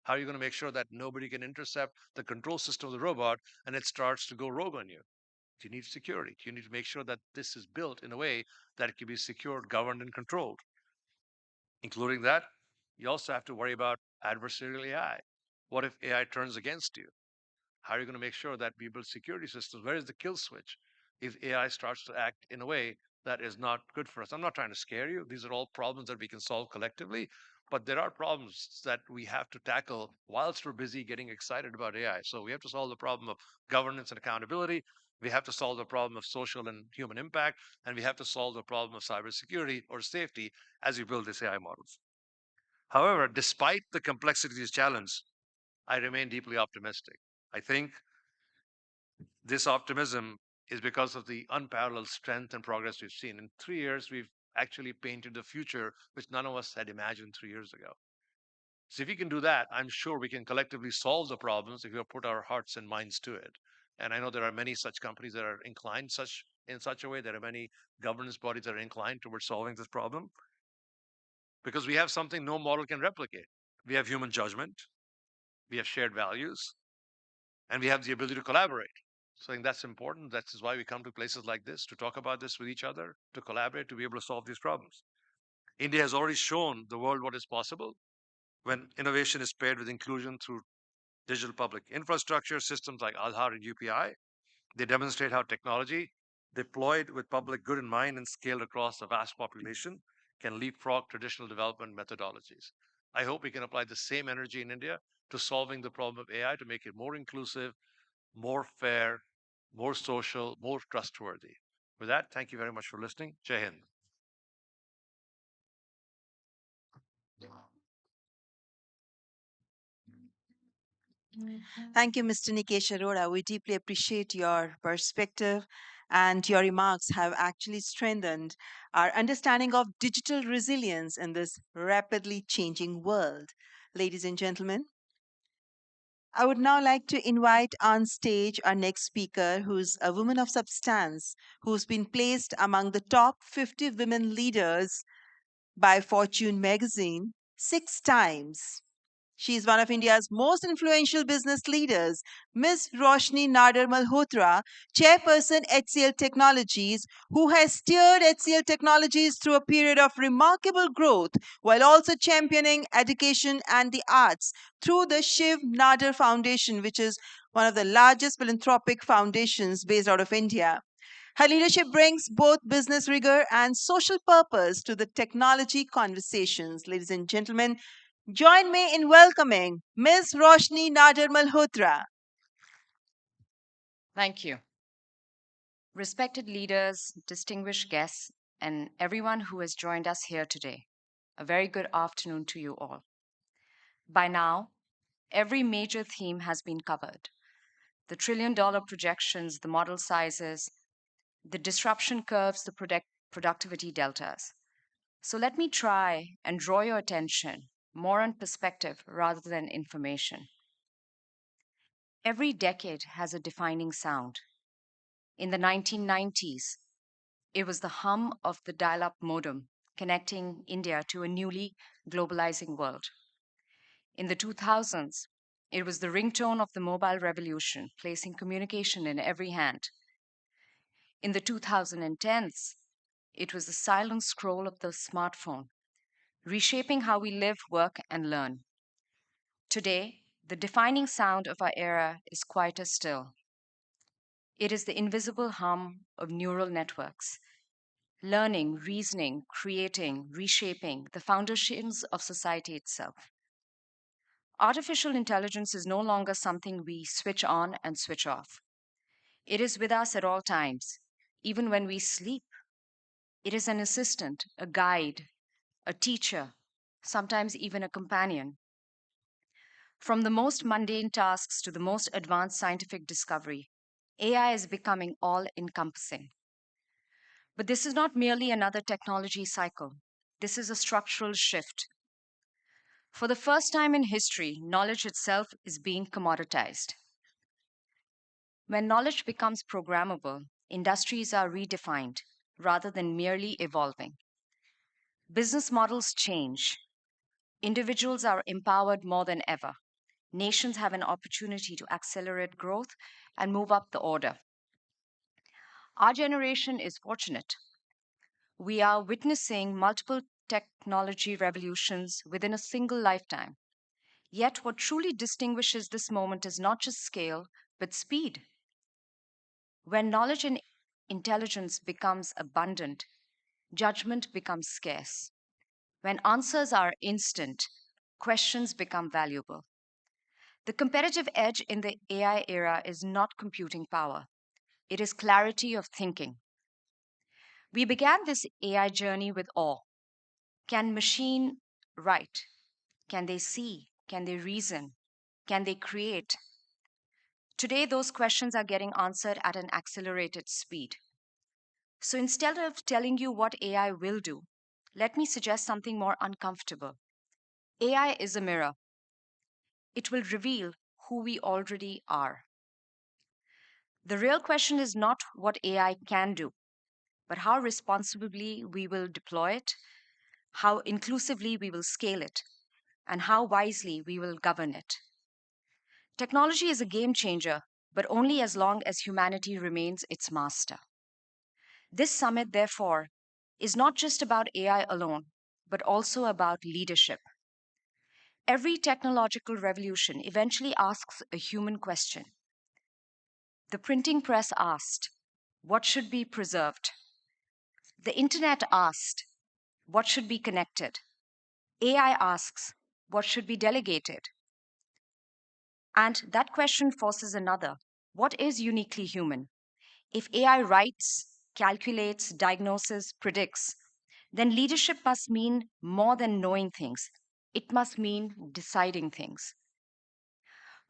How are you going to make sure that nobody can intercept the control system of the robot and it starts to go rogue on you? You need security. You need to make sure that this is built in a way that it can be secured, governed, and controlled. Including that, you also have to worry about adversarial AI. What if AI turns against you? How are you going to make sure that we build security systems? Where is the kill switch? if AI starts to act in a way that is not good for us. I'm not trying to scare you. These are all problems that we can solve collectively, but there are problems that we have to tackle whilst we're busy getting excited about AI. So we have to solve the problem of governance and accountability. We have to solve the problem of social and human impact, and we have to solve the problem of cybersecurity or safety as we build these AI models. However, despite the complexity of these challenges, I remain deeply optimistic. I think this optimism is because of the unparalleled strength and progress we've seen. In 3 years, we've actually painted the future which none of us had imagined 3 years ago. So if we can do that, I'm sure we can collectively solve the problems if we put our hearts and minds to it. And I know there are many such companies that are inclined in such a way. There are many governance bodies that are inclined towards solving this problem because we have something no model can replicate. We have human judgment, we have shared values, and we have the ability to collaborate. So I think that's important. That is why we come to places like this, to talk about this with each other, to collaborate, to be able to solve these problems. India has already shown the world what is possible when innovation is paired with inclusion through digital public infrastructure, systems like Aadhaar and UPI. They demonstrate how technology deployed with public good in mind and scaled across a vast population can leapfrog traditional development methodologies. I hope we can apply the same energy in India to solving the problem of AI to make it more inclusive, more fair, more social, more trustworthy. With that, thank you very much for listening. Jai Hind. Thank you, Mr. Nikesh Arora. We deeply appreciate your perspective, and your remarks have actually strengthened our understanding of digital resilience in this rapidly changing world. Ladies and gentlemen, I would now like to invite on stage our next speaker, who's a woman of substance, who's been placed among the top 50 women leaders by Fortune magazine 6 times. She is one of India's most influential business leaders, Ms. Roshni Nadar Malhotra, chairperson HCL Technologies, who has steered HCL Technologies through a period of remarkable growth while also championing education and the arts through the Shiv Nadar Foundation, which is one of the largest philanthropic foundations based out of India. Her leadership brings both business rigor and social purpose to the technology conversations. Ladies and gentlemen, join me in welcoming Ms. Roshni Nadar Malhotra. Thank you. Respected leaders, distinguished guests, and everyone who has joined us here today, a very good afternoon to you all. By now, every major theme has been covered. The trillion-dollar projections, the model sizes, the disruption curves, the productivity deltas. So let me try and draw your attention more on perspective rather than information. Every decade has a defining sound. In the 1990s, it was the hum of the dial-up modem connecting India to a newly globalizing world. In the 2000s, it was the ringtone of the mobile revolution, placing communication in every hand. In the 2010s, it was the silent scroll of the smartphone, reshaping how we live, work, and learn. Today, the defining sound of our era is quieter still. It is the invisible hum of neural networks, learning, reasoning, creating, reshaping the foundations of society itself. Artificial intelligence is no longer something we switch on and switch off. It is with us at all times, even when we sleep. It is an assistant, a guide, a teacher, sometimes even a companion. From the most mundane tasks to the most advanced scientific discovery, AI is becoming all-encompassing. But this is not merely another technology cycle. This is a structural shift. For the first time in history, knowledge itself is being commoditized. When knowledge becomes programmable, industries are redefined rather than merely evolving. Business models change. Individuals are empowered more than ever. Nations have an opportunity to accelerate growth and move up the order. Our generation is fortunate. We are witnessing multiple technology revolutions within a single lifetime. Yet what truly distinguishes this moment is not just scale, but speed. When knowledge and intelligence becomes abundant, judgment becomes scarce. When answers are instant, questions become valuable. The competitive edge in the AI era is not computing power, it is clarity of thinking. We began this AI journey with awe. Can machine write? Can they see? Can they reason? Can they create? Today, those questions are getting answered at an accelerated speed. So instead of telling you what AI will do, let me suggest something more uncomfortable. AI is a mirror. It will reveal who we already are. The real question is not what AI can do, but how responsibly we will deploy it, how inclusively we will scale it, and how wisely we will govern it. Technology is a game changer, but only as long as humanity remains its master. This summit, therefore, is not just about AI alone, but also about leadership. Every technological revolution eventually asks a human question. The printing press asked, what should be preserved? The internet asked, what should be connected? AI asks, what should be delegated? And that question forces another. What is uniquely human? If AI writes, calculates, diagnoses, predicts, then leadership must mean more than knowing things. It must mean deciding things.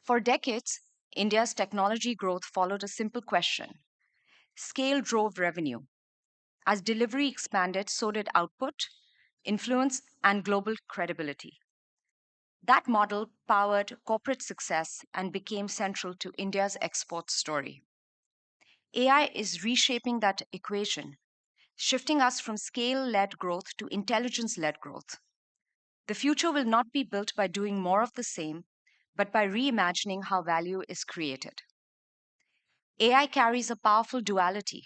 For decades, India's technology growth followed a simple question. Scale drove revenue. As delivery expanded, so did output, influence, and global credibility. That model powered corporate success and became central to India's export story. AI is reshaping that equation, shifting us from scale-led growth to intelligence-led growth. The future will not be built by doing more of the same, but by reimagining how value is created. AI carries a powerful duality.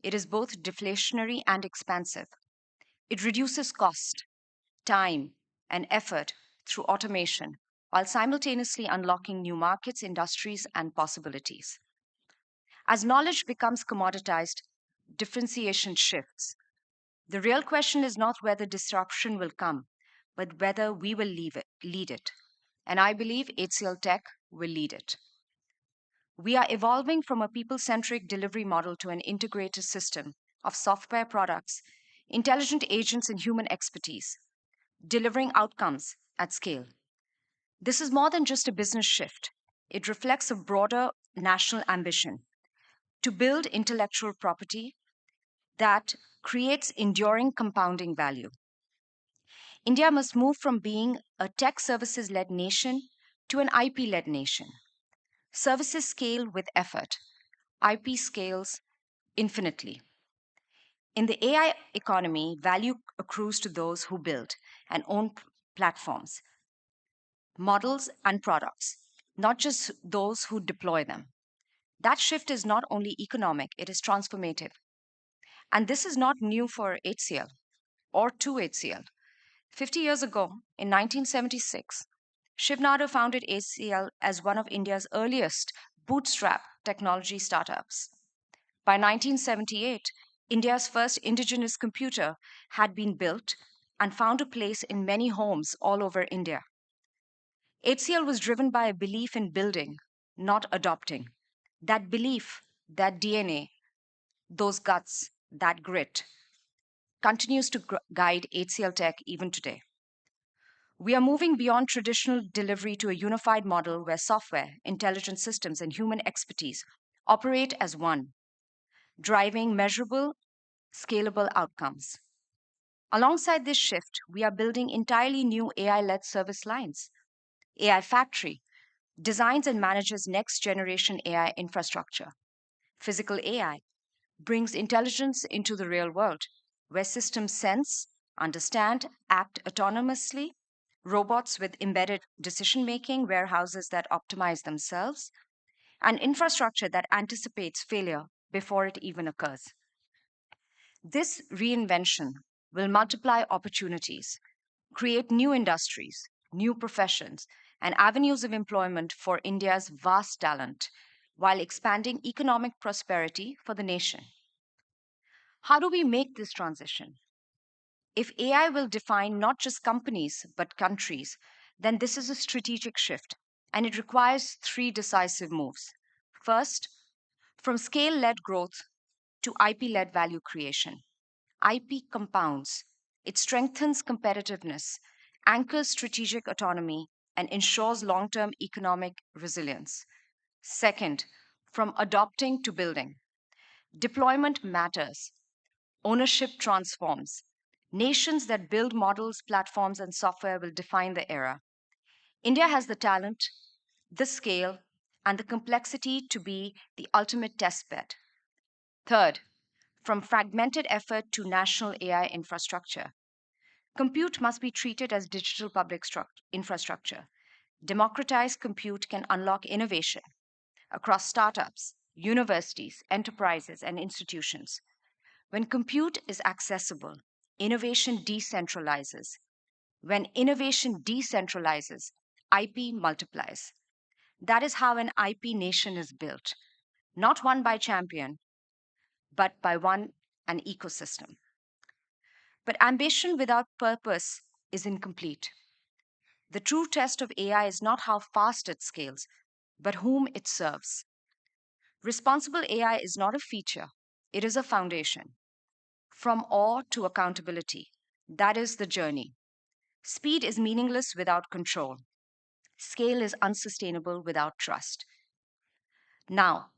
It is both deflationary and expansive. It reduces cost, time, and effort through automation, while simultaneously unlocking new markets, industries, and possibilities. As knowledge becomes commoditized, differentiation shifts. The real question is not whether disruption will come, but whether we will lead it. And I believe HCL Tech will lead it. We are evolving from a people-centric delivery model to an integrated system of software products, intelligent agents, and human expertise, delivering outcomes at scale. This is more than just a business shift. It reflects a broader national ambition to build intellectual property that creates enduring compounding value. India must move from being a tech services-led nation to an IP-led nation. Services scale with effort. IP scales infinitely. In the AI economy, value accrues to those who build and own platforms, models, and products, not just those who deploy them. That shift is not only economic, it is transformative. And this is not new for HCL or to HCL. 50 years ago, in 1976, Shiv Nadu founded HCL as one of India's earliest bootstrap technology startups. By 1978, India's first indigenous computer had been built and found a place in many homes all over India. HCL was driven by a belief in building, not adopting. That belief, that DNA, those guts, that grit continues to guide HCL Tech even today. We are moving beyond traditional delivery to a unified model where software, intelligent systems, and human expertise operate as one, driving measurable, scalable outcomes. Alongside this shift, we are building entirely new AI-led service lines. AI Factory designs and manages next-generation AI infrastructure. Physical AI brings intelligence into the real world, where systems sense, understand, act autonomously, robots with embedded decision-making, warehouses that optimize themselves, and infrastructure that anticipates failure before it even occurs. This reinvention will multiply opportunities, create new industries, new professions, and avenues of employment for India's vast talent, while expanding economic prosperity for the nation. How do we make this transition? If AI will define not just companies, but countries, then this is a strategic shift, and it requires three decisive moves. First, from scale led growth to IP led value creation. IP compounds, it strengthens competitiveness, anchors strategic autonomy, and ensures long term economic resilience. Second, from adopting to building. Deployment matters, ownership transforms. Nations that build models, platforms, and software will define the era. India has the talent, the scale, and the complexity to be the ultimate test bed. Third, from fragmented effort to national AI infrastructure. Compute must be treated as digital public infrastructure. Democratized compute can unlock innovation across startups, universities, enterprises, and institutions. When compute is accessible, innovation decentralizes. When innovation decentralizes, IP multiplies. That is how an IP nation is built, not one by champion, but by an ecosystem. But ambition without purpose is incomplete. The true test of AI is not how fast it scales, but whom it serves. Responsible AI is not a feature, it is a foundation. From awe to accountability, that is the journey. Speed is meaningless without control. Scale is unsustainable without trust. Now,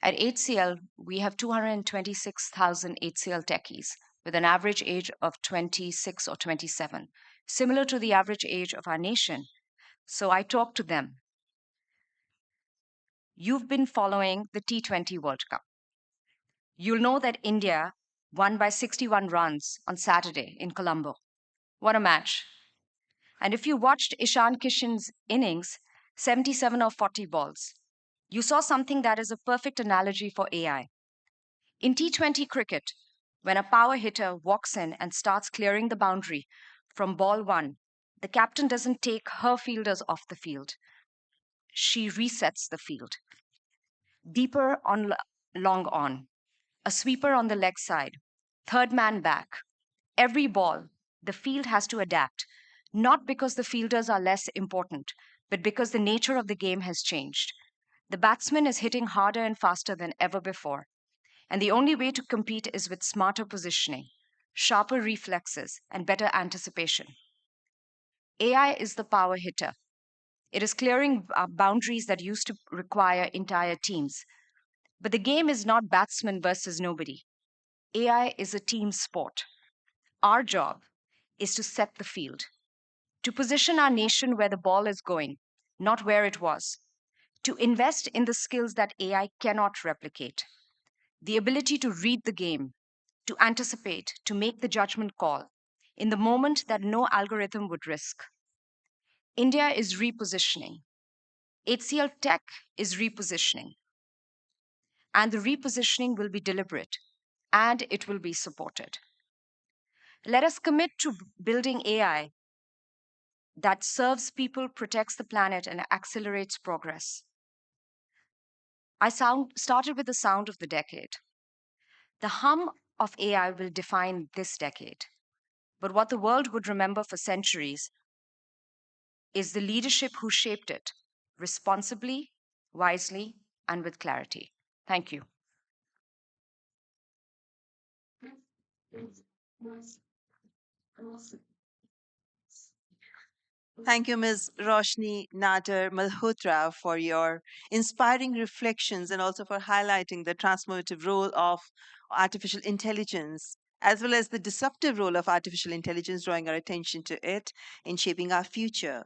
at HCL, we have 226,000 HCL techies with an average age of 26 or 27, similar to the average age of our nation. So I talk to them. You've been following the T20 World Cup. You'll know that India won by 61 runs on Saturday in Colombo. What a match. And if you watched Ishan Kishan's innings, 77 or 40 balls, you saw something that is a perfect analogy for AI. In T20 cricket, when a power hitter walks in and starts clearing the boundary from ball one, the captain doesn't take her fielders off the field. She resets the field. Deeper on long on, a sweeper on the leg side, third man back. Every ball, the field has to adapt, not because the fielders are less important, but because the nature of the game has changed. The batsman is hitting harder and faster than ever before. And the only way to compete is with smarter positioning, sharper reflexes, and better anticipation. AI is the power hitter. It is clearing boundaries that used to require entire teams. But the game is not batsman versus nobody. AI is a team sport. Our job is to set the field, to position our nation where the ball is going, not where it was, to invest in the skills that AI cannot replicate, the ability to read the game, to anticipate, to make the judgment call in the moment that no algorithm would risk. India is repositioning. HCL Tech is repositioning. And the repositioning will be deliberate and it will be supported. Let us commit to building AI that serves people, protects the planet, and accelerates progress. I started with the sound of the decade. The hum of AI will define this decade. But what the world would remember for centuries is the leadership who shaped it responsibly, wisely, and with clarity. Thank you. Thank you, Ms. Roshni Nader Malhotra, for your inspiring reflections and also for highlighting the transformative role of artificial intelligence, as well as the disruptive role of artificial intelligence, drawing our attention to it in shaping our future.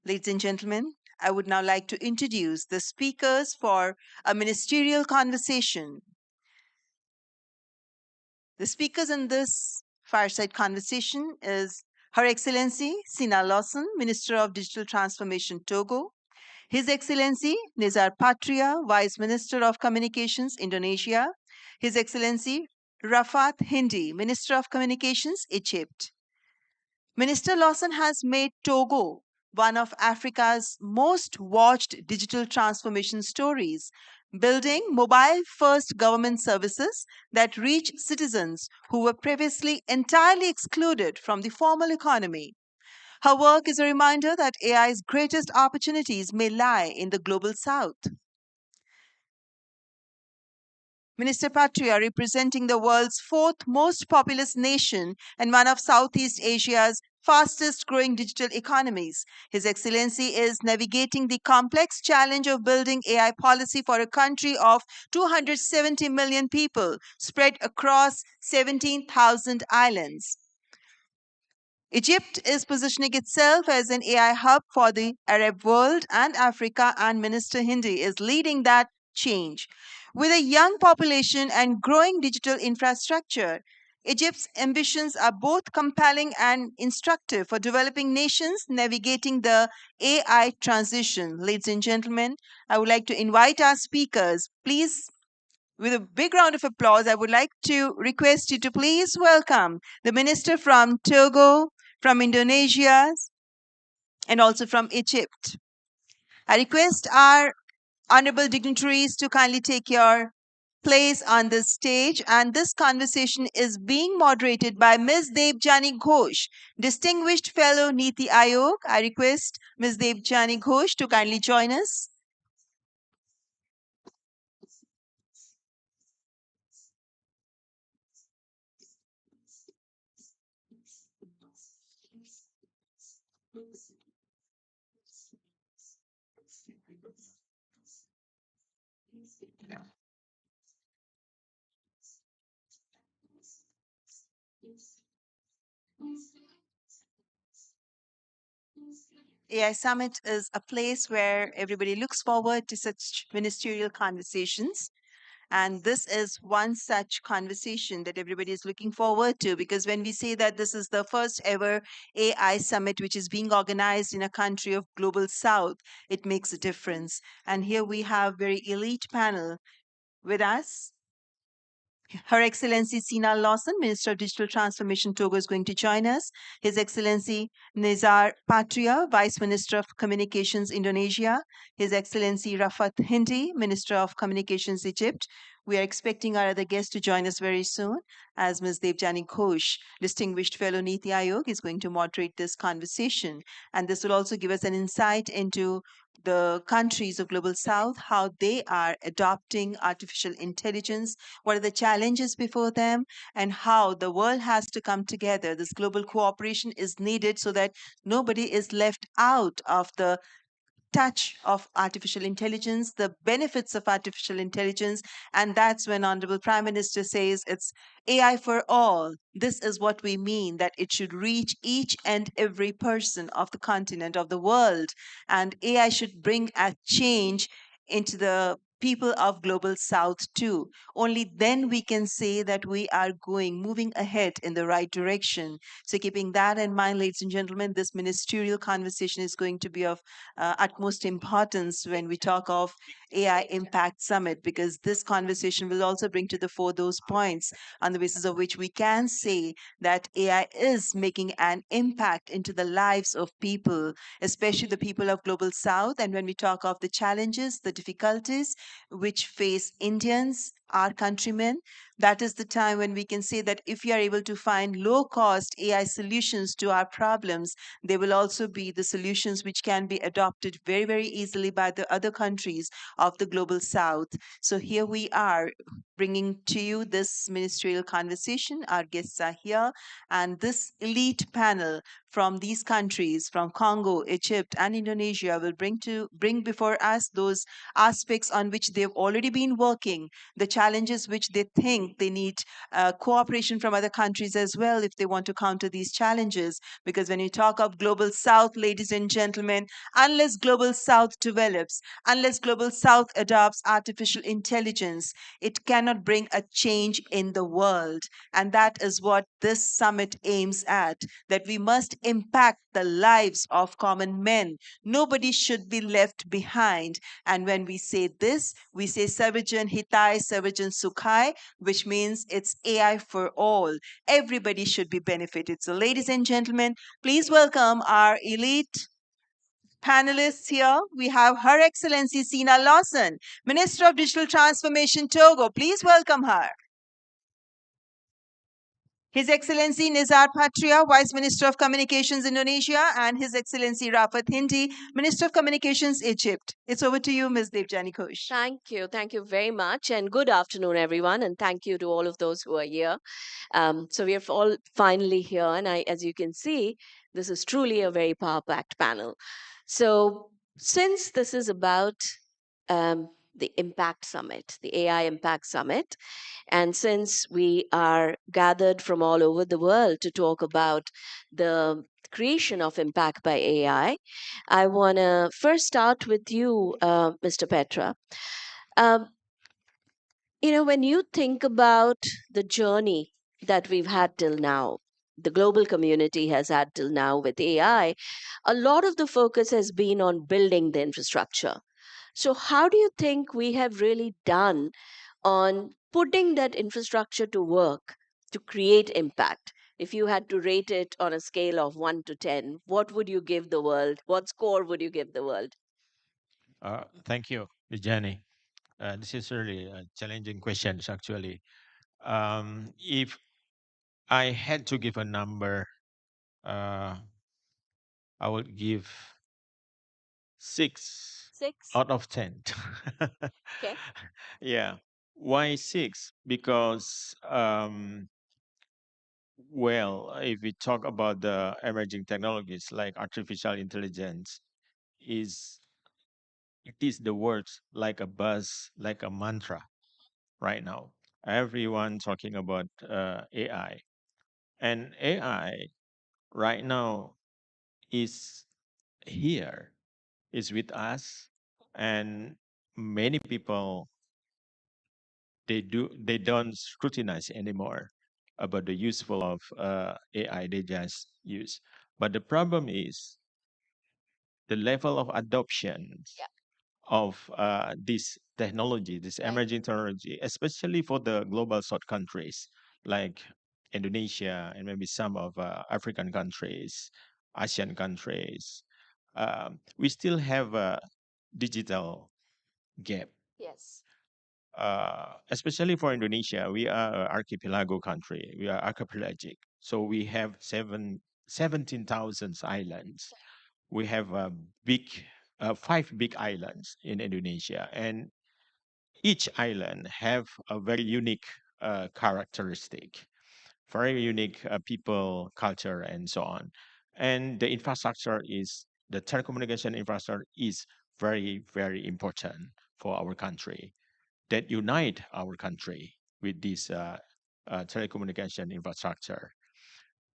Ladies and gentlemen, I would now like to introduce the speakers for a ministerial conversation. The speakers in this fireside conversation is Her Excellency Sina Lawson, Minister of Digital Transformation, Togo. His Excellency Nizar Patria, Vice Minister of Communications, Indonesia. His Excellency Rafat Hindi, Minister of Communications, Egypt. Minister Lawson has made Togo one of Africa's most watched digital transformation stories, building mobile first government services that reach citizens who were previously entirely excluded from the formal economy. Her work is a reminder that AI's greatest opportunities may lie in the global south. Minister Patria, representing the world's fourth most populous nation and one of Southeast Asia's fastest growing digital economies. His Excellency is navigating the complex challenge of building AI policy for a country of 270 million people spread across 17,000 islands. Egypt is positioning itself as an AI hub for the Arab world and Africa, and Minister Hindi is leading that change. With a young population and growing digital infrastructure, Egypt's ambitions are both compelling and instructive for developing nations navigating the AI transition. Ladies and gentlemen, I would like to invite our speakers. Please, with a big round of applause, I would like to request you to please welcome the minister from Togo, from Indonesia, and also from Egypt. I request our honorable dignitaries to kindly take your place on this stage, and this conversation is being moderated by Ms. Devjani Ghosh, Distinguished Fellow Niti Aayog. I request Ms. Devjani Ghosh to kindly join us. AI Summit is a place where everybody looks forward to such ministerial conversations. And this is one such conversation that everybody is looking forward to, because when we say that this is the first ever AI summit which is being organized in a country of global south, it makes a difference. And here we have very elite panel with us. Her Excellency Sina Lawson, Minister of Digital Transformation, Togo, is going to join us. His Excellency Nizar Patria, Vice Minister of Communications, Indonesia. His Excellency Rafat Hindi, Minister of Communications, Egypt. We are expecting our other guests to join us very soon, as Ms. Devjani Ghosh, Distinguished Fellow Niti Aayog, is going to moderate this conversation. And this will also give us an insight into the countries of global south, how they are adopting artificial intelligence, what are the challenges before them, and how the world has to come together. This global cooperation is needed so that nobody is left out of the touch of artificial intelligence, the benefits of artificial intelligence. And that's when Honorable Prime Minister says it's AI for all. This is what we mean, that it should reach each and every person of the continent, of the world. And AI should bring a change into the people of global south too. Only then we can say that we are moving ahead in the right direction. So keeping that in mind, ladies and gentlemen, this ministerial conversation is going to be of utmost importance when we talk of AI Impact Summit, because this conversation will also bring to the fore those points on the basis of which we can say that AI is making an impact into the lives of people, especially the people of global south. And when we talk of the challenges, the difficulties which face Indians, our countrymen, that is the time when we can say that if we are able to find low cost AI solutions to our problems, they will also be the solutions which can be adopted very, very easily by the other countries of the global south. So here we are bringing to you this ministerial conversation. Our guests are here, and this elite panel from these countries, from Congo, Egypt, and Indonesia, will bring before us those aspects on which they've already been working, the challenges which they think they need cooperation from other countries as well if they want to counter these challenges. Because when you talk of global south, ladies and gentlemen, unless global south develops, unless global south adopts artificial intelligence, it cannot bring a change in the world. And that is what this summit aims at, that we must impact the lives of common men. Nobody should be left behind. And when we say this, we say Sarvajan Hitai, Sarvajan Sukhai, which means it's AI for all. Everybody should be benefited. So, ladies and gentlemen, please welcome our elite panelists here. We have Her Excellency Sina Lawson, Minister of Digital Transformation, Togo. Please welcome her. His Excellency Nizar Patria, Vice Minister of Communications, Indonesia, and His Excellency Rafat Hindi, Minister of Communications, Egypt. It's over to you, Ms. Devjani Ghosh. Thank you. Thank you very much. And good afternoon, everyone. And thank you to all of those who are here. So we are all finally here. And as you can see, this is truly a very power-packed panel. So since this is about the Impact Summit, the AI Impact Summit, and since we are gathered from all over the world to talk about the creation of impact by AI, I want to first start with you, Mr. Petra. When you think about the journey that we've had till now, the global community has had till now with AI, a lot of the focus has been on building the infrastructure. So, how do you think we have really done on putting that infrastructure to work to create impact? If you had to rate it on a scale of 1 to 10, what would you give the world? What score would you give the world? Thank you, Jenny. This is really a challenging questions, actually. If I had to give a number, I would give 6 out of 10. Okay. Yeah. Why 6? Because, well, if we talk about the emerging technologies like artificial intelligence, it is the words like a buzz, like a mantra right now. Everyone talking about AI. And AI right now is here, is with us, and many people they don't scrutinize anymore about the useful of AI. They just use. But the problem is the level of adoption of this technology, this emerging technology, especially for the global south countries like Indonesia and maybe some of African countries, Asian countries. We still have a digital gap. Yes. Especially for Indonesia, we are an archipelago country. We are archipelagic. So we have 17,000 islands. We have a big, 5 big islands in Indonesia, and each island have a very unique characteristic, very unique people, culture, and so on. And the infrastructure is the telecommunication infrastructure is very, very important for our country that unite our country with this telecommunication infrastructure.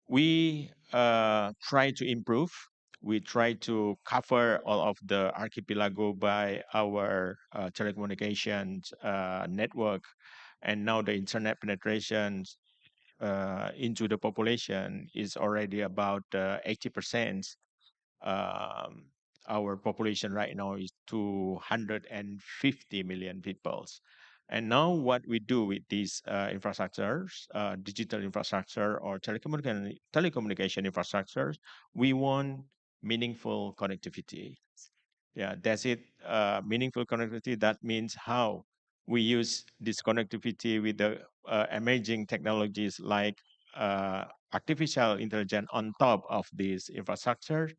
We try to improve. We try to cover all of the archipelago by our telecommunications network, and now the internet penetration into the population is already about 80%. Um, our population right now is 250 million people. And now what we do with these infrastructures, digital infrastructure or telecommunication infrastructures, we want meaningful connectivity. Yeah, that's it. Meaningful connectivity, that means how we use this connectivity with the emerging technologies like artificial intelligence on top of this infrastructure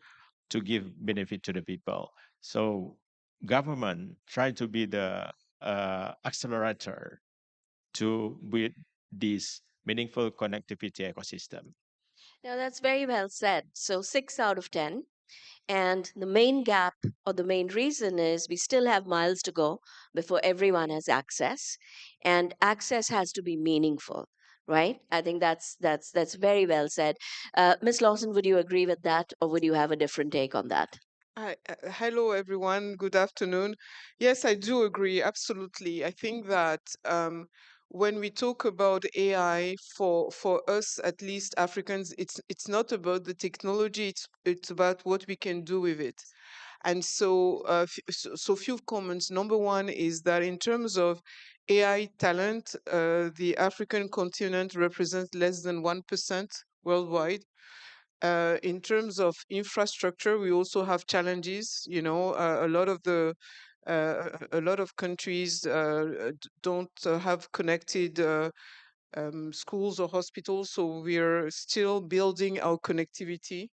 to give benefit to the people. So government try to be the accelerator to build this meaningful connectivity ecosystem. Now, that's very well said. So, 6 out of 10. And the main gap or the main reason is we still have miles to go before everyone has access, and access has to be meaningful, right? I think that's very well said. Ms. Lawson, would you agree with that, or would you have a different take on that? Hi, hello everyone. Good afternoon. Yes, I do agree. Absolutely. I think that when we talk about AI, for us, at least Africans, it's not about the technology. It's about what we can do with it. And so few comments. Number one is that in terms of AI talent, the African continent represents less than 1% worldwide. In terms of infrastructure, we also have challenges. You know, a lot of countries don't have connected schools or hospitals, so we're still building our connectivity.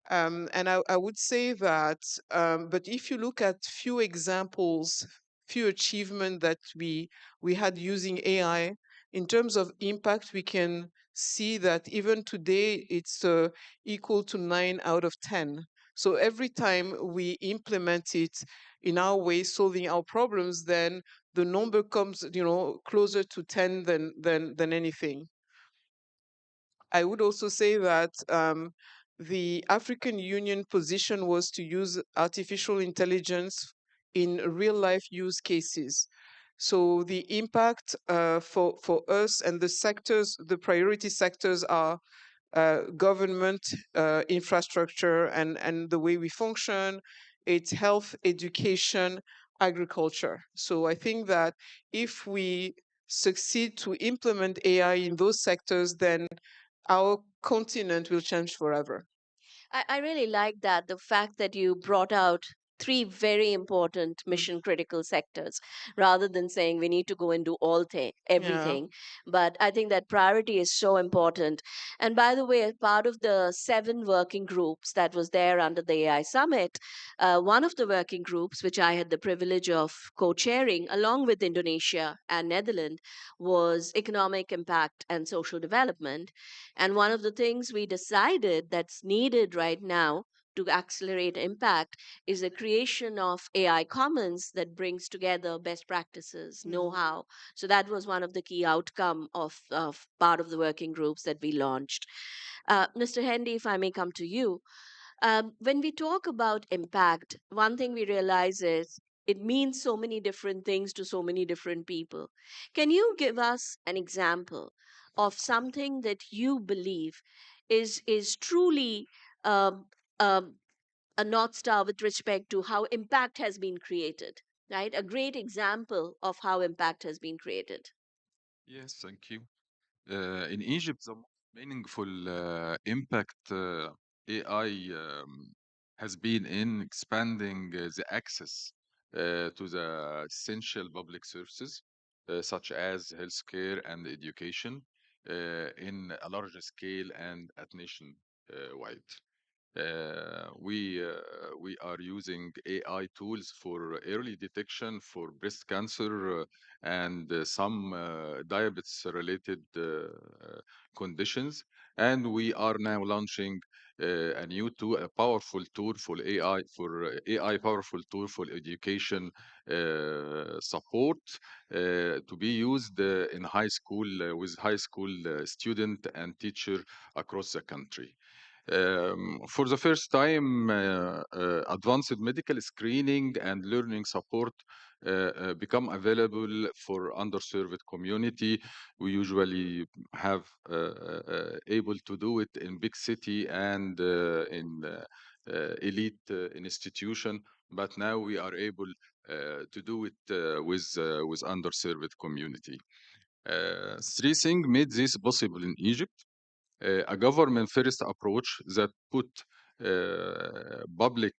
And I would say that, but if you look at few examples, few achievements that we had using AI, in terms of impact, we can see that even today it's equal to 9 out of 10. So every time we implement it in our way, solving our problems, then the number comes, you know, closer to 10 than anything. I would also say that the African Union position was to use artificial intelligence in real life use cases. So the impact for us and the sectors, the priority sectors are government, infrastructure, and the way we function. It's health, education, agriculture. So I think that if we succeed to implement AI in those sectors, then our continent will change forever. I really like that, the fact that you brought out three very important mission critical sectors rather than saying we need to go and do everything. But I think that priority is so important. And by the way, as part of the 7 working groups that was there under the AI Summit, one of the working groups, which I had the privilege of co chairing along with Indonesia and Netherlands, was economic impact and social development. And one of the things we decided that's needed right now to accelerate impact is the creation of AI Commons that brings together best practices, know-how. So that was one of the key outcome of part of the working groups that we launched. Mr. Hendy, if I may come to you, when we talk about impact, one thing we realize is it means so many different things to so many different people. Can you give us an example of something that you believe is truly um, um, a north star with respect to how impact has been created? Right, a great example of how impact has been created. Yes, thank you. In Egypt, the most meaningful impact AI has been in expanding the access to the essential public services, such as healthcare and education, in a larger scale and at nation wide. We are using AI tools for early detection for breast cancer and some diabetes-related conditions, and we are now launching a new tool, a powerful tool for AI powerful tool for education support to be used in high school with high school student and teacher across the country. For the first time, advanced medical screening and learning support become available for underserved community. We usually have able to do it in big city and in elite institution, but now we are able to do it with underserved community. Three things made this possible in Egypt: a government first approach that put public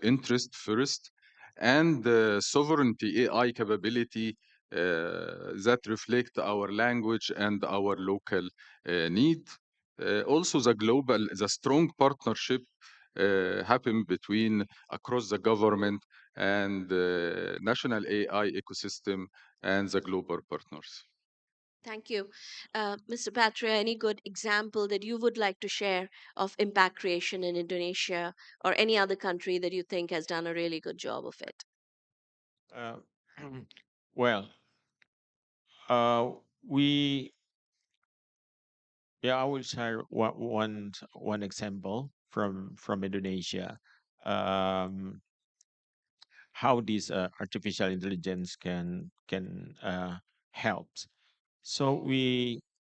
interest first, and sovereignty AI capability that reflect our language and our local need. Also, the strong partnership happen between across the government and national AI ecosystem and the global partners. Thank you. Mr. Patria, any good example that you would like to share of impact creation in Indonesia or any other country that you think has done a really good job of it? Uh, well, uh, we yeah, I will share one example from Indonesia. Um, how this artificial intelligence can help. So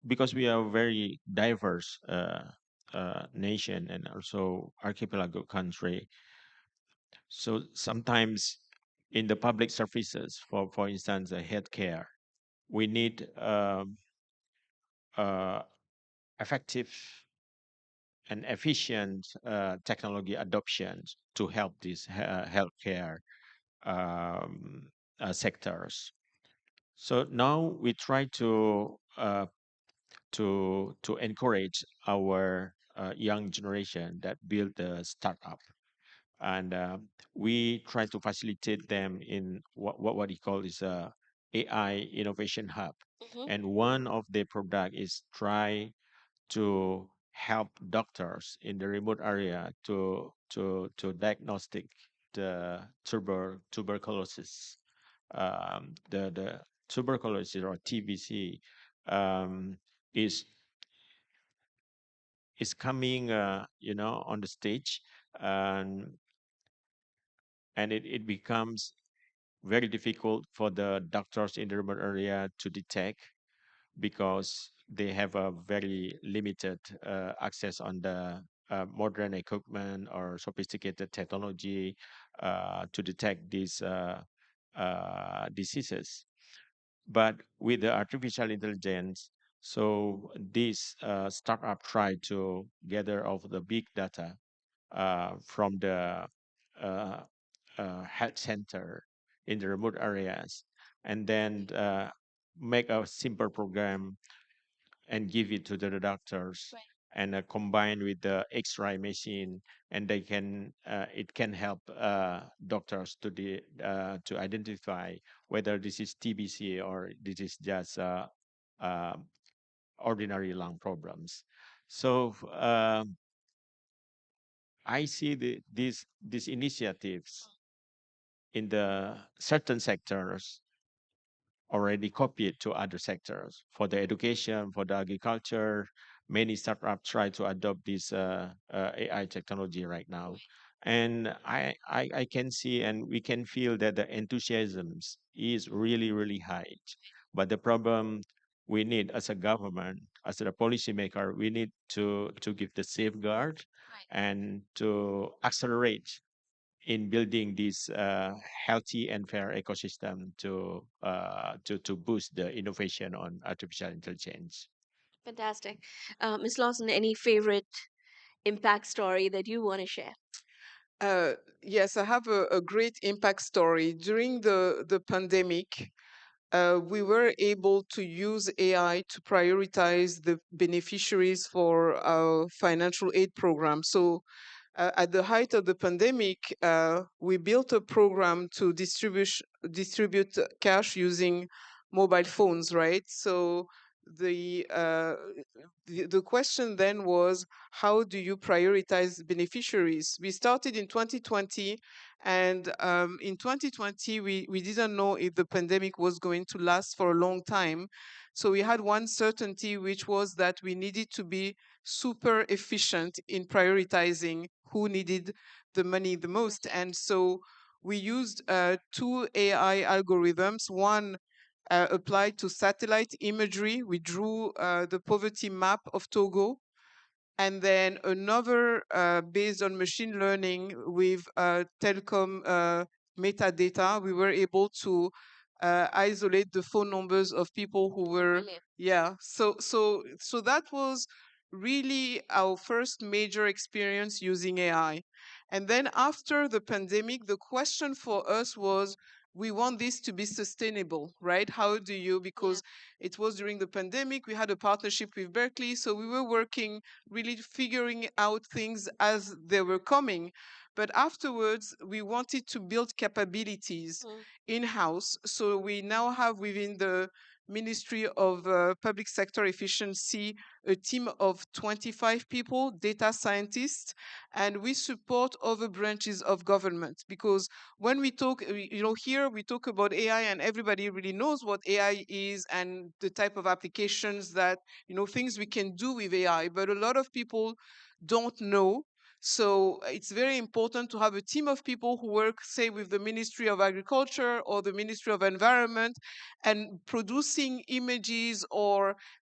because we are a very diverse nation and also archipelago country, so sometimes in the public services, for instance, healthcare, we need effective and efficient technology adoption to help these healthcare sectors. So now we try to encourage our young generation that build a startup, and we try to facilitate them in what we call is a AI innovation hub. And one of the product is try to help doctors in the remote area to diagnostic the tuberculosis, the tuberculosis or TBC um, is is coming on the stage, and it becomes very difficult for the doctors in the remote area to detect, because they have a very limited access on the modern equipment or sophisticated technology to detect these diseases. But with the artificial intelligence, so this startup try to gather all the big data from the uh, health center in the remote areas, and then make a simple program and give it to the doctors, and combine with the X-ray machine, and they can it can help doctors to identify whether this is TBC or this is just uh, ordinary lung problems. So I see these initiatives in the certain sectors already copied to other sectors. For the education, for the agriculture, many startups try to adopt this AI technology right now. And I can see and we can feel that the enthusiasm is really, really high. But the problem we need as a government, as a policymaker, we need to give the safeguard and to accelerate in building this healthy and fair ecosystem to boost the innovation on artificial intelligence. Fantastic. Ms. Lawson, any favorite impact story that you want to share? Yes, I have a great impact story. During the pandemic, we were able to use AI to prioritize the beneficiaries for our financial aid program. So at the height of the pandemic, we built a program to distribute cash using mobile phones, right? So the, uh, the question then was, how do you prioritize beneficiaries? We started in 2020, and in 2020 we didn't know if the pandemic was going to last for a long time. So we had one certainty, which was that we needed to be super efficient in prioritizing who needed the money the most. And so we used two AI algorithms. One applied to satellite imagery. We drew the poverty map of Togo. And then another based on machine learning with telecom metadata. We were able to isolate the phone numbers of people who were so that was really our first major experience using AI. And then after the pandemic, the question for us was, we want this to be sustainable, right? How do you, because it was during the pandemic, we had a partnership with Berkeley, so we were working, really figuring out things as they were coming. But afterwards, we wanted to build capabilities in-house. So we now have within the Ministry of Public Sector Efficiency a team of 25 people, data scientists, and we support other branches of government. Because when we talk, here we talk about AI and everybody really knows what AI is and the type of applications that, things we can do with AI, but a lot of people don't know. So it's very important to have a team of people who work, say, with the Ministry of Agriculture or the Ministry of Environment, and producing images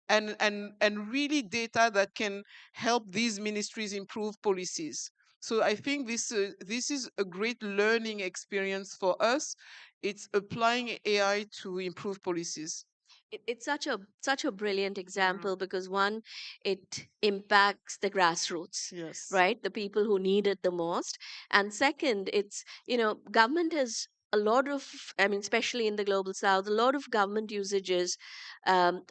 and really data that can help these ministries improve policies. So I think this is a great learning experience for us. It's applying AI to improve policies. It's such a brilliant example because one, it impacts the grassroots, Yes. right? The people who need it the most. And second, it's, government has a lot of, I mean, especially in the global south, a lot of government usage is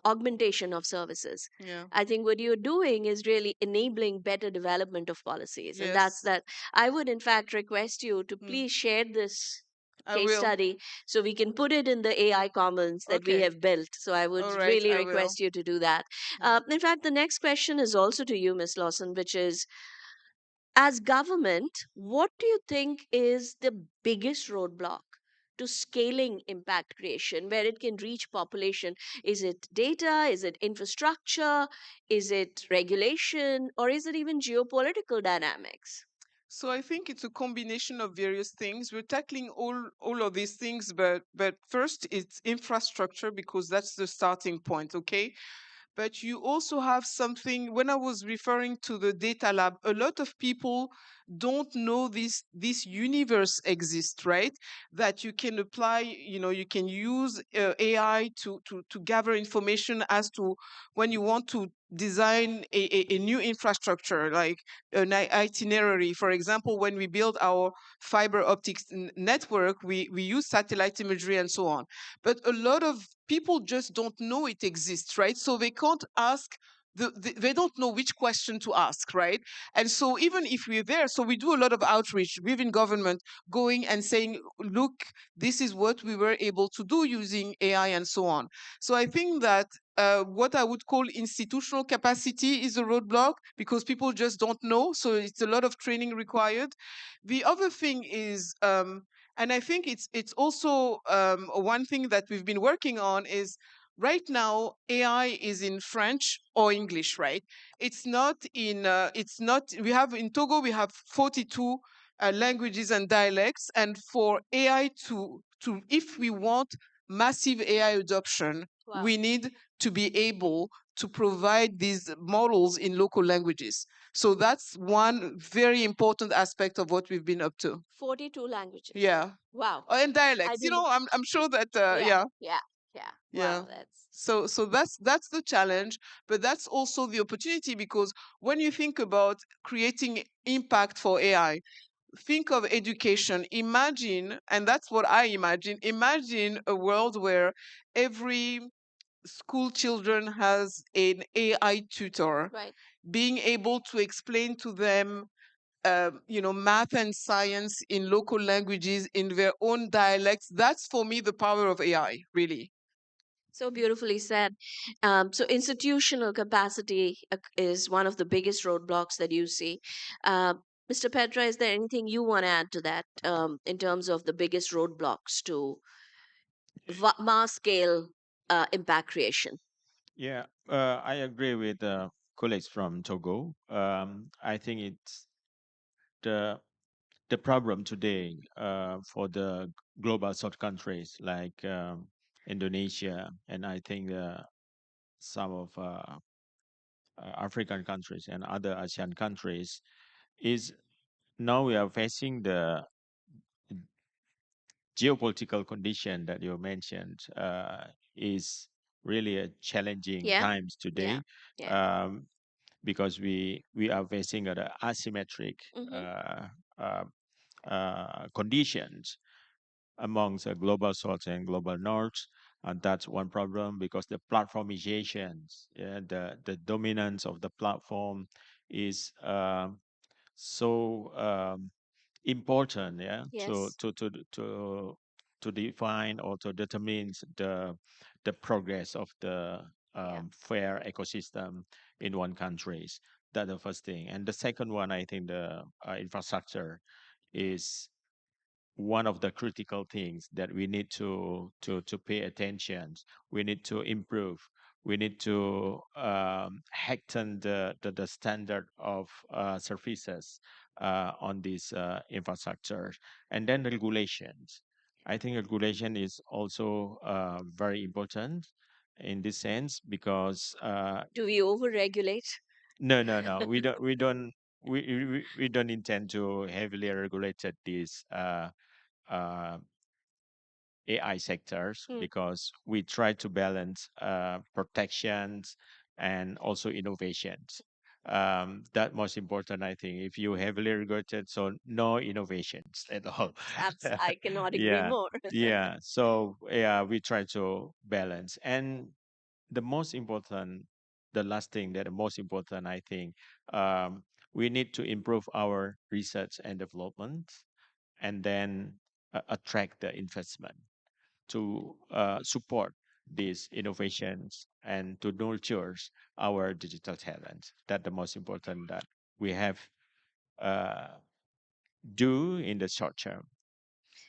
augmentation of services. Yeah. I think what you're doing is really enabling better development of policies. And that's Yes. that. I would, in fact, request you to Mm. please share this I case will. study so we can put it in the AI commons that we Okay. have built. So I would All right, really I will. request you to do that. In fact, the next question is also to you, Ms. Lawson, which is, as government, what do you think is the biggest roadblock to scaling impact creation where it can reach population? Is it data? Is it infrastructure? Is it regulation? Or is it even geopolitical dynamics? So I think it's a combination of various things. We're tackling all of these things, but first it's infrastructure because that's the starting point, okay? But you also have something. When I was referring to the data lab, a lot of people don't know this universe exists, right? That you can apply, you can use AI to gather information as to when you want to design a new infrastructure, like an itinerary. For example, when we build our fiber optics network, we use satellite imagery and so on. But a lot of people just don't know it exists, right? So they can't ask. They don't know which question to ask, right? And so even if we're there, so we do a lot of outreach within government, going and saying, look, this is what we were able to do using AI and so on. So I think that what I would call institutional capacity is a roadblock because people just don't know. So it's a lot of training required. The other thing is, and I think it's also one thing that we've been working on is right now AI is in French or English, right? It's not in. It's not. We have in Togo we have 42 languages and dialects, and for AI to if we want massive AI adoption, we need to be able to provide these models in local languages. So that's one very important aspect of what we've been up to. 42 languages. Yeah. Wow. And dialects. I'm sure that yeah. Yeah. Yeah. Wow, that's So that's the challenge, but that's also the opportunity because when you think about creating impact for AI, think of education. Imagine, and that's what I imagine. Imagine a world where every school children has an AI tutor, right. being able to explain to them math and science in local languages in their own dialects. That's for me the power of AI, really. So beautifully said. So institutional capacity is one of the biggest roadblocks that you see. Mr. Petra, is there anything you want to add to that in terms of the biggest roadblocks to mass scale impact creation? Yeah, I agree with colleagues from Togo. I think it's the the problem today for the global South countries like Indonesia, and I think some of African countries and other ASEAN countries is now we are facing the geopolitical condition that you mentioned is really a challenging Yeah. times today. Yeah. Because we are facing the asymmetric Mhm. uh, conditions amongst the global south and global north, and that's one problem because the platformizations, yeah, the dominance of the platform is so important, yeah, Yes. to define or to determine the progress of the fair ecosystem in one countries. That's the first thing, and the second one, I think the infrastructure is one of the critical things that we need to pay attention. We need to improve. We need to heighten the standard of services on this infrastructure, and then regulations. I think regulation is also very important in this sense because Do we overregulate? no, we don't intend to heavily regulate this AI sectors Hmm. because we try to balance protections and also innovations. That most important, I think. If you heavily regulated, so no innovations at all. I cannot agree Yeah, more. yeah. So yeah, we try to balance. And the most important, the last thing that the most important, I think, we need to improve our research and development, and then attract the investment to support these innovations and to nurture our digital talent. That's the most important that we have uh, do in the short term.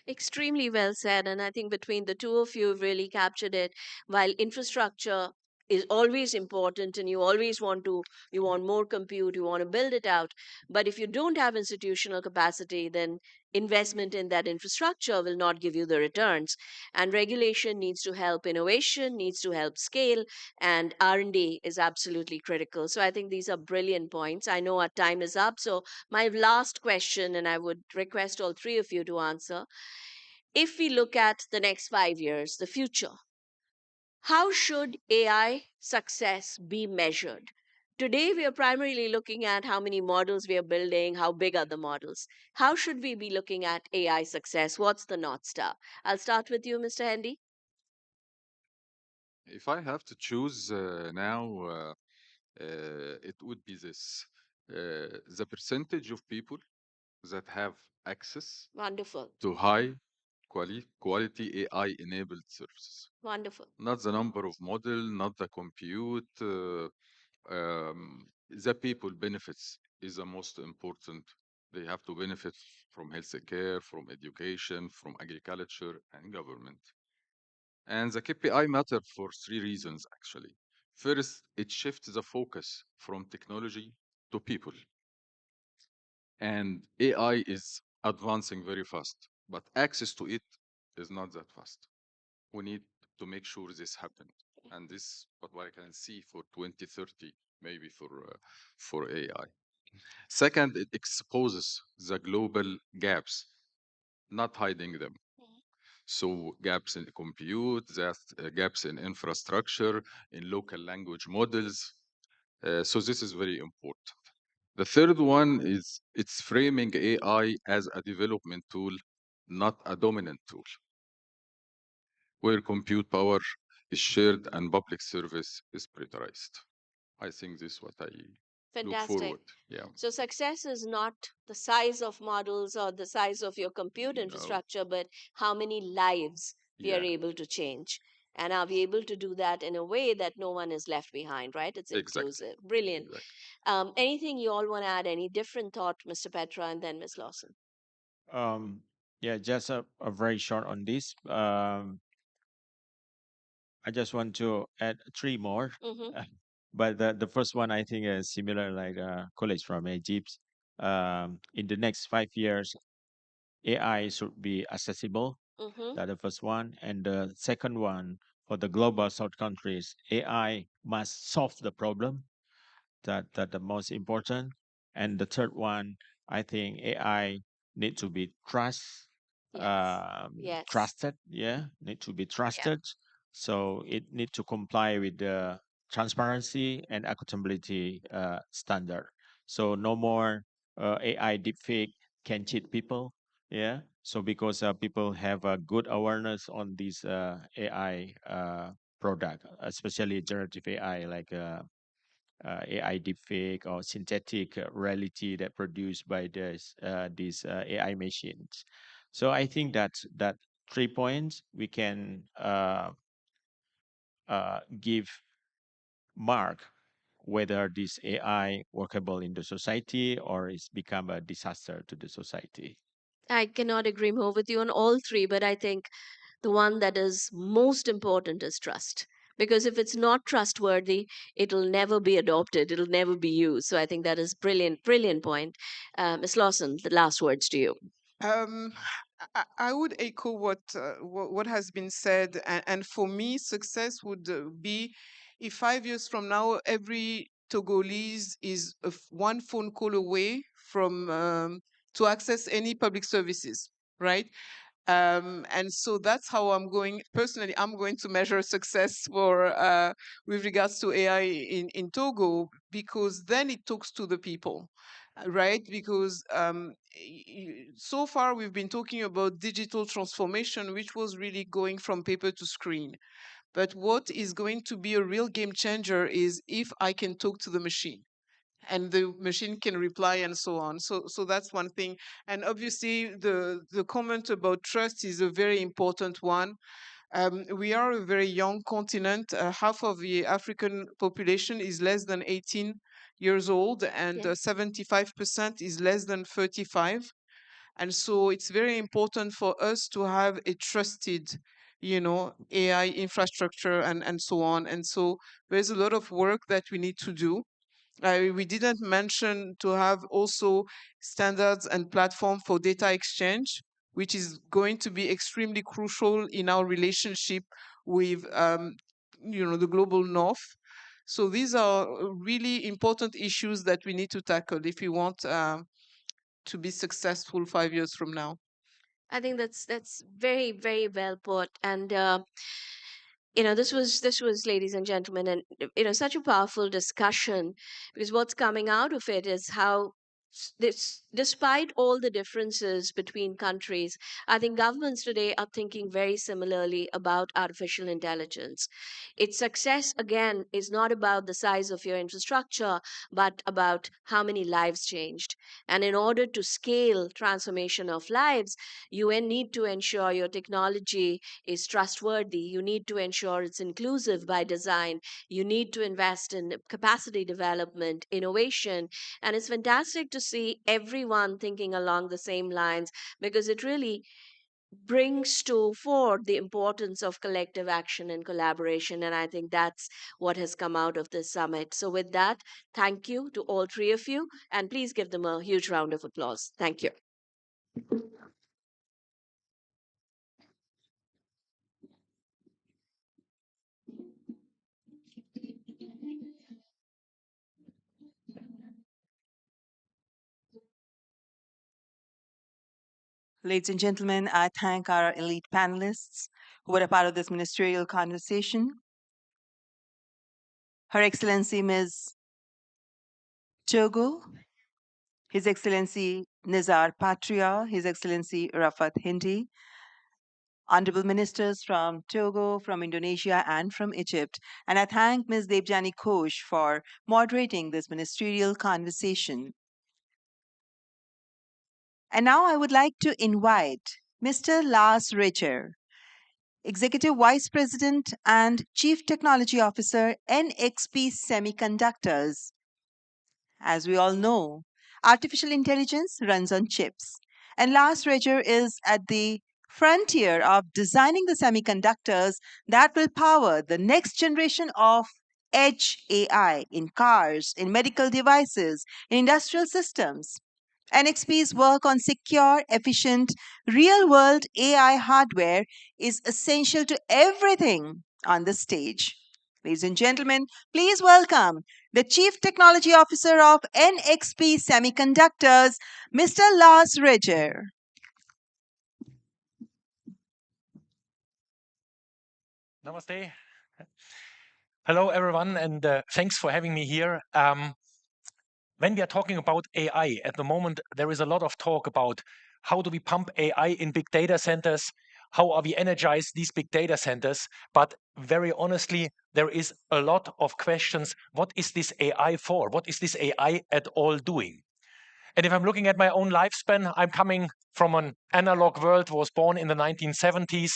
Extremely well said. And I think between the two of you, have really captured it. While infrastructure is always important and you want more compute, you want to build it out. But if you don't have institutional capacity, then investment in that infrastructure will not give you the returns. And regulation needs to help innovation, needs to help scale, and R&D is absolutely critical. So I think these are brilliant points. I know our time is up. So my last question, and I would request all three of you to answer, if we look at the next 5 years, the future, how should AI success be measured? Today, we are primarily looking at how many models we are building, how big are the models. How should we be looking at AI success? What's the North Star? I'll start with you, Mr. Hendy. If I have to choose now, it would be this: the percentage of people that have access Wonderful. to high quality AI enabled services. Wonderful. Not the number of model, not the compute. The people benefits is the most important. They have to benefit from healthcare, from education, from agriculture and government. And the KPI matter for three reasons, actually. First, it shifts the focus from technology to people. And AI is advancing very fast, but access to it is not that fast. We need to make sure this happens. And this, what I can see for 2030, maybe for AI. Second, it exposes the global gaps, not hiding them. So gaps in compute, that gaps in infrastructure, in local language models. So this is very important. The third one is it's framing AI as a development tool, not a dominant tool, where compute power is shared and public service is prioritized. I think this is what I look Fantastic. forward. Yeah. So success is not the size of models or the size of your compute No. infrastructure, but how many lives we are Yeah. able to change. And are we able to do that in a way that no one is left behind, right? It's Exactly. inclusive. Brilliant. Anything you all want to add? Any different thought, Mr. Petra, and then Ms. Lawson? Um, yeah, just a very short on this. I just want to add three more. Mm-hmm. But the first one I think is similar, like colleagues from Egypt. In the next 5 years, AI should be accessible. Mm-hmm. That's the first one. And the second one, for the global South countries, AI must solve the problem. That the most important. And the third one, I think AI need to be Yes. Yes. trusted. Yeah, need to be trusted. So it need to comply with the transparency and accountability standard. So no more AI deepfake can cheat people. Yeah. So because people have a good awareness on this AI product, especially generative AI, like AI deepfake or synthetic reality that produced by these AI machines. So I think that 3 points we can give mark whether this AI workable in the society or it's become a disaster to the society. I cannot agree more with you on all three, but I think the one that is most important is trust. Because if it's not trustworthy, it'll never be adopted, it'll never be used. So I think that is brilliant, brilliant point. Ms. Lawson, the last words to you. Um, I would echo what has been said, and for me, success would be if 5 years from now, every Togolese is one phone call away from to access any public services, right? And so that's how I'm going to measure success for with regards to AI in Togo, because then it talks to the people, right? Because so far we've been talking about digital transformation, which was really going from paper to screen. But what is going to be a real game changer is if I can talk to the machine and the machine can reply and so on. So that's one thing. And obviously the comment about trust is a very important one. We are a very young continent. Half of the African population is less than 18 years old, and 75% is less than 35. And so it's very important for us to have a trusted, AI infrastructure and so on. And so there's a lot of work that we need to do. We didn't mention to have also standards and platform for data exchange, which is going to be extremely crucial in our relationship with, the global north. So these are really important issues that we need to tackle if we want to be successful 5 years from now. I think that's very, very well put. And this was, ladies and gentlemen, and such a powerful discussion, because what's coming out of it is how despite all the differences between countries, I think governments today are thinking very similarly about artificial intelligence. Its success, again, is not about the size of your infrastructure, but about how many lives changed. And in order to scale transformation of lives, you need to ensure your technology is trustworthy. You need to ensure it's inclusive by design. You need to invest in capacity development, innovation. And it's fantastic to see everyone thinking along the same lines, because it really brings to fore the importance of collective action and collaboration. And I think that's what has come out of this summit. So, with that, thank you to all three of you. And please give them a huge round of applause. Thank you. Ladies and gentlemen, I thank our elite panelists who were a part of this ministerial conversation. Her Excellency Ms. Togo, His Excellency Nizar Patria, His Excellency Rafat Hindi, honorable ministers from Togo, from Indonesia, and from Egypt. And I thank Ms. Debjani Ghosh for moderating this ministerial conversation. And now I would like to invite Mr. Lars Richer, Executive Vice President and Chief Technology Officer, NXP Semiconductors. As we all know, artificial intelligence runs on chips. And Lars Richer is at the frontier of designing the semiconductors that will power the next generation of edge AI in cars, in medical devices, in industrial systems. NXP's work on secure, efficient, real world AI hardware is essential to everything on the stage. Ladies and gentlemen, please welcome the Chief Technology Officer of NXP Semiconductors, Mr. Lars Richer. Namaste. Hello, everyone, and thanks for having me here. When we are talking about AI, at the moment, there is a lot of talk about how do we pump AI in big data centers, how are we energize these big data centers, but very honestly, there is a lot of questions. What is this AI for? What is this AI at all doing? And if I'm looking at my own lifespan, I'm coming from an analog world, was born in the 1970s.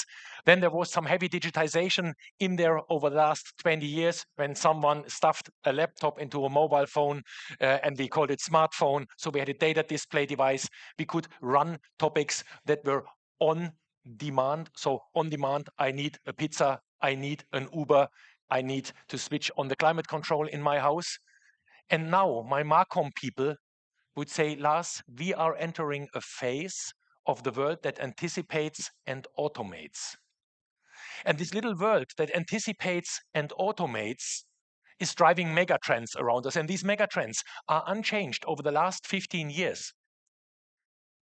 Then there was some heavy digitization in there over the last 20 years when someone stuffed a laptop into a mobile phone and we called it smartphone. So we had a data display device. We could run topics that were on demand. So on demand, I need a pizza, I need an Uber, I need to switch on the climate control in my house. And now my Marcom people would say, Lars, we are entering a phase of the world that anticipates and automates. And this little world that anticipates and automates is driving megatrends around us. And these megatrends are unchanged over the last 15 years.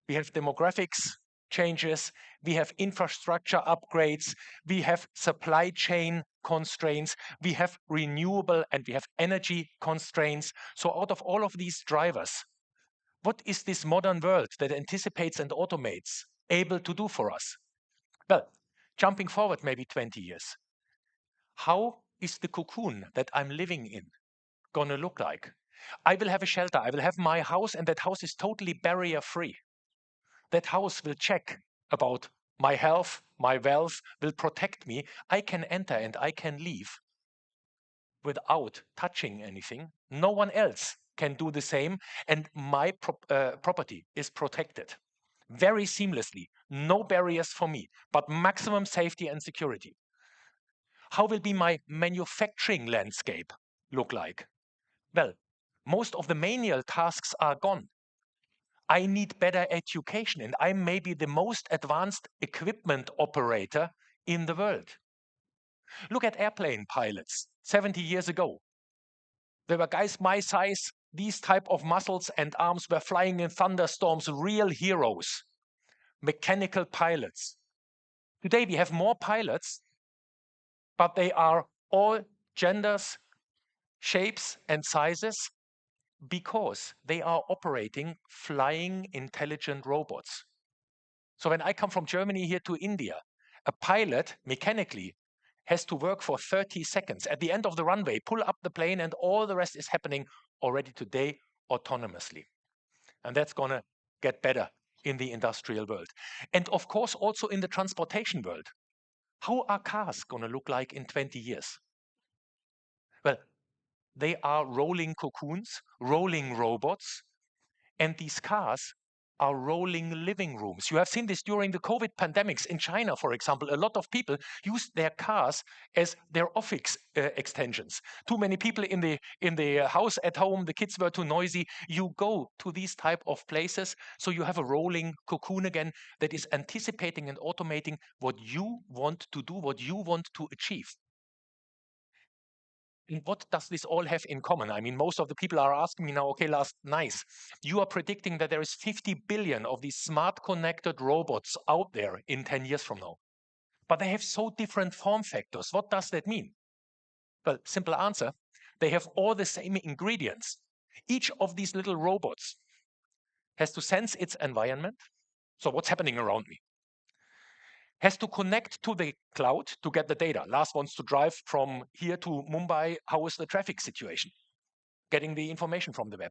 We have demographics, changes, we have infrastructure upgrades, we have supply chain constraints, we have renewable and we have energy constraints. So out of all of these drivers, what is this modern world that anticipates and automates able to do for us? Well, jumping forward maybe 20 years, how is the cocoon that I'm living in going to look like? I will have a shelter, I will have my house, and that house is totally barrier-free. That house will check about my health, my wealth, will protect me. I can enter and I can leave without touching anything. No one else can do the same, and my property is protected very seamlessly. No barriers for me, but maximum safety and security. How will be my manufacturing landscape look like? Well, most of the manual tasks are gone. I need better education, and I may be the most advanced equipment operator in the world. Look at airplane pilots 70 years ago. There were guys my size, these type of muscles and arms were flying in thunderstorms, real heroes, mechanical pilots. Today we have more pilots, but they are all genders, shapes, and sizes because they are operating flying intelligent robots. So when I come from Germany here to India, a pilot mechanically has to work for 30 seconds. At the end of the runway, pull up the plane, and all the rest is happening already today autonomously. And that's going to get better in the industrial world. And of course, also in the transportation world. How are cars going to look like in 20 years? Well, they are rolling cocoons, rolling robots, and these cars are rolling living rooms. You have seen this during the COVID pandemics in China, for example. A lot of people used their cars as their office extensions. Too many people in the house at home, the kids were too noisy. You go to these type of places, so you have a rolling cocoon again that is anticipating and automating what you want to do, what you want to achieve. And what does this all have in common? I mean, most of the people are asking me now, okay, Lars, nice. You are predicting that there is 50 billion of these smart connected robots out there in 10 years from now. But they have so different form factors. What does that mean? Well, simple answer. They have all the same ingredients. Each of these little robots has to sense its environment. So what's happening around me? Has to connect to the cloud to get the data. Lars wants to drive from here to Mumbai. How is the traffic situation? Getting the information from the web.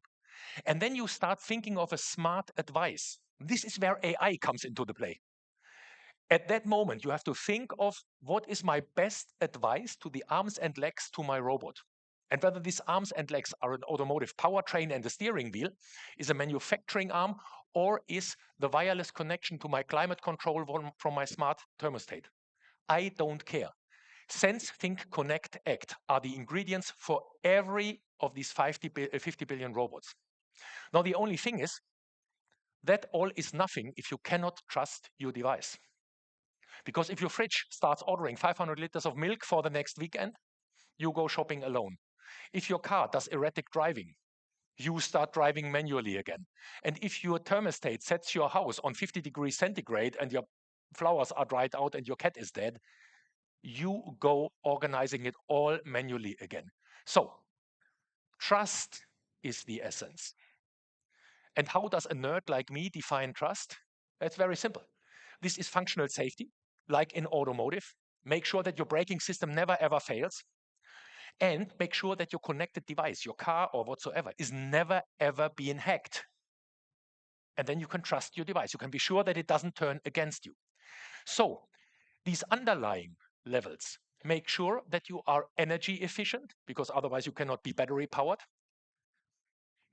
And then you start thinking of a smart advice. This is where AI comes into the play. At that moment, you have to think of what is my best advice to the arms and legs to my robot. And whether these arms and legs are an automotive powertrain and a steering wheel, is a manufacturing arm, or is the wireless connection to my climate control from my smart thermostat. I don't care. Sense, think, connect, act are the ingredients for every of these 50 billion robots. Now, the only thing is that all is nothing if you cannot trust your device. Because if your fridge starts ordering 500 liters of milk for the next weekend, you go shopping alone. If your car does erratic driving, you start driving manually again. And if your thermostat sets your house on 50 degrees centigrade and your flowers are dried out and your cat is dead, you go organizing it all manually again. So, trust is the essence. And how does a nerd like me define trust? It's very simple. This is functional safety, like in automotive. Make sure that your braking system never ever fails. And make sure that your connected device, your car or whatsoever, is never ever being hacked. And then you can trust your device. You can be sure that it doesn't turn against you. So these underlying levels make sure that you are energy efficient, because otherwise you cannot be battery powered.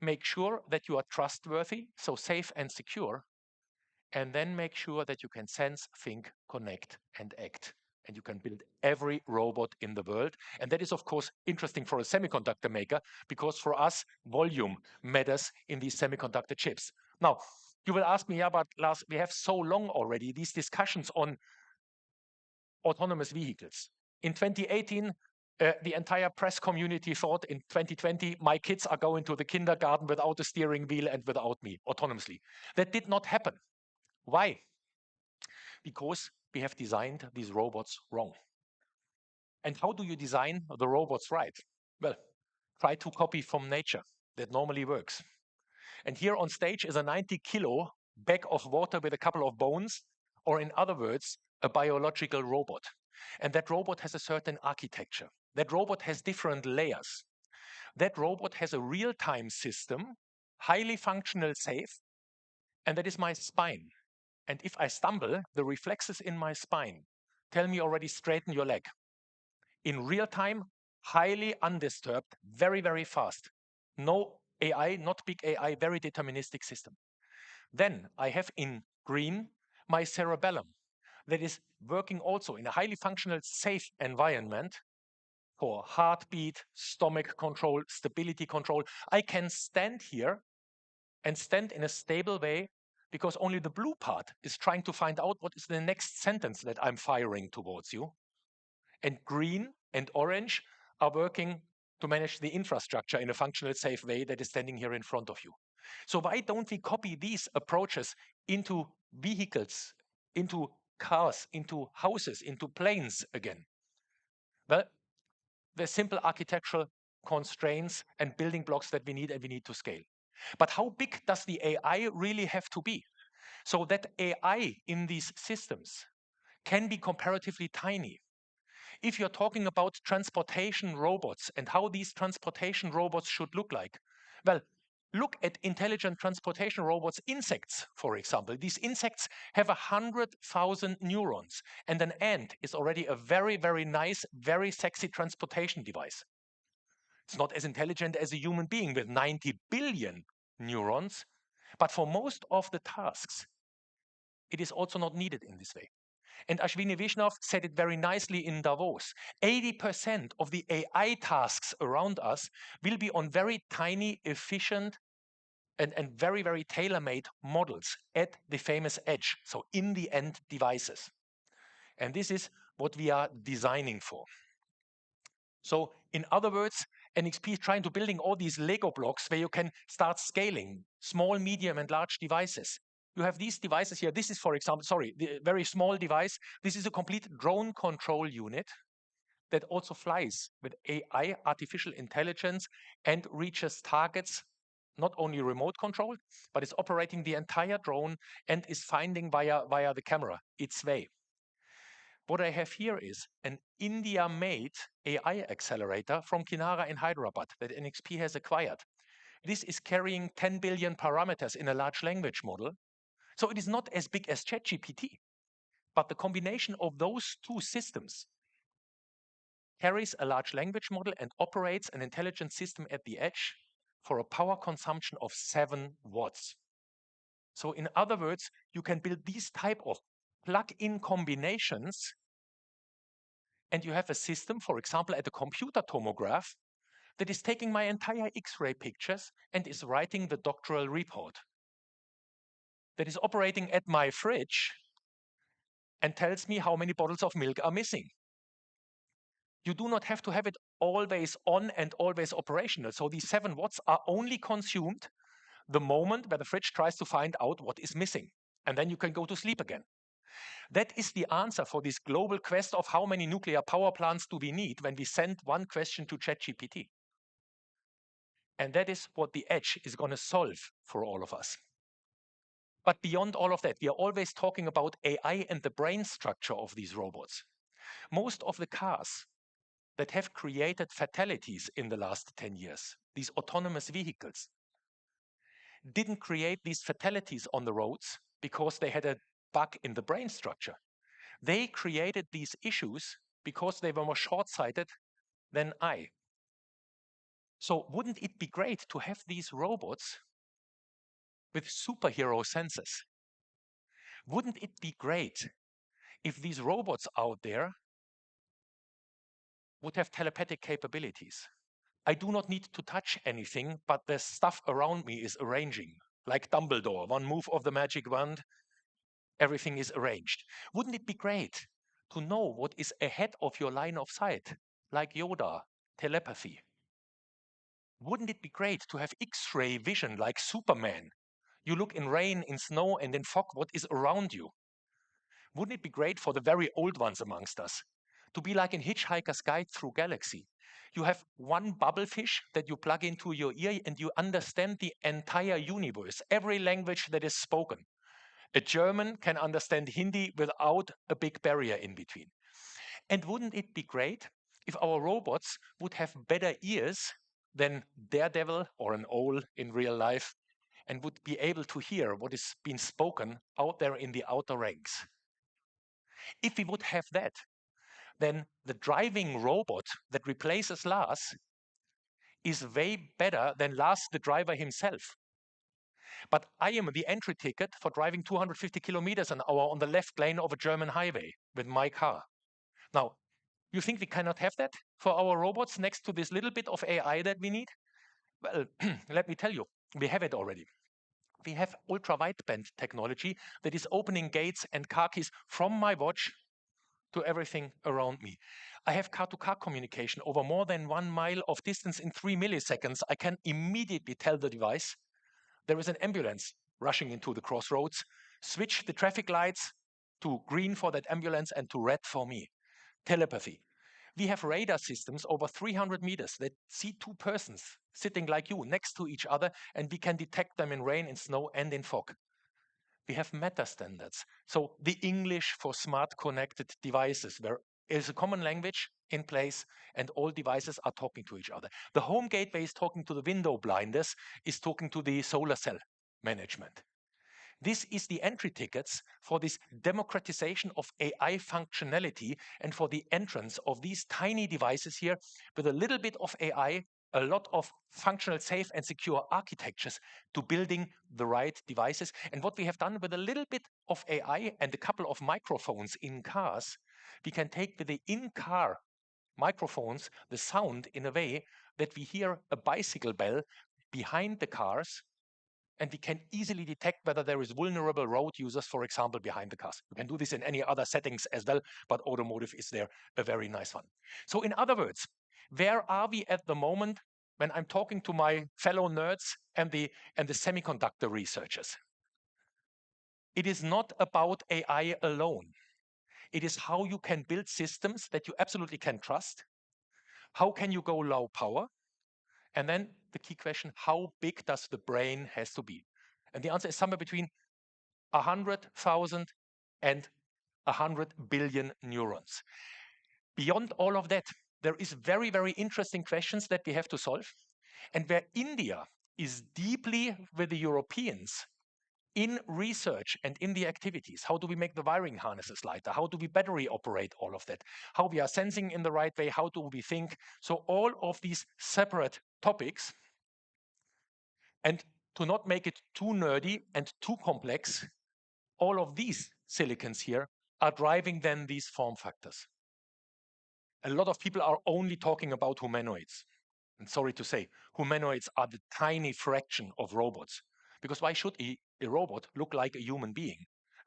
Make sure that you are trustworthy, so safe and secure. And then make sure that you can sense, think, connect, and act. And you can build every robot in the world. And that is, of course, interesting for a semiconductor maker, because for us, volume matters in these semiconductor chips. Now, you will ask me, yeah, but Lars, we have so long already these discussions on autonomous vehicles. In 2018, the entire press community thought in 2020, my kids are going to the kindergarten without a steering wheel and without me, autonomously. That did not happen. Why? Because we have designed these robots wrong. And how do you design the robots right? Well, try to copy from nature. That normally works. And here on stage is a 90-kilo bag of water with a couple of bones, or in other words, a biological robot. And that robot has a certain architecture. That robot has different layers. That robot has a real-time system, highly functional, safe, and that is my spine. And if I stumble, the reflexes in my spine tell me already straighten your leg. In real time, highly undisturbed, very, very fast. No AI, not big AI, very deterministic system. Then I have in green my cerebellum that is working also in a highly functional, safe environment for heartbeat, stomach control, stability control. I can stand here and stand in a stable way because only the blue part is trying to find out what is the next sentence that I'm firing towards you. And green and orange are working to manage the infrastructure in a functional, safe way that is standing here in front of you. So why don't we copy these approaches into vehicles, into cars, into houses, into planes again? Well, the simple architectural constraints and building blocks that we need and we need to scale. But how big does the AI really have to be? So that AI in these systems can be comparatively tiny. If you're talking about transportation robots and how these transportation robots should look like, well, look at intelligent transportation robots, insects, for example. These insects have 100,000 neurons, and an ant is already a very, very nice, very sexy transportation device. It's not as intelligent as a human being with 90 billion neurons, but for most of the tasks, it is also not needed in this way. And Ashwini Vaishnav said it very nicely in Davos. 80% of the AI tasks around us will be on very tiny, efficient, and very, very tailor-made models at the famous edge, so in the end devices. And this is what we are designing for. So in other words, NXP is trying to building all these Lego blocks where you can start scaling small, medium, and large devices. You have these devices here. This is, for example, the very small device. This is a complete drone control unit that also flies with AI, artificial intelligence, and reaches targets, not only remote controlled, but is operating the entire drone and is finding via the camera its way. What I have here is an India-made AI accelerator from Kinara in Hyderabad that NXP has acquired. This is carrying 10 billion parameters in a large language model. So it is not as big as ChatGPT, but the combination of those two systems carries a large language model and operates an intelligent system at the edge for a power consumption of 7 watts. So in other words, you can build these type of plug-in combinations, and you have a system, for example, at a computer tomograph, that is taking my entire X-ray pictures and is writing the doctoral report. That is operating at my fridge and tells me how many bottles of milk are missing. You do not have to have it always on and always operational. So these 7 watts are only consumed the moment where the fridge tries to find out what is missing. And then you can go to sleep again. That is the answer for this global quest of how many nuclear power plants do we need when we send one question to ChatGPT. And that is what the edge is going to solve for all of us. But beyond all of that, we are always talking about AI and the brain structure of these robots. Most of the cars that have created fatalities in the last 10 years, these autonomous vehicles, didn't create these fatalities on the roads because they had a bug in the brain structure. They created these issues because they were more short-sighted than I. So wouldn't it be great to have these robots with superhero senses? Wouldn't it be great if these robots out there would have telepathic capabilities? I do not need to touch anything, but the stuff around me is arranging, like Dumbledore. One move of the magic wand, everything is arranged. Wouldn't it be great to know what is ahead of your line of sight, like Yoda, telepathy? Wouldn't it be great to have X-ray vision like Superman? You look in rain, in snow, and in fog, what is around you? Wouldn't it be great for the very old ones amongst us to be like in Hitchhiker's Guide Through Galaxy? You have one bubblefish that you plug into your ear and you understand the entire universe, every language that is spoken. A German can understand Hindi without a big barrier in between. And wouldn't it be great if our robots would have better ears than Daredevil or an owl in real life and would be able to hear what is being spoken out there in the outer ranks? If we would have that, then the driving robot that replaces Lars is way better than Lars the driver himself. But I am the entry ticket for driving 250 kilometers an hour on the left lane of a German highway with my car. Now, you think we cannot have that for our robots next to this little bit of AI that we need? Well, let me tell you, we have it already. We have ultra-wideband technology that is opening gates and car keys from my watch to everything around me. I have car-to-car communication over more than 1 mile of distance in 3 milliseconds. I can immediately tell the device there is an ambulance rushing into the crossroads, switch the traffic lights to green for that ambulance and to red for me. Telepathy. We have radar systems over 300 meters that see two persons sitting like you next to each other, and we can detect them in rain, in snow, and in fog. We have meta standards. So the English for smart connected devices, where is a common language in place and all devices are talking to each other. The home gateway is talking to the window blinders, is talking to the solar cell management. This is the entry tickets for this democratization of AI functionality and for the entrance of these tiny devices here with a little bit of AI, a lot of functional, safe and secure architectures to building the right devices. And what we have done with a little bit of AI and a couple of microphones in cars, we can take with the in-car microphones the sound in a way that we hear a bicycle bell behind the cars, and we can easily detect whether there is vulnerable road users, for example, behind the cars. You can do this in any other settings as well, but automotive is there a very nice one. So in other words, where are we at the moment when I'm talking to my fellow nerds and the semiconductor researchers? It is not about AI alone. It is how you can build systems that you absolutely can trust. How can you go low power? And then the key question, how big does the brain has to be? And the answer is somewhere between 100,000 and 100 billion neurons. Beyond all of that, there is very, very interesting questions that we have to solve. And where India is deeply with the Europeans in research and in the activities, how do we make the wiring harnesses lighter? How do we battery operate all of that? How we are sensing in the right way? How do we think? So all of these separate topics, and to not make it too nerdy and too complex, all of these silicons here are driving then these form factors. A lot of people are only talking about humanoids. And sorry to say, humanoids are the tiny fraction of robots. Because why should a robot look like a human being?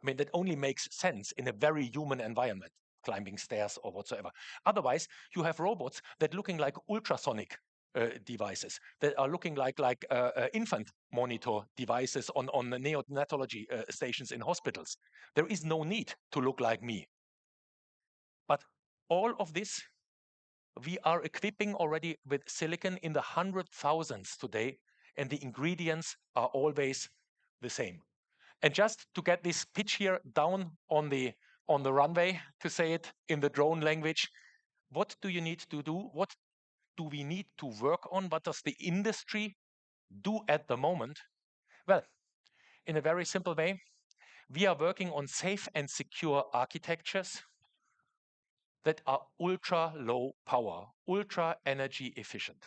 I mean, that only makes sense in a very human environment, climbing stairs or whatsoever. Otherwise, you have robots that looking like ultrasonic devices, that are looking like infant monitor devices on the neonatology stations in hospitals. There is no need to look like me. But all of this, we are equipping already with silicon in the 100,000s today, and the ingredients are always the same. And just to get this pitch here down on the runway, to say it in the drone language, what do you need to do? What do we need to work on? What does the industry do at the moment? Well, in a very simple way, we are working on safe and secure architectures that are ultra low power, ultra energy efficient.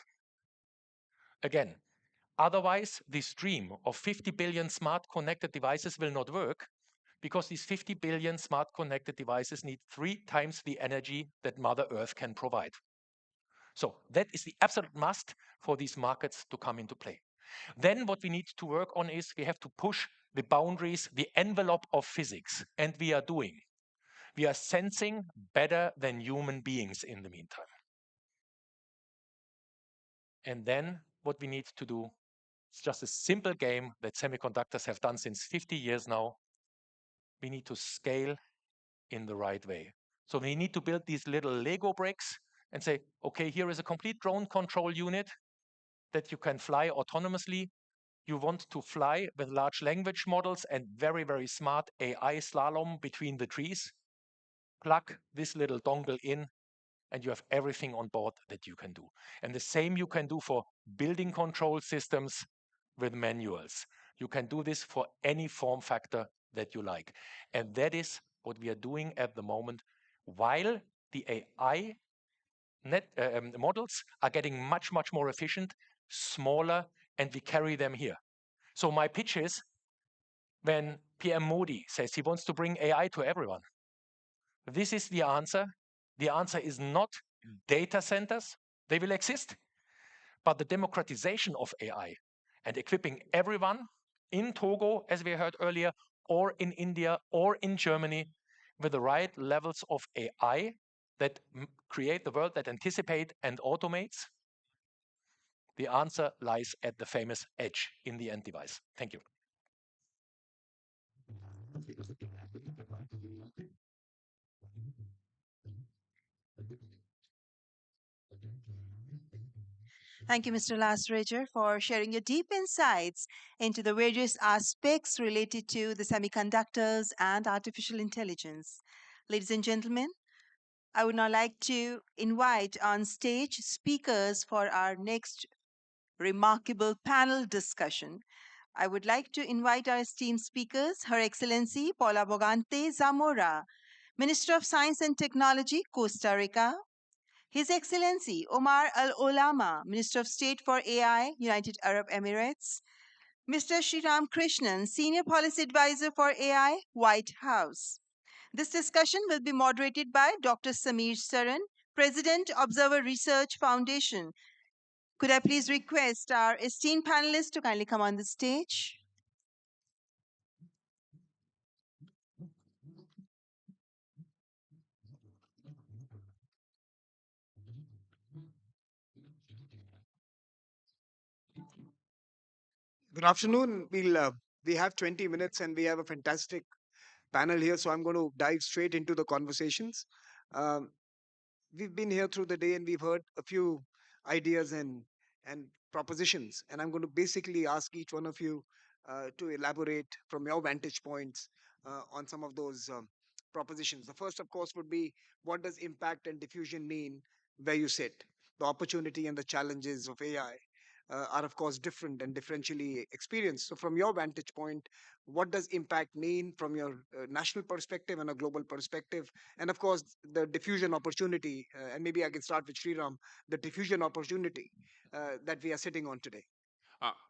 Again, otherwise, this dream of 50 billion smart connected devices will not work, because these 50 billion smart connected devices need 3 times the energy that Mother Earth can provide. So that is the absolute must for these markets to come into play. Then what we need to work on is we have to push the boundaries, the envelope of physics, and we are doing. We are sensing better than human beings in the meantime. And then what we need to do is just a simple game that semiconductors have done since 50 years now. We need to scale in the right way. So we need to build these little Lego bricks and say, okay, here is a complete drone control unit that you can fly autonomously. You want to fly with large language models and very, very smart AI slalom between the trees. Plug this little dongle in and you have everything on board that you can do. And the same you can do for building control systems with manuals. You can do this for any form factor that you like. And that is what we are doing at the moment, while the AI models are getting much, much more efficient, smaller, and we carry them here. So my pitch is, when PM Modi says he wants to bring AI to everyone, this is the answer. The answer is not data centers. They will exist. But the democratization of AI and equipping everyone in Togo, as we heard earlier, or in India or in Germany with the right levels of AI that create the world that anticipate and automates. The answer lies at the famous edge in the end device. Thank you. Thank you, Mr. Lasrager, for sharing your deep insights into the various aspects related to the semiconductors and artificial intelligence. Ladies and gentlemen, I would now like to invite on stage speakers for our next remarkable panel discussion. I would like to invite our esteemed speakers, Her Excellency Paula Bogante Zamora, Minister of Science and Technology, Costa Rica, His Excellency Omar Al Olama, Minister of State for AI, United Arab Emirates, Mr. Sriram Krishnan, Senior Policy Advisor for AI, White House. This discussion will be moderated by Dr. Samir Saran, President, Observer Research Foundation. Could I please request our esteemed panelists to kindly come on the stage? Good afternoon. We have 20 minutes and we have a fantastic panel here, so I'm going to dive straight into the conversations. Um, we've been here through the day and we've heard a few ideas and propositions, and I'm going to basically ask each one of you to elaborate from your vantage points on some of those propositions. The first, of course, would be, what does impact and diffusion mean where you sit? The opportunity and the challenges of AI are, of course, different and differentially experienced. So, from your vantage point, what does impact mean from your national perspective and a global perspective? And of course, the diffusion opportunity, and maybe I can start with Sriram, the diffusion opportunity that we are sitting on today.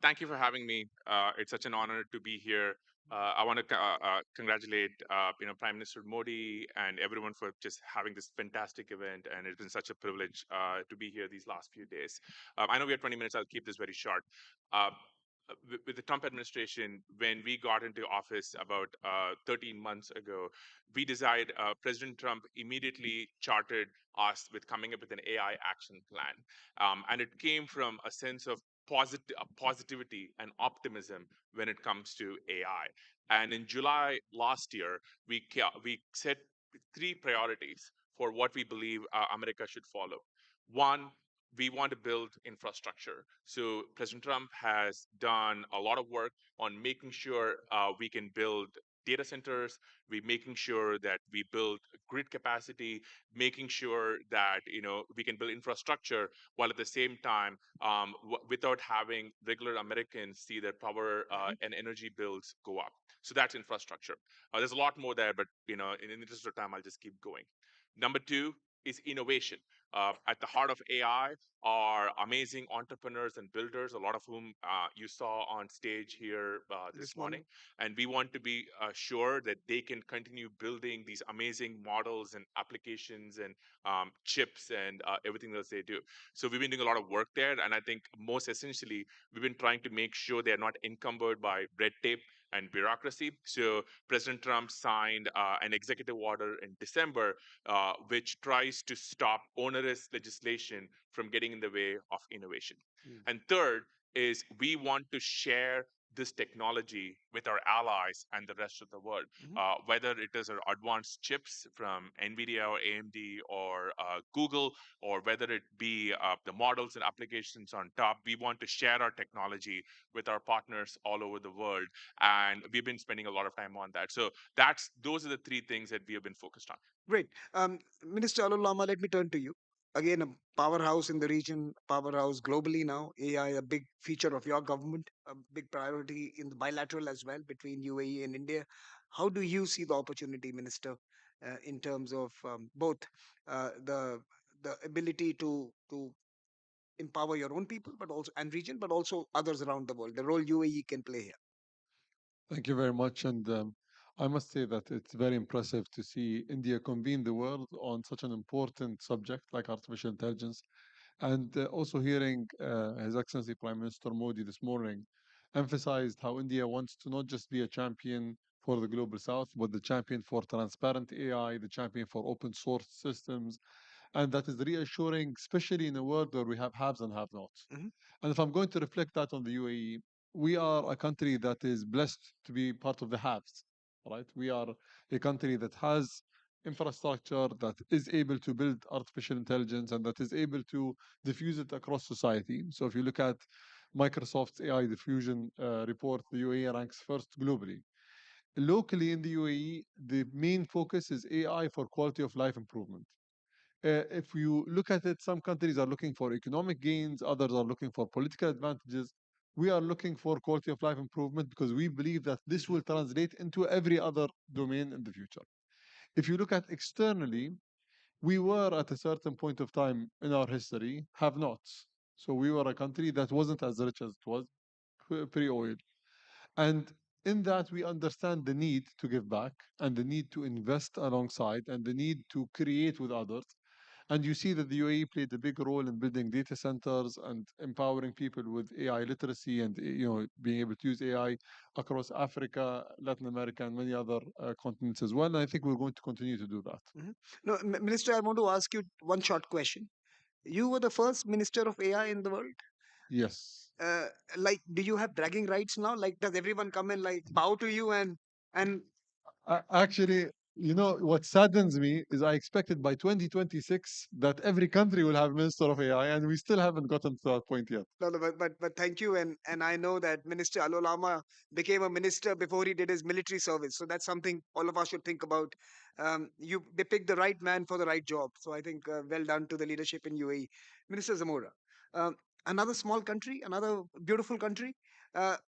Thank you for having me. It's such an honor to be here. I want to congratulate, Prime Minister Modi and everyone for just having this fantastic event, and it's been such a privilege to be here these last few days. I know we have 20 minutes. I'll keep this very short. With the Trump administration, when we got into office about 13 months ago, we decided President Trump immediately chartered us with coming up with an AI action plan. And it came from a sense of positivity and optimism when it comes to AI. And in July last year, we set 3 priorities for what we believe America should follow. One, we want to build infrastructure. So President Trump has done a lot of work on making sure we can build data centers. We're making sure that we build grid capacity, making sure that we can build infrastructure while at the same time without having regular Americans see their power and energy bills go up. So that's infrastructure. There's a lot more there, but in the interest of time, I'll just keep going. Number 2 is innovation. At the heart of AI are amazing entrepreneurs and builders, a lot of whom you saw on stage here this morning. And we want to be sure that they can continue building these amazing models and applications and chips and everything else they do. So we've been doing a lot of work there. And I think most essentially, we've been trying to make sure they're not encumbered by red tape and bureaucracy. So President Trump signed an executive order in December, which tries to stop onerous legislation from getting in the way of innovation. And third is we want to share this technology with our allies and the rest of the world, whether it is our advanced chips from NVIDIA or AMD or Google, or whether it be the models and applications on top. We want to share our technology with our partners all over the world, and we've been spending a lot of time on that. So those are the three things that we have been focused on. Great. Minister Alul Lama, let me turn to you. Again, a powerhouse in the region, powerhouse globally now. AI, a big feature of your government, a big priority in the bilateral as well between UAE and India. How do you see the opportunity, Minister, in terms of both the ability to empower your own people, but also and region, but also others around the world, the role UAE can play here? Thank you very much. And I must say that it's very impressive to see India convene the world on such an important subject like artificial intelligence. And also hearing His Excellency Prime Minister Modi this morning emphasized how India wants to not just be a champion for the global south, but the champion for transparent AI, the champion for open source systems. And that is reassuring, especially in a world where we have haves and have nots. And if I'm going to reflect that on the UAE, we are a country that is blessed to be part of the haves, right? We are a country that has infrastructure, that is able to build artificial intelligence, and that is able to diffuse it across society. So if you look at Microsoft's AI diffusion report, the UAE ranks first globally. Locally in the UAE, the main focus is AI for quality of life improvement. If you look at it, some countries are looking for economic gains, others are looking for political advantages. We are looking for quality of life improvement because we believe that this will translate into every other domain in the future. If you look at externally, we were at a certain point of time in our history have nots. So we were a country that wasn't as rich as it was pre-oil. And in that, we understand the need to give back and the need to invest alongside and the need to create with others. And you see that the UAE played a big role in building data centers and empowering people with AI literacy and being able to use AI across Africa, Latin America, and many other continents as well. And I think we're going to continue to do that. No, Minister, I want to ask you one short question. You were the first minister of AI in the world. Yes. Like, do you have bragging rights now? Like, does everyone come and like bow to you and Actually, what saddens me is I expected by 2026 that every country will have minister of AI, and we still haven't gotten to that point yet. No, but thank you, and I know that Minister Alul Lama became a minister before he did his military service, so that's something all of us should think about. They picked the right man for the right job, so I think well done to the leadership in UAE. Minister Zamora, another small country, another beautiful country,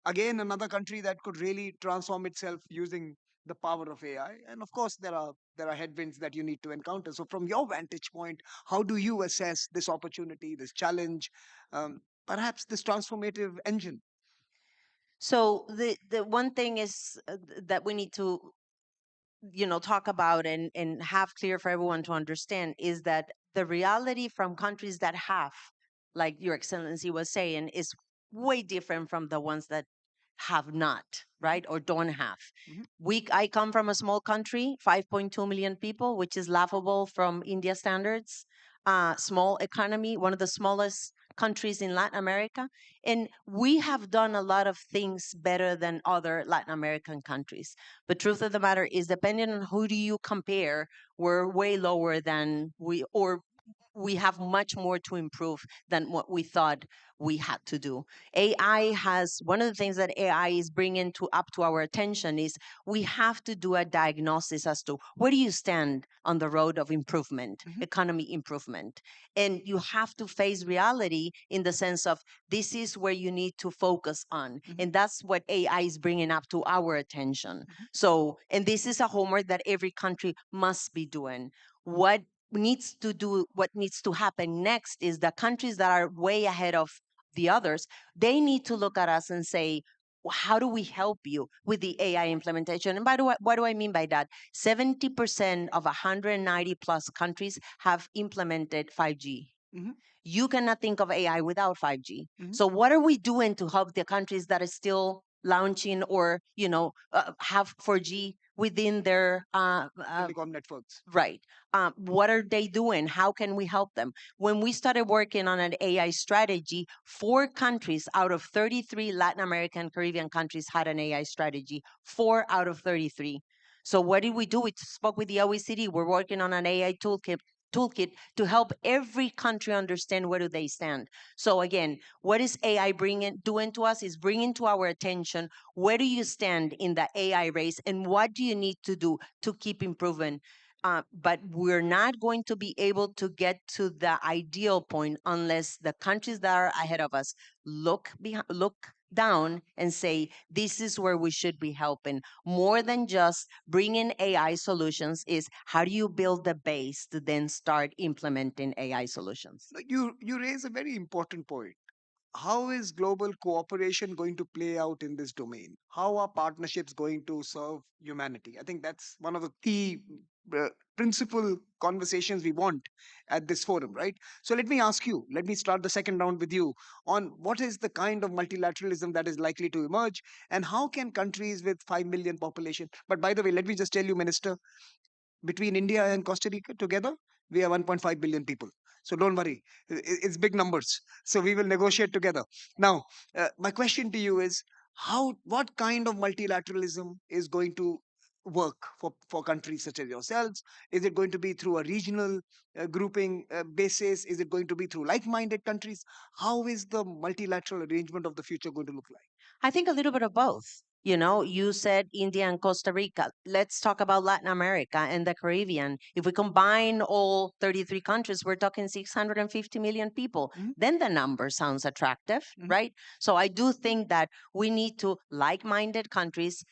again another country that could really transform itself using the power of AI, and of course there are headwinds that you need to encounter. So from your vantage point, how do you assess this opportunity, this challenge? Perhaps this transformative engine? So the one thing is that we need to talk about and have clear for everyone to understand is that the reality from countries that have, like Your Excellency was saying, is way different from the ones that have not, right, or don't have. I come from a small country, 5.2 million people, which is laughable from India standards. Small economy, one of the smallest countries in Latin America. And we have done a lot of things better than other Latin American countries. But truth of the matter is, depending on who do you compare, we're way lower than we have much more to improve than what we thought we had to do. AI has, one of the things that AI is bringing up to our attention is we have to do a diagnosis as to where do you stand on the road of improvement, economy improvement. And you have to face reality in the sense of this is where you need to focus on. And that's what AI is bringing up to our attention. So, and this is a homework that every country must be doing. What needs to happen next is the countries that are way ahead of the others, they need to look at us and say, how do we help you with the AI implementation? And by the way, what do I mean by that? 70% of 190 plus countries have implemented 5G. You cannot think of AI without 5G. So what are we doing to help the countries that are still launching or have 4G within their telecom networks. Right. What are they doing? How can we help them? When we started working on an AI strategy, 4 countries out of 33 Latin American, Caribbean countries had an AI strategy. 4 out of 33. So what did we do? We spoke with the OECD. We're working on an AI toolkit to help every country understand where do they stand. So again, what is AI doing to us is bringing to our attention where do you stand in the AI race and what do you need to do to keep improving. But we're not going to be able to get to the ideal point unless the countries that are ahead of us look down and say, this is where we should be helping. More than just bringing AI solutions is how do you build the base to then start implementing AI solutions? You raise a very important point. How is global cooperation going to play out in this domain? How are partnerships going to serve humanity? I think that's one of the key uh, principal conversations we want at this forum, right? So let me ask you, let me start the second round with you on what is the kind of multilateralism that is likely to emerge and how can countries with 5 million population, but by the way, let me just tell you, Minister, between India and Costa Rica together, we are 1.5 billion people. So don't worry, it's big numbers. So we will negotiate together. Now, my question to you is, what kind of multilateralism is going to work for countries such as yourselves? Is it going to be through a regional grouping basis? Is it going to be through like-minded countries? How is the multilateral arrangement of the future going to look like? I think a little bit of both. You said India and Costa Rica. Let's talk about Latin America and the Caribbean. If we combine all 33 countries, we're talking 650 million people. Then the number sounds attractive, right? So I do think that we need to like-minded countries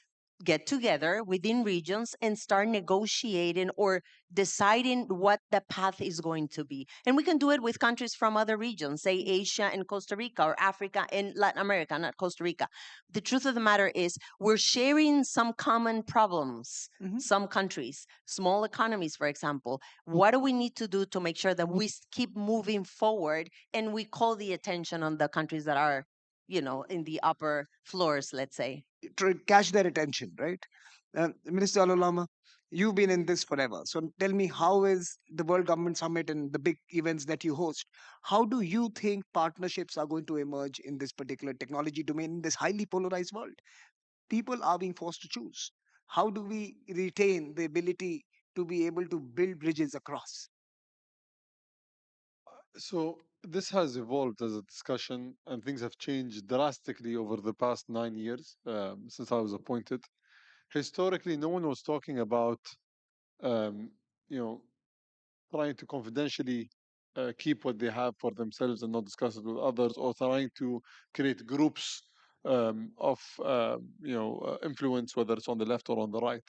get together within regions and start negotiating or deciding what the path is going to be. And we can do it with countries from other regions, say Asia and Costa Rica, or Africa and Latin America, not Costa Rica. The truth of the matter is we're sharing some common problems. Some countries, small economies, for example. What do we need to do to make sure that we keep moving forward and we call the attention on the countries that are, in the upper floors, let's say? To catch their attention, right? Minister Alolama, you've been in this forever. So tell me, how is the World Government Summit and the big events that you host? How do you think partnerships are going to emerge in this particular technology domain, in this highly polarized world? People are being forced to choose. How do we retain the ability to be able to build bridges across? So this has evolved as a discussion, and things have changed drastically over the past 9 years since I was appointed. Historically, no one was talking about, um, you know, trying to confidentially keep what they have for themselves and not discuss it with others, or trying to create groups of, influence, whether it's on the left or on the right.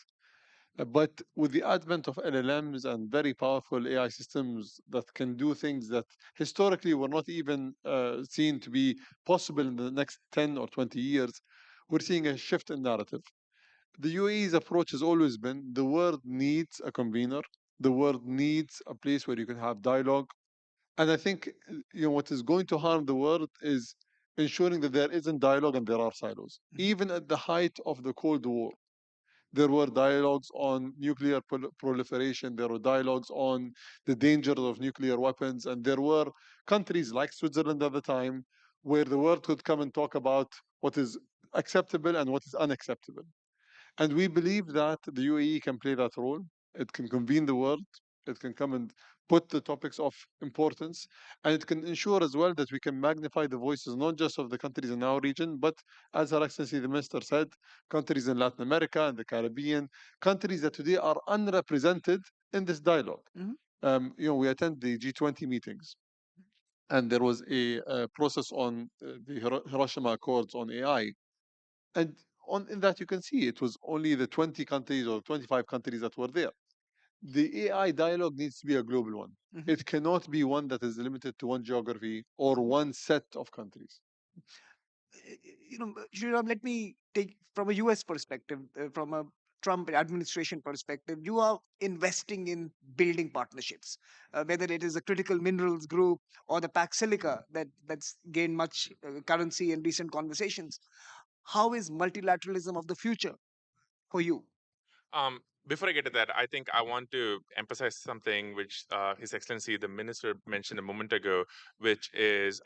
But with the advent of LLMs and very powerful AI systems that can do things that historically were not even seen to be possible in the next 10 or 20 years, we're seeing a shift in narrative. The UAE's approach has always been the world needs a convener, the world needs a place where you can have dialogue. And I think what is going to harm the world is ensuring that there isn't dialogue and there are silos. Even at the height of the Cold War, there were dialogues on nuclear proliferation. There were dialogues on the dangers of nuclear weapons. And there were countries like Switzerland at the time where the world could come and talk about what is acceptable and what is unacceptable. And we believe that the UAE can play that role. It can convene the world. It can come and put the topics of importance. And it can ensure as well that we can magnify the voices, not just of the countries in our region, but as Her Excellency the Minister said, countries in Latin America and the Caribbean, countries that today are unrepresented in this dialogue. We attend the G20 meetings. And there was a process on the Hiroshima Accords on AI. And in that, you can see it was only the 20 countries or 25 countries that were there. The AI dialogue needs to be a global one. It cannot be one that is limited to one geography or one set of countries. Sriram, let me take from a US perspective, from a Trump administration perspective, you are investing in building partnerships, whether it is a critical minerals group or the Pax Silica that's gained much currency in recent conversations. how is multilateralism of the future for you? Before I get to that, I think I want to emphasize something which His Excellency the Minister mentioned a moment ago, which is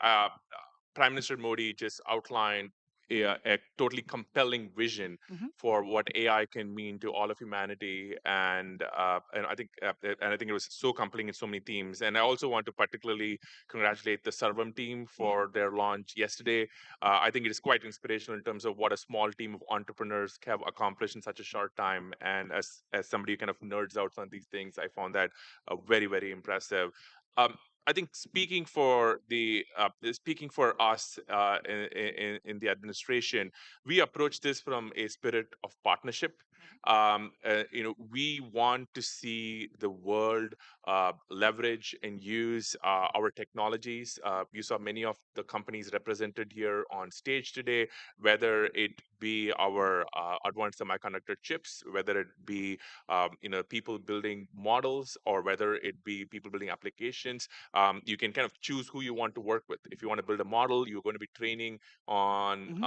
Prime Minister Modi just outlined a totally compelling vision for what AI can mean to all of humanity, and I think it was so compelling in so many themes. And I also want to particularly congratulate the Sarvam team for their launch yesterday. I think it is quite inspirational in terms of what a small team of entrepreneurs have accomplished in such a short time. And as somebody who kind of nerds out on these things, I found that very, very impressive. Um, I think speaking for us in the administration, we approach this from a spirit of partnership. We want to see the world leverage and use our technologies. You saw many of the companies represented here on stage today, whether it be our advanced semiconductor chips, whether it be people building models, or whether it be people building applications. You can kind of choose who you want to work with. If you want to build a model, you're going to be training on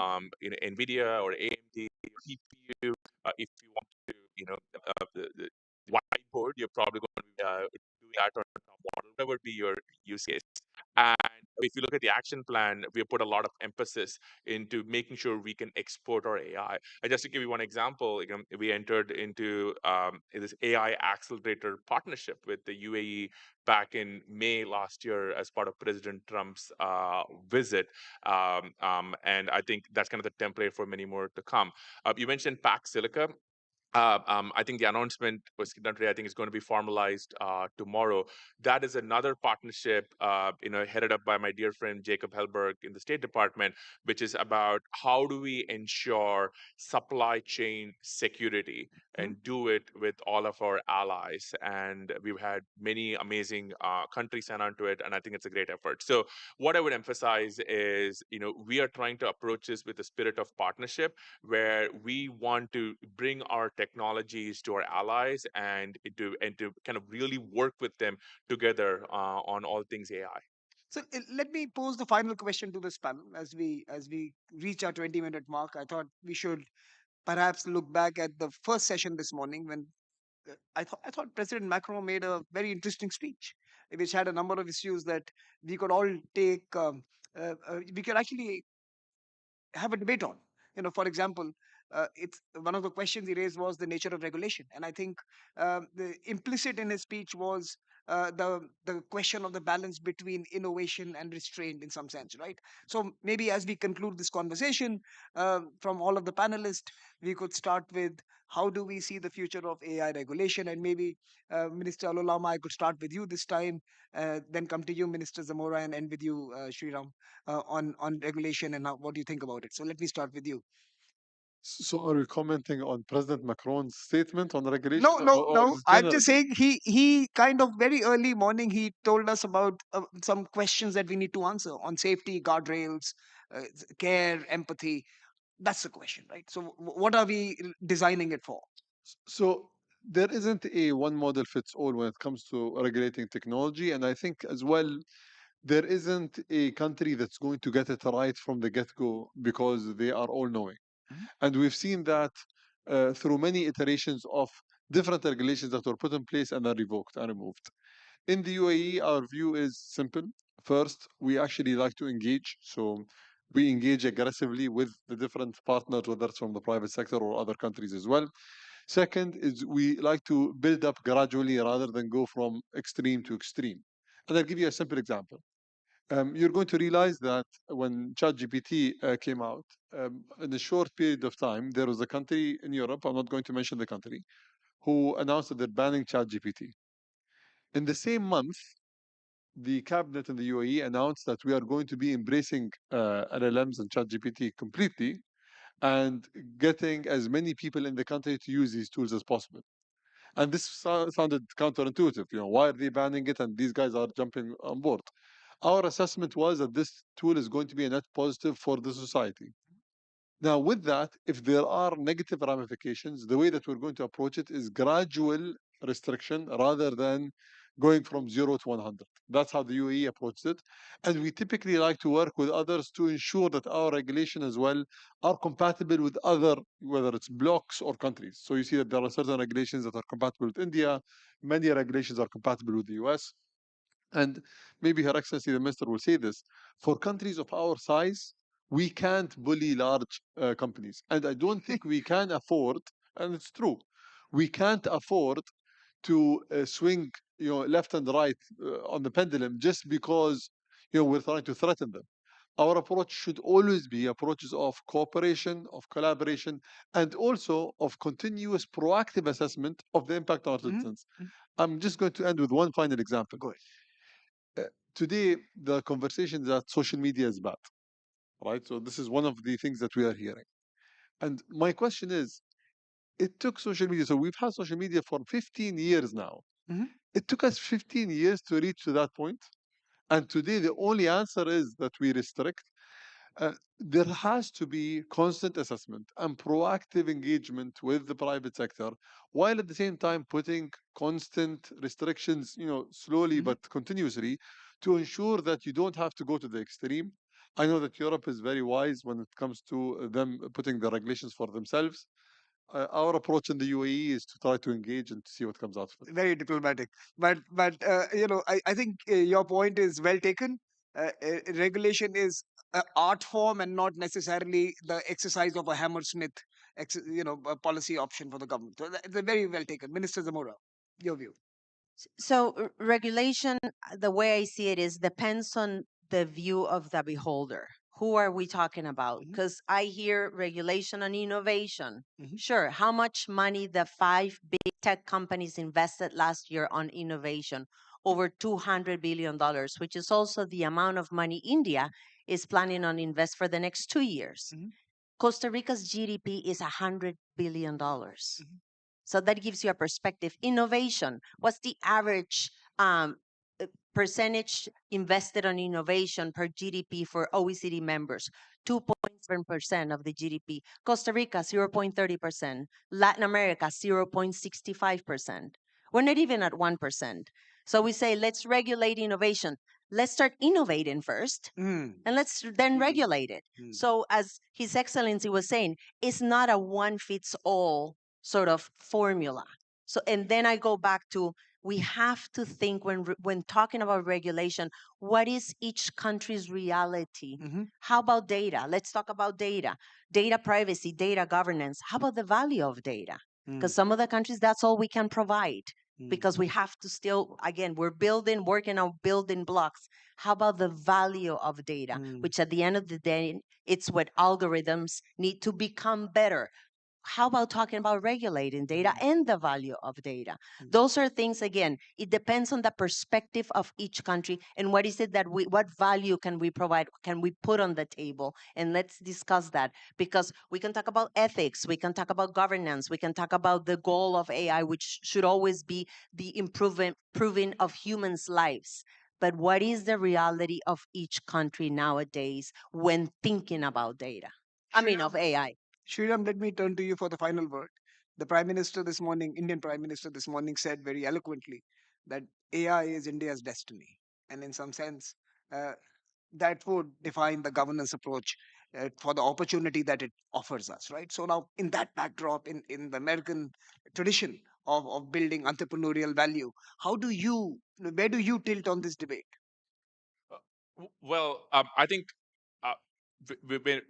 NVIDIA or AMD or CPU. If you want to, the whiteboard, you're probably going to be doing that on a model, whatever be your use case. And if you look at the action plan, we have put a lot of emphasis into making sure we can export our AI. And just to give you one example, we entered into this AI accelerator partnership with the UAE back in May last year as part of President Trump's visit. And I think that's kind of the template for many more to come. You mentioned Pac Silica. I think the announcement was done today. I think it's going to be formalized tomorrow. That is another partnership, headed up by my dear friend Jacob Helberg in the State Department, which is about how do we ensure supply chain security and do it with all of our allies. And we've had many amazing countries sign on to it, and I think it's a great effort. So what I would emphasize is, we are trying to approach this with a spirit of partnership, where we want to bring our technologies to our allies and to kind of really work with them together on all things AI. So let me pose the final question to this panel as we reach our 20-minute mark. I thought we should perhaps look back at the first session this morning when I thought President Macron made a very interesting speech, which had a number of issues that we could all take. We could actually have a debate on. For example, it's one of the questions he raised was the nature of regulation, and I think the implicit in his speech was the question of the balance between innovation and restraint in some sense, right? So maybe as we conclude this conversation, from all of the panelists, we could start with how do we see the future of AI regulation, and maybe Minister Alolama, I could start with you this time, then come to you, Minister Zamora, and end with you, Sriram, on regulation and what do you think about it. So let me start with you. So are you commenting on President Macron's statement on regulation? No, no, or no. just I'm generally? just saying he kind of very early morning he told us about some questions that we need to answer on safety, guardrails, care, empathy. That's the question, right? So what are we designing it for? So there isn't a one model fits all when it comes to regulating technology. And I think as well, there isn't a country that's going to get it right from the get go because they are all knowing. And we've seen that through many iterations of different regulations that were put in place and then revoked and removed. In the UAE, our view is simple. First, we actually like to engage. So we engage aggressively with the different partners, whether it's from the private sector or other countries as well. Second is we like to build up gradually rather than go from extreme to extreme. And I'll give you a simple example. You're going to realize that when ChatGPT came out, in a short period of time, there was a country in Europe, I'm not going to mention the country, who announced that they're banning ChatGPT. In the same month, the cabinet in the UAE announced that we are going to be embracing LLMs and ChatGPT completely and getting as many people in the country to use these tools as possible. And this sounded counterintuitive. Why are they banning it and these guys are jumping on board? Our assessment was that this tool is going to be a net positive for the society. Now, with that, if there are negative ramifications, the way that we're going to approach it is gradual restriction rather than going from 0 to 100. That's how the UAE approached it. And we typically like to work with others to ensure that our regulation as well are compatible with other, whether it's blocks or countries. So you see that there are certain regulations that are compatible with India, many regulations are compatible with the US. And maybe Her Excellency the Minister will say this, for countries of our size, we can't bully large companies. And I don't think we can afford, and it's true, we can't afford to swing left and right on the pendulum just because we're trying to threaten them. Our approach should always be approaches of cooperation, of collaboration, and also of continuous proactive assessment of the impact on our citizens. I'm just going to end with one final example. Go ahead. Today, the conversation that social media is bad, right? So this is one of the things that we are hearing. And my question is, it took social media, so we've had social media for 15 years now. It took us 15 years to reach to that point. And today, the only answer is that we restrict. There has to be constant assessment and proactive engagement with the private sector, while at the same time putting constant restrictions, slowly but continuously, to ensure that you don't have to go to the extreme. I know that Europe is very wise when it comes to them putting the regulations for themselves. Our approach in the UAE is to try to engage and to see what comes out of it. Very diplomatic, but I think your point is well taken. Regulation is an art form and not necessarily the exercise of a hammersmith a policy option for the government. So it's very well taken. Minister Zamora, your view. So regulation, the way I see it is depends on the view of the beholder. Who are we talking about? Because I hear regulation on innovation. Sure, how much money the 5 big tech companies invested last year on innovation? Over $200 billion, which is also the amount of money India is planning on invest for the next 2 years. Costa Rica's GDP is $100 billion. So that gives you a perspective. Innovation, what's the average percentage invested on innovation per GDP for OECD members? 2.7% of the GDP. Costa Rica, 0.30%. Latin America, 0.65%. We're not even at 1%. So we say, let's regulate innovation. Let's start innovating first, and let's then regulate it. So as His Excellency was saying, it's not a one-fits-all sort of formula. So, and then I go back to, we have to think when talking about regulation, what is each country's reality? How about data? Let's talk about data. Data privacy, data governance. How about the value of data? Because some of the countries, that's all we can provide. Because we have to still, again, we're working on building blocks. How about the value of data, which at the end of the day, it's what algorithms need to become better. How about talking about regulating data and the value of data? Those are things, again, it depends on the perspective of each country and what is it that what value can we provide, can we put on the table? And let's discuss that, because we can talk about ethics, we can talk about governance, we can talk about the goal of AI, which should always be the improving of humans' lives. But what is the reality of each country nowadays when thinking about data? Of AI. Sriram, let me turn to you for the final word. The Prime Minister this morning, Indian Prime Minister this morning, said very eloquently that AI is India's destiny. And in some sense, that would define the governance approach for the opportunity that it offers us, right? So now, in that backdrop, in the American tradition of building entrepreneurial value, where do you tilt on this debate? Well, I think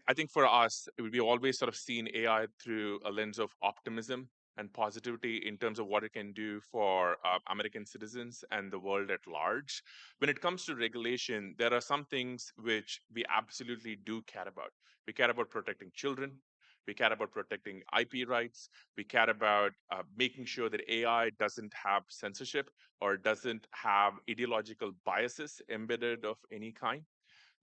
I think for us, we always sort of seen AI through a lens of optimism and positivity in terms of what it can do for American citizens and the world at large. When it comes to regulation, there are some things which we absolutely do care about. We care about protecting children. We care about protecting IP rights. We care about making sure that AI doesn't have censorship or doesn't have ideological biases embedded of any kind.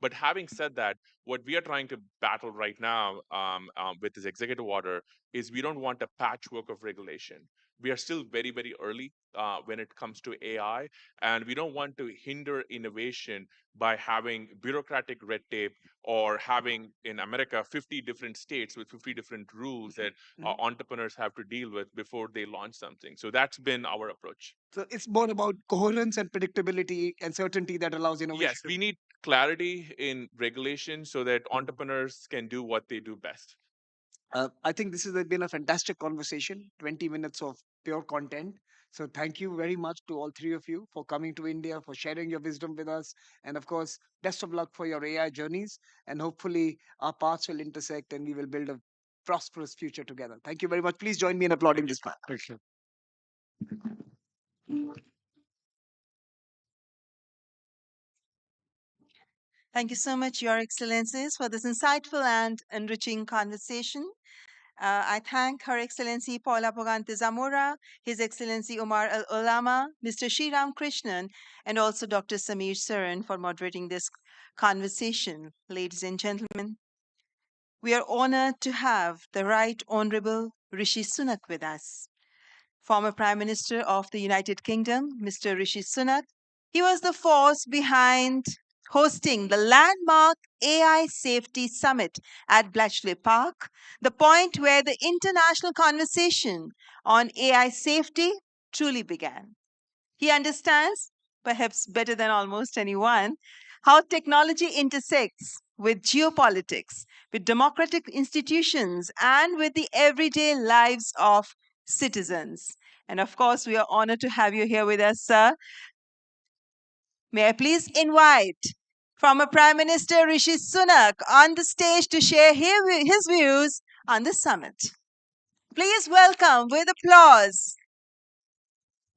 But having said that, what we are trying to battle right now with this executive order is we don't want a patchwork of regulation. we are still very, very early when it comes to AI, and we don't want to hinder innovation by having bureaucratic red tape or having in America 50 different states with 50 different rules that entrepreneurs have to deal with before they launch something. So that's been our approach. So it's more about coherence and predictability and certainty that allows innovation. Yes, we need clarity in regulation so that entrepreneurs can do what they do best. I think this has been a fantastic conversation, 20 minutes of pure content. So thank you very much to all three of you for coming to India, for sharing your wisdom with us. And of course, best of luck for your AI journeys. And hopefully our paths will intersect and we will build a prosperous future together. Thank you very much. Please join me in applauding this man. Thank you. Thank you so much, Your Excellencies, for this insightful and enriching conversation. I thank Her Excellency Paula Pogante Zamora, His Excellency Omar Al Olama, Mr. Sriram Krishnan, and also Dr. Samir Saran for moderating this conversation. Ladies and gentlemen, we are honored to have the Right Honorable Rishi Sunak with us. Former Prime Minister of the United Kingdom, Mr. Rishi Sunak. He was the force behind hosting the landmark AI Safety Summit at Bletchley Park, the point where the international conversation on AI safety truly began. He understands, perhaps better than almost anyone, how technology intersects with geopolitics, with democratic institutions, and with the everyday lives of citizens. And of course, we are honored to have you here with us, sir. May I please invite former Prime Minister Rishi Sunak on the stage to share his views on the summit. Please welcome with applause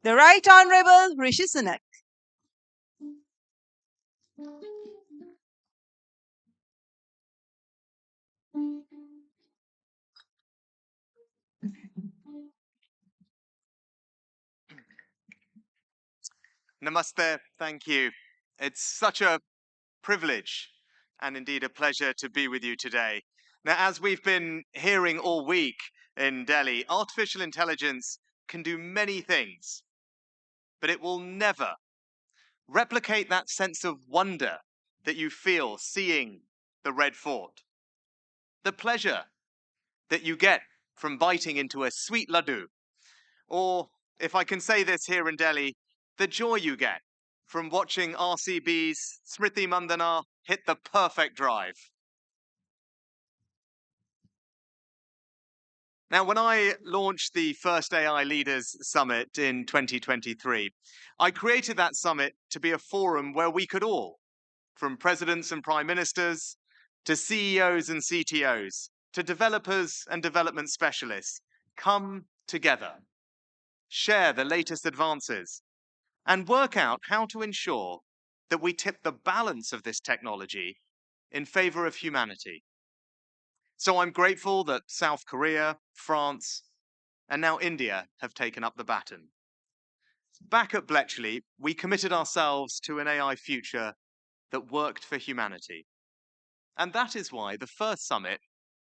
the Right Honorable Rishi Sunak. Namaste. Thank you. It's such a privilege and indeed a pleasure to be with you today. Now, as we've been hearing all week in Delhi, artificial intelligence can do many things, but it will never replicate that sense of wonder that you feel seeing the Red Fort. The pleasure that you get from biting into a sweet laddu, or if I can say this here in Delhi, the joy you get from watching RCB's Smriti Mandana hit the perfect drive. Now, when I launched the first AI Leaders Summit in 2023, I created that summit to be a forum where we could all, from presidents and prime ministers, to CEOs and CTOs, to developers and development specialists, come together, share the latest advances, and work out how to ensure that we tip the balance of this technology in favor of humanity. So I'm grateful that South Korea, France, and now India have taken up the baton. Back at Bletchley, we committed ourselves to an AI future that worked for humanity. And that is why the first summit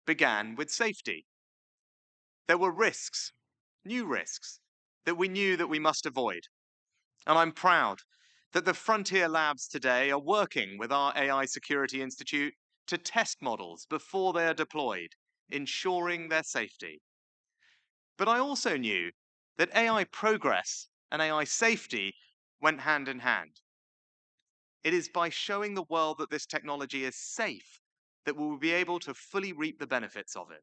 began with safety. There were risks, new risks, that we knew that we must avoid. And I'm proud that the frontier labs today are working with our AI Security Institute to test models before they are deployed, ensuring their safety. But I also knew that AI progress and AI safety went hand in hand. It is by showing the world that this technology is safe that we will be able to fully reap the benefits of it.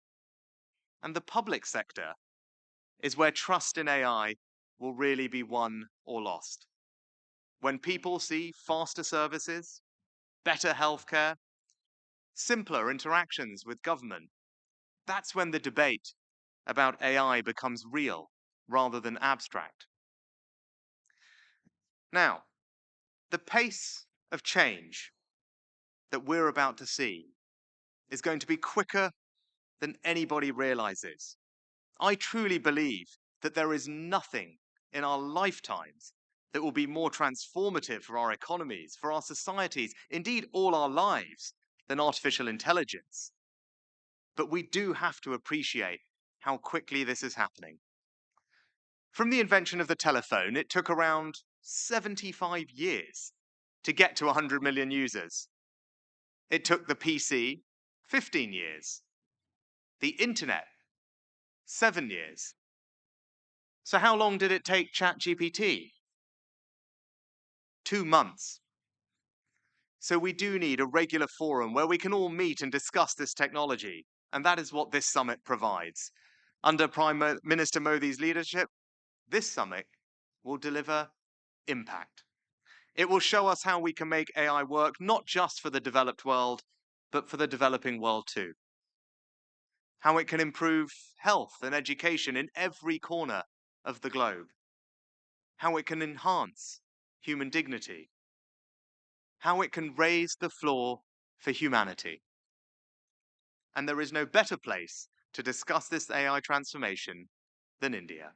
And the public sector is where trust in AI will really be won or lost. When people see faster services, better healthcare, simpler interactions with government, that's when the debate about AI becomes real rather than abstract. Now, the pace of change that we're about to see is going to be quicker than anybody realizes. I truly believe that there is nothing in our lifetimes that will be more transformative for our economies, for our societies, indeed all our lives, than artificial intelligence. But we do have to appreciate how quickly this is happening. From the invention of the telephone, it took around 75 years to get to 100 million users. It took the PC 15 years. The internet, 7 years. So how long did it take ChatGPT? 2 months. So we do need a regular forum where we can all meet and discuss this technology. And that is what this summit provides. Under Prime Minister Modi's leadership, this summit will deliver impact. It will show us how we can make AI work not just for the developed world, but for the developing world too. How it can improve health and education in every corner of the globe. How it can enhance human dignity. How it can raise the floor for humanity. And there is no better place to discuss this AI transformation than India.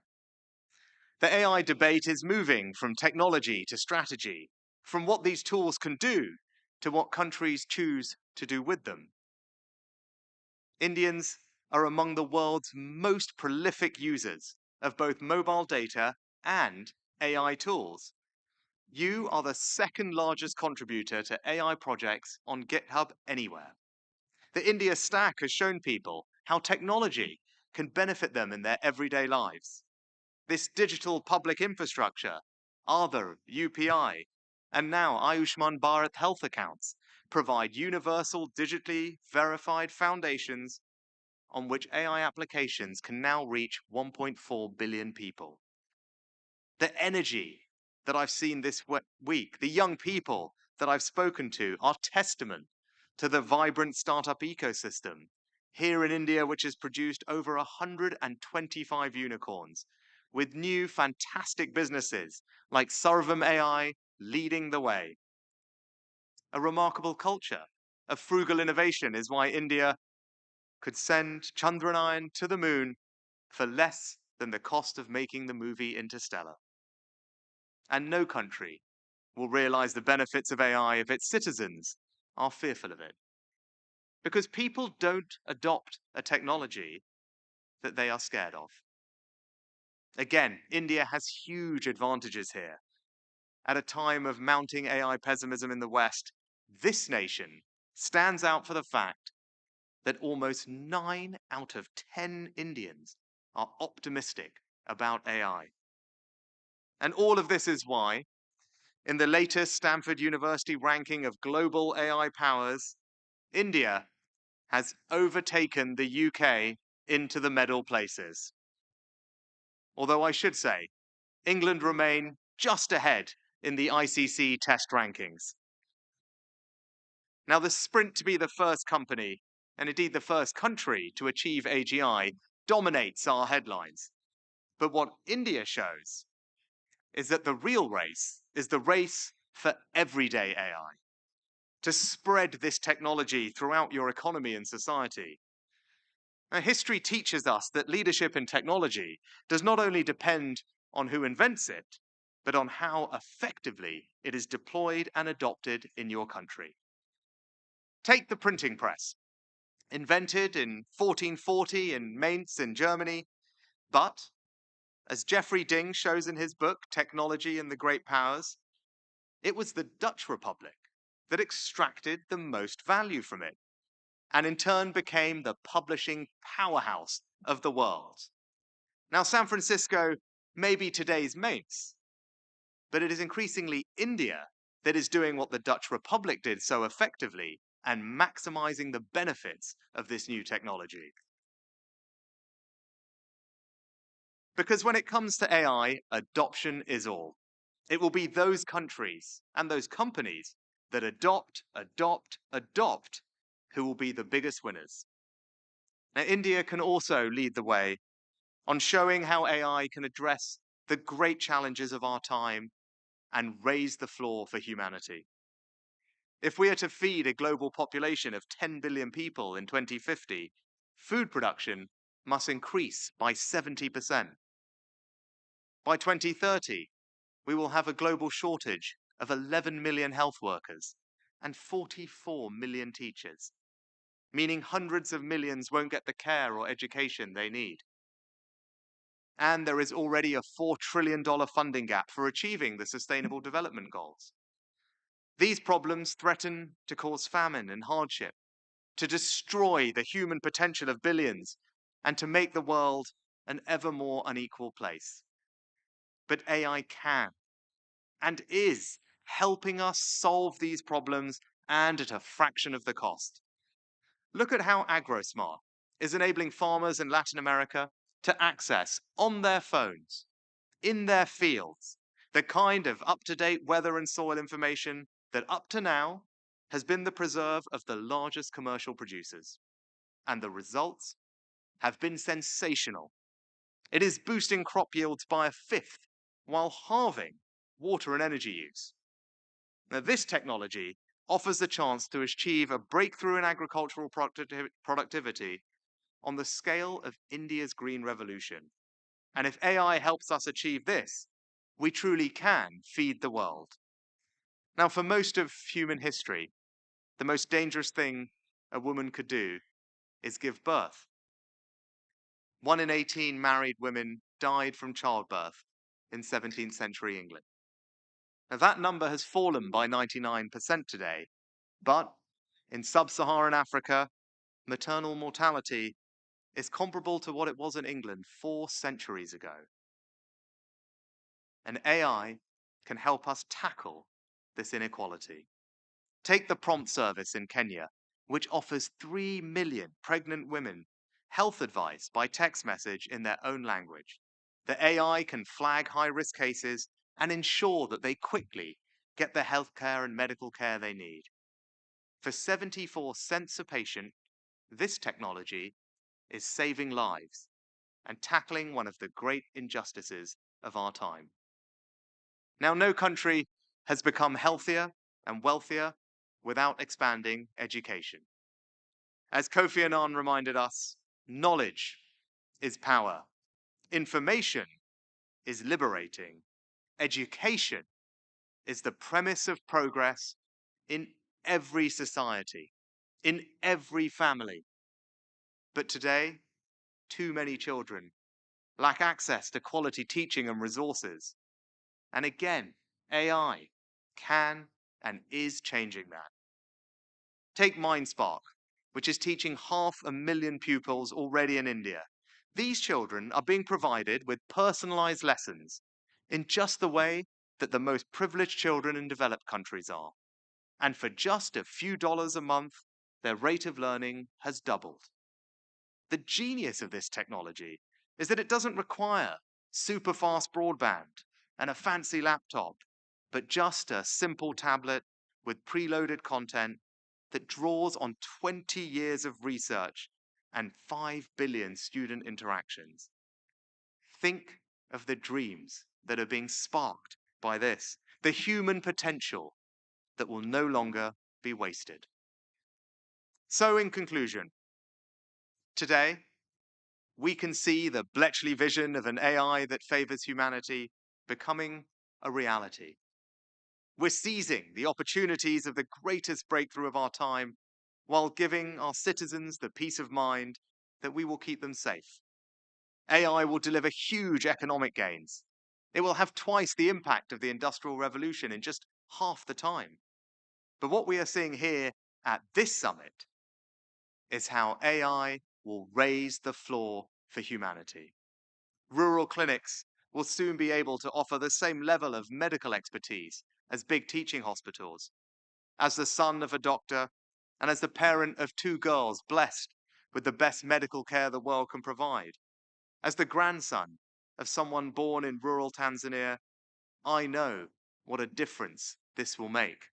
The AI debate is moving from technology to strategy, from what these tools can do to what countries choose to do with them. Indians are among the world's most prolific users of both mobile data and AI tools. You are the second largest contributor to AI projects on GitHub anywhere. The India Stack has shown people how technology can benefit them in their everyday lives. This digital public infrastructure, Aadhaar, UPI, and now Ayushman Bharat health accounts provide universal digitally verified foundations on which AI applications can now reach 1.4 billion people. The energy that I've seen this week, the young people that I've spoken to, are testament to the vibrant startup ecosystem here in India, which has produced over 125 unicorns, with new fantastic businesses like Sarvam AI leading the way. A remarkable culture of frugal innovation is why India could send Chandrayaan to the moon for less than the cost of making the movie Interstellar. And no country will realize the benefits of AI if its citizens are fearful of it. Because people don't adopt a technology that they are scared of. Again, India has huge advantages here. At a time of mounting AI pessimism in the West, this nation stands out for the fact that almost 9 out of 10 Indians are optimistic about AI. And all of this is why, in the latest Stanford University ranking of global AI powers, India has overtaken the UK into the medal places. Although I should say, England remain just ahead in the ICC test rankings. Now, the sprint to be the first company, and indeed the first country to achieve AGI, dominates our headlines. But what India shows is that the real race is the race for everyday AI, to spread this technology throughout your economy and society. Now, history teaches us that leadership in technology does not only depend on who invents it, but on how effectively it is deployed and adopted in your country. Take the printing press, invented in 1440 in Mainz in Germany, but, as Jeffrey Ding shows in his book, Technology and the Great Powers, it was the Dutch Republic that extracted the most value from it, and in turn became the publishing powerhouse of the world. Now, San Francisco may be today's Mainz, but it is increasingly India that is doing what the Dutch Republic did so effectively and maximizing the benefits of this new technology. Because when it comes to AI, adoption is all. It will be those countries and those companies that adopt who will be the biggest winners. Now, India can also lead the way on showing how AI can address the great challenges of our time and raise the floor for humanity. If we are to feed a global population of 10 billion people in 2050, food production must increase by 70%. By 2030, we will have a global shortage of 11 million health workers and 44 million teachers, meaning hundreds of millions won't get the care or education they need. And there is already a $4 trillion funding gap for achieving the Sustainable Development Goals. These problems threaten to cause famine and hardship, to destroy the human potential of billions, and to make the world an ever more unequal place. But AI can and is helping us solve these problems, and at a fraction of the cost. Look at how AgroSmart is enabling farmers in Latin America to access on their phones, in their fields, the kind of up-to-date weather and soil information that up to now has been the preserve of the largest commercial producers. And the results have been sensational. It is boosting crop yields by a fifth while halving water and energy use. Now, this technology offers the chance to achieve a breakthrough in agricultural productivity on the scale of India's green revolution. And if AI helps us achieve this, we truly can feed the world. Now, for most of human history, the most dangerous thing a woman could do is give birth. 1 in 18 married women died from childbirth in 17th century England. Now, that number has fallen by 99% today, but in sub-Saharan Africa, maternal mortality is comparable to what it was in England 4 centuries ago. And AI can help us tackle this inequality. Take the prompt service in Kenya, which offers 3 million pregnant women health advice by text message in their own language. The AI can flag high-risk cases and ensure that they quickly get the healthcare and medical care they need. For 74 cents a patient, this technology is saving lives and tackling one of the great injustices of our time. Now, no country has become healthier and wealthier without expanding education. As Kofi Annan reminded us, knowledge is power. Information is liberating. Education is the premise of progress in every society, in every family. But today, too many children lack access to quality teaching and resources. And again, AI can and is changing that. Take MindSpark, which is teaching 500,000 pupils already in India. These children are being provided with personalized lessons in just the way that the most privileged children in developed countries are. And for just a few dollars a month, their rate of learning has doubled. The genius of this technology is that it doesn't require super fast broadband and a fancy laptop, but just a simple tablet with preloaded content that draws on 20 years of research and 5 billion student interactions. Think of the dreams that are being sparked by this, the human potential that will no longer be wasted. So, in conclusion, today, we can see the Bletchley vision of an AI that favors humanity becoming a reality. We're seizing the opportunities of the greatest breakthrough of our time while giving our citizens the peace of mind that we will keep them safe. AI will deliver huge economic gains. It will have twice the impact of the Industrial Revolution in just half the time. But what we are seeing here at this summit is how AI will raise the floor for humanity. Rural clinics will soon be able to offer the same level of medical expertise as big teaching hospitals. As the son of a doctor and as the parent of 2 girls blessed with the best medical care the world can provide, as the grandson of someone born in rural Tanzania, I know what a difference this will make.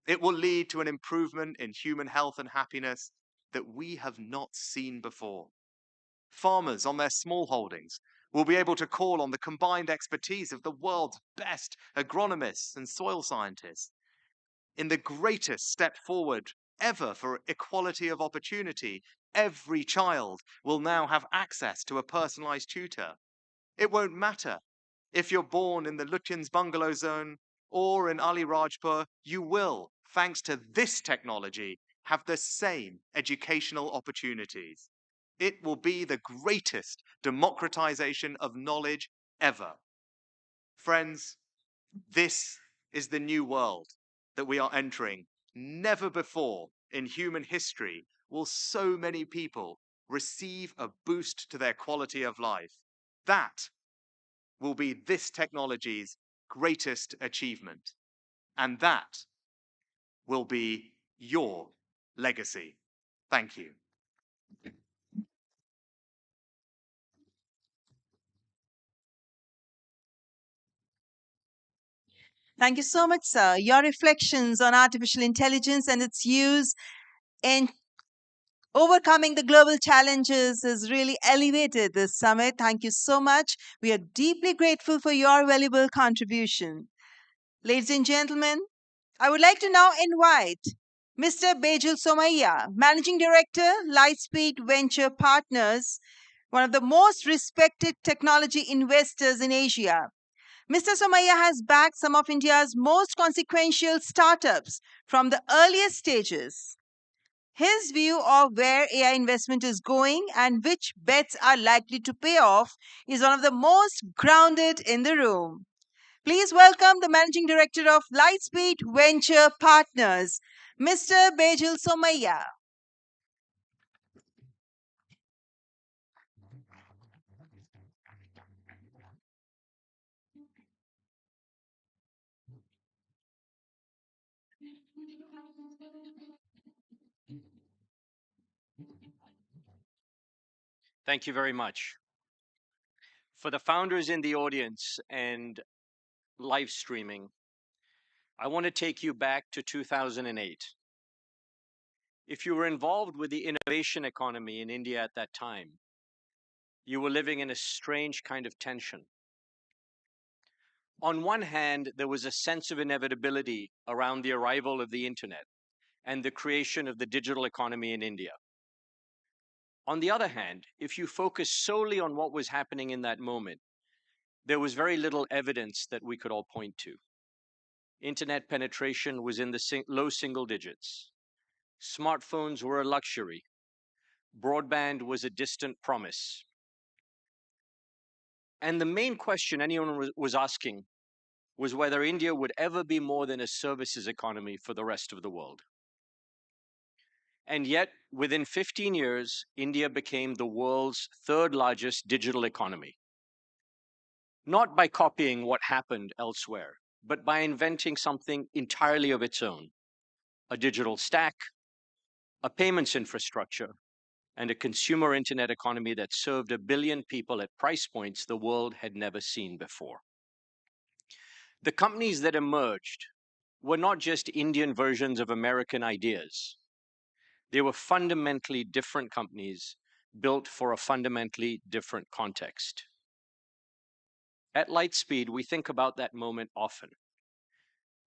It will lead to an improvement in human health and happiness that we have not seen before. Farmers on their small holdings will be able to call on the combined expertise of the world's best agronomists and soil scientists. In the greatest step forward ever for equality of opportunity, every child will now have access to a personalized tutor. It won't matter if you're born in the Lutyens bungalow zone or in Ali Rajpur, you will, thanks to this technology, have the same educational opportunities. It will be the greatest democratization of knowledge ever. Friends, this is the new world that we are entering. Never before in human history will so many people receive a boost to their quality of life. That will be this technology's greatest achievement. And that will be your legacy. Thank you. Thank you so much, sir. Your reflections on artificial intelligence and its use in overcoming the global challenges has really elevated this summit. Thank you so much. We are deeply grateful for your valuable contribution. Ladies and gentlemen, I would like to now invite Mr. Bejul Somaiya, Managing Director, Lightspeed Venture Partners, one of the most respected technology investors in Asia. Mr. Somaiya has backed some of India's most consequential startups from the earliest stages. His view of where AI investment is going and which bets are likely to pay off is one of the most grounded in the room. Please welcome the Managing Director of Lightspeed Venture Partners, Mr. Bejul Somaiya. Thank you very much. For the founders in the audience and live streaming, I want to take you back to 2008. If you were involved with the innovation economy in India at that time, you were living in a strange kind of tension. On one hand, there was a sense of inevitability around the arrival of the internet and the creation of the digital economy in India. On the other hand, if you focus solely on what was happening in that moment, there was very little evidence that we could all point to. Internet penetration was in the low single digits. Smartphones were a luxury. Broadband was a distant promise. And the main question anyone was asking was whether India would ever be more than a services economy for the rest of the world. And yet, within 15 years, India became the world's third largest digital economy. Not by copying what happened elsewhere, but by inventing something entirely of its own: a digital stack, a payments infrastructure, and a consumer internet economy that served 1 billion people at price points the world had never seen before. The companies that emerged were not just Indian versions of American ideas. They were fundamentally different companies built for a fundamentally different context. At Lightspeed, we think about that moment often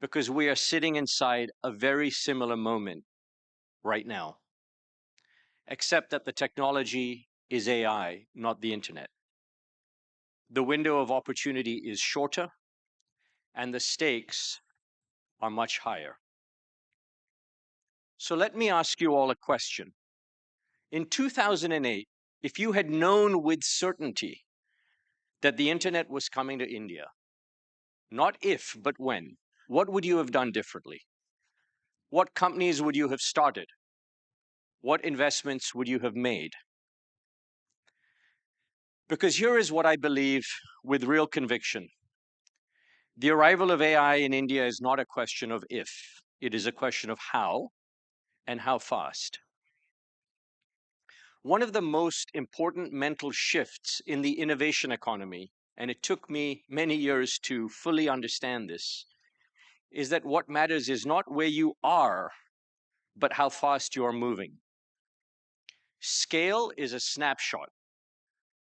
because we are sitting inside a very similar moment right now, except that the technology is AI, not the internet. The window of opportunity is shorter, and the stakes are much higher. So let me ask you all a question. In 2008, if you had known with certainty that the internet was coming to India, not if, but when, what would you have done differently? What companies would you have started? What investments would you have made? Because here is what I believe with real conviction. The arrival of AI in India is not a question of if, it is a question of how and how fast. One of the most important mental shifts in the innovation economy, and it took me many years to fully understand this, is that what matters is not where you are, but how fast you are moving. Scale is a snapshot,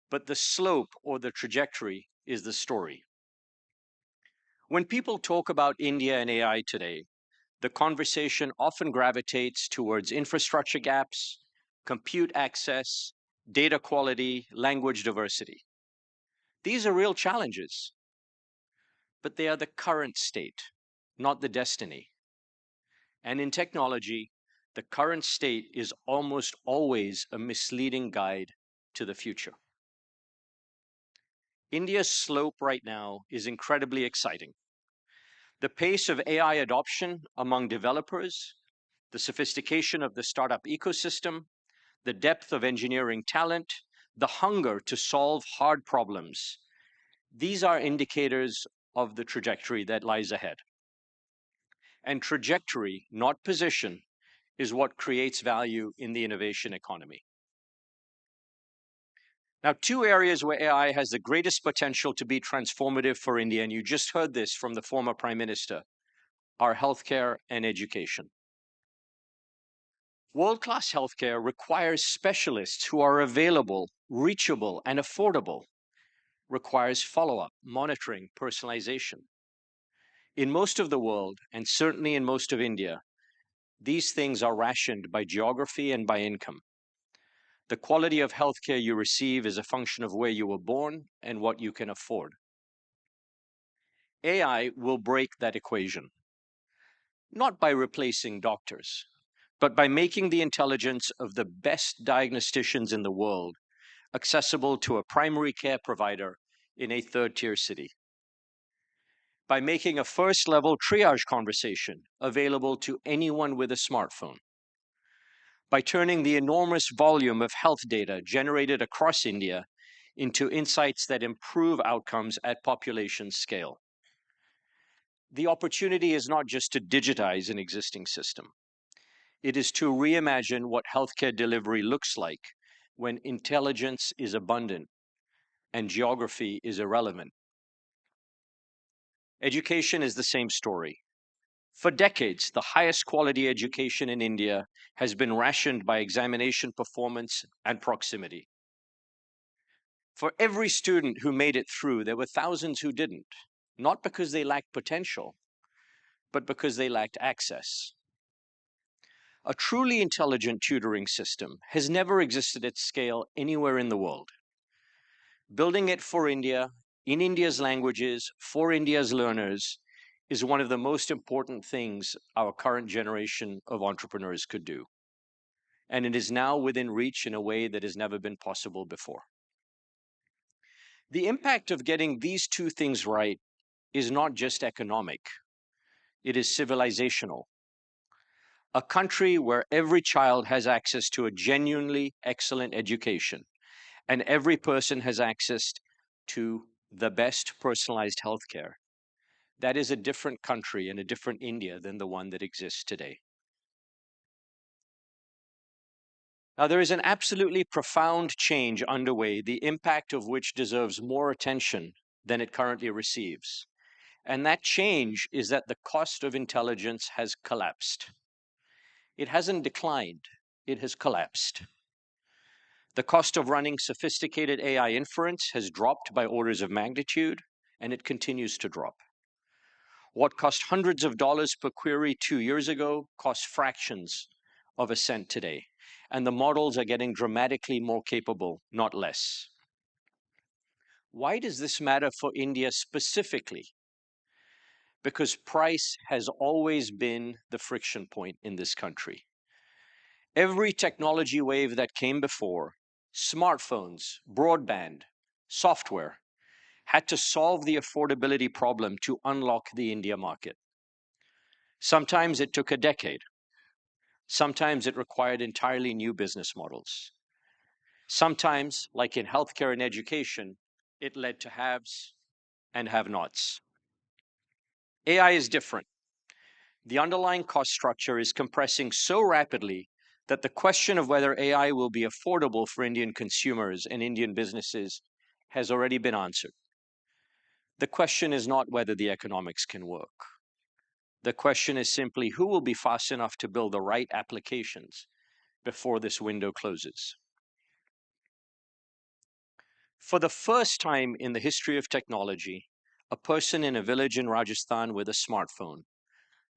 but the slope or the trajectory is the story. When people talk about India and AI today, the conversation often gravitates towards infrastructure gaps, compute access, data quality, language diversity. These are real challenges, but they are the current state, not the destiny. And in technology, the current state is almost always a misleading guide to the future. India's slope right now is incredibly exciting. The pace of AI adoption among developers, the sophistication of the startup ecosystem, the depth of engineering talent, the hunger to solve hard problems, these are indicators of the trajectory that lies ahead. And trajectory, not position, is what creates value in the innovation economy. Now, two areas where AI has the greatest potential to be transformative for India, and you just heard this from the former Prime Minister, are healthcare and education. World-class healthcare requires specialists who are available, reachable, and affordable, requires follow-up, monitoring, personalization. In most of the world, and certainly in most of India, these things are rationed by geography and by income. The quality of healthcare you receive is a function of where you were born and what you can afford. AI will break that equation, not by replacing doctors, but by making the intelligence of the best diagnosticians in the world accessible to a primary care provider in a third-tier city. By making a first-level triage conversation available to anyone with a smartphone. By turning the enormous volume of health data generated across India into insights that improve outcomes at population scale. The opportunity is not just to digitize an existing system. It is to reimagine what healthcare delivery looks like when intelligence is abundant and geography is irrelevant. Education is the same story. For decades, the highest quality education in India has been rationed by examination performance and proximity. For every student who made it through, there were thousands who didn't, not because they lacked potential, but because they lacked access. A truly intelligent tutoring system has never existed at scale anywhere in the world. Building it for India, in India's languages, for India's learners, is one of the most important things our current generation of entrepreneurs could do. And it is now within reach in a way that has never been possible before. The impact of getting these two things right is not just economic, it is civilizational. A country where every child has access to a genuinely excellent education and every person has access to the best personalized healthcare. That is a different country and a different India than the one that exists today. Now, there is an absolutely profound change underway, the impact of which deserves more attention than it currently receives. And that change is that the cost of intelligence has collapsed. It hasn't declined, it has collapsed. The cost of running sophisticated AI inference has dropped by orders of magnitude, and it continues to drop. What cost hundreds of dollars per query 2 years ago costs fractions of a cent today. And the models are getting dramatically more capable, not less. Why does this matter for India specifically? Because price has always been the friction point in this country. Every technology wave that came before, smartphones, broadband, software, had to solve the affordability problem to unlock the India market. Sometimes it took a decade. Sometimes it required entirely new business models. Sometimes, like in healthcare and education, it led to haves and have-nots. AI is different. The underlying cost structure is compressing so rapidly that the question of whether AI will be affordable for Indian consumers and Indian businesses has already been answered. The question is not whether the economics can work. The question is simply who will be fast enough to build the right applications before this window closes. For the first time in the history of technology, a person in a village in Rajasthan with a smartphone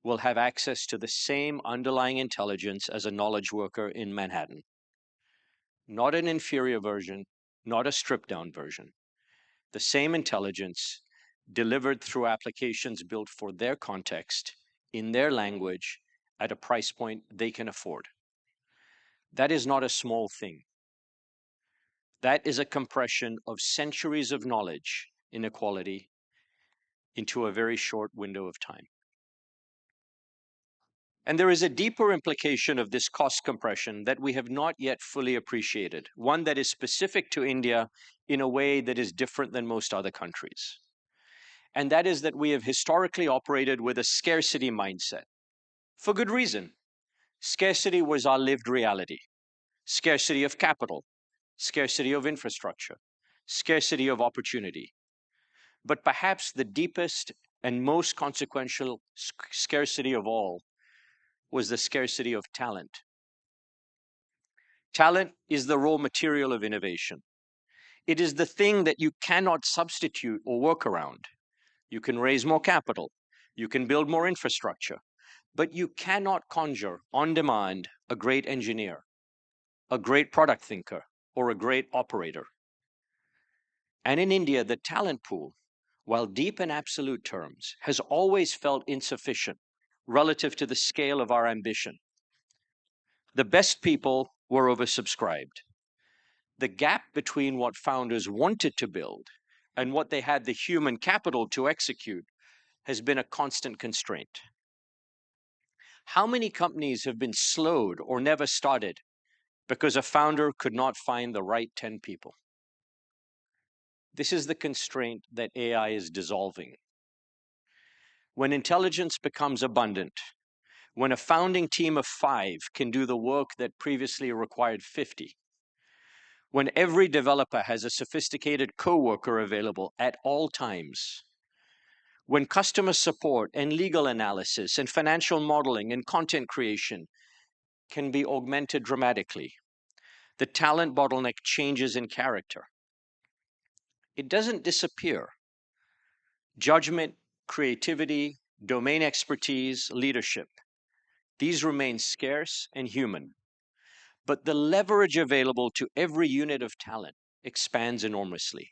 will have access to the same underlying intelligence as a knowledge worker in Manhattan. Not an inferior version, not a stripped-down version. The same intelligence delivered through applications built for their context, in their language, at a price point they can afford. That is not a small thing. That is a compression of centuries of knowledge inequality into a very short window of time. And there is a deeper implication of this cost compression that we have not yet fully appreciated, one that is specific to India in a way that is different than most other countries. And that is that we have historically operated with a scarcity mindset. For good reason. Scarcity was our lived reality. Scarcity of capital, scarcity of infrastructure, scarcity of opportunity. But perhaps the deepest and most consequential scarcity of all was the scarcity of talent. Talent is the raw material of innovation. It is the thing that you cannot substitute or work around. You can raise more capital, you can build more infrastructure, but you cannot conjure on demand a great engineer, a great product thinker, or a great operator. And in India, the talent pool, while deep in absolute terms, has always felt insufficient relative to the scale of our ambition. The best people were oversubscribed. The gap between what founders wanted to build and what they had the human capital to execute has been a constant constraint. How many companies have been slowed or never started because a founder could not find the right 10 people? This is the constraint that AI is dissolving. When intelligence becomes abundant, when a founding team of 5 can do the work that previously required 50, when every developer has a sophisticated coworker available at all times, when customer support and legal analysis and financial modeling and content creation can be augmented dramatically, the talent bottleneck changes in character. It doesn't disappear. Judgment, creativity, domain expertise, leadership, these remain scarce and human. But the leverage available to every unit of talent expands enormously.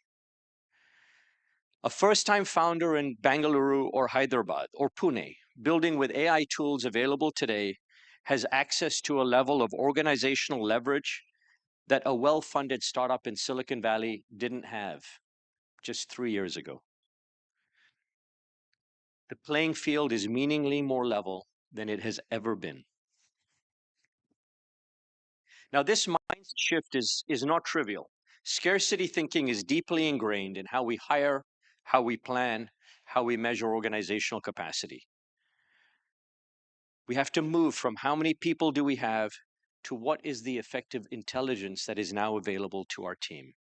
A first-time founder in Bangalore or Hyderabad or Pune, building with AI tools available today, has access to a level of organizational leverage that a well-funded startup in Silicon Valley didn't have just 3 years ago. The playing field is meaningfully more level than it has ever been. Now, this mindset shift is not trivial. Scarcity thinking is deeply ingrained in how we hire, how we plan, how we measure organizational capacity. We have to move from how many people do we have to what is the effective intelligence that is now available to our team.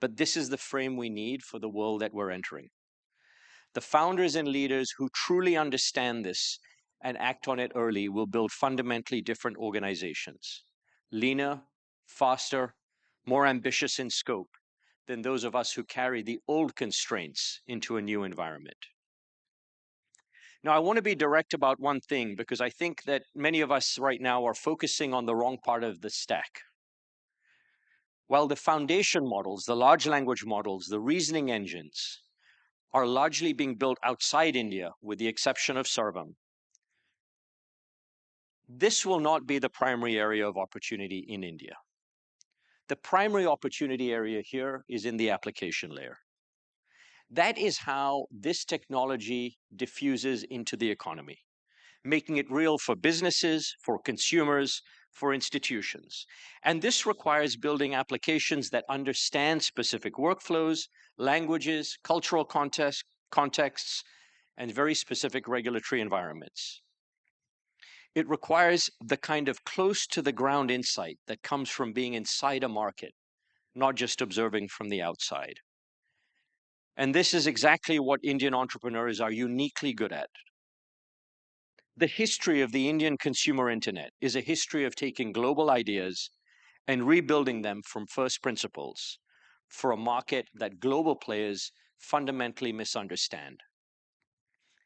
But this is the frame we need for the world that we're entering. The founders and leaders who truly understand this and act on it early will build fundamentally different organizations. Leaner, faster, more ambitious in scope than those of us who carry the old constraints into a new environment. Now, I want to be direct about one thing because I think that many of us right now are focusing on the wrong part of the stack. While the foundation models, the large language models, the reasoning engines are largely being built outside India, with the exception of Sarvam, this will not be the primary area of opportunity in India. The primary opportunity area here is in the application layer. That is how this technology diffuses into the economy, making it real for businesses, for consumers, for institutions. And this requires building applications that understand specific workflows, languages, cultural contexts, and very specific regulatory environments. It requires the kind of close to the ground insight that comes from being inside a market, not just observing from the outside. And this is exactly what Indian entrepreneurs are uniquely good at. The history of the Indian consumer internet is a history of taking global ideas and rebuilding them from first principles for a market that global players fundamentally misunderstand.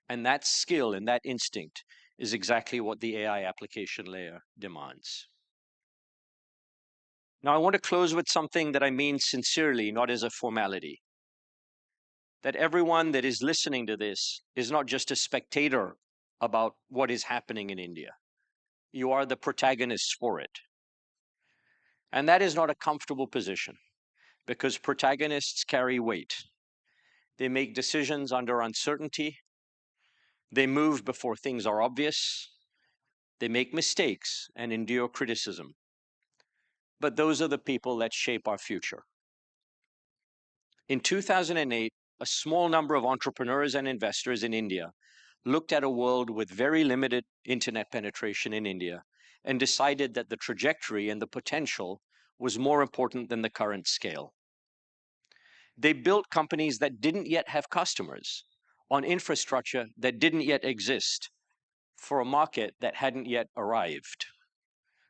And that skill and that instinct is exactly what the AI application layer demands. Now, I want to close with something that I mean sincerely, not as a formality. That everyone that is listening to this is not just a spectator about what is happening in India. You are the protagonists for it. And that is not a comfortable position because protagonists carry weight. They make decisions under uncertainty. They move before things are obvious. They make mistakes and endure criticism. But those are the people that shape our future. In 2008, a small number of entrepreneurs and investors in India looked at a world with very limited internet penetration in India and decided that the trajectory and the potential was more important than the current scale. They built companies that didn't yet have customers on infrastructure that didn't yet exist for a market that hadn't yet arrived.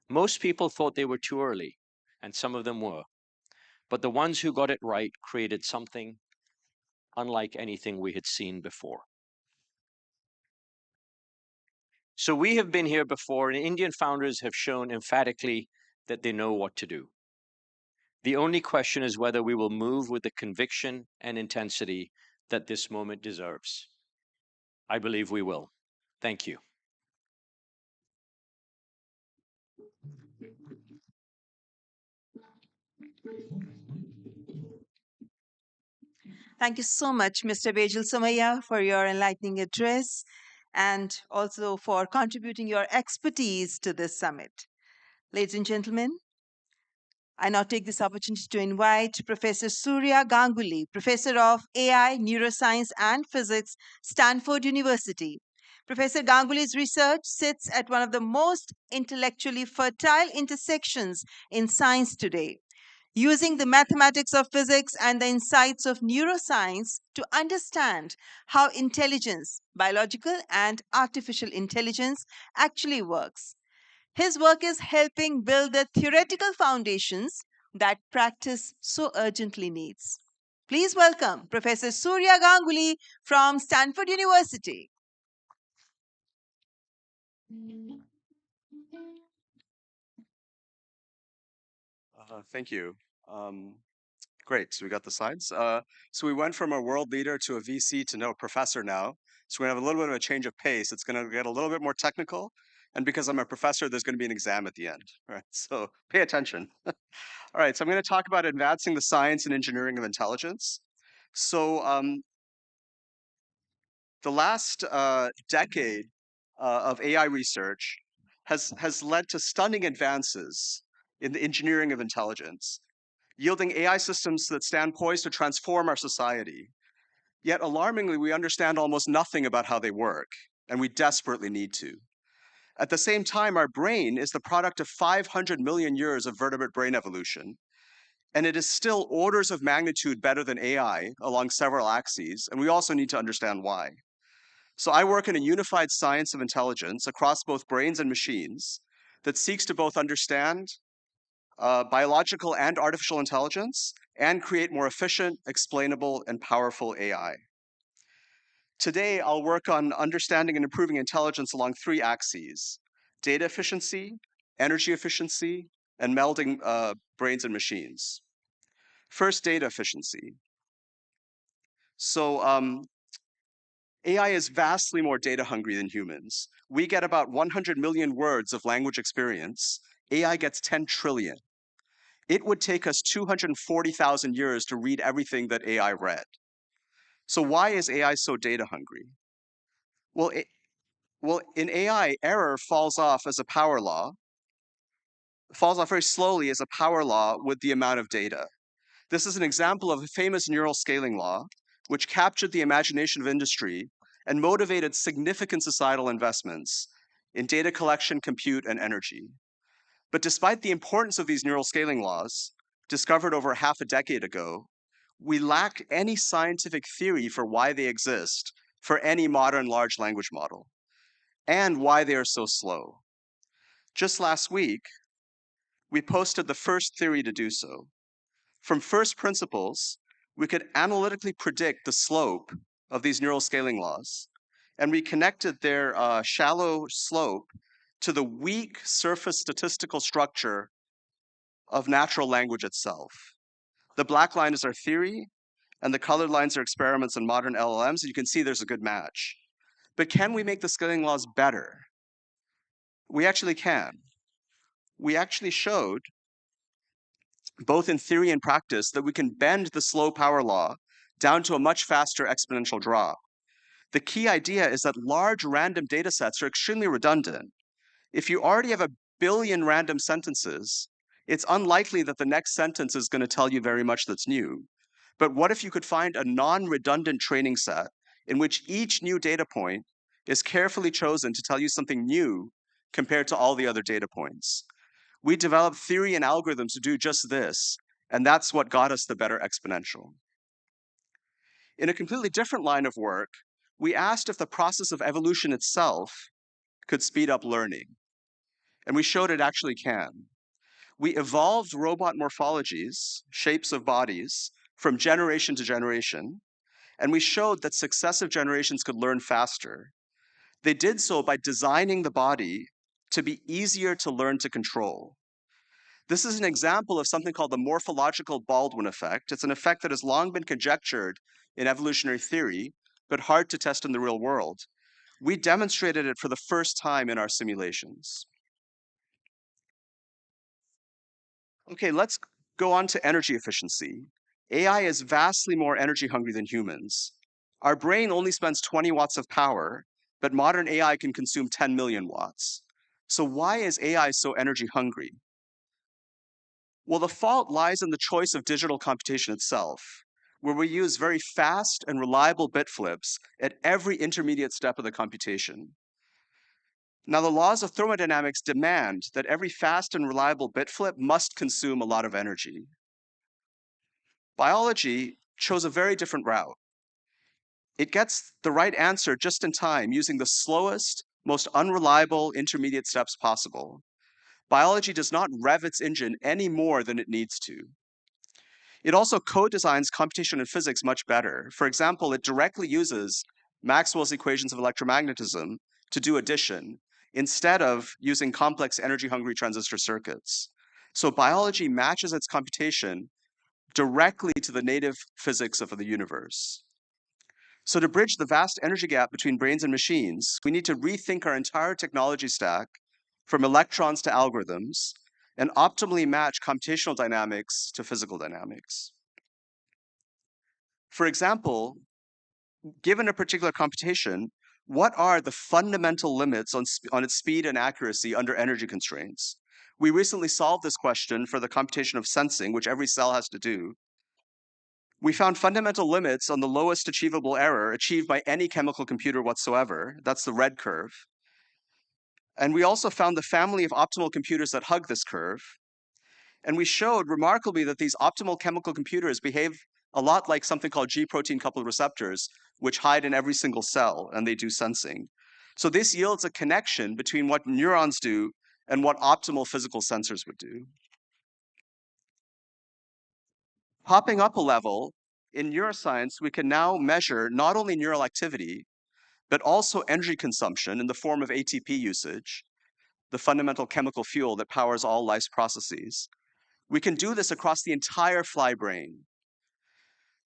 Most people thought they were too early, and some of them were. But the ones who got it right created something unlike anything we had seen before. So we have been here before, and Indian founders have shown emphatically that they know what to do. The only question is whether we will move with the conviction and intensity that this moment deserves. I believe we will. Thank you. Thank you so much, Mr. Bejal Somaya, for your enlightening address and also for contributing your expertise to this summit. Ladies and gentlemen, I now take this opportunity to invite Professor Surya Ganguly, Professor of AI, Neuroscience and Physics, Stanford University. Professor Ganguly's research sits at one of the most intellectually fertile intersections in science today, using the mathematics of physics and the insights of neuroscience to understand how intelligence, biological and artificial intelligence, actually works. His work is helping build the theoretical foundations that practice so urgently needs. Please welcome Professor Surya Ganguly from Stanford University. Thank you. Great, so we got the slides. So we went from a world leader to a VC to no professor now. So we're gonna have a little bit of a change of pace. It's gonna get a little bit more technical. And because I'm a professor, there's gonna be an exam at the end, right? So pay attention. All right, so I'm gonna talk about advancing the science and engineering of intelligence. So the last decade of AI research has led to stunning advances in the engineering of intelligence, yielding AI systems that stand poised to transform our society. Yet alarmingly, we understand almost nothing about how they work, and we desperately need to. At the same time, our brain is the product of 500 million years of vertebrate brain evolution, and it is still orders of magnitude better than AI along several axes, and we also need to understand why. So I work in a unified science of intelligence across both brains and machines that seeks to both understand biological and artificial intelligence and create more efficient, explainable, and powerful AI. Today, I'll work on understanding and improving intelligence along three axes: data efficiency, energy efficiency, and melding brains and machines. First, data efficiency. So AI is vastly more data hungry than humans. We get about 100 million words of language experience. AI gets 10 trillion. It would take us 240,000 years to read everything that AI read. So why is AI so data hungry? Well, in AI, error falls off as a power law, falls off very slowly as a power law with the amount of data. This is an example of a famous neural scaling law, which captured the imagination of industry and motivated significant societal investments in data collection, compute, and energy. But despite the importance of these neural scaling laws, discovered over half a decade ago, we lack any scientific theory for why they exist for any modern large language model, and why they are so slow. Just last week, we posted the first theory to do so. From first principles, we could analytically predict the slope of these neural scaling laws, and we connected their shallow slope to the weak surface statistical structure of natural language itself. The black line is our theory, and the colored lines are experiments in modern LLMs, and you can see there's a good match. But can we make the scaling laws better? We actually can. We actually showed, both in theory and practice, that we can bend the slow power law down to a much faster exponential drop. The key idea is that large random data sets are extremely redundant. If you already have 1 billion random sentences, it's unlikely that the next sentence is going to tell you very much that's new. But what if you could find a non-redundant training set in which each new data point is carefully chosen to tell you something new compared to all the other data points? We developed theory and algorithms to do just this, and that's what got us the better exponential. In a completely different line of work, we asked if the process of evolution itself could speed up learning. And we showed it actually can. We evolved robot morphologies, shapes of bodies, from generation to generation, and we showed that successive generations could learn faster. They did so by designing the body to be easier to learn to control. This is an example of something called the morphological Baldwin effect. It's an effect that has long been conjectured in evolutionary theory, but hard to test in the real world. We demonstrated it for the first time in our simulations. Okay, let's go on to energy efficiency. AI is vastly more energy hungry than humans. Our brain only spends 20 watts of power, but modern AI can consume 10 million watts. So why is AI so energy hungry? Well, the fault lies in the choice of digital computation itself, where we use very fast and reliable bit flips at every intermediate step of the computation. Now, the laws of thermodynamics demand that every fast and reliable bit flip must consume a lot of energy. Biology chose a very different route. It gets the right answer just in time using the slowest, most unreliable intermediate steps possible. Biology does not rev its engine any more than it needs to. It also co-designs computation and physics much better. For example, it directly uses Maxwell's equations of electromagnetism to do addition instead of using complex energy-hungry transistor circuits. So biology matches its computation directly to the native physics of the universe. So to bridge the vast energy gap between brains and machines, we need to rethink our entire technology stack from electrons to algorithms and optimally match computational dynamics to physical dynamics. For example, given a particular computation, what are the fundamental limits on its speed and accuracy under energy constraints? We recently solved this question for the computation of sensing, which every cell has to do. We found fundamental limits on the lowest achievable error achieved by any chemical computer whatsoever. That's the red curve. And we also found the family of optimal computers that hug this curve. And we showed remarkably that these optimal chemical computers behave a lot like something called G-protein coupled receptors, which hide in every single cell, and they do sensing. So this yields a connection between what neurons do and what optimal physical sensors would do. Popping up a level, in neuroscience, we can now measure not only neural activity, but also energy consumption in the form of ATP usage, the fundamental chemical fuel that powers all life's processes. We can do this across the entire fly brain.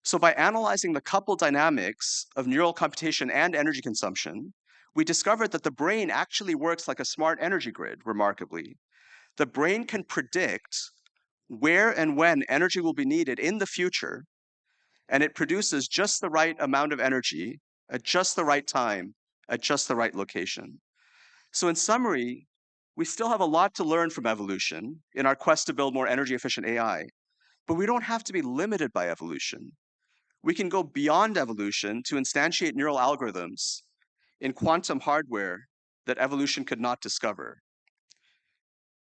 So by analyzing the coupled dynamics of neural computation and energy consumption, we discovered that the brain actually works like a smart energy grid, remarkably. The brain can predict where and when energy will be needed in the future, and it produces just the right amount of energy at just the right time, at just the right location. So in summary, we still have a lot to learn from evolution in our quest to build more energy efficient AI, but we don't have to be limited by evolution. We can go beyond evolution to instantiate neural algorithms in quantum hardware that evolution could not discover.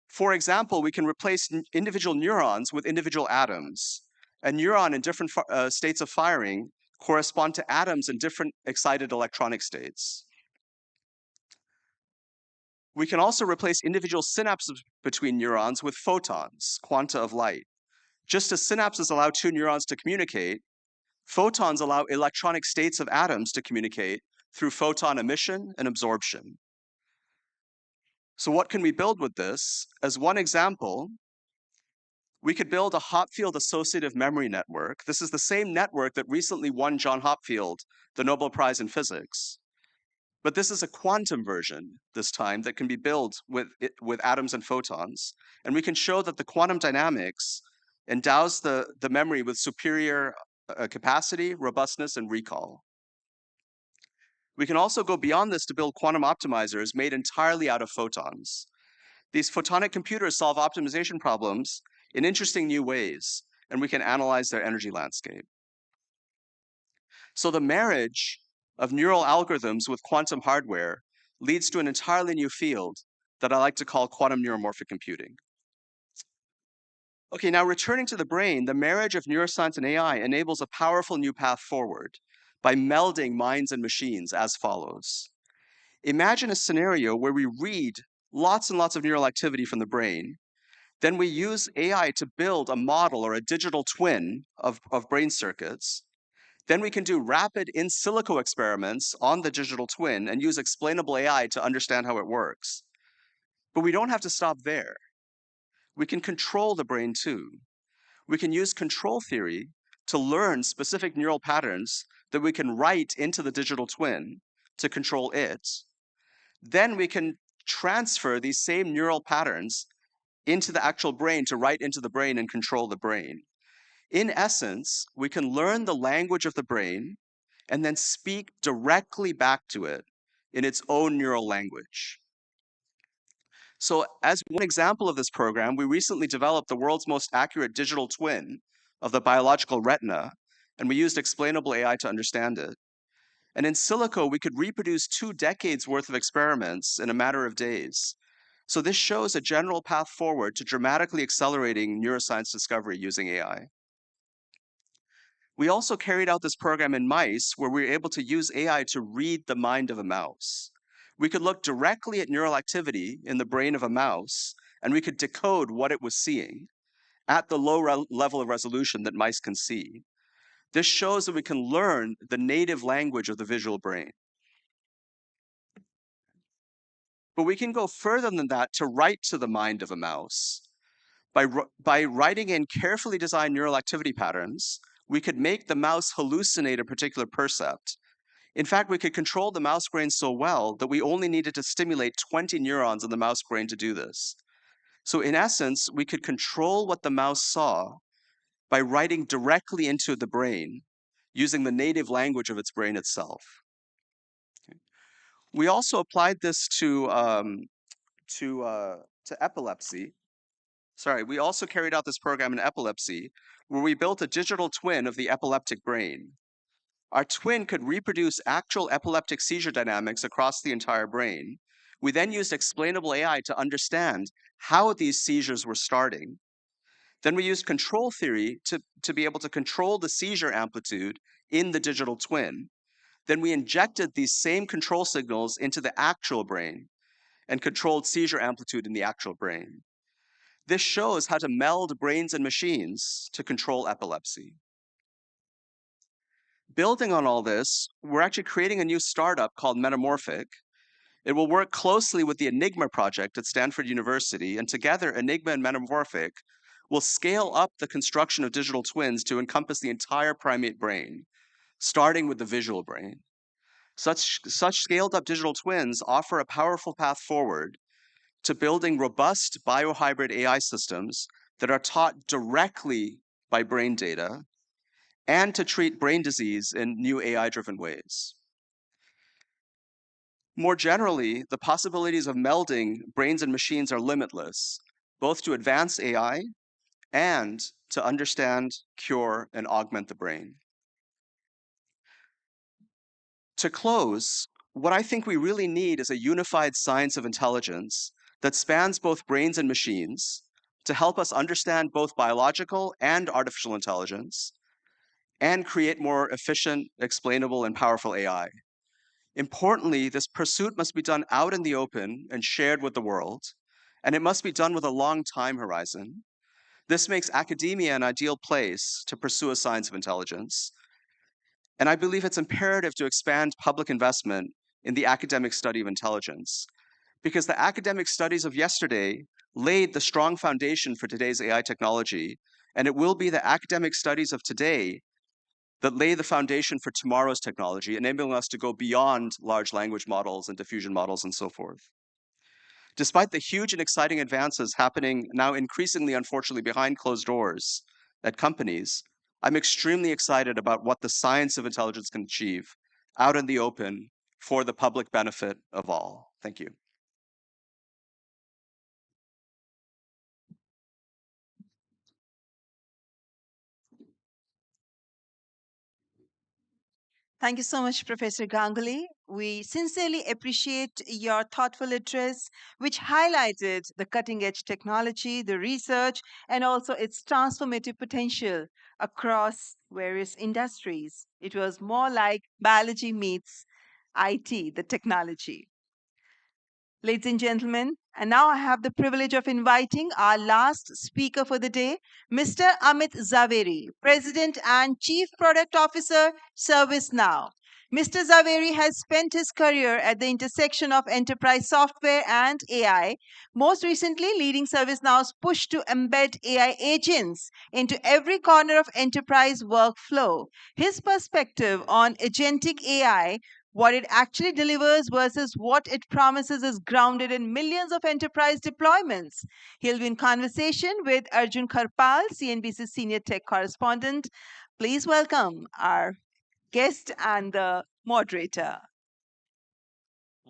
For example, we can replace individual neurons with individual atoms. A neuron in different states of firing correspond to atoms in different excited electronic states. We can also replace individual synapses between neurons with photons, quanta of light. Just as synapses allow two neurons to communicate, photons allow electronic states of atoms to communicate through photon emission and absorption. So what can we build with this? As one example, we could build a Hopfield associative memory network. This is the same network that recently won John Hopfield the Nobel Prize in Physics. But this is a quantum version this time that can be built with atoms and photons. And we can show that the quantum dynamics endows the memory with superior capacity, robustness, and recall. We can also go beyond this to build quantum optimizers made entirely out of photons. These photonic computers solve optimization problems in interesting new ways, and we can analyze their energy landscape. So the marriage of neural algorithms with quantum hardware leads to an entirely new field that I like to call quantum neuromorphic computing. Okay, now returning to the brain, the marriage of neuroscience and AI enables a powerful new path forward by melding minds and machines as follows. Imagine a scenario where we read lots and lots of neural activity from the brain. Then we use AI to build a model or a digital twin of brain circuits. Then we can do rapid in silico experiments on the digital twin and use explainable AI to understand how it works. But we don't have to stop there. We can control the brain too. We can use control theory to learn specific neural patterns that we can write into the digital twin to control it. Then we can transfer these same neural patterns into the actual brain to write into the brain and control the brain. In essence, we can learn the language of the brain and then speak directly back to it in its own neural language. So as one example of this program, we recently developed the world's most accurate digital twin of the biological retina, and we used explainable AI to understand it. And in silico, we could reproduce 2 decades worth of experiments in a matter of days. So this shows a general path forward to dramatically accelerating neuroscience discovery using AI. We also carried out this program in mice where we were able to use AI to read the mind of a mouse. We could look directly at neural activity in the brain of a mouse, and we could decode what it was seeing at the low level of resolution that mice can see. This shows that we can learn the native language of the visual brain. But we can go further than that to write to the mind of a mouse. By writing in carefully designed neural activity patterns, we could make the mouse hallucinate a particular percept. In fact, we could control the mouse brain so well that we only needed to stimulate 20 neurons in the mouse brain to do this. So in essence, we could control what the mouse saw by writing directly into the brain using the native language of its brain itself. We also applied this to epilepsy. We also carried out this program in epilepsy, where we built a digital twin of the epileptic brain. Our twin could reproduce actual epileptic seizure dynamics across the entire brain. We then used explainable AI to understand how these seizures were starting. Then we used control theory to be able to control the seizure amplitude in the digital twin. Then we injected these same control signals into the actual brain and controlled seizure amplitude in the actual brain. This shows how to meld brains and machines to control epilepsy. Building on all this, we're actually creating a new startup called Metamorphic. It will work closely with the Enigma project at Stanford University, and together, Enigma and Metamorphic will scale up the construction of digital twins to encompass the entire primate brain, starting with the visual brain. Such scaled up digital twins offer a powerful path forward to building robust biohybrid AI systems that are taught directly by brain data and to treat brain disease in new AI-driven ways. More generally, the possibilities of melding brains and machines are limitless, both to advance AI and to understand, cure, and augment the brain. To close, what I think we really need is a unified science of intelligence that spans both brains and machines to help us understand both biological and artificial intelligence and create more efficient, explainable, and powerful AI. Importantly, this pursuit must be done out in the open and shared with the world, and it must be done with a long time horizon. This makes academia an ideal place to pursue a science of intelligence, and I believe it's imperative to expand public investment in the academic study of intelligence, because the academic studies of yesterday laid the strong foundation for today's AI technology, and it will be the academic studies of today that lay the foundation for tomorrow's technology, enabling us to go beyond large language models and diffusion models and so forth. Despite the huge and exciting advances happening now increasingly, unfortunately, behind closed doors at companies, I'm extremely excited about what the science of intelligence can achieve out in the open for the public benefit of all. Thank you. Thank you so much, Professor Ganguly. We sincerely appreciate your thoughtful address, which highlighted the cutting edge technology, the research, and also its transformative potential across various industries. It was more like biology meets IT, the technology. Ladies and gentlemen, and now I have the privilege of inviting our last speaker for the day, Mr. Amit Zaveri, President and Chief Product Officer, ServiceNow. Mr. Zaveri has spent his career at the intersection of enterprise software and AI, most recently leading ServiceNow's push to embed AI agents into every corner of enterprise workflow. His perspective on agentic AI, what it actually delivers versus what it promises, is grounded in millions of enterprise deployments. He'll be in conversation with Arjun Kharpal, CNBC senior tech correspondent. Please welcome our guest and the moderator.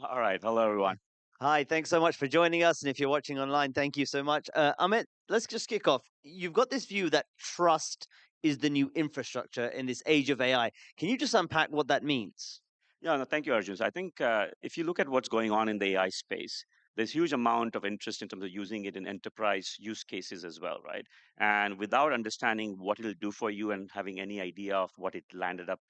All right. Hello, everyone. Hi. Thanks so much for joining us. And if you're watching online, thank you so much. Amit, let's just kick off. You've got this view that trust is the new infrastructure in this age of AI. Can you just unpack what that means? Yeah, no, thank you, Arjun. So I think if you look at what's going on in the AI space, there's huge amount of interest in terms of using it in enterprise use cases as well, right? And without understanding what it'll do for you and having any idea of what it landed up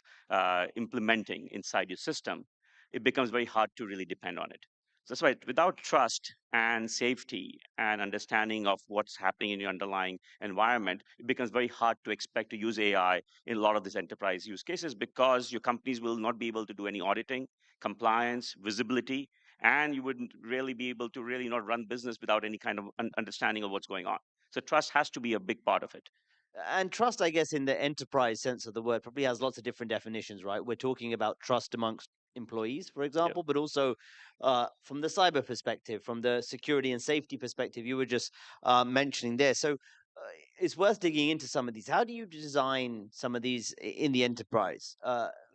implementing inside your system, it becomes very hard to really depend on it. So that's why without trust and safety and understanding of what's happening in your underlying environment, it becomes very hard to expect to use AI in a lot of these enterprise use cases because your companies will not be able to do any auditing, compliance, visibility, and you wouldn't really be able to really not run business without any kind of understanding of what's going on. So trust has to be a big part of it. And trust, I guess, in the enterprise sense of the word, probably has lots of different definitions, right? We're talking about trust amongst employees, for example, but also from the cyber perspective, from the security and safety perspective, you were just mentioning there. So it's worth digging into some of these. How do you design some of these in the enterprise?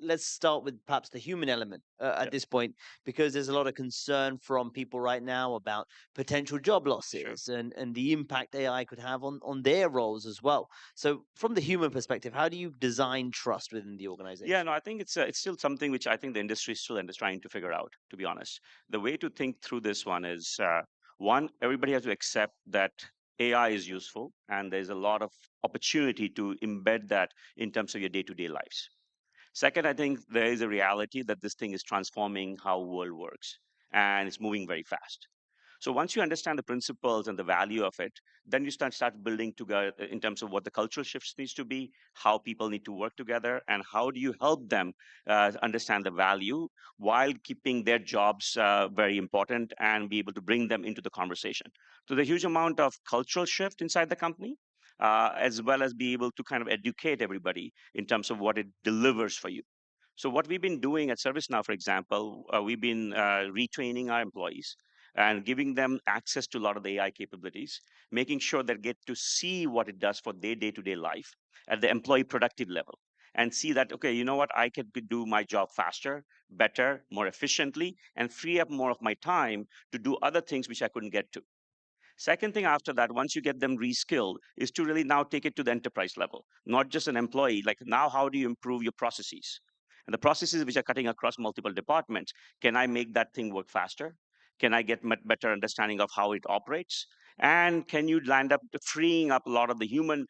Let's start with perhaps the human element at this point, because there's a lot of concern from people right now about potential job losses and the impact AI could have on their roles as well. So from the human perspective, how do you design trust within the organization? Yeah, no, I think it's still something which I think the industry is still trying to figure out, to be honest. The way to think through this one is one, everybody has to accept that AI is useful and there's a lot of opportunity to embed that in terms of your day-to-day lives. Second, I think there is a reality that this thing is transforming how world works and it's moving very fast. So once you understand the principles and the value of it, then you start building together in terms of what the cultural shifts needs to be, how people need to work together, and how do you help them understand the value while keeping their jobs very important and be able to bring them into the conversation. So the huge amount of cultural shift inside the company, as well as be able to kind of educate everybody in terms of what it delivers for you. So what we've been doing at ServiceNow, for example, we've been retraining our employees and giving them access to a lot of the AI capabilities, making sure they get to see what it does for their day-to-day life at the employee productive level and see that, okay, you know what, I can do my job faster, better, more efficiently, and free up more of my time to do other things which I couldn't get to. Second thing after that, once you get them reskilled, is to really now take it to the enterprise level, not just an employee. Like now, how do you improve your processes? And the processes which are cutting across multiple departments, can I make that thing work faster? Can I get much better understanding of how it operates? And can you land up freeing up a lot of the human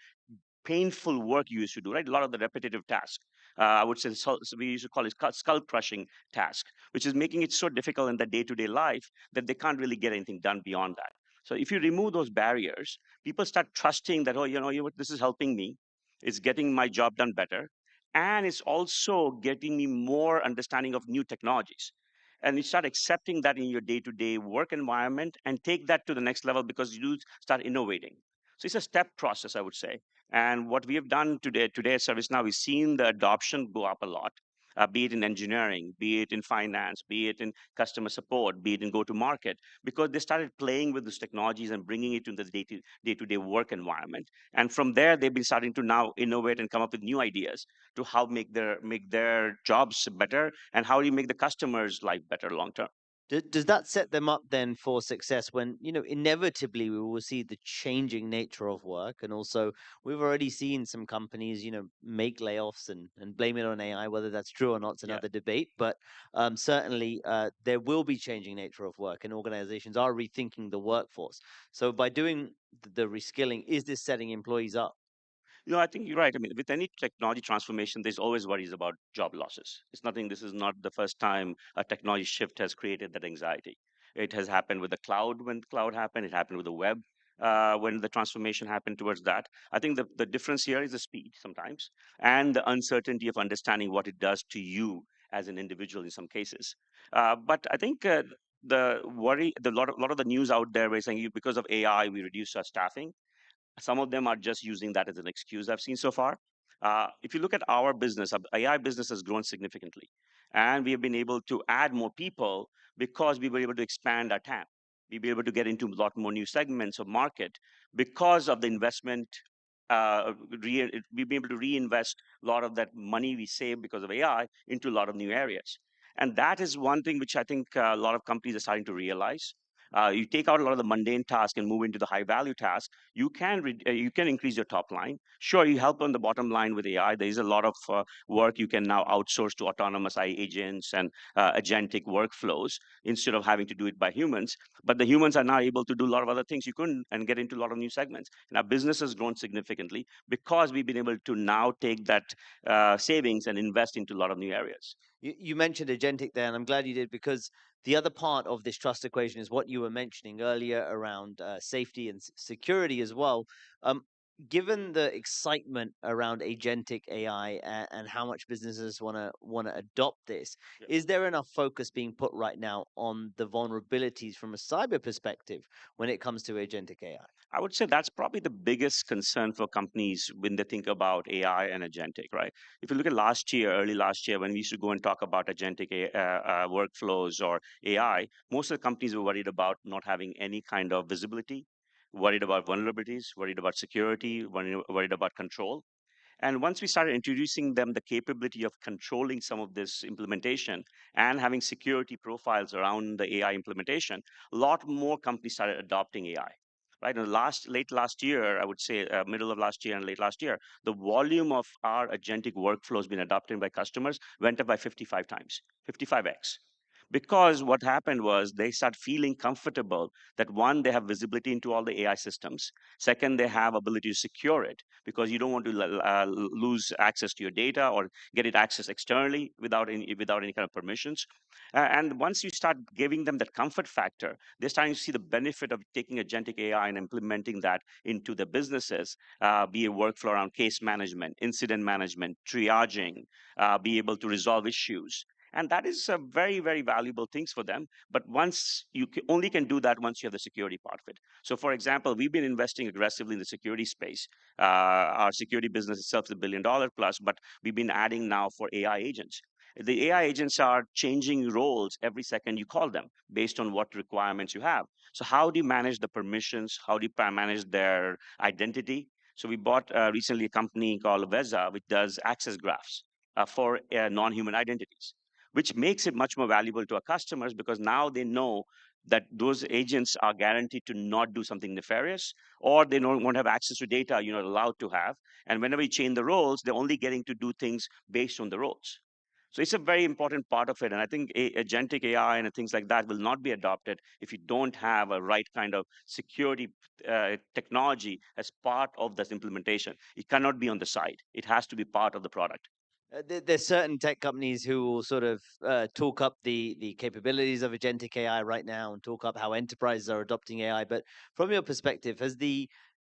painful work you used to do, right? A lot of the repetitive tasks. I would say we used to call it skull crushing task, which is making it so difficult in the day-to-day life that they can't really get anything done beyond that. So if you remove those barriers, people start trusting that, oh, this is helping me. It's getting my job done better. And it's also getting me more understanding of new technologies. And you start accepting that in your day-to-day work environment and take that to the next level because you start innovating. So it's a step process, I would say. And what we have done today at ServiceNow, we've seen the adoption go up a lot. Be it in engineering, be it in finance, be it in customer support, be it in go-to-market, because they started playing with these technologies and bringing it to the day-to-day work environment. And from there, they've been starting to now innovate and come up with new ideas to how make their jobs better and how do you make the customer's life better long term. Does that set them up then for success when, inevitably we will see the changing nature of work? And also, we've already seen some companies, make layoffs and blame it on AI. Whether that's true or not is another debate. But certainly, there will be changing nature of work, and organizations are rethinking the workforce. So by doing the reskilling, is this setting employees up? I think you're right. I mean, with any technology transformation, there's always worries about job losses. This is not the first time a technology shift has created that anxiety. It has happened with the cloud when cloud happened, it happened with the web when the transformation happened towards that. I think the difference here is the speed sometimes and the uncertainty of understanding what it does to you as an individual in some cases. But I think the worry, lot of the news out there is saying because of AI, we reduce our staffing. Some of them are just using that as an excuse I've seen so far. If you look at our business, our AI business has grown significantly. And we have been able to add more people because we were able to expand our TAM. We were able to get into a lot more new segments of market because of the investment. We've been able to reinvest a lot of that money we save because of AI into a lot of new areas. And that is one thing which I think a lot of companies are starting to realize. You take out a lot of the mundane tasks and move into the high value tasks, you can increase your top line. Sure, you help on the bottom line with AI. There is a lot of work you can now outsource to autonomous AI agents and agentic workflows instead of having to do it by humans. But the humans are now able to do a lot of other things you couldn't and get into a lot of new segments. And our business has grown significantly because we've been able to now take that savings and invest into a lot of new areas. You mentioned agentic there, and I'm glad you did, because the other part of this trust equation is what you were mentioning earlier around safety and security as well. Given the excitement around agentic AI and how much businesses want to adopt this, is there enough focus being put right now on the vulnerabilities from a cyber perspective when it comes to agentic AI? I would say that's probably the biggest concern for companies when they think about AI and agentic, right? If you look at early last year, when we used to go and talk about agentic workflows or AI, most of the companies were worried about not having any kind of visibility, worried about vulnerabilities, worried about security, worried about control. And once we started introducing them the capability of controlling some of this implementation and having security profiles around the AI implementation, a lot more companies started adopting AI. Right, in late last year, I would say middle of last year and late last year, the volume of our agentic workflows being adopted by customers went up by 55 times, 55x. Because what happened was they start feeling comfortable that one, they have visibility into all the AI systems. Second, they have ability to secure it because you don't want to lose access to your data or get it accessed externally without any kind of permissions. And once you start giving them that comfort factor, they're starting to see the benefit of taking agentic AI and implementing that into the businesses, be a workflow around case management, incident management, triaging, be able to resolve issues. And that is a very, very valuable things for them. But once only can do that once you have the security part of it. So for example, we've been investing aggressively in the security space. Our security business itself is $1 billion plus, but we've been adding now for AI agents. The AI agents are changing roles every second you call them based on what requirements you have. So how do you manage the permissions? How do you manage their identity? So we bought recently a company called Veza, which does access graphs for non-human identities, which makes it much more valuable to our customers because now they know that those agents are guaranteed to not do something nefarious, or they won't have access to data you're not allowed to have. And whenever you change the roles, they're only getting to do things based on the roles. So it's a very important part of it. And I think agentic AI and things like that will not be adopted if you don't have a right kind of security technology as part of this implementation. It cannot be on the side. It has to be part of the product. There's certain tech companies who will sort of talk up the capabilities of agentic AI right now and talk up how enterprises are adopting AI. But from your perspective, has the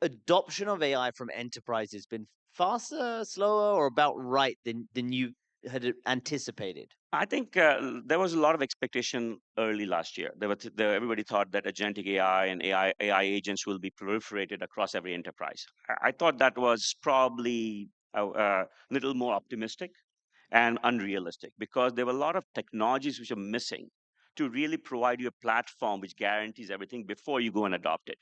adoption of AI from enterprises been faster, slower, or about right than you had anticipated? I think there was a lot of expectation early last year. Everybody thought that agentic AI and AI agents will be proliferated across every enterprise. I thought that was probably a little more optimistic and unrealistic because there were a lot of technologies which are missing to really provide you a platform which guarantees everything before you go and adopt it.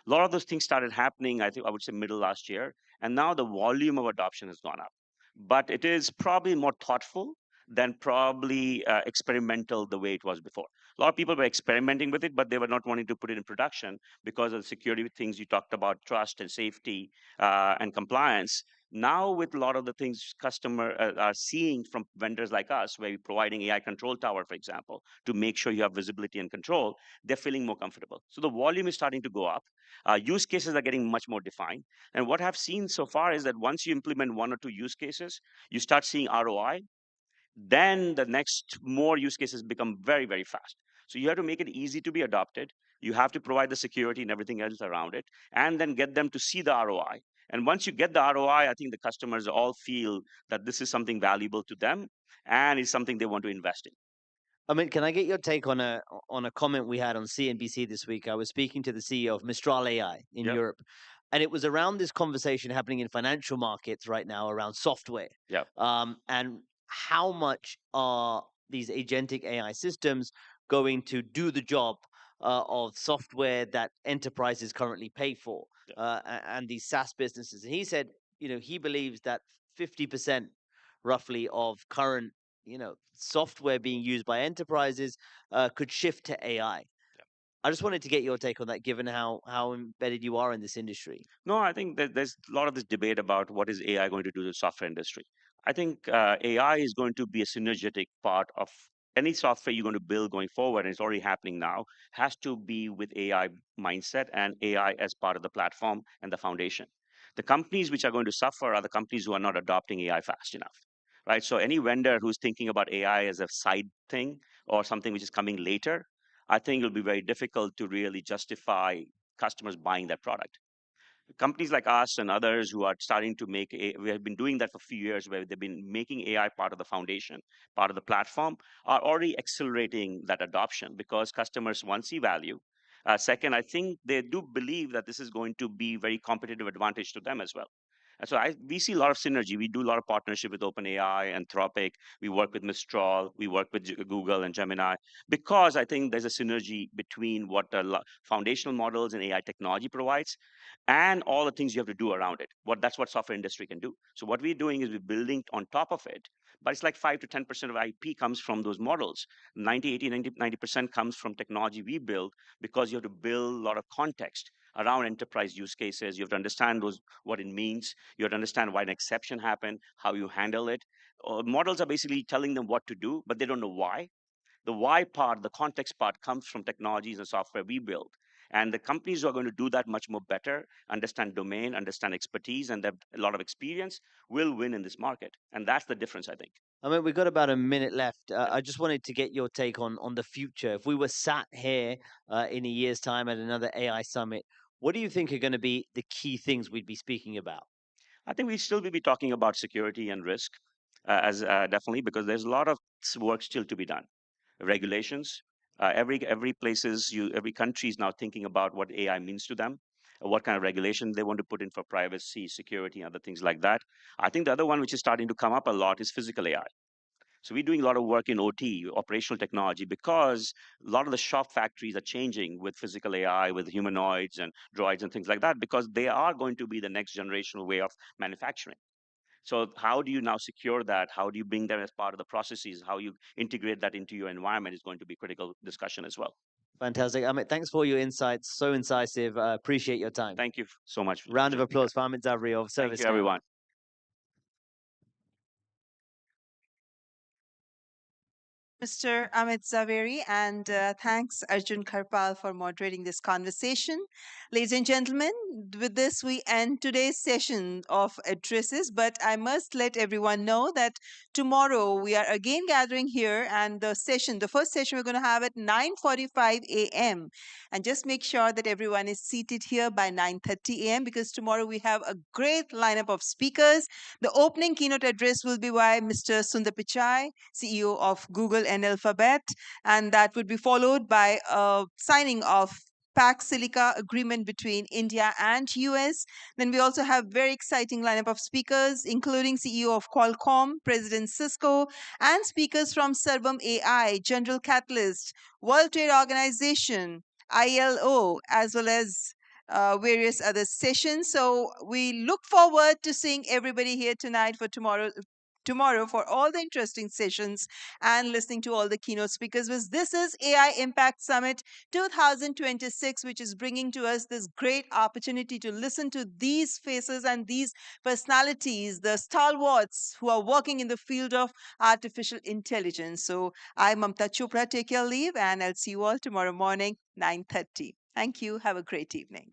A lot of those things started happening, I think I would say middle last year, and now the volume of adoption has gone up. But it is probably more thoughtful than probably experimental the way it was before. A lot of people were experimenting with it, but they were not wanting to put it in production because of the security things you talked about, trust and safety and compliance. Now, with a lot of the things customers are seeing from vendors like us, where we're providing AI control tower, for example, to make sure you have visibility and control, they're feeling more comfortable. So the volume is starting to go up. Use cases are getting much more defined. And what I've seen so far is that once you implement one or two use cases, you start seeing ROI, then the next more use cases become very, very fast. So you have to make it easy to be adopted. You have to provide the security and everything else around it, and then get them to see the ROI. And once you get the ROI, I think the customers all feel that this is something valuable to them and is something they want to invest in. I mean, can I get your take on a comment we had on CNBC this week? I was speaking to the CEO of Mistral AI in Yep. Europe, and it was around this conversation happening in financial markets right now around software. Yeah. And how much are these agentic AI systems going to do the job of software that enterprises currently pay for, and these SaaS businesses? And he said, he believes that 50% roughly of current software being used by enterprises could shift to AI. I just wanted to get your take on that, given how embedded you are in this industry. No, I think that there's a lot of this debate about what is AI going to do to the software industry. I think AI is going to be a synergetic part of any software you're going to build going forward, and it's already happening now, has to be with AI mindset and AI as part of the platform and the foundation. The companies which are going to suffer are the companies who are not adopting AI fast enough, right? So any vendor who's thinking about AI as a side thing or something which is coming later, I think it'll be very difficult to really justify customers buying that product. Companies like us and others who are starting to we have been doing that for a few years, where they've been making AI part of the foundation, part of the platform, are already accelerating that adoption because customers, one, see value. Second, I think they do believe that this is going to be very competitive advantage to them as well. And so we see a lot of synergy. We do a lot of partnership with OpenAI, Anthropic. We work with Mistral. We work with Google and Gemini, because I think there's a synergy between what the foundational models and AI technology provides and all the things you have to do around it. That's what software industry can do. So what we're doing is we're building on top of it, but it's like 5 to 10% of IP comes from those models. 90, 80, 90% comes from technology we build, because you have to build a lot of context around enterprise use cases. You have to understand what it means. You have to understand why an exception happened, how you handle it. Models are basically telling them what to do, but they don't know why. The why part, the context part, comes from technologies and software we build. And the companies who are going to do that much more better, understand domain, understand expertise, and have a lot of experience, will win in this market. And that's the difference, I think. I mean, we've got about a minute left. I just wanted to get your take on the future. If we were sat here in a year's time at another AI summit, what do you think are going to be the key things we'd be speaking about? I think we still will be talking about security and risk, as definitely, because there's a lot of work still to be done. Regulations, every every country is now thinking about what AI means to them, what kind of regulation they want to put in for privacy, security, and other things like that. I think the other one which is starting to come up a lot is physical AI. So we're doing a lot of work in OT, operational technology, because a lot of the shop factories are changing with physical AI, with humanoids and droids and things like that, because they are going to be the next generational way of manufacturing. So how do you now secure that? How do you bring them as part of the processes? How you integrate that into your environment is going to be critical discussion as well. Fantastic. Amit, thanks for your insights. So incisive. Appreciate your time. Thank you so much. Round of applause for Amit Zavri of Service. Thank you, everyone. Mr. Amit Zaveri, and thanks Arjun Kharpal for moderating this conversation. Ladies and gentlemen, with this we end today's session of addresses, but I must let everyone know that tomorrow we are again gathering here, and the first session we're going to have at 9:45 a.m. And just make sure that everyone is seated here by 9:30 a.m. because tomorrow we have a great lineup of speakers. The opening keynote address will be by Mr. Sundar Pichai, CEO of Google and Alphabet, and that would be followed by a signing of Pax Silica agreement between India and US. Then we also have very exciting lineup of speakers, including CEO of Qualcomm, President Cisco, and speakers from Servam AI, General Catalyst, World Trade Organization, ILO, as well as various other sessions. So we look forward to seeing everybody here tonight for tomorrow for all the interesting sessions and listening to all the keynote speakers. This is AI Impact Summit 2026, which is bringing to us this great opportunity to listen to these faces and these personalities, the stalwarts who are working in the field of artificial intelligence. So I'm Mamta Chopra. Take your leave, and I'll see you all tomorrow morning, 9:30. Thank you. Have a great evening.